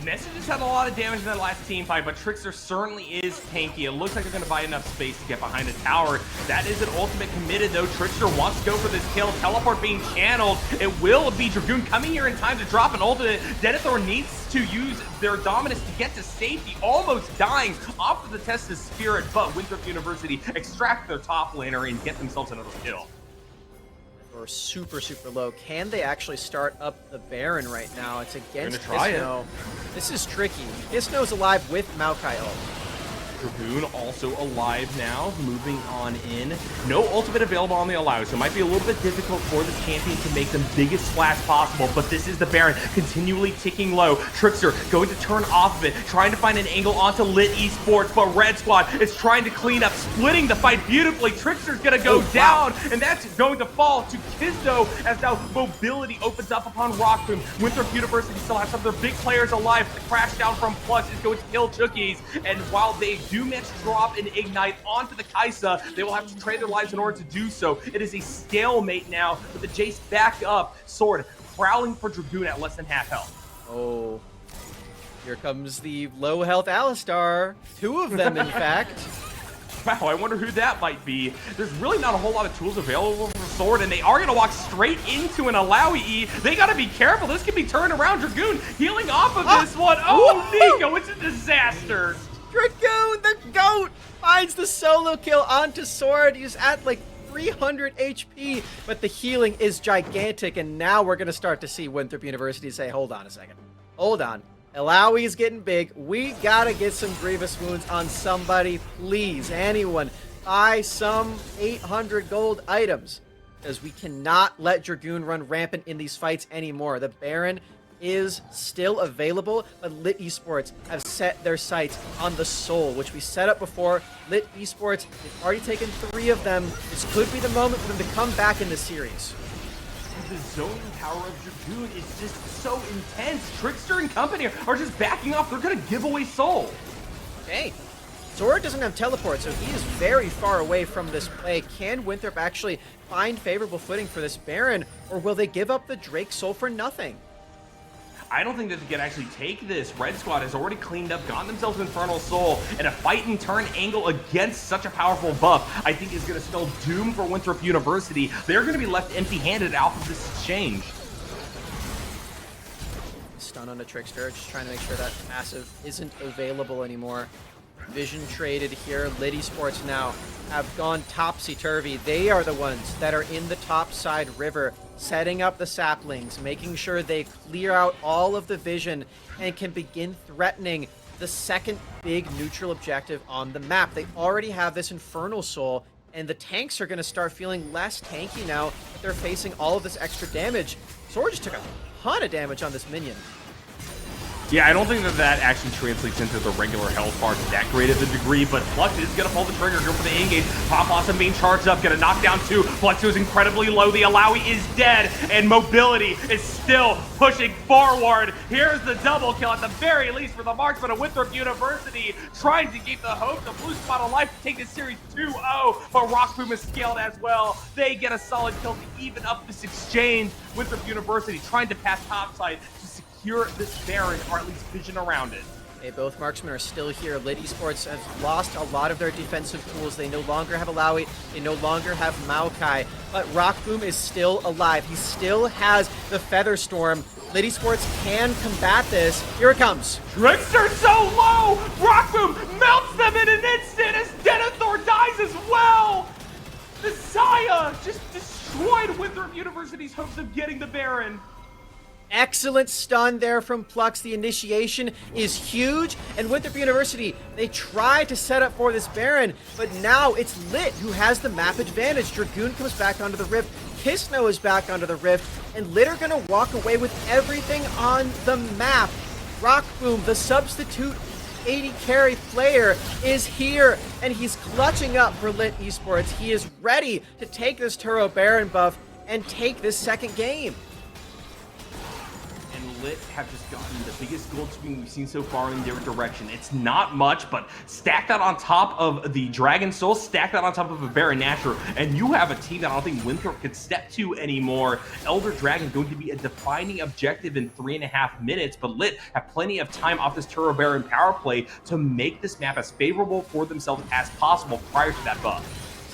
Messages had a lot of damage in that last team fight, but Trickster certainly is tanky. It looks like they're going to buy enough space to get behind the tower. That is an ultimate committed, though. Trickster wants to go for this kill. Teleport being channeled. It will be Dragoon coming here in time to drop an ultimate. Denethor needs to use their dominance to get to safety, almost dying off of the test of Spirit, but Winthrop University extract their top laner and get themselves another kill. Or super low. Can they actually start up the Baron right now? It's against Kissno. This is tricky. Kissno's alive with Maokai ult. Dragoon also alive now, moving on in. No ultimate available on the Alawi, so it might be a little bit difficult for the champion to make the biggest splash possible, but this is the Baron continually ticking low. Trickster going to turn off of it, trying to find an angle onto Lit Esports, but Red Squad is trying to clean up, splitting the fight beautifully. Trickster's gonna go down, and that's going to fall to Kizno as now mobility opens up upon Rockboom. Winthrop University still has some of their big players alive. The crash down from Plus is going to kill Chookies, and while they do manage to drop an Ignite onto the Kaisa, they will have to trade their lives in order to do so. It is a stalemate now with the Jace back up. Sword prowling for Dragoon at less than half health. Oh, here comes the low health Alistar. 2 of them, in fact. Wow, I wonder who that might be. There's really not a whole lot of tools available for Sword, and they are going to walk straight into an Alawi E. They got to be careful. This could be turned around. Dragoon healing off of this one. Oh, Nico, it's a disaster. Dragoon, the GOAT, finds the solo kill onto Sword. He's at like 300 HP, but the healing is gigantic, and now we're going to start to see Winthrop University say, hold on a second. Hold on. Alawi's getting big. We got to get some Grievous Wounds on somebody. Please, anyone, buy some 800 gold items, because we cannot let Dragoon run rampant in these fights anymore. The Baron is still available, but Lit Esports have set their sights on the Soul, which we set up before. Lit Esports, they've already taken 3 of them. This could be the moment for them to come back in the series. The zoning power of Dragoon is just so intense. Trickster and company are just backing off. They're going to give away Soul. Okay. Sword doesn't have teleport, so he is very far away from this play. Can Winthrop actually find favorable footing for this Baron, or will they give up the Drake Soul for nothing? I don't think that they can actually take this. Red Squad has already cleaned up, gotten themselves Infernal Soul, and a fight and turn angle against such a powerful buff, I think is going to spell doom for Winthrop University. They're going to be left empty-handed out of this exchange. Stun on a Trickster, just trying to make sure that passive isn't available anymore. Vision traded here. Lit Esports now have gone topsy-turvy. They are the ones that are in the top side river, setting up the saplings, making sure they clear out all of the vision and can begin threatening the second big neutral objective on the map. They already have this Infernal Soul, and the tanks are going to start feeling less tanky now that they're facing all of this extra damage. Sword just took a ton of damage on this minion. Yeah, I don't think that that actually translates into the regular health bar to that great of a degree, but Flux is going to pull the trigger, go for the engage. Pop Awesome being charged up, going to knock down 2. Flux is incredibly low. The Alawi is dead, and Mobility is still pushing forward. Here's the double kill at the very least for the marksman of Winthrop University, trying to keep the hope, the blue spot alive to take this series 2-0, but Rockboom is scaled as well. They get a solid kill to even up this exchange. Winthrop University trying to pass topside to secure this Baron, or at least vision around it. Okay, both marksmen are still here. Lit Esports has lost a lot of their defensive tools. They no longer have Alawi. They no longer have Maokai. But Rockboom is still alive. He still has the Feather Storm. Lit Esports can combat this. Here it comes. Trickster so low! Rockboom melts them! them in an instant as Denethor dies as well. The Zaya just destroyed Winthrop University's hopes of getting the Baron. Excellent stun there from Plux. The initiation is huge, and Winthrop University, they try to set up for this Baron, but now it's Lit who has the map advantage. Dragoon comes back onto the Rift, Kisno is back onto the Rift, and Lit are gonna walk away with everything on the map. Rock Boom, the substitute 80 carry player, is here, and he's clutching up for Lit Esports. He is ready to take this Turo Baron buff and take this second game. Lit have just gotten the biggest gold swing we've seen so far in their direction. It's not much, but stack that on top of the Dragon Soul, stack that on top of a Baron Nashor, and you have a team that I don't think Winthrop could step to anymore. Elder Dragon going to be a defining objective in 3.5 minutes, but Lit have plenty of time off this Turo Baron power play to make this map as favorable for themselves as possible prior to that buff.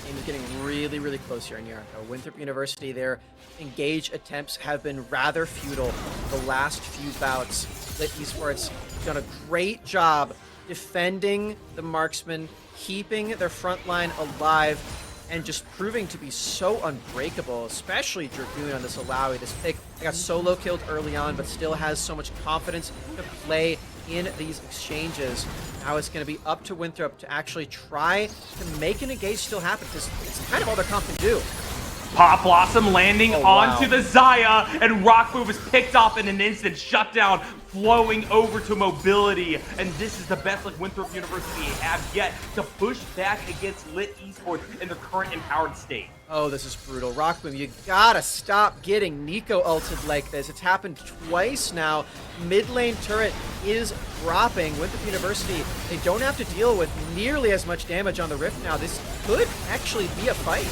Game is getting really, really close here in Yarko. Winthrop University, their engage attempts have been rather futile the last few bouts. Lit Esports done a great job defending the marksman, keeping their front line alive, and just proving to be so unbreakable, especially Dragoon on this Alawi. This pick got solo killed early on, but still has so much confidence to play in these exchanges. Now it's going to be up to Winthrop to actually try to make an engage still happen, because it's kind of all their comp can do. Pop Blossom landing onto wow. the Zaya, and Rock Move is picked off in an instant, shut down, flowing over to Mobility. And this is the best like Winthrop University have yet to push back against Lit Esports in their current empowered state. Oh, this is brutal. Rockboom, you gotta stop getting Nico ulted like this. It's happened twice now. Mid lane turret is dropping. Winthrop University, they don't have to deal with nearly as much damage on the Rift now. This could actually be a fight.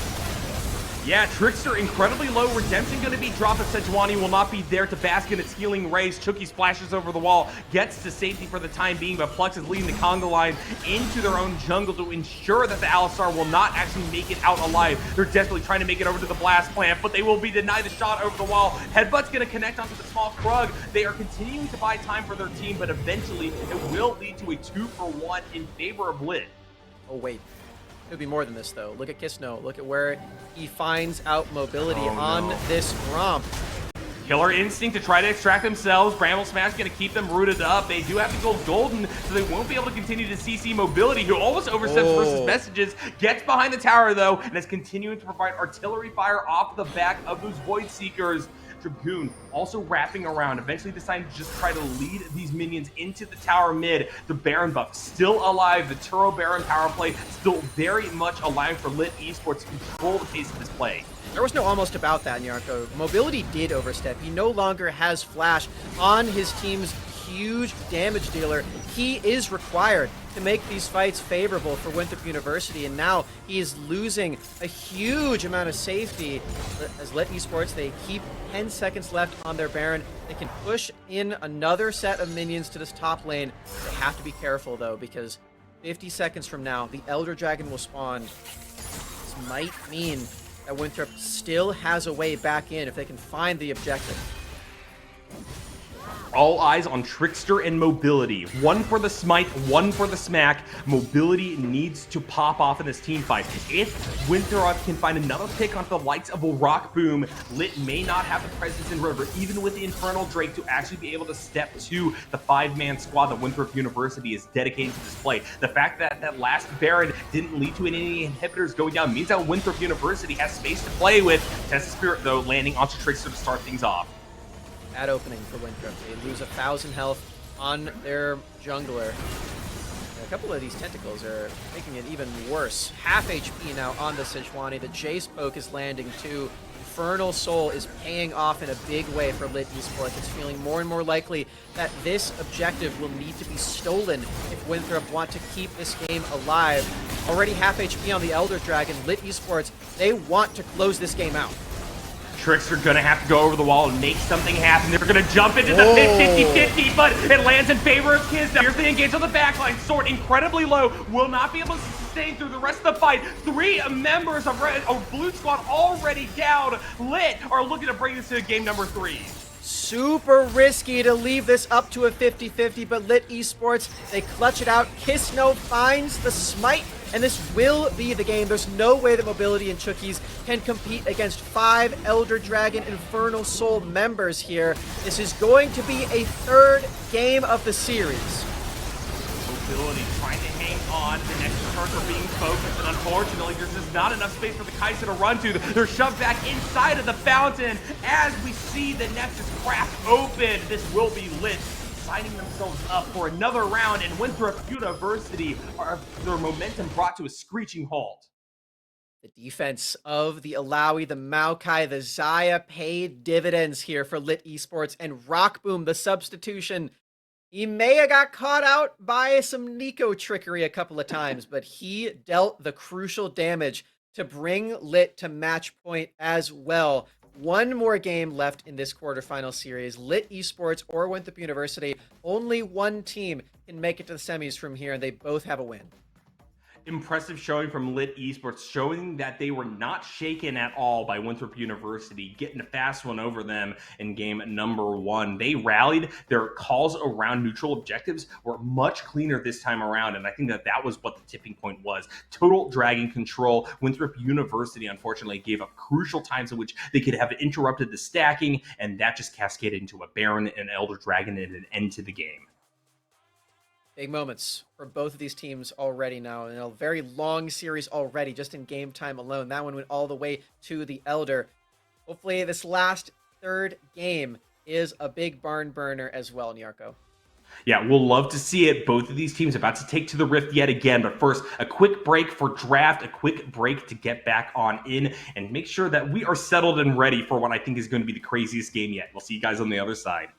Yeah, Trickster incredibly low. Redemption going to be dropped, but Sejuani will not be there to bask in its healing rays. Chucky splashes over the wall, gets to safety for the time being, but Plux is leading the Conga line into their own jungle to ensure that the Alistar will not actually make it out alive. They're desperately trying to make it over to the blast plant, but they will be denied the shot over the wall. Headbutt's going to connect onto the small Krug. They are continuing to buy time for their team, but eventually it will lead to a 2-for-1 in favor of Lit. Oh, wait. Could be more than this, though. Look at Kisno. Look at where he finds out Mobility on this Gromp. Killer Instinct to try to extract themselves. Bramble Smash going to keep them rooted up. They do have to go golden, so they won't be able to continue to CC Mobility, who almost oversteps versus messages. Gets behind the tower, though, and is continuing to provide artillery fire off the back of those Void Seekers. Dragoon also wrapping around, eventually deciding to just try to lead these minions into the tower mid. The Baron buff still alive. The Turo Baron power play still very much alive for Lit Esports to control the pace of this play. There was no almost about that, Nyarko. Mobility did overstep. He no longer has Flash on his team's huge damage dealer. He is required to make these fights favorable for Winthrop University, and now he is losing a huge amount of safety. As Lit Esports, they keep 10 seconds left on their Baron. They can push in another set of minions to this top lane. They have to be careful, though, because 50 seconds from now, the Elder Dragon will spawn. This might mean that Winthrop still has a way back in if they can find the objective. All eyes on Trickster and Mobility. One for the smite, one for the smack. Mobility needs to pop off in this team fight. If Winthrop can find another pick onto the likes of a Rock Boom, Lit may not have the presence in River, even with the Infernal Drake, to actually be able to step to the 5-man squad that Winthrop University is dedicated to this play. The fact that that last Baron didn't lead to any inhibitors going down means that Winthrop University has space to play with. Test of Spirit, though, landing onto Trickster to start things off. Bad opening for Winthrop. They lose 1,000 health on their jungler. And a couple of these tentacles are making it even worse. Half HP now on the Sejuani. The Jace poke is landing too. Infernal Soul is paying off in a big way for Lit Esports. It's feeling more and more likely that this objective will need to be stolen if Winthrop want to keep this game alive. Already half HP on the Elder Dragon. Lit Esports, they want to close this game out. Trickster gonna have to go over the wall and make something happen. They're gonna jump into the 50-50, but it lands in favor of Kisno. Here's the engage on the backline. Sword incredibly low, will not be able to sustain through the rest of the fight. 3 members of Blue Squad already down. Lit are looking to bring this to game number 3. Super risky to leave this up to a 50-50, but Lit Esports, they clutch it out. Kisno finds the smite, and this will be the game. There's no way that Mobility and Chookies can compete against 5 Elder Dragon Infernal Soul members here. This is going to be a 3rd game of the series. Mobility trying to hang on. The next turns are being focused, and unfortunately, there's just not enough space for the Kai'Sa to run to. They're shoved back inside of the fountain as we see the Nexus crack open. This will be Lit signing themselves up for another round, and Winthrop University are their momentum brought to a screeching halt. The defense of the Alawi, the Maokai, the Xayah paid dividends here for Lit Esports, and Rockboom, the substitution. He may have got caught out by some Nico trickery a couple of times, but he dealt the crucial damage to bring Lit to match point as well. One more game left in this quarterfinal series. Lit Esports or Winthrop University, only one team can make it to the semis from here, and they both have a win. Impressive showing from Lit Esports, showing that they were not shaken at all by Winthrop University, getting a fast one over them in game number 1. They rallied. Their calls around neutral objectives were much cleaner this time around, and I think that that was what the tipping point was. Total dragon control. Winthrop University, unfortunately, gave up crucial times in which they could have interrupted the stacking, and that just cascaded into a Baron, an Elder Dragon, and an end to the game. Big moments for both of these teams already now. In a very long series already, just in game time alone. That one went all the way to the Elder. Hopefully this last 3rd game is a big barn burner as well, Nyarko. Yeah, we'll love to see it. Both of these teams about to take to the Rift yet again. But first, a quick break for draft, a quick break to get back on in and make sure that we are settled and ready for what I think is going to be the craziest game yet. We'll see you guys on the other side.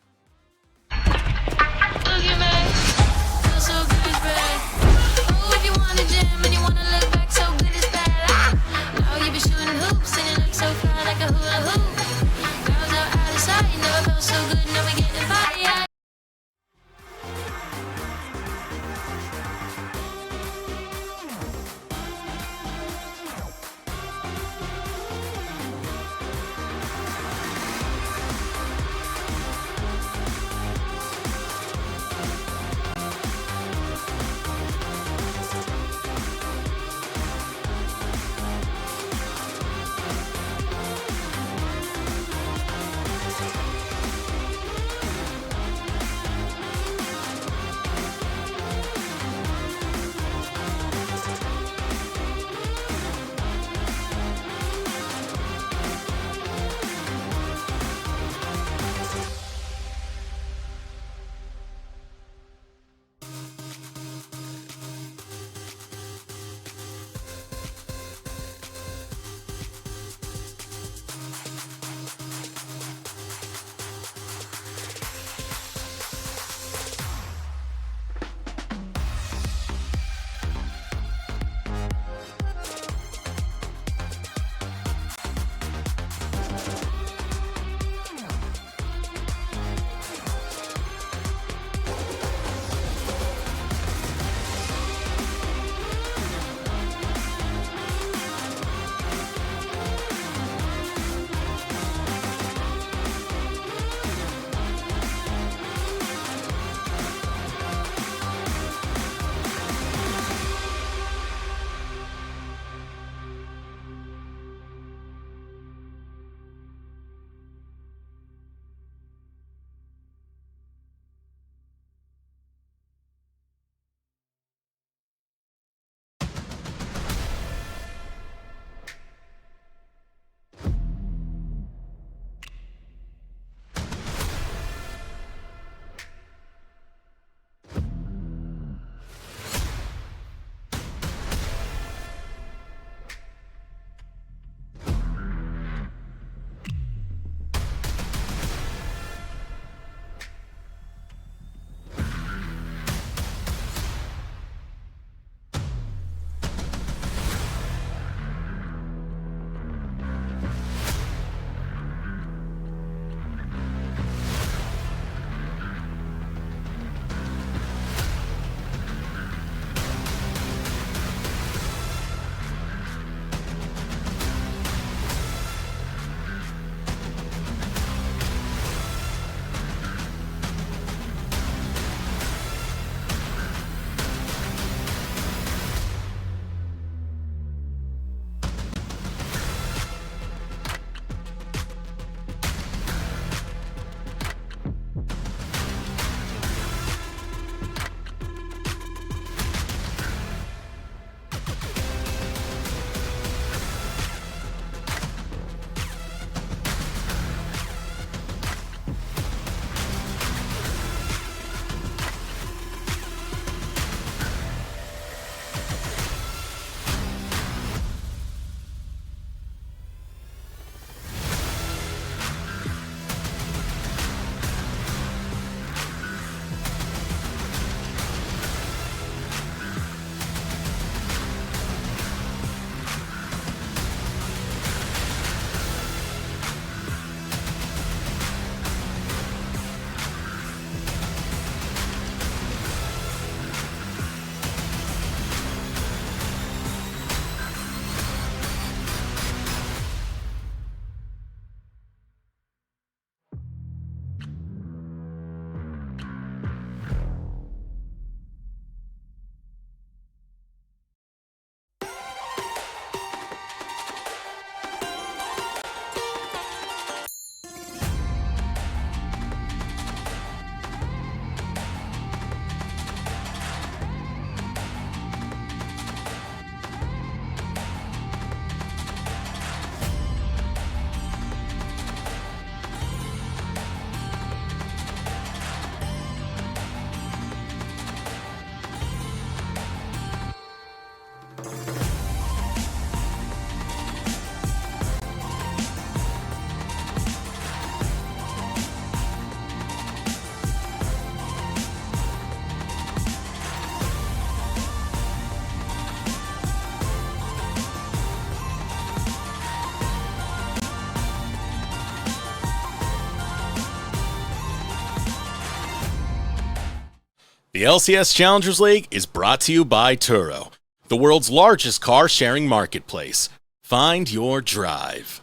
The LCS Challengers League is brought to you by Turo, the world's largest car sharing marketplace. Find your drive.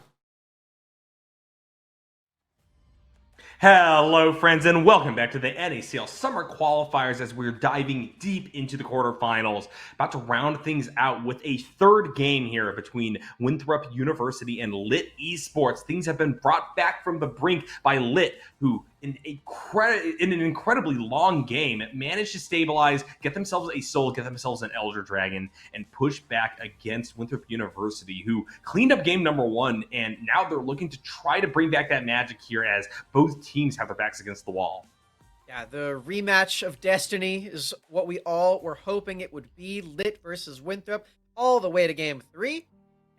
Hello, friends, and welcome back to the NACL Summer Qualifiers as we're diving deep into the quarterfinals. About to round things out with a third game here between Winthrop University and Lit Esports. Things have been brought back from the brink by Lit, who in an incredibly long game managed to stabilize, get themselves a soul, get themselves an Elder Dragon, and push back against Winthrop University, who cleaned up game number one, and now they're looking to try to bring back that magic here as both teams have their backs against the wall. Yeah, the rematch of destiny is what we all were hoping it would be. Lit versus Winthrop all the way to game 3,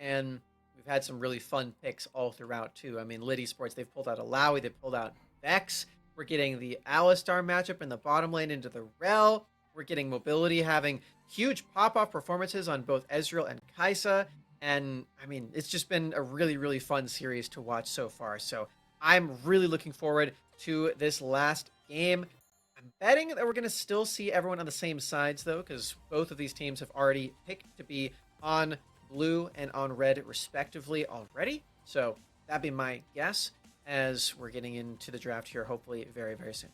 and we've had some really fun picks all throughout too. I mean, Lit Esports, they've pulled out Alawi, they've pulled out Vex. We're getting the Alistar matchup in the bottom lane into the Rel. We're getting Mobility having huge pop-off performances on both Ezreal and Kaisa. And, I mean, it's just been a really, really fun series to watch so far. So I'm really looking forward to this last game. I'm betting that we're going to still see everyone on the same sides, though, because both of these teams have already picked to be on blue and on red, respectively, already. So that'd be my guess as we're getting into the draft here, hopefully very, very soon.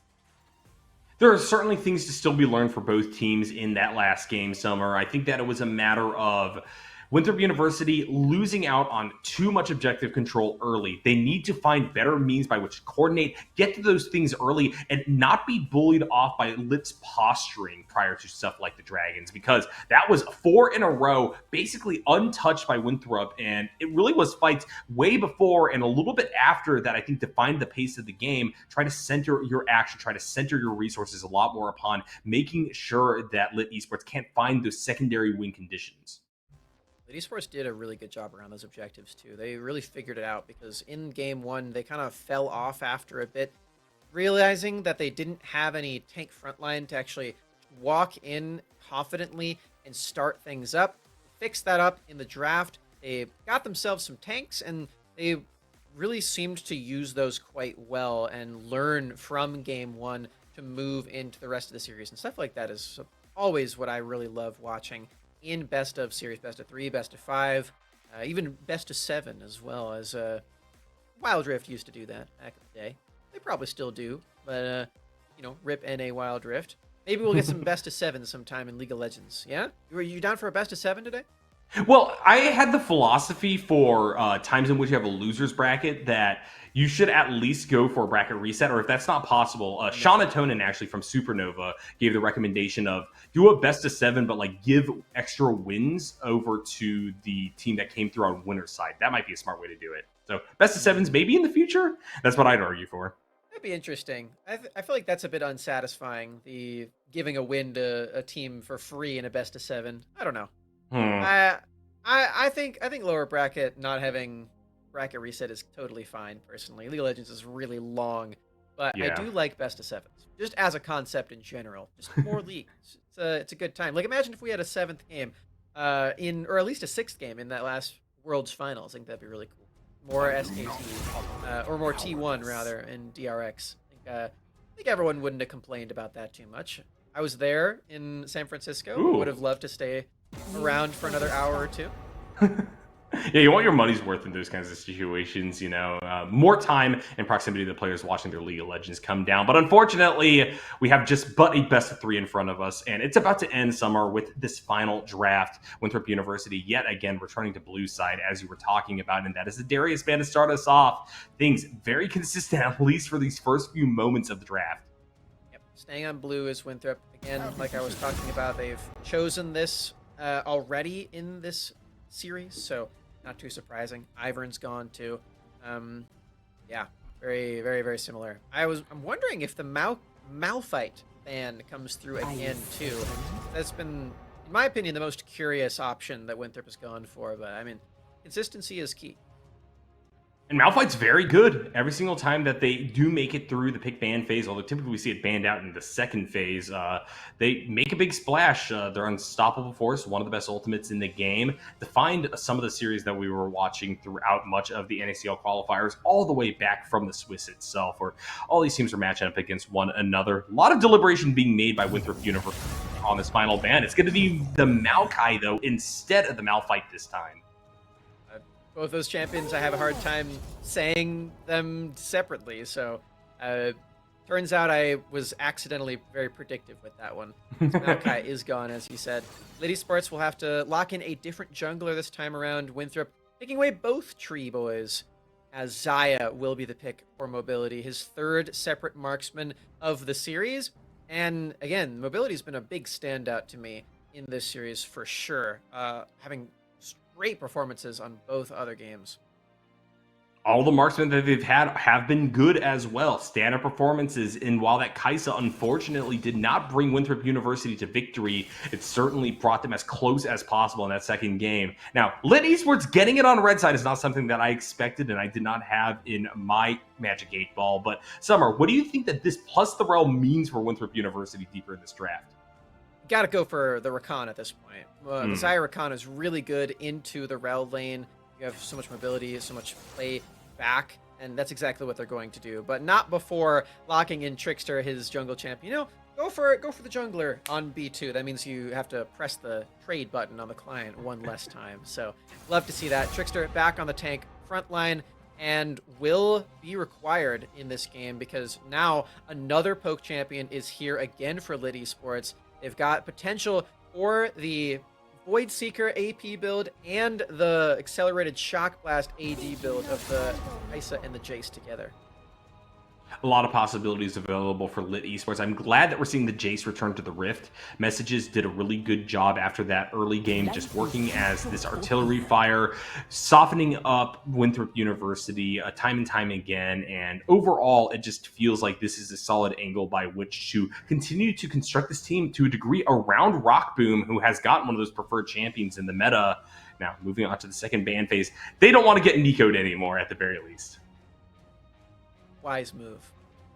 There are certainly things to still be learned for both teams in that last game, Summer. I think that it was a matter of Winthrop University losing out on too much objective control early. They need to find better means by which to coordinate, get to those things early, and not be bullied off by Lit's posturing prior to stuff like the Dragons, because that was 4 in a row, basically untouched by Winthrop, and it really was fights way before and a little bit after that I think defined the pace of the game. Try to center your action, try to center your resources a lot more upon making sure that Lit Esports can't find those secondary win conditions. Lit Esports did a really good job around those objectives, too. They really figured it out because in game 1, they kind of fell off after a bit, realizing that they didn't have any tank frontline to actually walk in confidently and start things up. Fixed that up in the draft. They got themselves some tanks, and they really seemed to use those quite well and learn from game 1 to move into the rest of the series. And stuff like that is always what I really love watching in best of series, best of 3, best of 5, even best of 7 as well, as Wild Rift used to do that back in the day. They probably still do, but rip NA Wild Rift. Maybe we'll get some best of 7 sometime in League of Legends. Yeah, were you down for a best of 7 today? Well, I had the philosophy for times in which you have a loser's bracket that you should at least go for a bracket reset, or if that's not possible, Shauna Tonin actually from Supernova gave the recommendation of do a best of 7, but like give extra wins over to the team that came through on winner's side. That might be a smart way to do it. So best of 7s maybe in the future. That's what I'd argue for. That'd be interesting. I feel like that's a bit unsatisfying, the giving a win to a team for free in a best of 7. I don't know. I think lower bracket not having bracket reset is totally fine personally. League of Legends is really long, but Yeah. I do like best of 7s just as a concept in general. Just more leagues. It's a good time. Like imagine if we had a 7th game, or at least a 6th game in that last World's Finals. I think that'd be really cool. More SKT, or more T1 rather in DRX. I think everyone wouldn't have complained about that too much. I was there in San Francisco. Ooh. Would have loved to stay around for another hour or two. Yeah, you want your money's worth in those kinds of situations, more time and proximity to the players watching their League of Legends come down. But unfortunately, we have just but a best of 3 in front of us, and it's about to end Summer with this final draft. Winthrop University, yet again, returning to blue side, as you were talking about, and that is the Darius band to start us off. Things very consistent, at least for these first few moments of the draft. Yep, staying on blue is Winthrop. Again, like I was talking about, they've chosen this already in this series, so not too surprising. Ivern's gone too. Yeah, very, very, very similar. I'm wondering if the Malphite ban comes through again too. That's been, in my opinion, the most curious option that Winthrop has gone for. But I mean, consistency is key. And Malphite's very good every single time that they do make it through the pick ban phase, although typically we see it banned out in the second phase. They make a big splash. They're Unstoppable Force, one of the best ultimates in the game. Defined some of the series that we were watching throughout much of the NACL qualifiers, all the way back from the Swiss itself, where all these teams are matching up against one another. A lot of deliberation being made by Winthrop University on this final ban. It's going to be the Maokai, though, instead of the Malphite this time. Both those champions, I have a hard time saying them separately. So, turns out I was accidentally very predictive with that one. Maokai is gone, as you said. Lit Esports will have to lock in a different jungler this time around. Winthrop taking away both Tree Boys, as Zaya will be the pick for Mobility, his third separate marksman of the series. And again, Mobility's been a big standout to me in this series for sure, having great performances on both other games. All the marksmen that they've had have been good as well. Stand-up performances, and while that Kaisa unfortunately did not bring Winthrop University to victory, it certainly brought them as close as possible in that second game. Now, Lit Esports getting it on red side is not something that I expected and I did not have in my Magic 8 Ball, but Summer, what do you think that this plus the Rel means for Winthrop University deeper in this draft? Got to go for the Rakan at this point. The Zaya Rakan is really good into the Rel lane. You have so much mobility, so much play back, and that's exactly what they're going to do. But not before locking in Trickster, his jungle champion. You know, go for the jungler on B2. That means you have to press the trade button on the client one less time. So love to see that. Trickster back on the tank front line, and will be required in this game because now another poke champion is here again for Lit Esports. They've got potential for the Void Seeker AP build and the Accelerated Shock Blast AD build of the Kaisa and the Jace together. A lot of possibilities available for Lit Esports. I'm glad that we're seeing the Jace return to the Rift. Messages did a really good job after that early game, just working as this artillery fire, softening up Winthrop University time and time again. And overall, it just feels like this is a solid angle by which to continue to construct this team to a degree around Rockboom, who has gotten one of those preferred champions in the meta. Now, moving on to the second ban phase, they don't want to get Nico'd anymore at the very least. Wise move.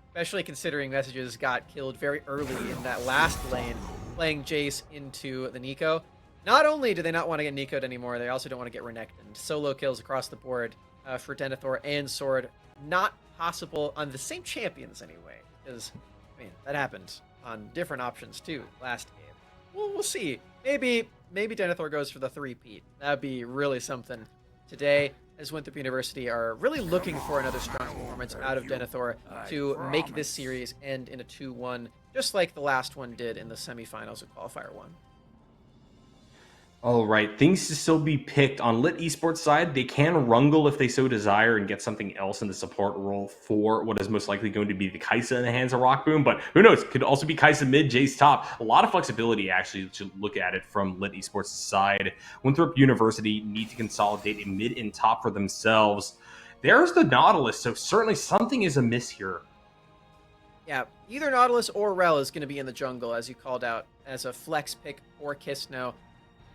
Especially considering Messages got killed very early in that last lane, playing Jace into the Nico. Not only do they not want to get Nico'd anymore, they also don't want to get Renektoned. Solo kills across the board for Denethor and Sword. Not possible on the same champions anyway, because, I mean, that happened on different options too last game. We'll see. Maybe Denethor goes for the 3-peat. That'd be really something today, as Winthrop University are really looking for another strong performance out of Denethor to make this series end in a 2-1, just like the last one did in the semifinals of Qualifier 1. All right, things to still be picked. On Lit Esports side, they can rungle if they so desire and get something else in the support role for what is most likely going to be the Kaisa in the hands of Rockboom, but who knows? Could also be Kaisa mid, Jace top. A lot of flexibility, actually, to look at it from Lit Esports' side. Winthrop University need to consolidate a mid and top for themselves. There's the Nautilus, so certainly something is amiss here. Yeah, either Nautilus or Rel is going to be in the jungle, as you called out, as a flex pick for Kisno.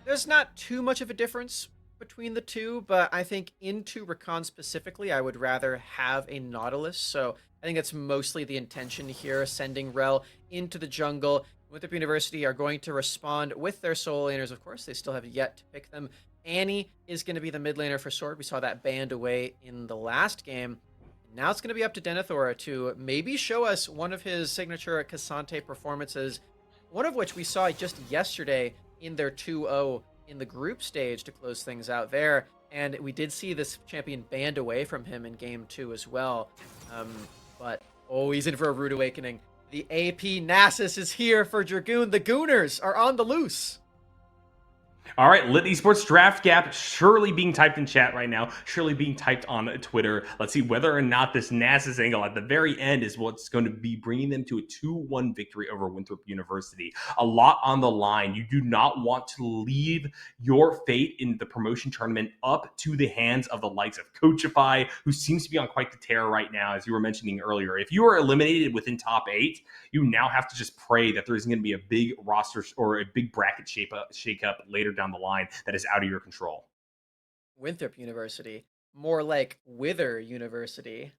There's not too much of a difference between the two, but I think into Rakan specifically, I would rather have a Nautilus. So I think that's mostly the intention here, sending Rel into the jungle. Winthrop University are going to respond with their solo laners, of course. They still have yet to pick them. Annie is going to be the mid laner for Sword. We saw that banned away in the last game. Now it's going to be up to Denethor to maybe show us one of his signature Cassante performances, one of which we saw just yesterday in their 2-0 in the group stage to close things out there. And we did see this champion banned away from him in game 2 as well. But, oh, he's in for a rude awakening. The AP Nasus is here for Dragoon. The Gooners are on the loose. All right, Lit Esports Draft Gap surely being typed in chat right now, surely being typed on Twitter. Let's see whether or not this Nasus angle at the very end is what's going to be bringing them to a 2-1 victory over Winthrop University. A lot on the line. You do not want to leave your fate in the promotion tournament up to the hands of the likes of Coachify, who seems to be on quite the tear right now, as you were mentioning earlier. If you are eliminated within top 8, you now have to just pray that there's going to be a big roster or a big bracket shake up later down the line that is out of your control. Winthrop University more like Wither University,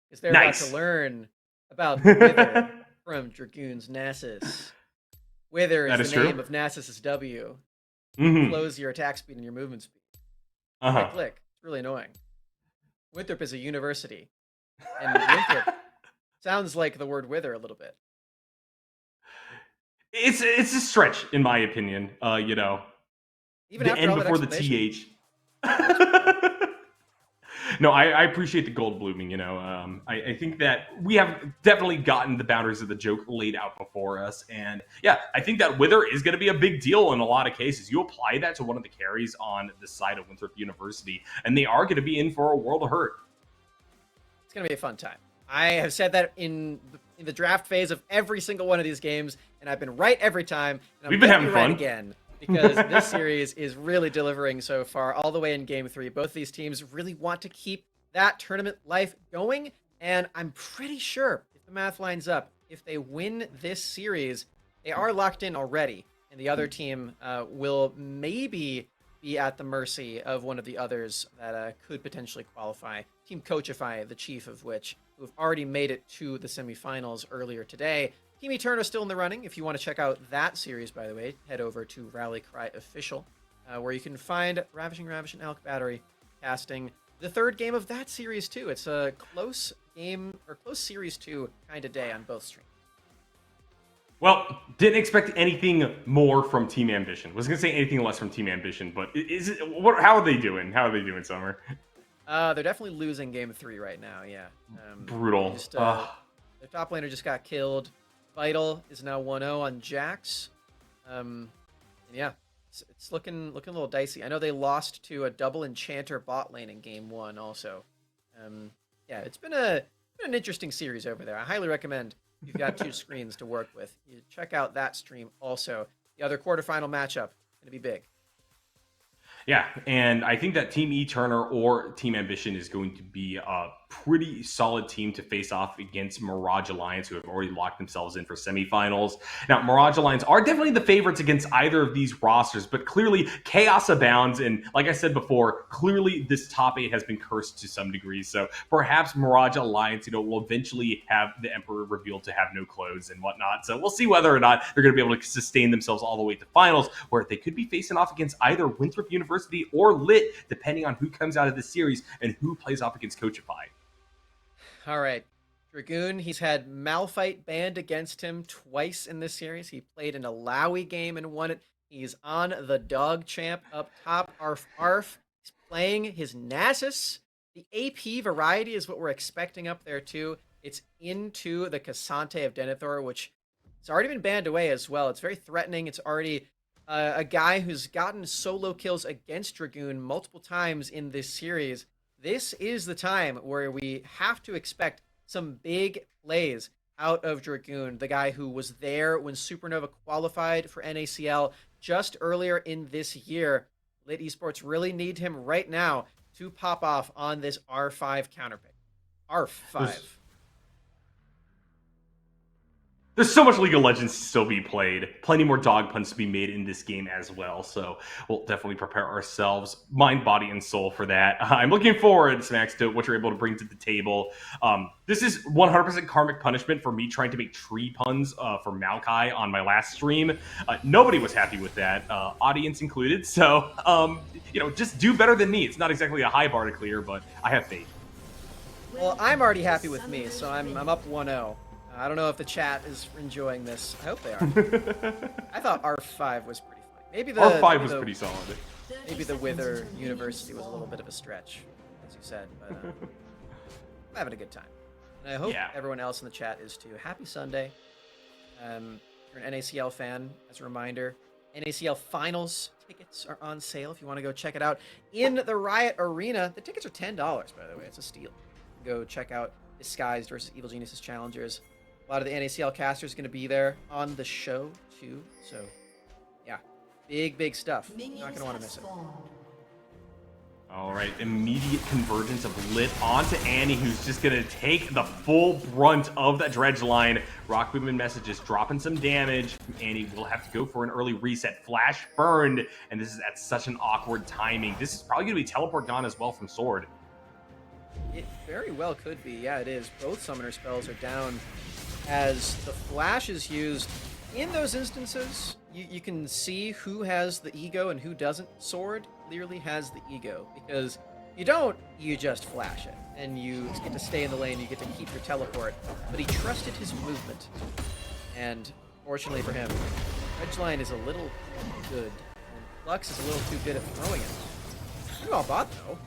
because they're Nice. about to learn about the Wither from Dragoon's Nasus. Wither That is is the name true. of Nasus's W. Mm-hmm. Slows your attack speed and your movement speed. Uh-huh. Click. It's really annoying. Winthrop is a university, and Winthrop sounds like the word wither a little bit. It's a stretch, in my opinion. Even The after N all that before the explanation. TH. No, I appreciate the gold blooming. I think that we have definitely gotten the boundaries of the joke laid out before us, and yeah, I think that Wither is going to be a big deal in a lot of cases. You apply that to one of the carries on the side of Winthrop University, and they are going to be in for a world of hurt. It's going to be a fun time. I have said that in the draft phase of every single one of these games, and I've been right every time. And We've been having right fun again, because this series is really delivering so far, all the way in Game 3. Both of these teams really want to keep that tournament life going, and I'm pretty sure, if the math lines up, if they win this series, they are locked in already, and the other team will maybe be at the mercy of one of the others that could potentially qualify. Team Coachify, the chief of which, who have already made it to the semifinals earlier today. Team Eternal is still in the running. If you want to check out that series, by the way, head over to Rally Cry Official, where you can find Ravishing Ravish and Alec Battery casting the third game of that series, too. It's a close game, or close series 2 kind of day on both streams. Well, didn't expect anything more from Team Ambition. Was going to say anything less from Team Ambition, but is it? How are they doing? How are they doing, Summer? They're definitely losing Game 3 right now. Yeah, Brutal. Their top laner just got killed. Vital is now 1-0 on Jax. Yeah, it's looking a little dicey. I know they lost to a double enchanter bot lane in Game 1 also. Yeah, it's been an interesting series over there. I highly recommend, if you've got 2 screens to work with, you check out that stream also. The other quarterfinal matchup going to be big. Yeah, and I think that Team E-Turner or Team Ambition is going to be a pretty solid team to face off against Mirage Alliance, who have already locked themselves in for semifinals. Now, Mirage Alliance are definitely the favorites against either of these rosters, but clearly chaos abounds, and like I said before, clearly this top 8 has been cursed to some degree, so perhaps Mirage Alliance, will eventually have the Emperor revealed to have no clothes and whatnot, so we'll see whether or not they're going to be able to sustain themselves all the way to finals, where they could be facing off against either Winthrop University or Lit, depending on who comes out of this series and who plays off against Coachify. All right. Dragoon, he's had Malphite banned against him twice in this series. He played in a Lowy game and won it. He's on the dog champ up top. Arf Arf. He's playing his Nasus. The AP variety is what we're expecting up there too. It's into the Cassante of Denethor, which has already been banned away as well. It's very threatening. It's already a guy who's gotten solo kills against Dragoon multiple times in this series. This is the time where we have to expect some big plays out of Dragoon, the guy who was there when Supernova qualified for NACL just earlier in this year. Lit Esports really need him right now to pop off on this R5 counterpick. R5. There's so much League of Legends to still be played. Plenty more dog puns to be made in this game as well. So we'll definitely prepare ourselves, mind, body, and soul for that. I'm looking forward, Smacks, to what you're able to bring to the table. This is 100% karmic punishment for me trying to make tree puns for Maokai on my last stream. Nobody was happy with that, audience included. So, just do better than me. It's not exactly a high bar to clear, but I have faith. Well, I'm already happy with me, so I'm up 1-0. I don't know if the chat is enjoying this. I hope they are. I thought R5 was pretty fun. Maybe R5 was pretty solid. Maybe the Wither University was a little bit of a stretch, as you said, but I'm having a good time. And I hope everyone else in the chat is too. Happy Sunday. If you're an NACL fan, as a reminder, NACL Finals tickets are on sale if you want to go check it out in the Riot Arena. The tickets are $10, by the way. It's a steal. Go check out Disguised versus Evil Geniuses Challengers. A lot of the NACL casters are going to be there on the show, too. So, yeah. Big stuff. Not going to want to miss it. All right, immediate convergence of Lit onto Annie, who's just going to take the full brunt of that dredge line. Rock Boom and Messages dropping some damage. Annie will have to go for an early reset. Flash burned, and this is at such an awkward timing. This is probably going to be teleport gone as well from Sword. It very well could be. Yeah, it is. Both summoner spells are down as the flash is used. In those instances, you can see who has the ego and who doesn't. Sword clearly has the ego, because you don't, you just flash it. And you get to stay in the lane, you get to keep your teleport. But he trusted his movement. And fortunately for him, Edgeline is a little good. And Flux is a little too good at throwing it. Pretty well bought, though.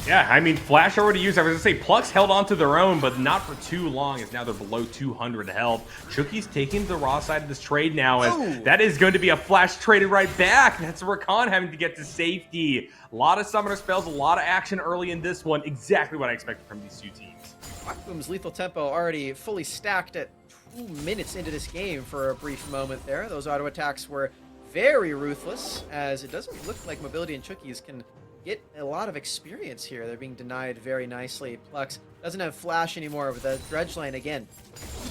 Yeah, I mean, Flash already used. I was going to say, Plucks held on to their own, but not for too long, as now they're below 200 health. Chucky's taking the raw side of this trade now, as that is going to be a Flash traded right back. That's Rakan having to get to safety. A lot of summoner spells, a lot of action early in this one. Exactly what I expected from these two teams. Rockboom's lethal tempo already fully stacked at 2 minutes into this game for a brief moment there. Those auto attacks were very ruthless, as it doesn't look like Mobility and Chucky's can get a lot of experience here. They're being denied very nicely. Plux doesn't have Flash anymore, but the dredge line, again,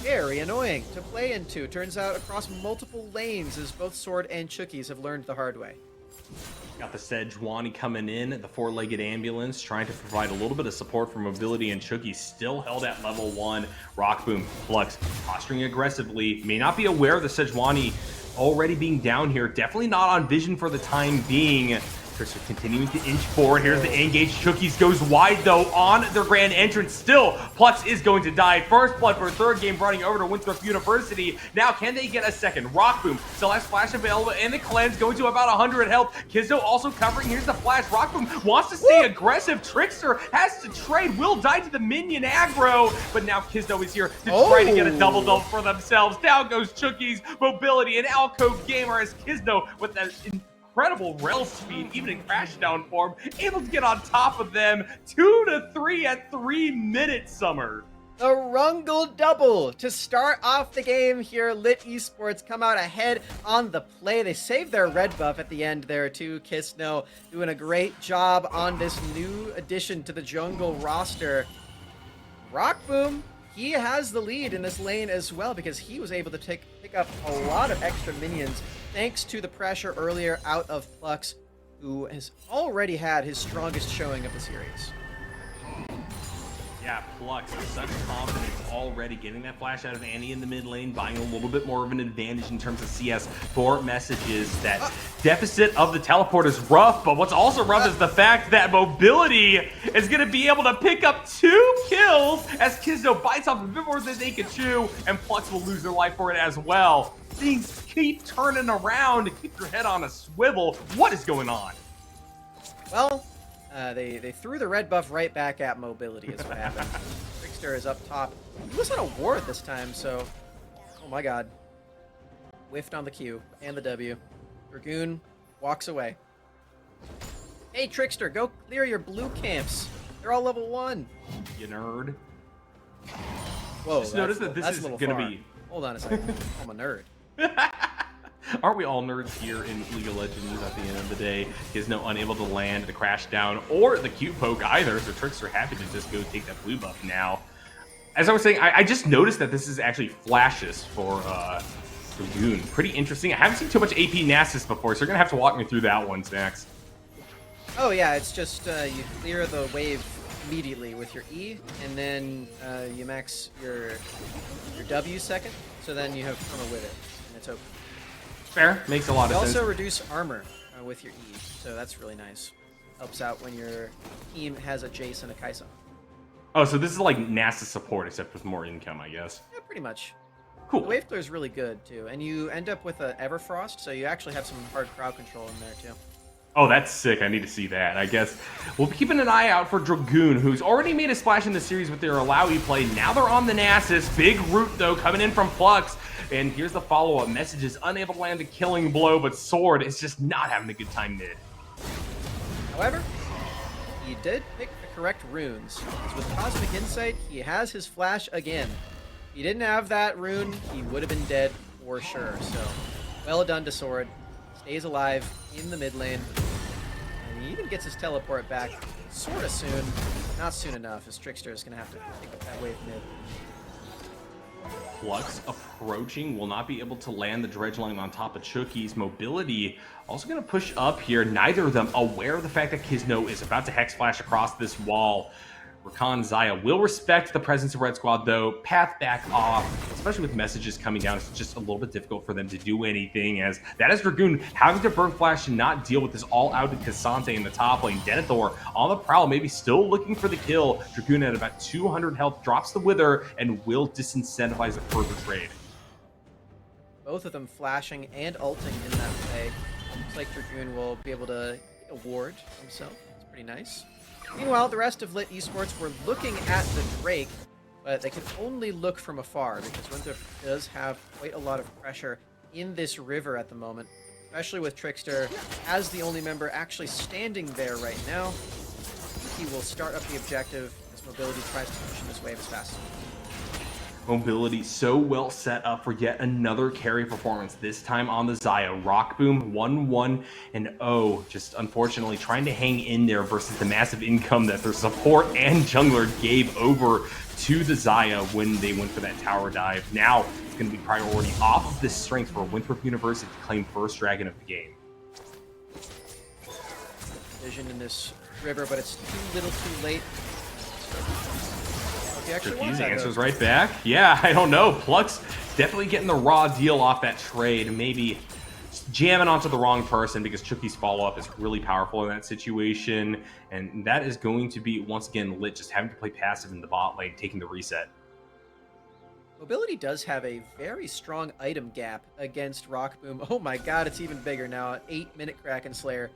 very annoying to play into. Turns out across multiple lanes, as both Sword and Chucky's have learned the hard way. Got the Sejuani coming in, the four-legged ambulance, trying to provide a little bit of support for Mobility, and Chucky still held at level 1. Rock Boom, Flux, posturing aggressively. May not be aware of the Sejuani already being down here. Definitely not on vision for the time being. Chris are continuing to inch forward. Here's the engage. Chucky's goes wide, though, on their grand entrance. Still, Plux is going to die. First blood for a third game running over to Winthrop University. Now, can they get a second? Rock Boom still has Flash available, and the cleanse going to about 100 health. Kizdo also covering. Here's the Flash. Rock Boom wants to stay aggressive. Trickster has to trade. Will die to the minion aggro, but now Kizdo is here to try to get a double-double for themselves. Down goes Chucky's Mobility and Alcove Gamer, as Kizdo with that incredible rail speed, even in crashdown form, able to get on top of them. 2-3 at 3 minutes, Summer. The Rungle double to start off the game here. Lit Esports come out ahead on the play. They saved their red buff at the end there too. Kissno doing a great job on this new addition to the jungle roster. Rock Boom, he has the lead in this lane as well, because he was able to pick up a lot of extra minions thanks to the pressure earlier out of Flux, who has already had his strongest showing of the series. Yeah, Flux with such confidence already, getting that flash out of Annie in the mid lane, buying a little bit more of an advantage in terms of CS for Messages. That deficit of the teleport is rough, but what's also rough is the fact that Mobility is going to be able to pick up 2 kills as Kizdo bites off a bit more than they can chew, and Flux will lose their life for it as well. Things keep turning around. Keep your head on a swivel. What is going on? Well, they threw the red buff right back at Mobility is what happened. Trickster is up top. He was on a ward this time, so... Oh my god. Whiffed on the Q and the W. Dragoon walks away. Hey Trickster, go clear your blue camps. They're all level 1. You nerd. Whoa, Just notice that this is going to be... Hold on a second. I'm a nerd. Aren't we all nerds here in League of Legends at the end of the day? He's unable to land the crash down or the Q poke either, so Tricks are happy to just go take that blue buff now. As I was saying, I just noticed that this is actually flashes for Dragoon. Pretty interesting. I haven't seen too much AP Nasus before, so you're going to have to walk me through that one, Snacks. Oh yeah, it's just you clear the wave immediately with your E, and then you max your W second, so then you have Perma with it, and it's open. Fair. Makes a lot You of sense. also reduce armor with your E, so that's really nice. Helps out when your team has a Jace and a Kai'Sa. Oh, so this is like NASA support, except with more income, I guess. Yeah, pretty much. Cool. The wave clear is really good, too, and you end up with a Everfrost, so you actually have some hard crowd control in there, too. Oh, that's sick. I need to see that. I guess we'll be keeping an eye out for Dragoon, who's already made a splash in the series with their Alawi play. Now they're on the Nasus. Big root, though, coming in from Flux. And here's the follow-up. Messages unable to land a killing blow, but Sword is just not having a good time mid. However, he did pick the correct runes. Because with Cosmic Insight, he has his flash again. If he didn't have that rune, he would have been dead for sure. So, well done to Sword. Stays alive in the mid lane. And He even gets his teleport back sort of soon. Not soon enough, as Trickster is going to have to pick up that wave mid. Flux approaching, will not be able to land the dredge line on top of Chucky's. Mobility also going to push up here. Neither of them aware of the fact that Kizno is about to Hex Flash across this wall. Rakan Zaya will respect the presence of Red Squad, though. Path back off, especially with messages coming down. It's just a little bit difficult for them to do anything, as that is Dragoon having to burn flash and not deal with this all-outed Cassante in the top lane. Denethor on the prowl, maybe still looking for the kill. Dragoon at about 200 health drops the Wither and will disincentivize a further trade. Both of them flashing and ulting in that play. Looks like Dragoon will be able to get a ward himself. It's pretty nice. Meanwhile, the rest of Lit Esports were looking at the Drake, but they can only look from afar because Winthrop does have quite a lot of pressure in this river at the moment, especially with Trickster as the only member actually standing there right now. He will start up the objective as Mobility tries to push in this wave as fast as possible. Mobility so well set up for yet another carry performance, this time on the Zaya. Rockboom 1-1-0, just unfortunately trying to hang in there versus the massive income that their support and jungler gave over to the Zaya when they went for that tower dive. Now it's going to be priority off of this strength for Winthrop University to claim first dragon of the game. Vision in this river, but it's too little too late. He actually wants that, answers though. right back. Yeah, I don't know. Plux definitely getting the raw deal off that trade. Maybe jamming onto the wrong person because Chucky's follow-up is really powerful in that situation. And that is going to be, once again, Lit just having to play passive in the bot lane, taking the reset. Mobility does have a very strong item gap against Rockboom. Oh my god, it's even bigger now. 8-minute Kraken Slayer.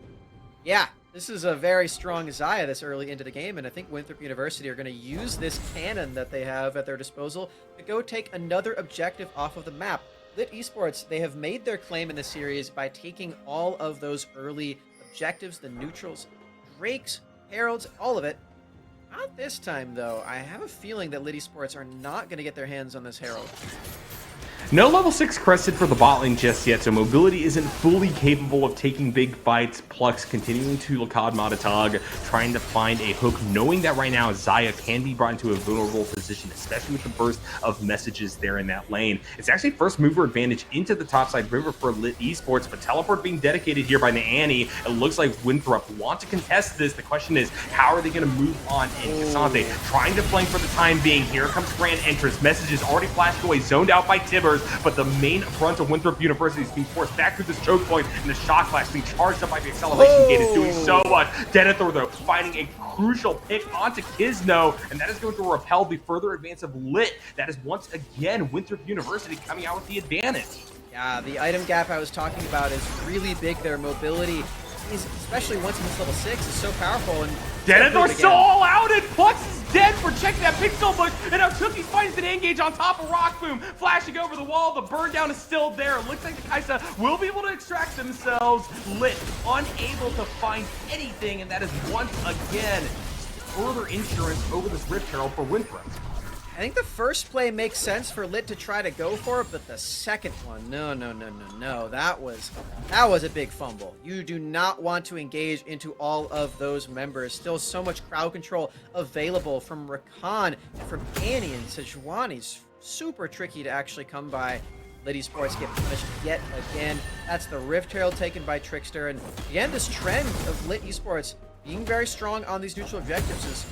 Yeah, this is a very strong Zaya this early into the game, and I think Winthrop University are going to use this cannon that they have at their disposal to go take another objective off of the map. Lit Esports, they have made their claim in the series by taking all of those early objectives, the neutrals, Drakes, Heralds, all of it. Not this time, though. I have a feeling that Lit Esports are not going to get their hands on this Herald. No level 6 crested for the bot lane just yet, so Mobility isn't fully capable of taking big fights. Plux continuing to Lakad Matatog, trying to find a hook, knowing that right now Zaya can be brought into a vulnerable position, especially with the burst of messages there in that lane. It's actually first mover advantage into the topside river for Lit Esports, but teleport being dedicated here by Naani. It looks like Winthrop want to contest this. The question is, how are they going to move on in Cassante? Trying to flank for the time being. Here comes Grand Entrance. Messages already flashed away, zoned out by Tibbers. But the main front of Winthrop University is being forced back through this choke point, and the shock flash being charged up by the acceleration gate is doing so much. Denethor, though, finding a crucial pick onto Kizno, and that is going to repel the further advance of Lit. That is once again Winthrop University coming out with the advantage. Yeah, the item gap I was talking about is really big there. Mobility is, especially once in this level 6, is so powerful. And Denethor's so all out, and Plux is dead for checking that pixel bush, and now Chucky finds an engage on top of Rockboom, flashing over the wall. The burn down is still there. It looks like the Kaisa will be able to extract themselves. Lit, unable to find anything, and that is once again further insurance over this Rift Herald for Winthrop. I think the first play makes sense for Lit to try to go for it, but the second one, no. That was a big fumble. You do not want to engage into all of those members. Still so much crowd control available from Rakan and from Annie and Sejuani's super tricky to actually come by. Lit Esports get punished yet again. That's the Rift Herald taken by Trickster, and again, this trend of Lit Esports being very strong on these neutral objectives is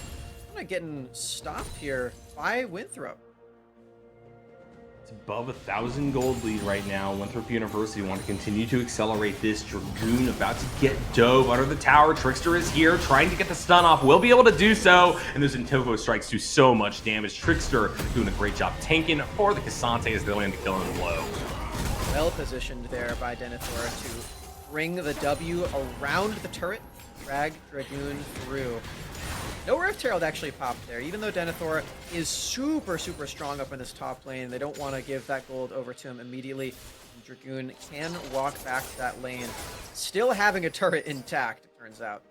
kind of getting stopped here by Winthrop. It's above 1,000 gold lead right now. Winthrop University want to continue to accelerate this. Dragoon about to get dove under the tower. Trickster is here trying to get the stun off. Will be able to do so. And those Intovo strikes do so much damage. Trickster doing a great job tanking for the Cassante as they land the kill in the blow. Well positioned there by Denethor to bring the W around the turret, drag Dragoon through. No Rift Herald actually popped there, even though Denethor is super strong up in this top lane. They don't want to give that gold over to him immediately. And Dragoon can walk back to that lane, still having a turret intact, it turns out.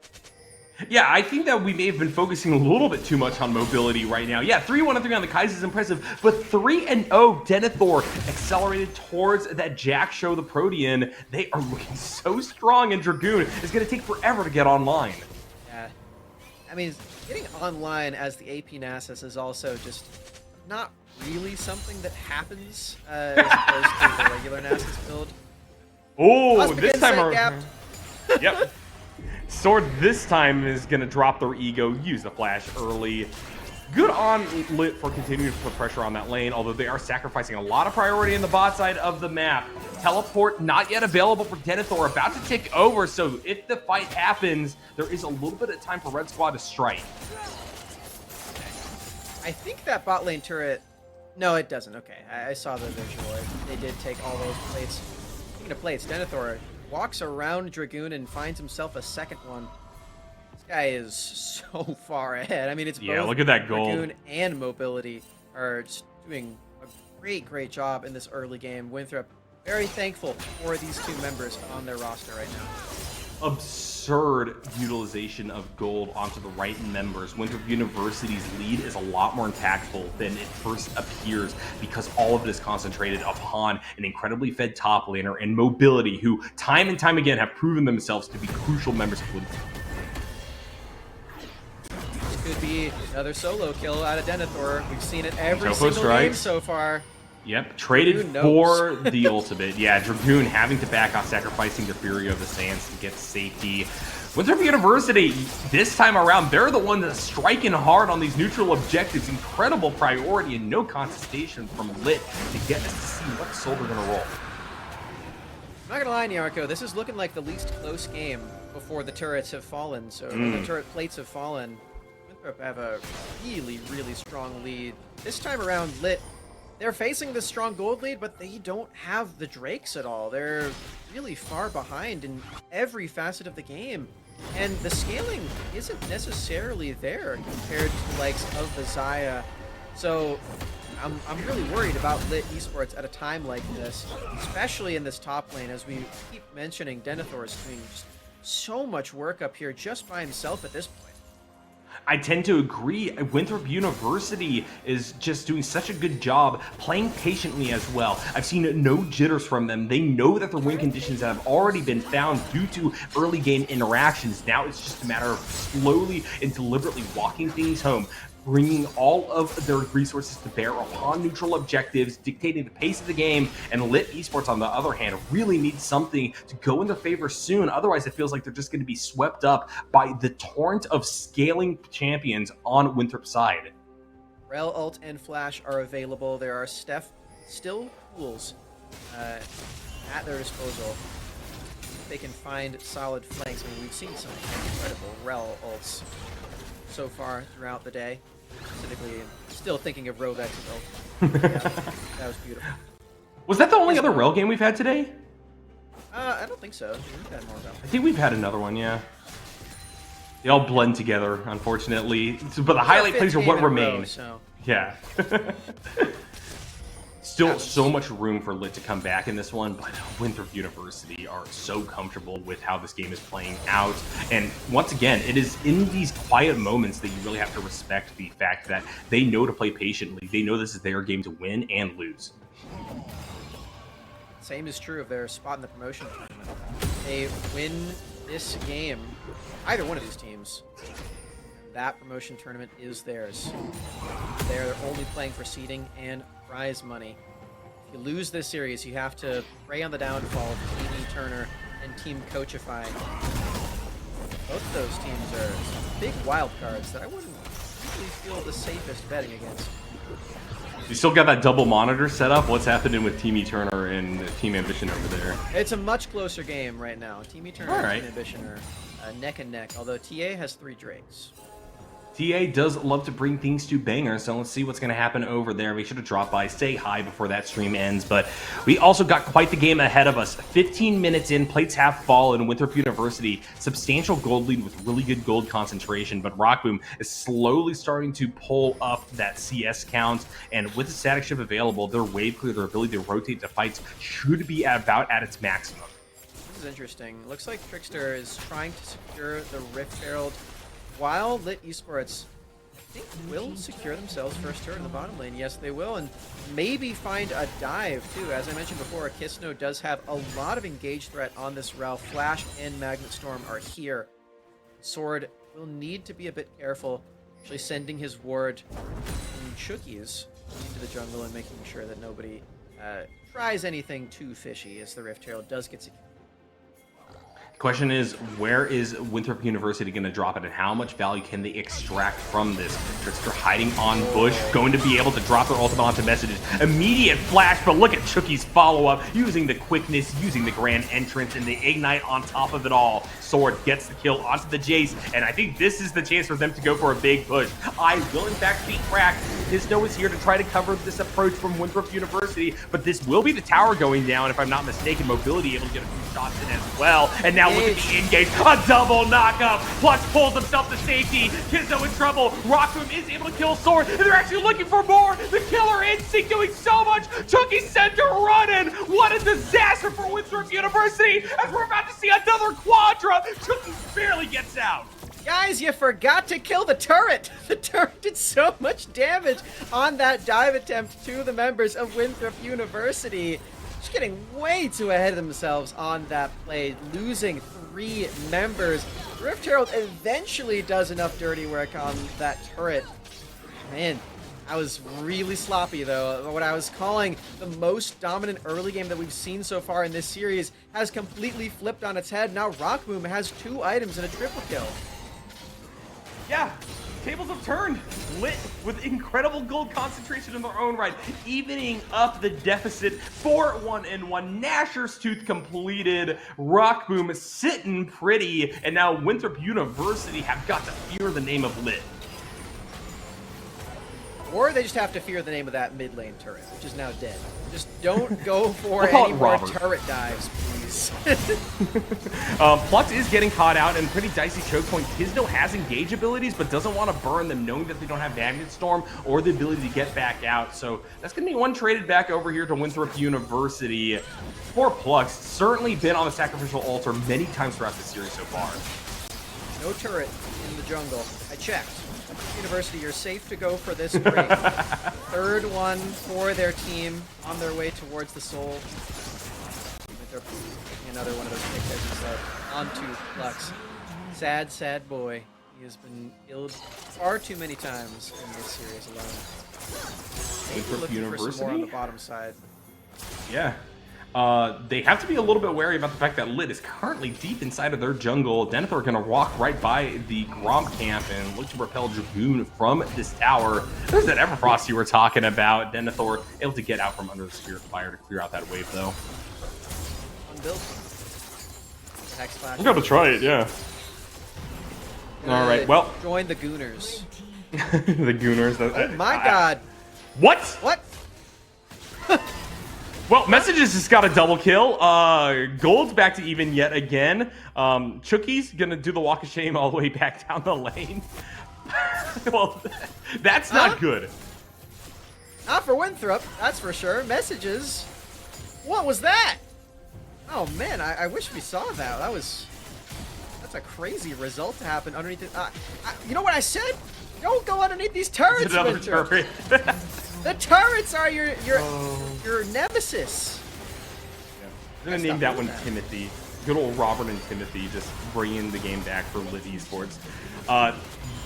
Yeah, I think that we may have been focusing a little bit too much on mobility right now. Yeah, 3-1-3 on the Kaiser is impressive, but 3-0 Denethor accelerated towards that Jack Show the Protean. They are looking so strong, and Dragoon is going to take forever to get online. Yeah. I mean, getting online as the AP Nasus is also just not really something that happens as opposed to the regular Nasus build. Oh, this time gapped. Yep. Sword this time is going to drop their ego, use the flash early. Good on Lit for continuing to put pressure on that lane, although they are sacrificing a lot of priority in the bot side of the map. Teleport not yet available for Denethor, about to tick over, so if the fight happens, there is a little bit of time for Red Squad to strike. I think that bot lane turret... No, it doesn't. Okay, I saw the visual. They did take all those plates. Speaking of plates, Denethor walks around Dragoon and finds himself a second one. This guy is so far ahead. I mean, it's both look at that gold. Dragoon and Mobility are just doing a great job in this early game. Winthrop very thankful for these two members on their roster right now. Absurd utilization of gold onto the right members. Winthrop University's lead is a lot more impactful than it first appears because all of it is concentrated upon an incredibly fed top laner and Mobility, who time and time again have proven themselves to be crucial members of Winthrop. This could be another solo kill out of Denethor. We've seen it every single game so far. Yep, traded for the ultimate. Yeah, Dragoon having to back off, sacrificing the Fury of the Sands to get safety. Winthrop University, this time around, they're the ones that's striking hard on these neutral objectives. Incredible priority and no contestation from Lit to get us to see what soul they're going to roll. I'm not going to lie, Nyarko, this is looking like the least close game before the turrets have fallen. So when the turret plates have fallen, Winthrop have a really strong lead. This time around, Lit, they're facing this strong gold lead, but they don't have the Drakes at all. They're really far behind in every facet of the game. And the scaling isn't necessarily there compared to the likes of the Xayah. So I'm really worried about Lit Esports at a time like this, especially in this top lane. As we keep mentioning, Denethor is doing just so much work up here just by himself at this point. I tend to agree. Winthrop University is just doing such a good job playing patiently as well. I've seen no jitters from them. They know that their win conditions have already been found due to early game interactions. Now it's just a matter of slowly and deliberately walking things home, bringing all of their resources to bear upon neutral objectives, dictating the pace of the game, and Lit Esports, on the other hand, really needs something to go in their favor soon. Otherwise, it feels like they're just going to be swept up by the torrent of scaling champions on Winthrop's side. Rel, Ult, and Flash are available. There are still tools at their disposal. They can find solid flanks. I mean, we've seen some incredible Rel ults so far throughout the day. Specifically, still thinking of Rovex's ult. Yeah, that was beautiful. Was that the only other Rel game we've had today? I don't think so. We've had more Rel. I think we've had another one, yeah. They all blend together, unfortunately. But the highlight plays are what remain. Yeah. Still so much room for Lit to come back in this one, but Winthrop University are so comfortable with how this game is playing out. And once again, it is in these quiet moments that you really have to respect the fact that they know to play patiently. They know this is their game to win and lose. Same is true of their spot in the promotion tournament. They win this game, either one of these teams, that promotion tournament is theirs. They're only playing for seeding and prize money. If you lose this series, you have to pray on the downfall of Team E-Turner and Team Coachify. Both of those teams are big wild cards that I wouldn't really feel the safest betting against. You still got that double monitor set up? What's happening with Team E-Turner and Team Ambition over there? It's a much closer game right now. Team E-Turner and Team Ambition are neck and neck, although TA has 3 Drakes. TA does love to bring things to bangers, so let's see what's going to happen over there. Make sure to drop by, say hi before that stream ends. But we also got quite the game ahead of us. 15 minutes in, plates have fallen. Winthrop University, substantial gold lead with really good gold concentration, but Rockboom is slowly starting to pull up that CS count, and with the static ship available, their wave clear, their ability to rotate to fights should be about at its maximum. This is interesting. Looks like Trickster is trying to secure the Rift Herald while Lit Esports, I think, will secure themselves first turret in the bottom lane. Yes, they will, and maybe find a dive too. As I mentioned before, Kisno does have a lot of engaged threat on this route. Flash and Magnet Storm are here. Sword will need to be a bit careful, actually sending his ward and Chookies into the jungle and making sure that nobody tries anything too fishy as the Rift Herald does get secured. Question is, where is Winthrop University going to drop it, and how much value can they extract from this? Trickster hiding on bush, going to be able to drop their ultimate onto messages. Immediate flash, but look at Chookie's follow-up, using the quickness, using the grand entrance, and the ignite on top of it all. Sword gets the kill onto the Jace, and I think this is the chance for them to go for a big push. I will, in fact, be cracked. Kisno is here to try to cover this approach from Winthrop University, but this will be the tower going down, if I'm not mistaken. Mobility able to get a few shots in as well, and now look at the engage, a double knockup. Plus pulls himself to safety. Kisno in trouble. Rockboom is able to kill Sword, and they're actually looking for more. The killer instinct doing so much. Chookie center running. What a disaster for Winthrop University, as we're about to see another quadra. Chookie barely gets out. Guys, you forgot to kill the turret. The turret did so much damage on that dive attempt to the members of Winthrop University. Just getting way too ahead of themselves on that play, losing 3 members. Rift Herald eventually does enough dirty work on that turret. Man, I was really sloppy though. What I was calling the most dominant early game that we've seen so far in this series has completely flipped on its head. Now Rockboom has 2 items and a triple kill. Yeah, tables have turned. Lit with incredible gold concentration in their own right, evening up the deficit. 4-1-1. Gnasher's Tooth completed. Rockboom sitting pretty, and now Winthrop University have got to fear the name of Lit. Or they just have to fear the name of that mid lane turret, which is now dead. Just don't go for We'll any more turret dives, please. Plux is getting caught out and pretty dicey choke point. Kisno has engage abilities, but doesn't want to burn them, knowing that they don't have Magnet Storm or the ability to get back out. So that's going to be one traded back over here to Winthrop University. For Plux, certainly been on the sacrificial altar many times throughout this series so far. No turret in the jungle. I checked. University, you're safe to go for this break. 3rd one for their team on their way towards the soul. They're taking another one of those picks, as you said, onto Plux. Sad, sad boy. He has been killed far too many times in this series alone. Maybe looking for some more on the bottom side. Yeah. They have to be a little bit wary about the fact that Lit is currently deep inside of their jungle. Denethor are going to walk right by the Gromp camp and look to repel Dragoon from this tower. There's that Everfrost you were talking about. Denethor able to get out from under the Spirit Fire to clear out that wave, though. Unbuilt. Hex Flash. I'm going to try it, yeah. All right, well. Join the Gooners. The Gooners. Oh my god. What? What? Well, Messages has got a double kill. Gold's back to even yet again. Chookie's gonna do the walk of shame all the way back down the lane. Well, that's not good. Not for Winthrop, that's for sure. Messages. What was that? Oh man, I wish we saw that. That's a crazy result to happen underneath it. You know what I said? Don't go underneath these turrets, Another Winthrop. turret. The turrets are your nemesis. I'm gonna name that one Timothy. Good old Robert and Timothy just bringing the game back for Lit Esports.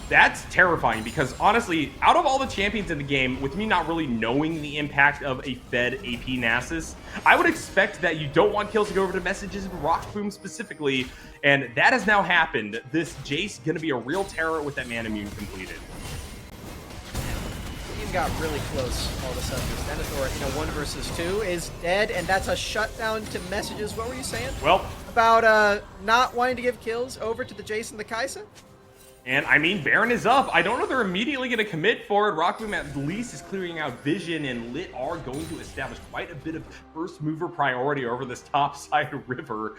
That's terrifying because honestly, out of all the champions in the game, with me not really knowing the impact of a fed AP Nasus, I would expect that you don't want kills to go over to Messages and Rockboom specifically, and that has now happened. This Jace gonna be a real terror with that man immune completed. Got really close all of a sudden. Denethor, 1 versus 2 is dead, and that's a shutdown to Messages. What were you saying? Well, about not wanting to give kills over to the Jason the Kaisa? And I mean, Baron is up. I don't know if they're immediately going to commit for it. Rockboom at least is clearing out vision, and Lit are going to establish quite a bit of first mover priority over this top side river.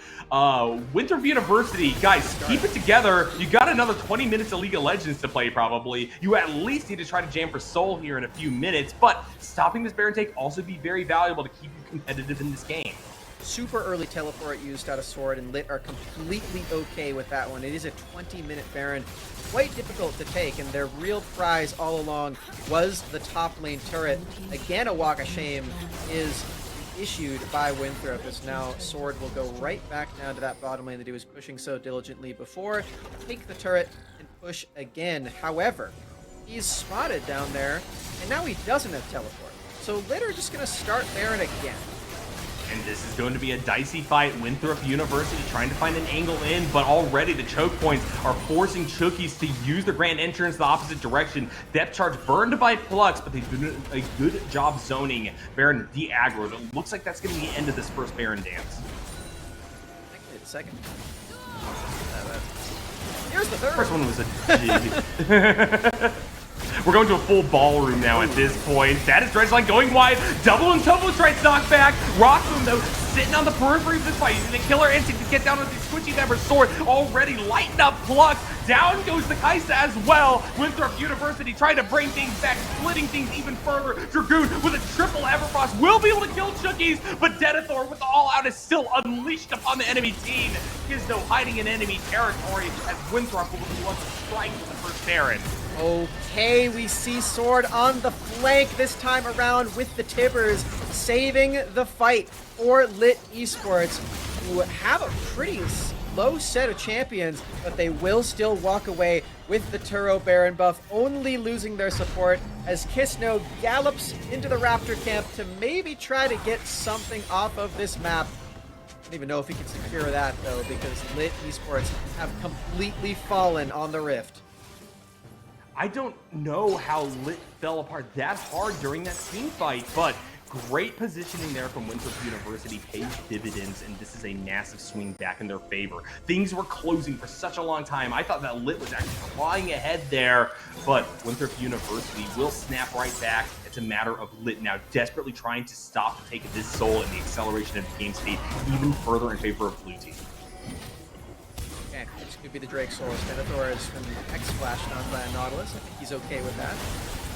Winthrop University, guys, keep it together. You got another 20 minutes of League of Legends to play, probably. You at least need to try to jam for Soul here in a few minutes, but stopping this Baron take also be very valuable to keep you competitive in this game. super early teleport used out of Sword, and Lit are completely okay with that one. It is a 20-minute Baron, quite difficult to take, and their real prize all along was the top lane turret. Again, a walk of shame is issued by Winthrop, as now Sword will go right back down to that bottom lane that he was pushing so diligently before, take the turret, and push again. However, he's spotted down there, and now he doesn't have teleport. So Lit are just going to start Baron again. And this is going to be a dicey fight. Winthrop University trying to find an angle in, but already the choke points are forcing Chookies to use the grand entrance the opposite direction. Depth charge burned by Flux, but they've done a good job zoning Baron de-aggroed. It looks like that's going to be the end of this first Baron dance. Actually, the second. Here's the third. First one was a jig. We're going to a full ballroom now at this point. That is Dredgeline going wide. Double and Topo strikes knockback. Rockboom, though, sitting on the periphery of this fight, using the killer instinct to get down with the squishy member sword. Already lighting up Pluck. Down goes the Kaisa as well. Winthrop University trying to bring things back, splitting things even further. Dragoon with a triple Everfrost will be able to kill Chookies, but Denethor with the all-out is still unleashed upon the enemy team. Gizno hiding in enemy territory as Winthrop will be one to strike with the first Baron. Okay, we see Sword on the flank this time around with the Tibbers, saving the fight for Lit Esports, who have a pretty low set of champions, but they will still walk away with the Turo Baron buff, only losing their support as Kisno gallops into the Raptor camp to maybe try to get something off of this map. I don't even know if he can secure that, though, because Lit Esports have completely fallen on the Rift. I don't know how Lit fell apart that hard during that team fight, but great positioning there from Winthrop University pays dividends, and this is a massive swing back in their favor. Things were closing for such a long time. I thought that Lit was actually flying ahead there, but Winthrop University will snap right back. It's a matter of Lit now desperately trying to stop the take of this soul and the acceleration of the game state even further in favor of blue team. Okay, this could be the Drake Soul. Denethor has been X-flashed on by a Nautilus. I think he's okay with that.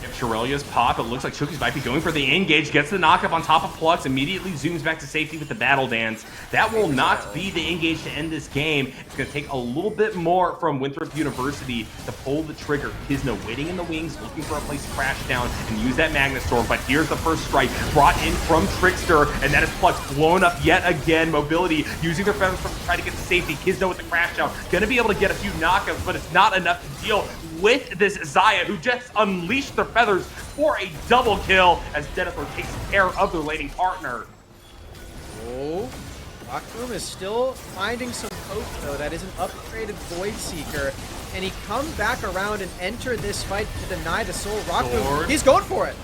If Shirelia's pop, it looks like Chookies might be going for the engage, gets the knockup on top of Flux, immediately zooms back to safety with the battle dance. That will not be the engage to end this game. It's going to take a little bit more from Winthrop University to pull the trigger. Kisno waiting in the wings, looking for a place to crash down and use that Magnet Storm, but here's the first strike brought in from Trickster, and that is Flux blown up yet again. Mobility using their feathers to try to get to safety. Kisno with the crash down, going to be able to get a few knockouts, but it's not enough to deal with this Xayah, who just unleashed their feathers for a double kill as Denethor takes care of their laning partner. Oh, Rockboom is still finding some hope, though. That is an upgraded Void Seeker. Can he come back around and enter this fight to deny the soul? Rockboom, he's going for it.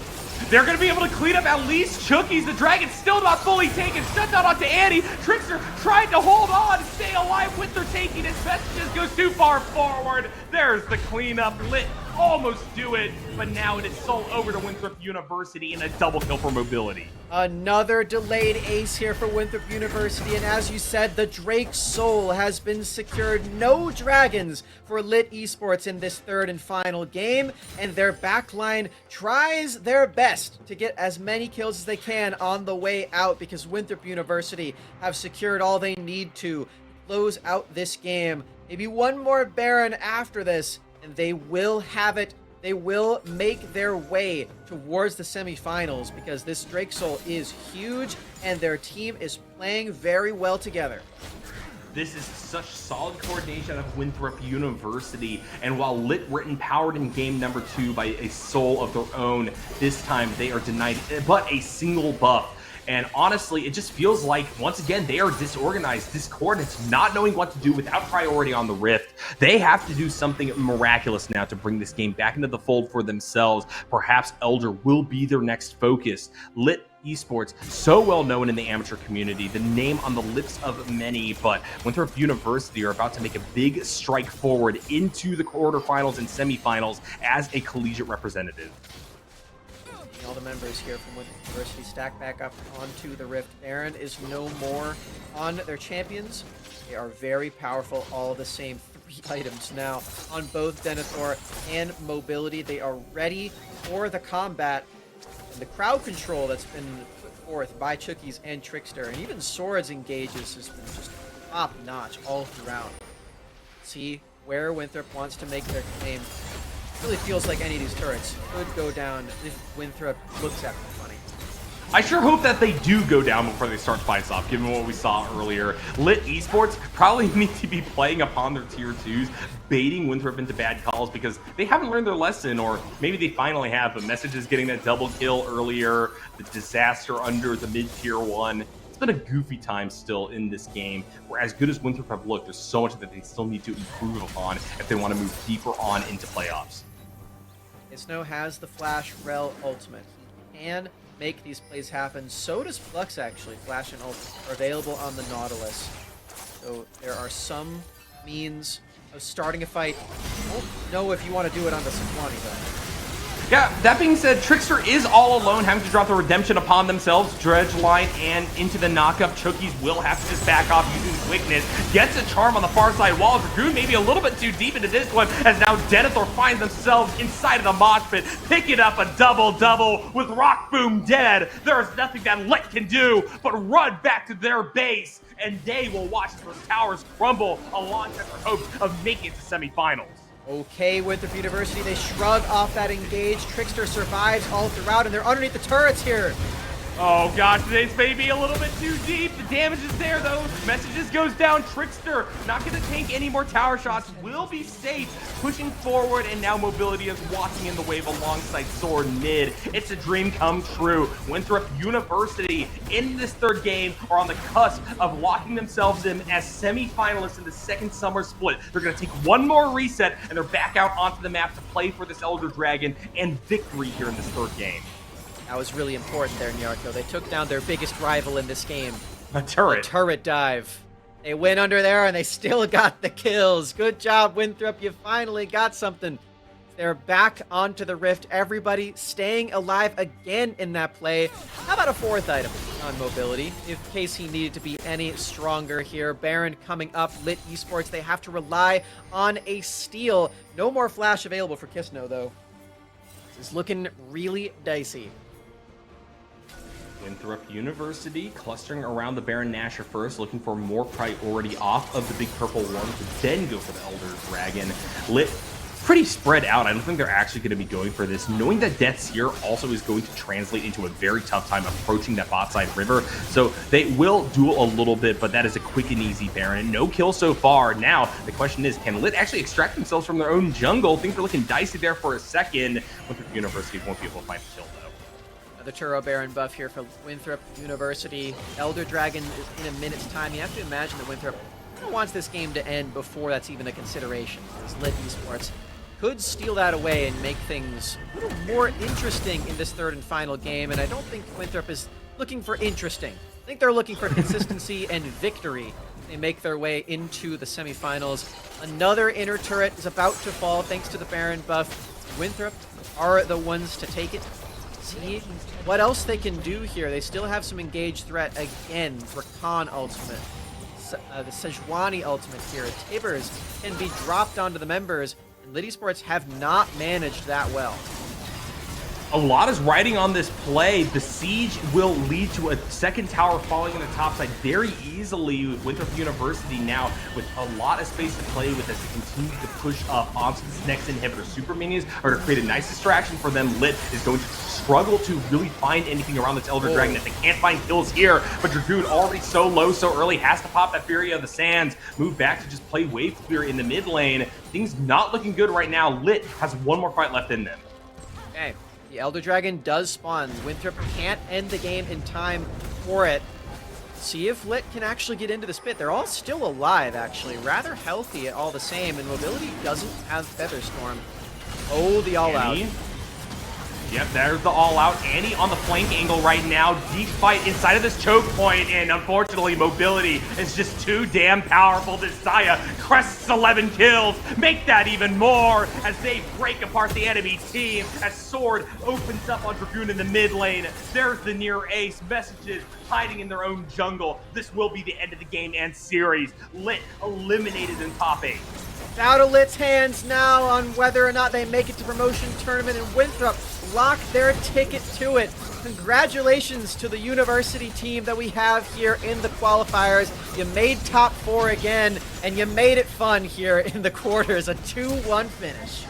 They're going to be able to clean up at least Chookies. The Dragon's still not fully taken. Shut down onto Annie. Trickster tried to hold on and stay alive with their taking. His messages goes too far forward. There's the cleanup. Lit almost do it, but now it is sold over to Winthrop University in a double kill for mobility. Another delayed ace here for Winthrop University, and as you said, the Drake Soul has been secured. No dragons for Lit Esports in this third and final game, and their backline tries their best to get as many kills as they can on the way out, because Winthrop University have secured all they need to close out this game. Maybe one more Baron after this, and they will have it. They will make their way towards the semifinals, because this Drake Soul is huge and their team is playing very well together. This is such solid coordination out of Winthrop University, and while Lit were empowered in game number 2 by a soul of their own, this time they are denied but a single buff. And honestly, it just feels like, once again, they are disorganized, discordant, not knowing what to do without priority on the Rift. They have to do something miraculous now to bring this game back into the fold for themselves. Perhaps Elder will be their next focus. Lit Esports, so well known in the amateur community, the name on the lips of many, but Winthrop University are about to make a big strike forward into the quarterfinals and semifinals as a collegiate representative. All the members here from Winthrop University stack back up onto the Rift. Baron is no more on their champions. They are very powerful, all the same 3 items now on both Denethor and Mobility. They are ready for the combat. And the crowd control that's been put forth by Chookies and Trickster, and even Sword's engages has been just top notch all throughout. See where Winthrop wants to make their claim. Really feels like any of these turrets could go down if Winthrop looks at the money. I sure hope that they do go down before they start fights off, given what we saw earlier. Lit Esports probably need to be playing upon their tier 2s, baiting Winthrop into bad calls because they haven't learned their lesson, or maybe they finally have, but Message is getting that double kill earlier, the disaster under the mid-tier 1. It's been a goofy time still in this game, where as good as Winthrop have looked, there's so much that they still need to improve upon if they want to move deeper on into playoffs. Snow has the Flash Rel ultimate. He can make these plays happen. So does Flux, actually. Flash and ult are available on the Nautilus. So there are some means of starting a fight. I don't know if you want to do it on the Sejuani, though. Yeah, that being said, Trickster is all alone, having to drop the redemption upon themselves. Dredge line and into the knockup. Chookies will have to just back off using quickness. Gets a charm on the far side wall. Dragoon maybe a little bit too deep into this one, as now Denethor finds themselves inside of the mosh pit, picking up a double-double with Rock Boom dead. There is nothing that Lit can do but run back to their base, and they will watch as those towers crumble alongside their hopes of making it to semifinals. Okay, Winthrop University, they shrug off that engage. Trickster survives all throughout, and they're underneath the turrets here. Oh gosh, this may be a little bit too deep. The damage is there though. Messages goes down. Trickster not going to tank any more tower shots. Will be safe. Pushing forward, and now Mobility is walking in the wave alongside Sword mid. It's a dream come true. Winthrop University in this third game are on the cusp of locking themselves in as semi-finalists in the second summer split. They're going to take one more reset, and they're back out onto the map to play for this Elder Dragon and victory here in this third game. That was really important there, Nyarko. They took down their biggest rival in this game. A turret. The turret dive. They went under there, and they still got the kills. Good job, Winthrop. You finally got something. They're back onto the Rift. Everybody staying alive again in that play. How about a fourth item on Mobility, in case he needed to be any stronger here? Baron coming up. Lit Esports, they have to rely on a steal. No more Flash available for Kisno, though. This is looking really dicey. Winthrop University clustering around the Baron Nashor first, looking for more priority off of the big purple one to then go for the Elder Dragon. Lit pretty spread out. I don't think they're actually going to be going for this. Knowing that Death's here also is going to translate into a very tough time approaching that bot side river. So they will duel a little bit, but that is a quick and easy Baron. No kill so far. Now, the question is, can Lit actually extract themselves from their own jungle? Things are looking dicey there for a second. Winthrop University won't be able to find a kill, though. The Turo Baron buff here for Winthrop University. Elder Dragon is in a minute's time. You have to imagine that Winthrop wants this game to end before that's even a consideration. As Lit Esports could steal that away and make things a little more interesting in this third and final game, and I don't think Winthrop is looking for interesting. I think they're looking for consistency and victory. They make their way into the semifinals. Another inner turret is about to fall thanks to the Baron buff. Winthrop are the ones to take it. See what else they can do here. They still have some engaged threat again. Rakan ultimate. The Sejuani ultimate here. Tibbers can be dropped onto the members, and Lit Esports have not managed that well. A lot is riding on this play. The siege will lead to a second tower falling in the top side very easily with Winthrop University now with a lot of space to play with as they continue to push up onto this next inhibitor. Super minions are to create a nice distraction for them. Lit is going to struggle to really find anything around this Elder Dragon if they can't find kills here, but Dragoon already so low so early has to pop that Fury of the Sands, move back to just play wave clear in the mid lane. Things not looking good right now. Lit has one more fight left in them. Okay. The Elder Dragon does spawn. Winthrop can't end the game in time for it. See if Lit can actually get into the spit. They're all still alive, actually. Rather healthy all the same, and Mobility doesn't have Featherstorm. Oh, the all-out. Yep, there's the all-out. Annie on the flank angle right now. Deep fight inside of this choke point, and unfortunately, Mobility is just too damn powerful. This Saya crests 11 kills. Make that even more as they break apart the enemy team. As Sword opens up on Dragoon in the mid lane. There's the near ace. Messages hiding in their own jungle. This will be the end of the game and series. Lit eliminated in top 8. Out of Lit's hands now on whether or not they make it to promotion tournament, and Winthrop lock their ticket to it. Congratulations to the university team that we have here in the qualifiers. You made top 4 again, and you made it fun here in the quarters. A 2-1 finish.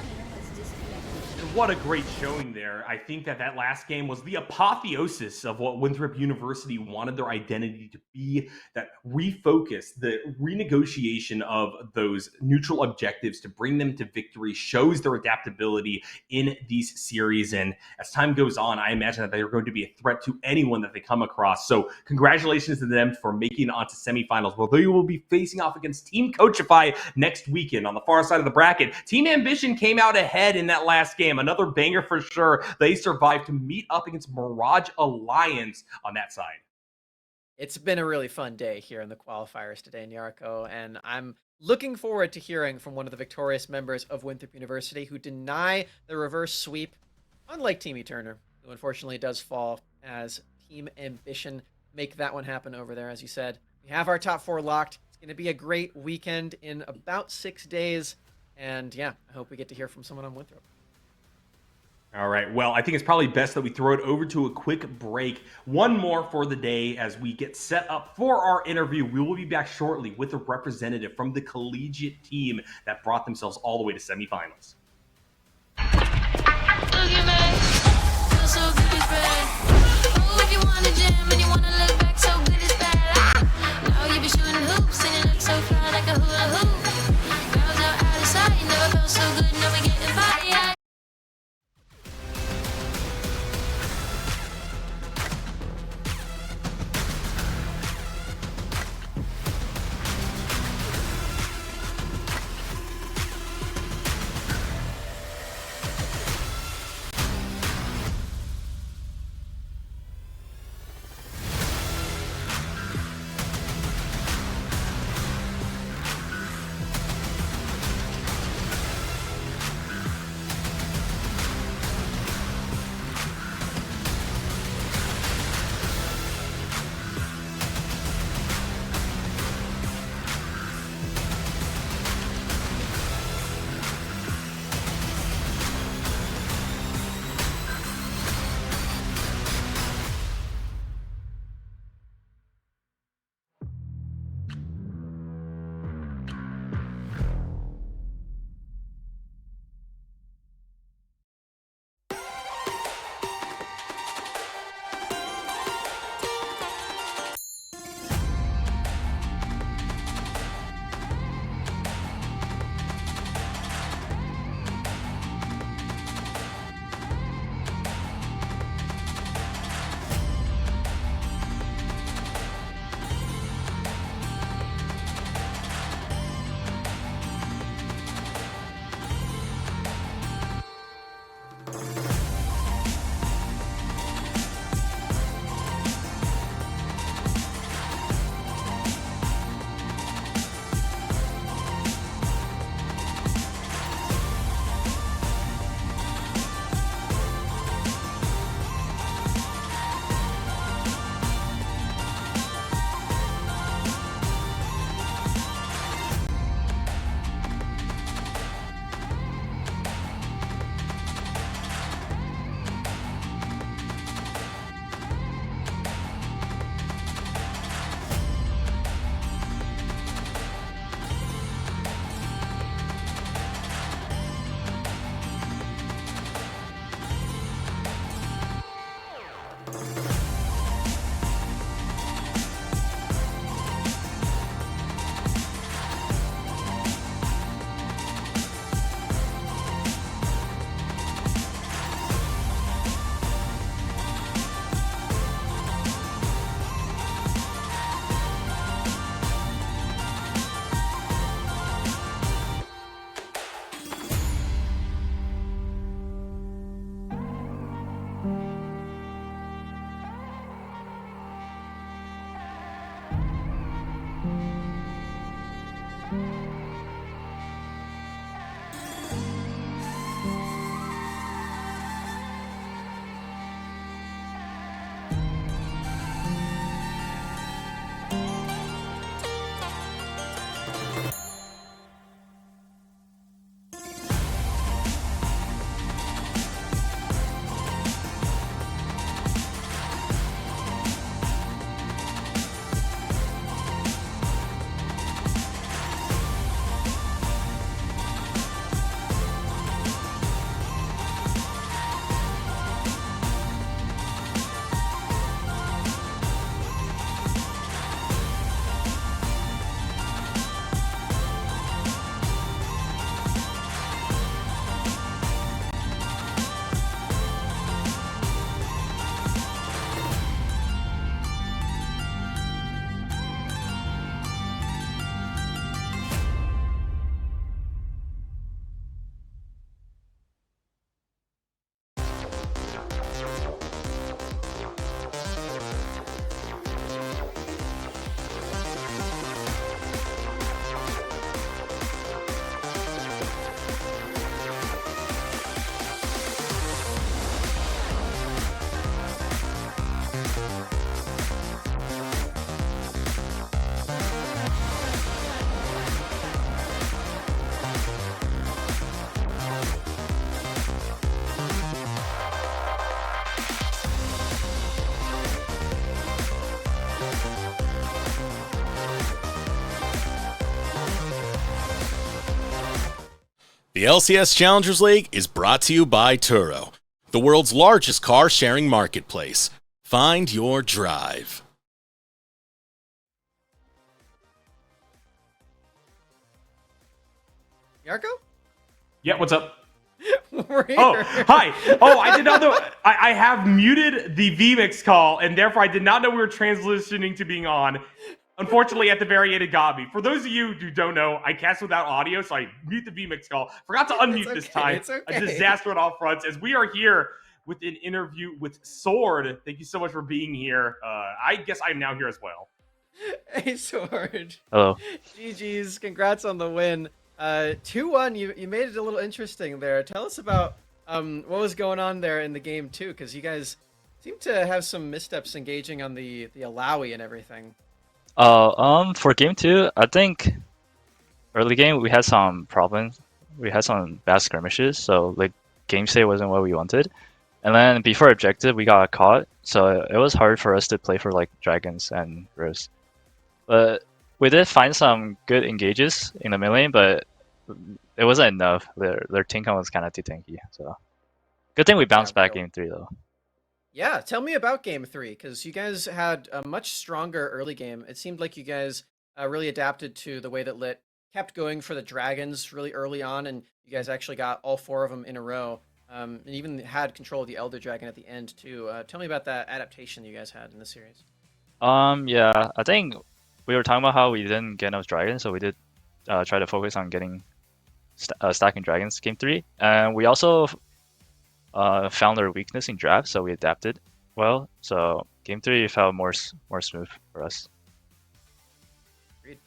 What a great showing there. I think that last game was the apotheosis of what Winthrop University wanted their identity to be, that refocus, the renegotiation of those neutral objectives to bring them to victory shows their adaptability in these series. And as time goes on, I imagine that they are going to be a threat to anyone that they come across. So congratulations to them for making it onto semifinals. Well, they will be facing off against Team Coachify next weekend on the far side of the bracket. Team Ambition came out ahead in that last game. Another banger for sure. They survived to meet up against Mirage Alliance on that side. It's been a really fun day here in the qualifiers today, Nyarko, and I'm looking forward to hearing from one of the victorious members of Winthrop University who deny the reverse sweep, unlike Team Turner, who unfortunately does fall as Team Ambition make that one happen over there. As you said, we have our top 4 locked. It's going to be a great weekend in about 6 days, and yeah, I hope we get to hear from someone on Winthrop. All right. Well, I think it's probably best that we throw it over to a quick break. One more for the day as we get set up for our interview. We will be back shortly with a representative from the collegiate team that brought themselves all the way to semifinals. The LCS Challengers League is brought to you by Turo, the world's largest car sharing marketplace. Find your drive. Yarko? Yeah, what's up? We're here. Oh, hi. Oh, I did not know. I have muted the VMix call, and therefore I did not know we were transitioning to being on. Unfortunately, at the very end, it got me. For those of you who don't know, I cast without audio, so I mute the VMix call. Forgot to unmute this time. It's okay. A disaster on all fronts, as we are here with an interview with Sword. Thank you so much for being here. I guess I'm now here as well. Hey, Sword. Hello. GG's. Congrats on the win. 2-1. You made it a little interesting there. Tell us about what was going on there in the game too, because you guys seem to have some missteps engaging on the Alawi and everything. For game 2, I think early game we had some problems. We had some bad skirmishes, so like game state wasn't what we wanted. And then before objective, we got caught, so it was hard for us to play for like dragons and rose. But we did find some good engages in the mid lane, but it wasn't enough. Their team count was kind of too tanky. So good thing we bounced back game 3 though. Yeah, tell me about game 3, because you guys had a much stronger early game. It seemed like you guys really adapted to the way that Lit kept going for the dragons really early on, and you guys actually got all 4 of them in a row, and even had control of the Elder Dragon at the end too. Tell me about that adaptation you guys had in the series. Yeah, I think we were talking about how we didn't get enough dragons, so we did try to focus on getting stacking dragons game 3, and we also found our weakness in draft, so we adapted well. So game 3 felt more smooth for us. Agreed.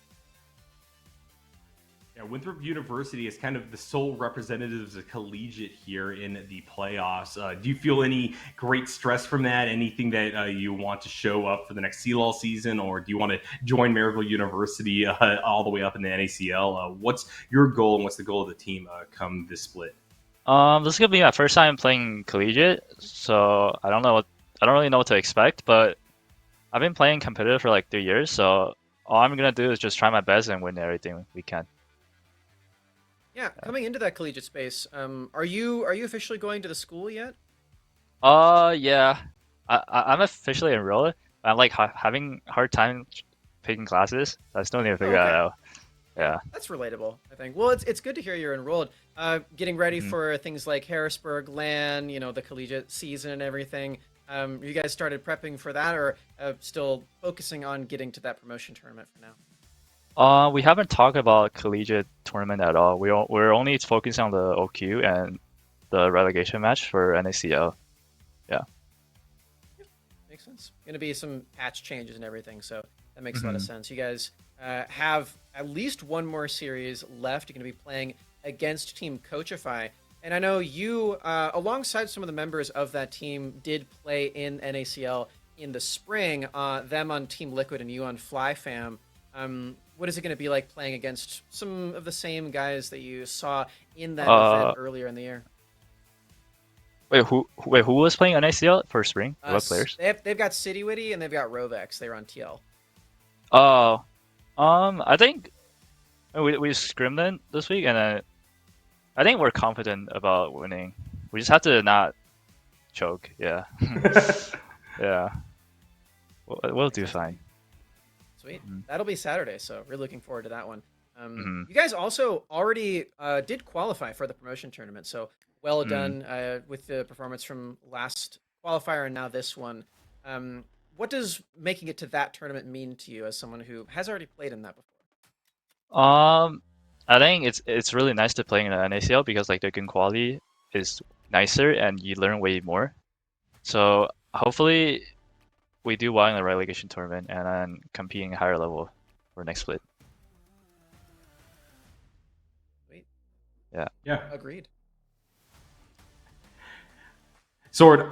Yeah, Winthrop University is kind of the sole representatives of collegiate here in the playoffs. Do you feel any great stress from that? Anything that you want to show up for the next CLL season, or do you want to join Maryville University all the way up in the NACL? What's your goal, and what's the goal of the team come this split? This is gonna be my first time playing collegiate, so I don't really know what to expect. But I've been playing competitive for like 3 years, so all I'm gonna do is just try my best and win everything we can. Yeah, coming into that collegiate space, are you officially going to the school yet? Yeah, I'm officially enrolled. I'm like having a hard time picking classes. I still need to figure that out. Yeah. That's relatable, I think. Well, it's good to hear you're enrolled. Getting ready for things like Harrisburg, LAN, the collegiate season and everything. You guys started prepping for that, or still focusing on getting to that promotion tournament for now? We haven't talked about collegiate tournament at all. We're only focusing on the OQ and the relegation match for NACL. Yeah. Makes sense. Going to be some patch changes and everything, so that makes a lot of sense. You guys have at least one more series left. You're going to be playing against Team Coachify. And I know you, alongside some of the members of that team, did play in NACL in the spring, them on Team Liquid and you on FlyFam. What is it going to be like playing against some of the same guys that you saw in that event earlier in the year? Wait, who was playing NACL for spring? What players? They've got City Witty and they've got Rovex. They were on TL. Oh, I think we scrimmed in this week, and I think we're confident about winning. We just have to not choke. Yeah, yeah. We'll do fine. Sweet. That'll be Saturday, so really looking forward to that one. You guys also already did qualify for the promotion tournament, so well done with the performance from last qualifier and now this one. What does making it to that tournament mean to you as someone who has already played in that before? I think it's really nice to play in the NACL because like the game quality is nicer and you learn way more. So hopefully we do well in the relegation tournament and then competing higher level for next split. Sweet. Yeah. Agreed. Sword,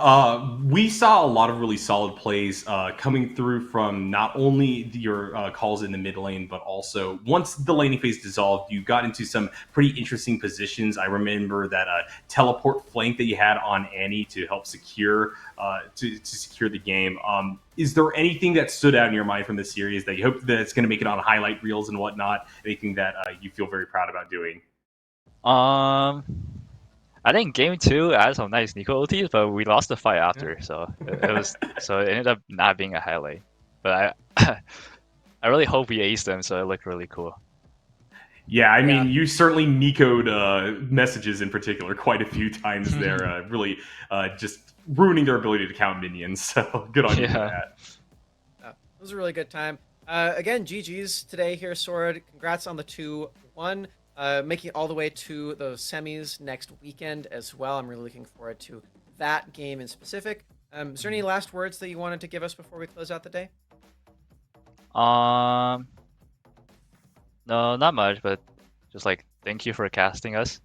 we saw a lot of really solid plays coming through from not only your calls in the mid lane, but also once the laning phase dissolved, you got into some pretty interesting positions. I remember that teleport flank that you had on Annie to help secure to secure the game. Is there anything that stood out in your mind from this series that you hope that it's going to make it on highlight reels and whatnot? Anything that you feel very proud about doing? Um, I think game two had some nice Nico ultis, but we lost the fight after, so it ended up not being a highlight. But I I really hope we aced them, so it looked really cool. Yeah, I Yeah. mean, you certainly Nico'd messages in particular quite a few times there, really just ruining their ability to count minions. So good on you for Yeah. that. It was a really good time. Again, GG's today here, Sword. Congrats on the 2-1. Making it all the way to the semis next weekend as well. I'm really looking forward to that game in specific. Is there any last words that you wanted to give us before we close out the day? Um, no, not much, but just like thank you for casting us.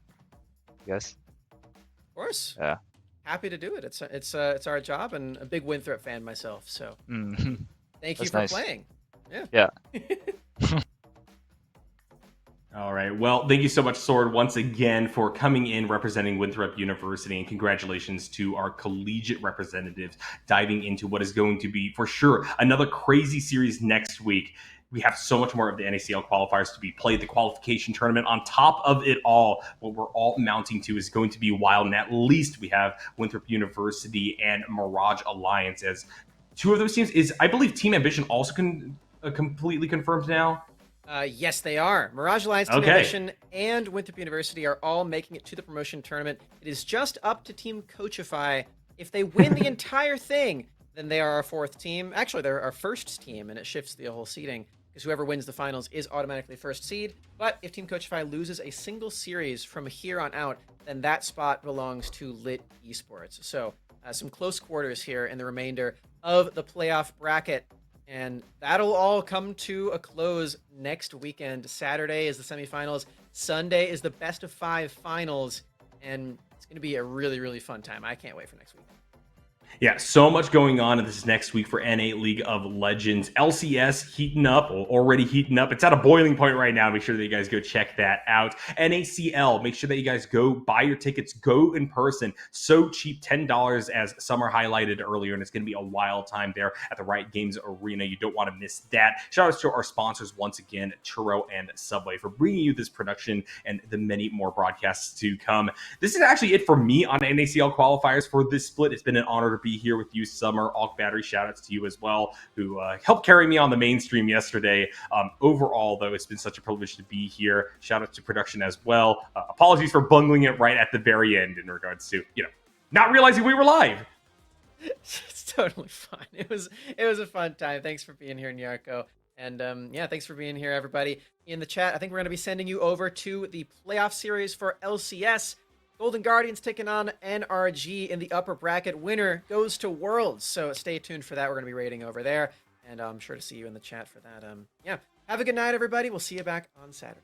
Yes. Of course. Yeah. Happy to do it. It's our job, and a big Winthrop fan myself. So Mm. thank you That's for nice. playing. Yeah. Yeah. All right. Well, thank you so much, Sword, once again for coming in representing Winthrop University, and congratulations to our collegiate representatives diving into what is going to be, for sure, another crazy series next week. We have so much more of the NACL qualifiers to be played, the qualification tournament. On top of it all, what we're all mounting to is going to be wild, and at least we have Winthrop University and Mirage Alliance as two of those teams. Is, I believe, Team Ambition also completely confirmed now? Yes, they are. Mirage Alliance, Team Okay. Ambition, and Winthrop University are all making it to the promotion tournament. It is just up to Team Coachify. If they win the entire thing, then they are our fourth team. Actually, they're our first team, and it shifts the whole seeding, because whoever wins the finals is automatically first seed. But if Team Coachify loses a single series from here on out, then that spot belongs to Lit Esports. So some close quarters here in the remainder of the playoff bracket. And that'll all come to a close next weekend. Saturday is the semifinals. Sunday is the best of 5 finals. And it's going to be a really, really fun time. I can't wait for next week. Yeah, so much going on in this next week for NA League of Legends. LCS heating up, or already heating up. It's at a boiling point right now. Make sure that you guys go check that out. NACL, make sure that you guys go buy your tickets, go in person. So cheap, $10 as Summer highlighted earlier, and it's going to be a wild time there at the Riot Games Arena. You don't want to miss that. Shout out to our sponsors once again, Churro and Subway, for bringing you this production and the many more broadcasts to come. This is actually it for me on NACL qualifiers for this split. It's been an honor to be here with you, Summer. Alk Battery, shout outs to you as well, who helped carry me on the mainstream yesterday. Overall, though, it's been such a privilege to be here. Shout out to production as well. Apologies for bungling it right at the very end in regards to, not realizing we were live. It's totally fine. It was a fun time. Thanks for being here, Nyarko. And yeah, thanks for being here, everybody. In the chat, I think we're going to be sending you over to the playoff series for LCS. Golden Guardians taking on NRG in the upper bracket. Winner goes to Worlds. So stay tuned for that. We're going to be rating over there. And I'm sure to see you in the chat for that. Yeah. Have a good night, everybody. We'll see you back on Saturday.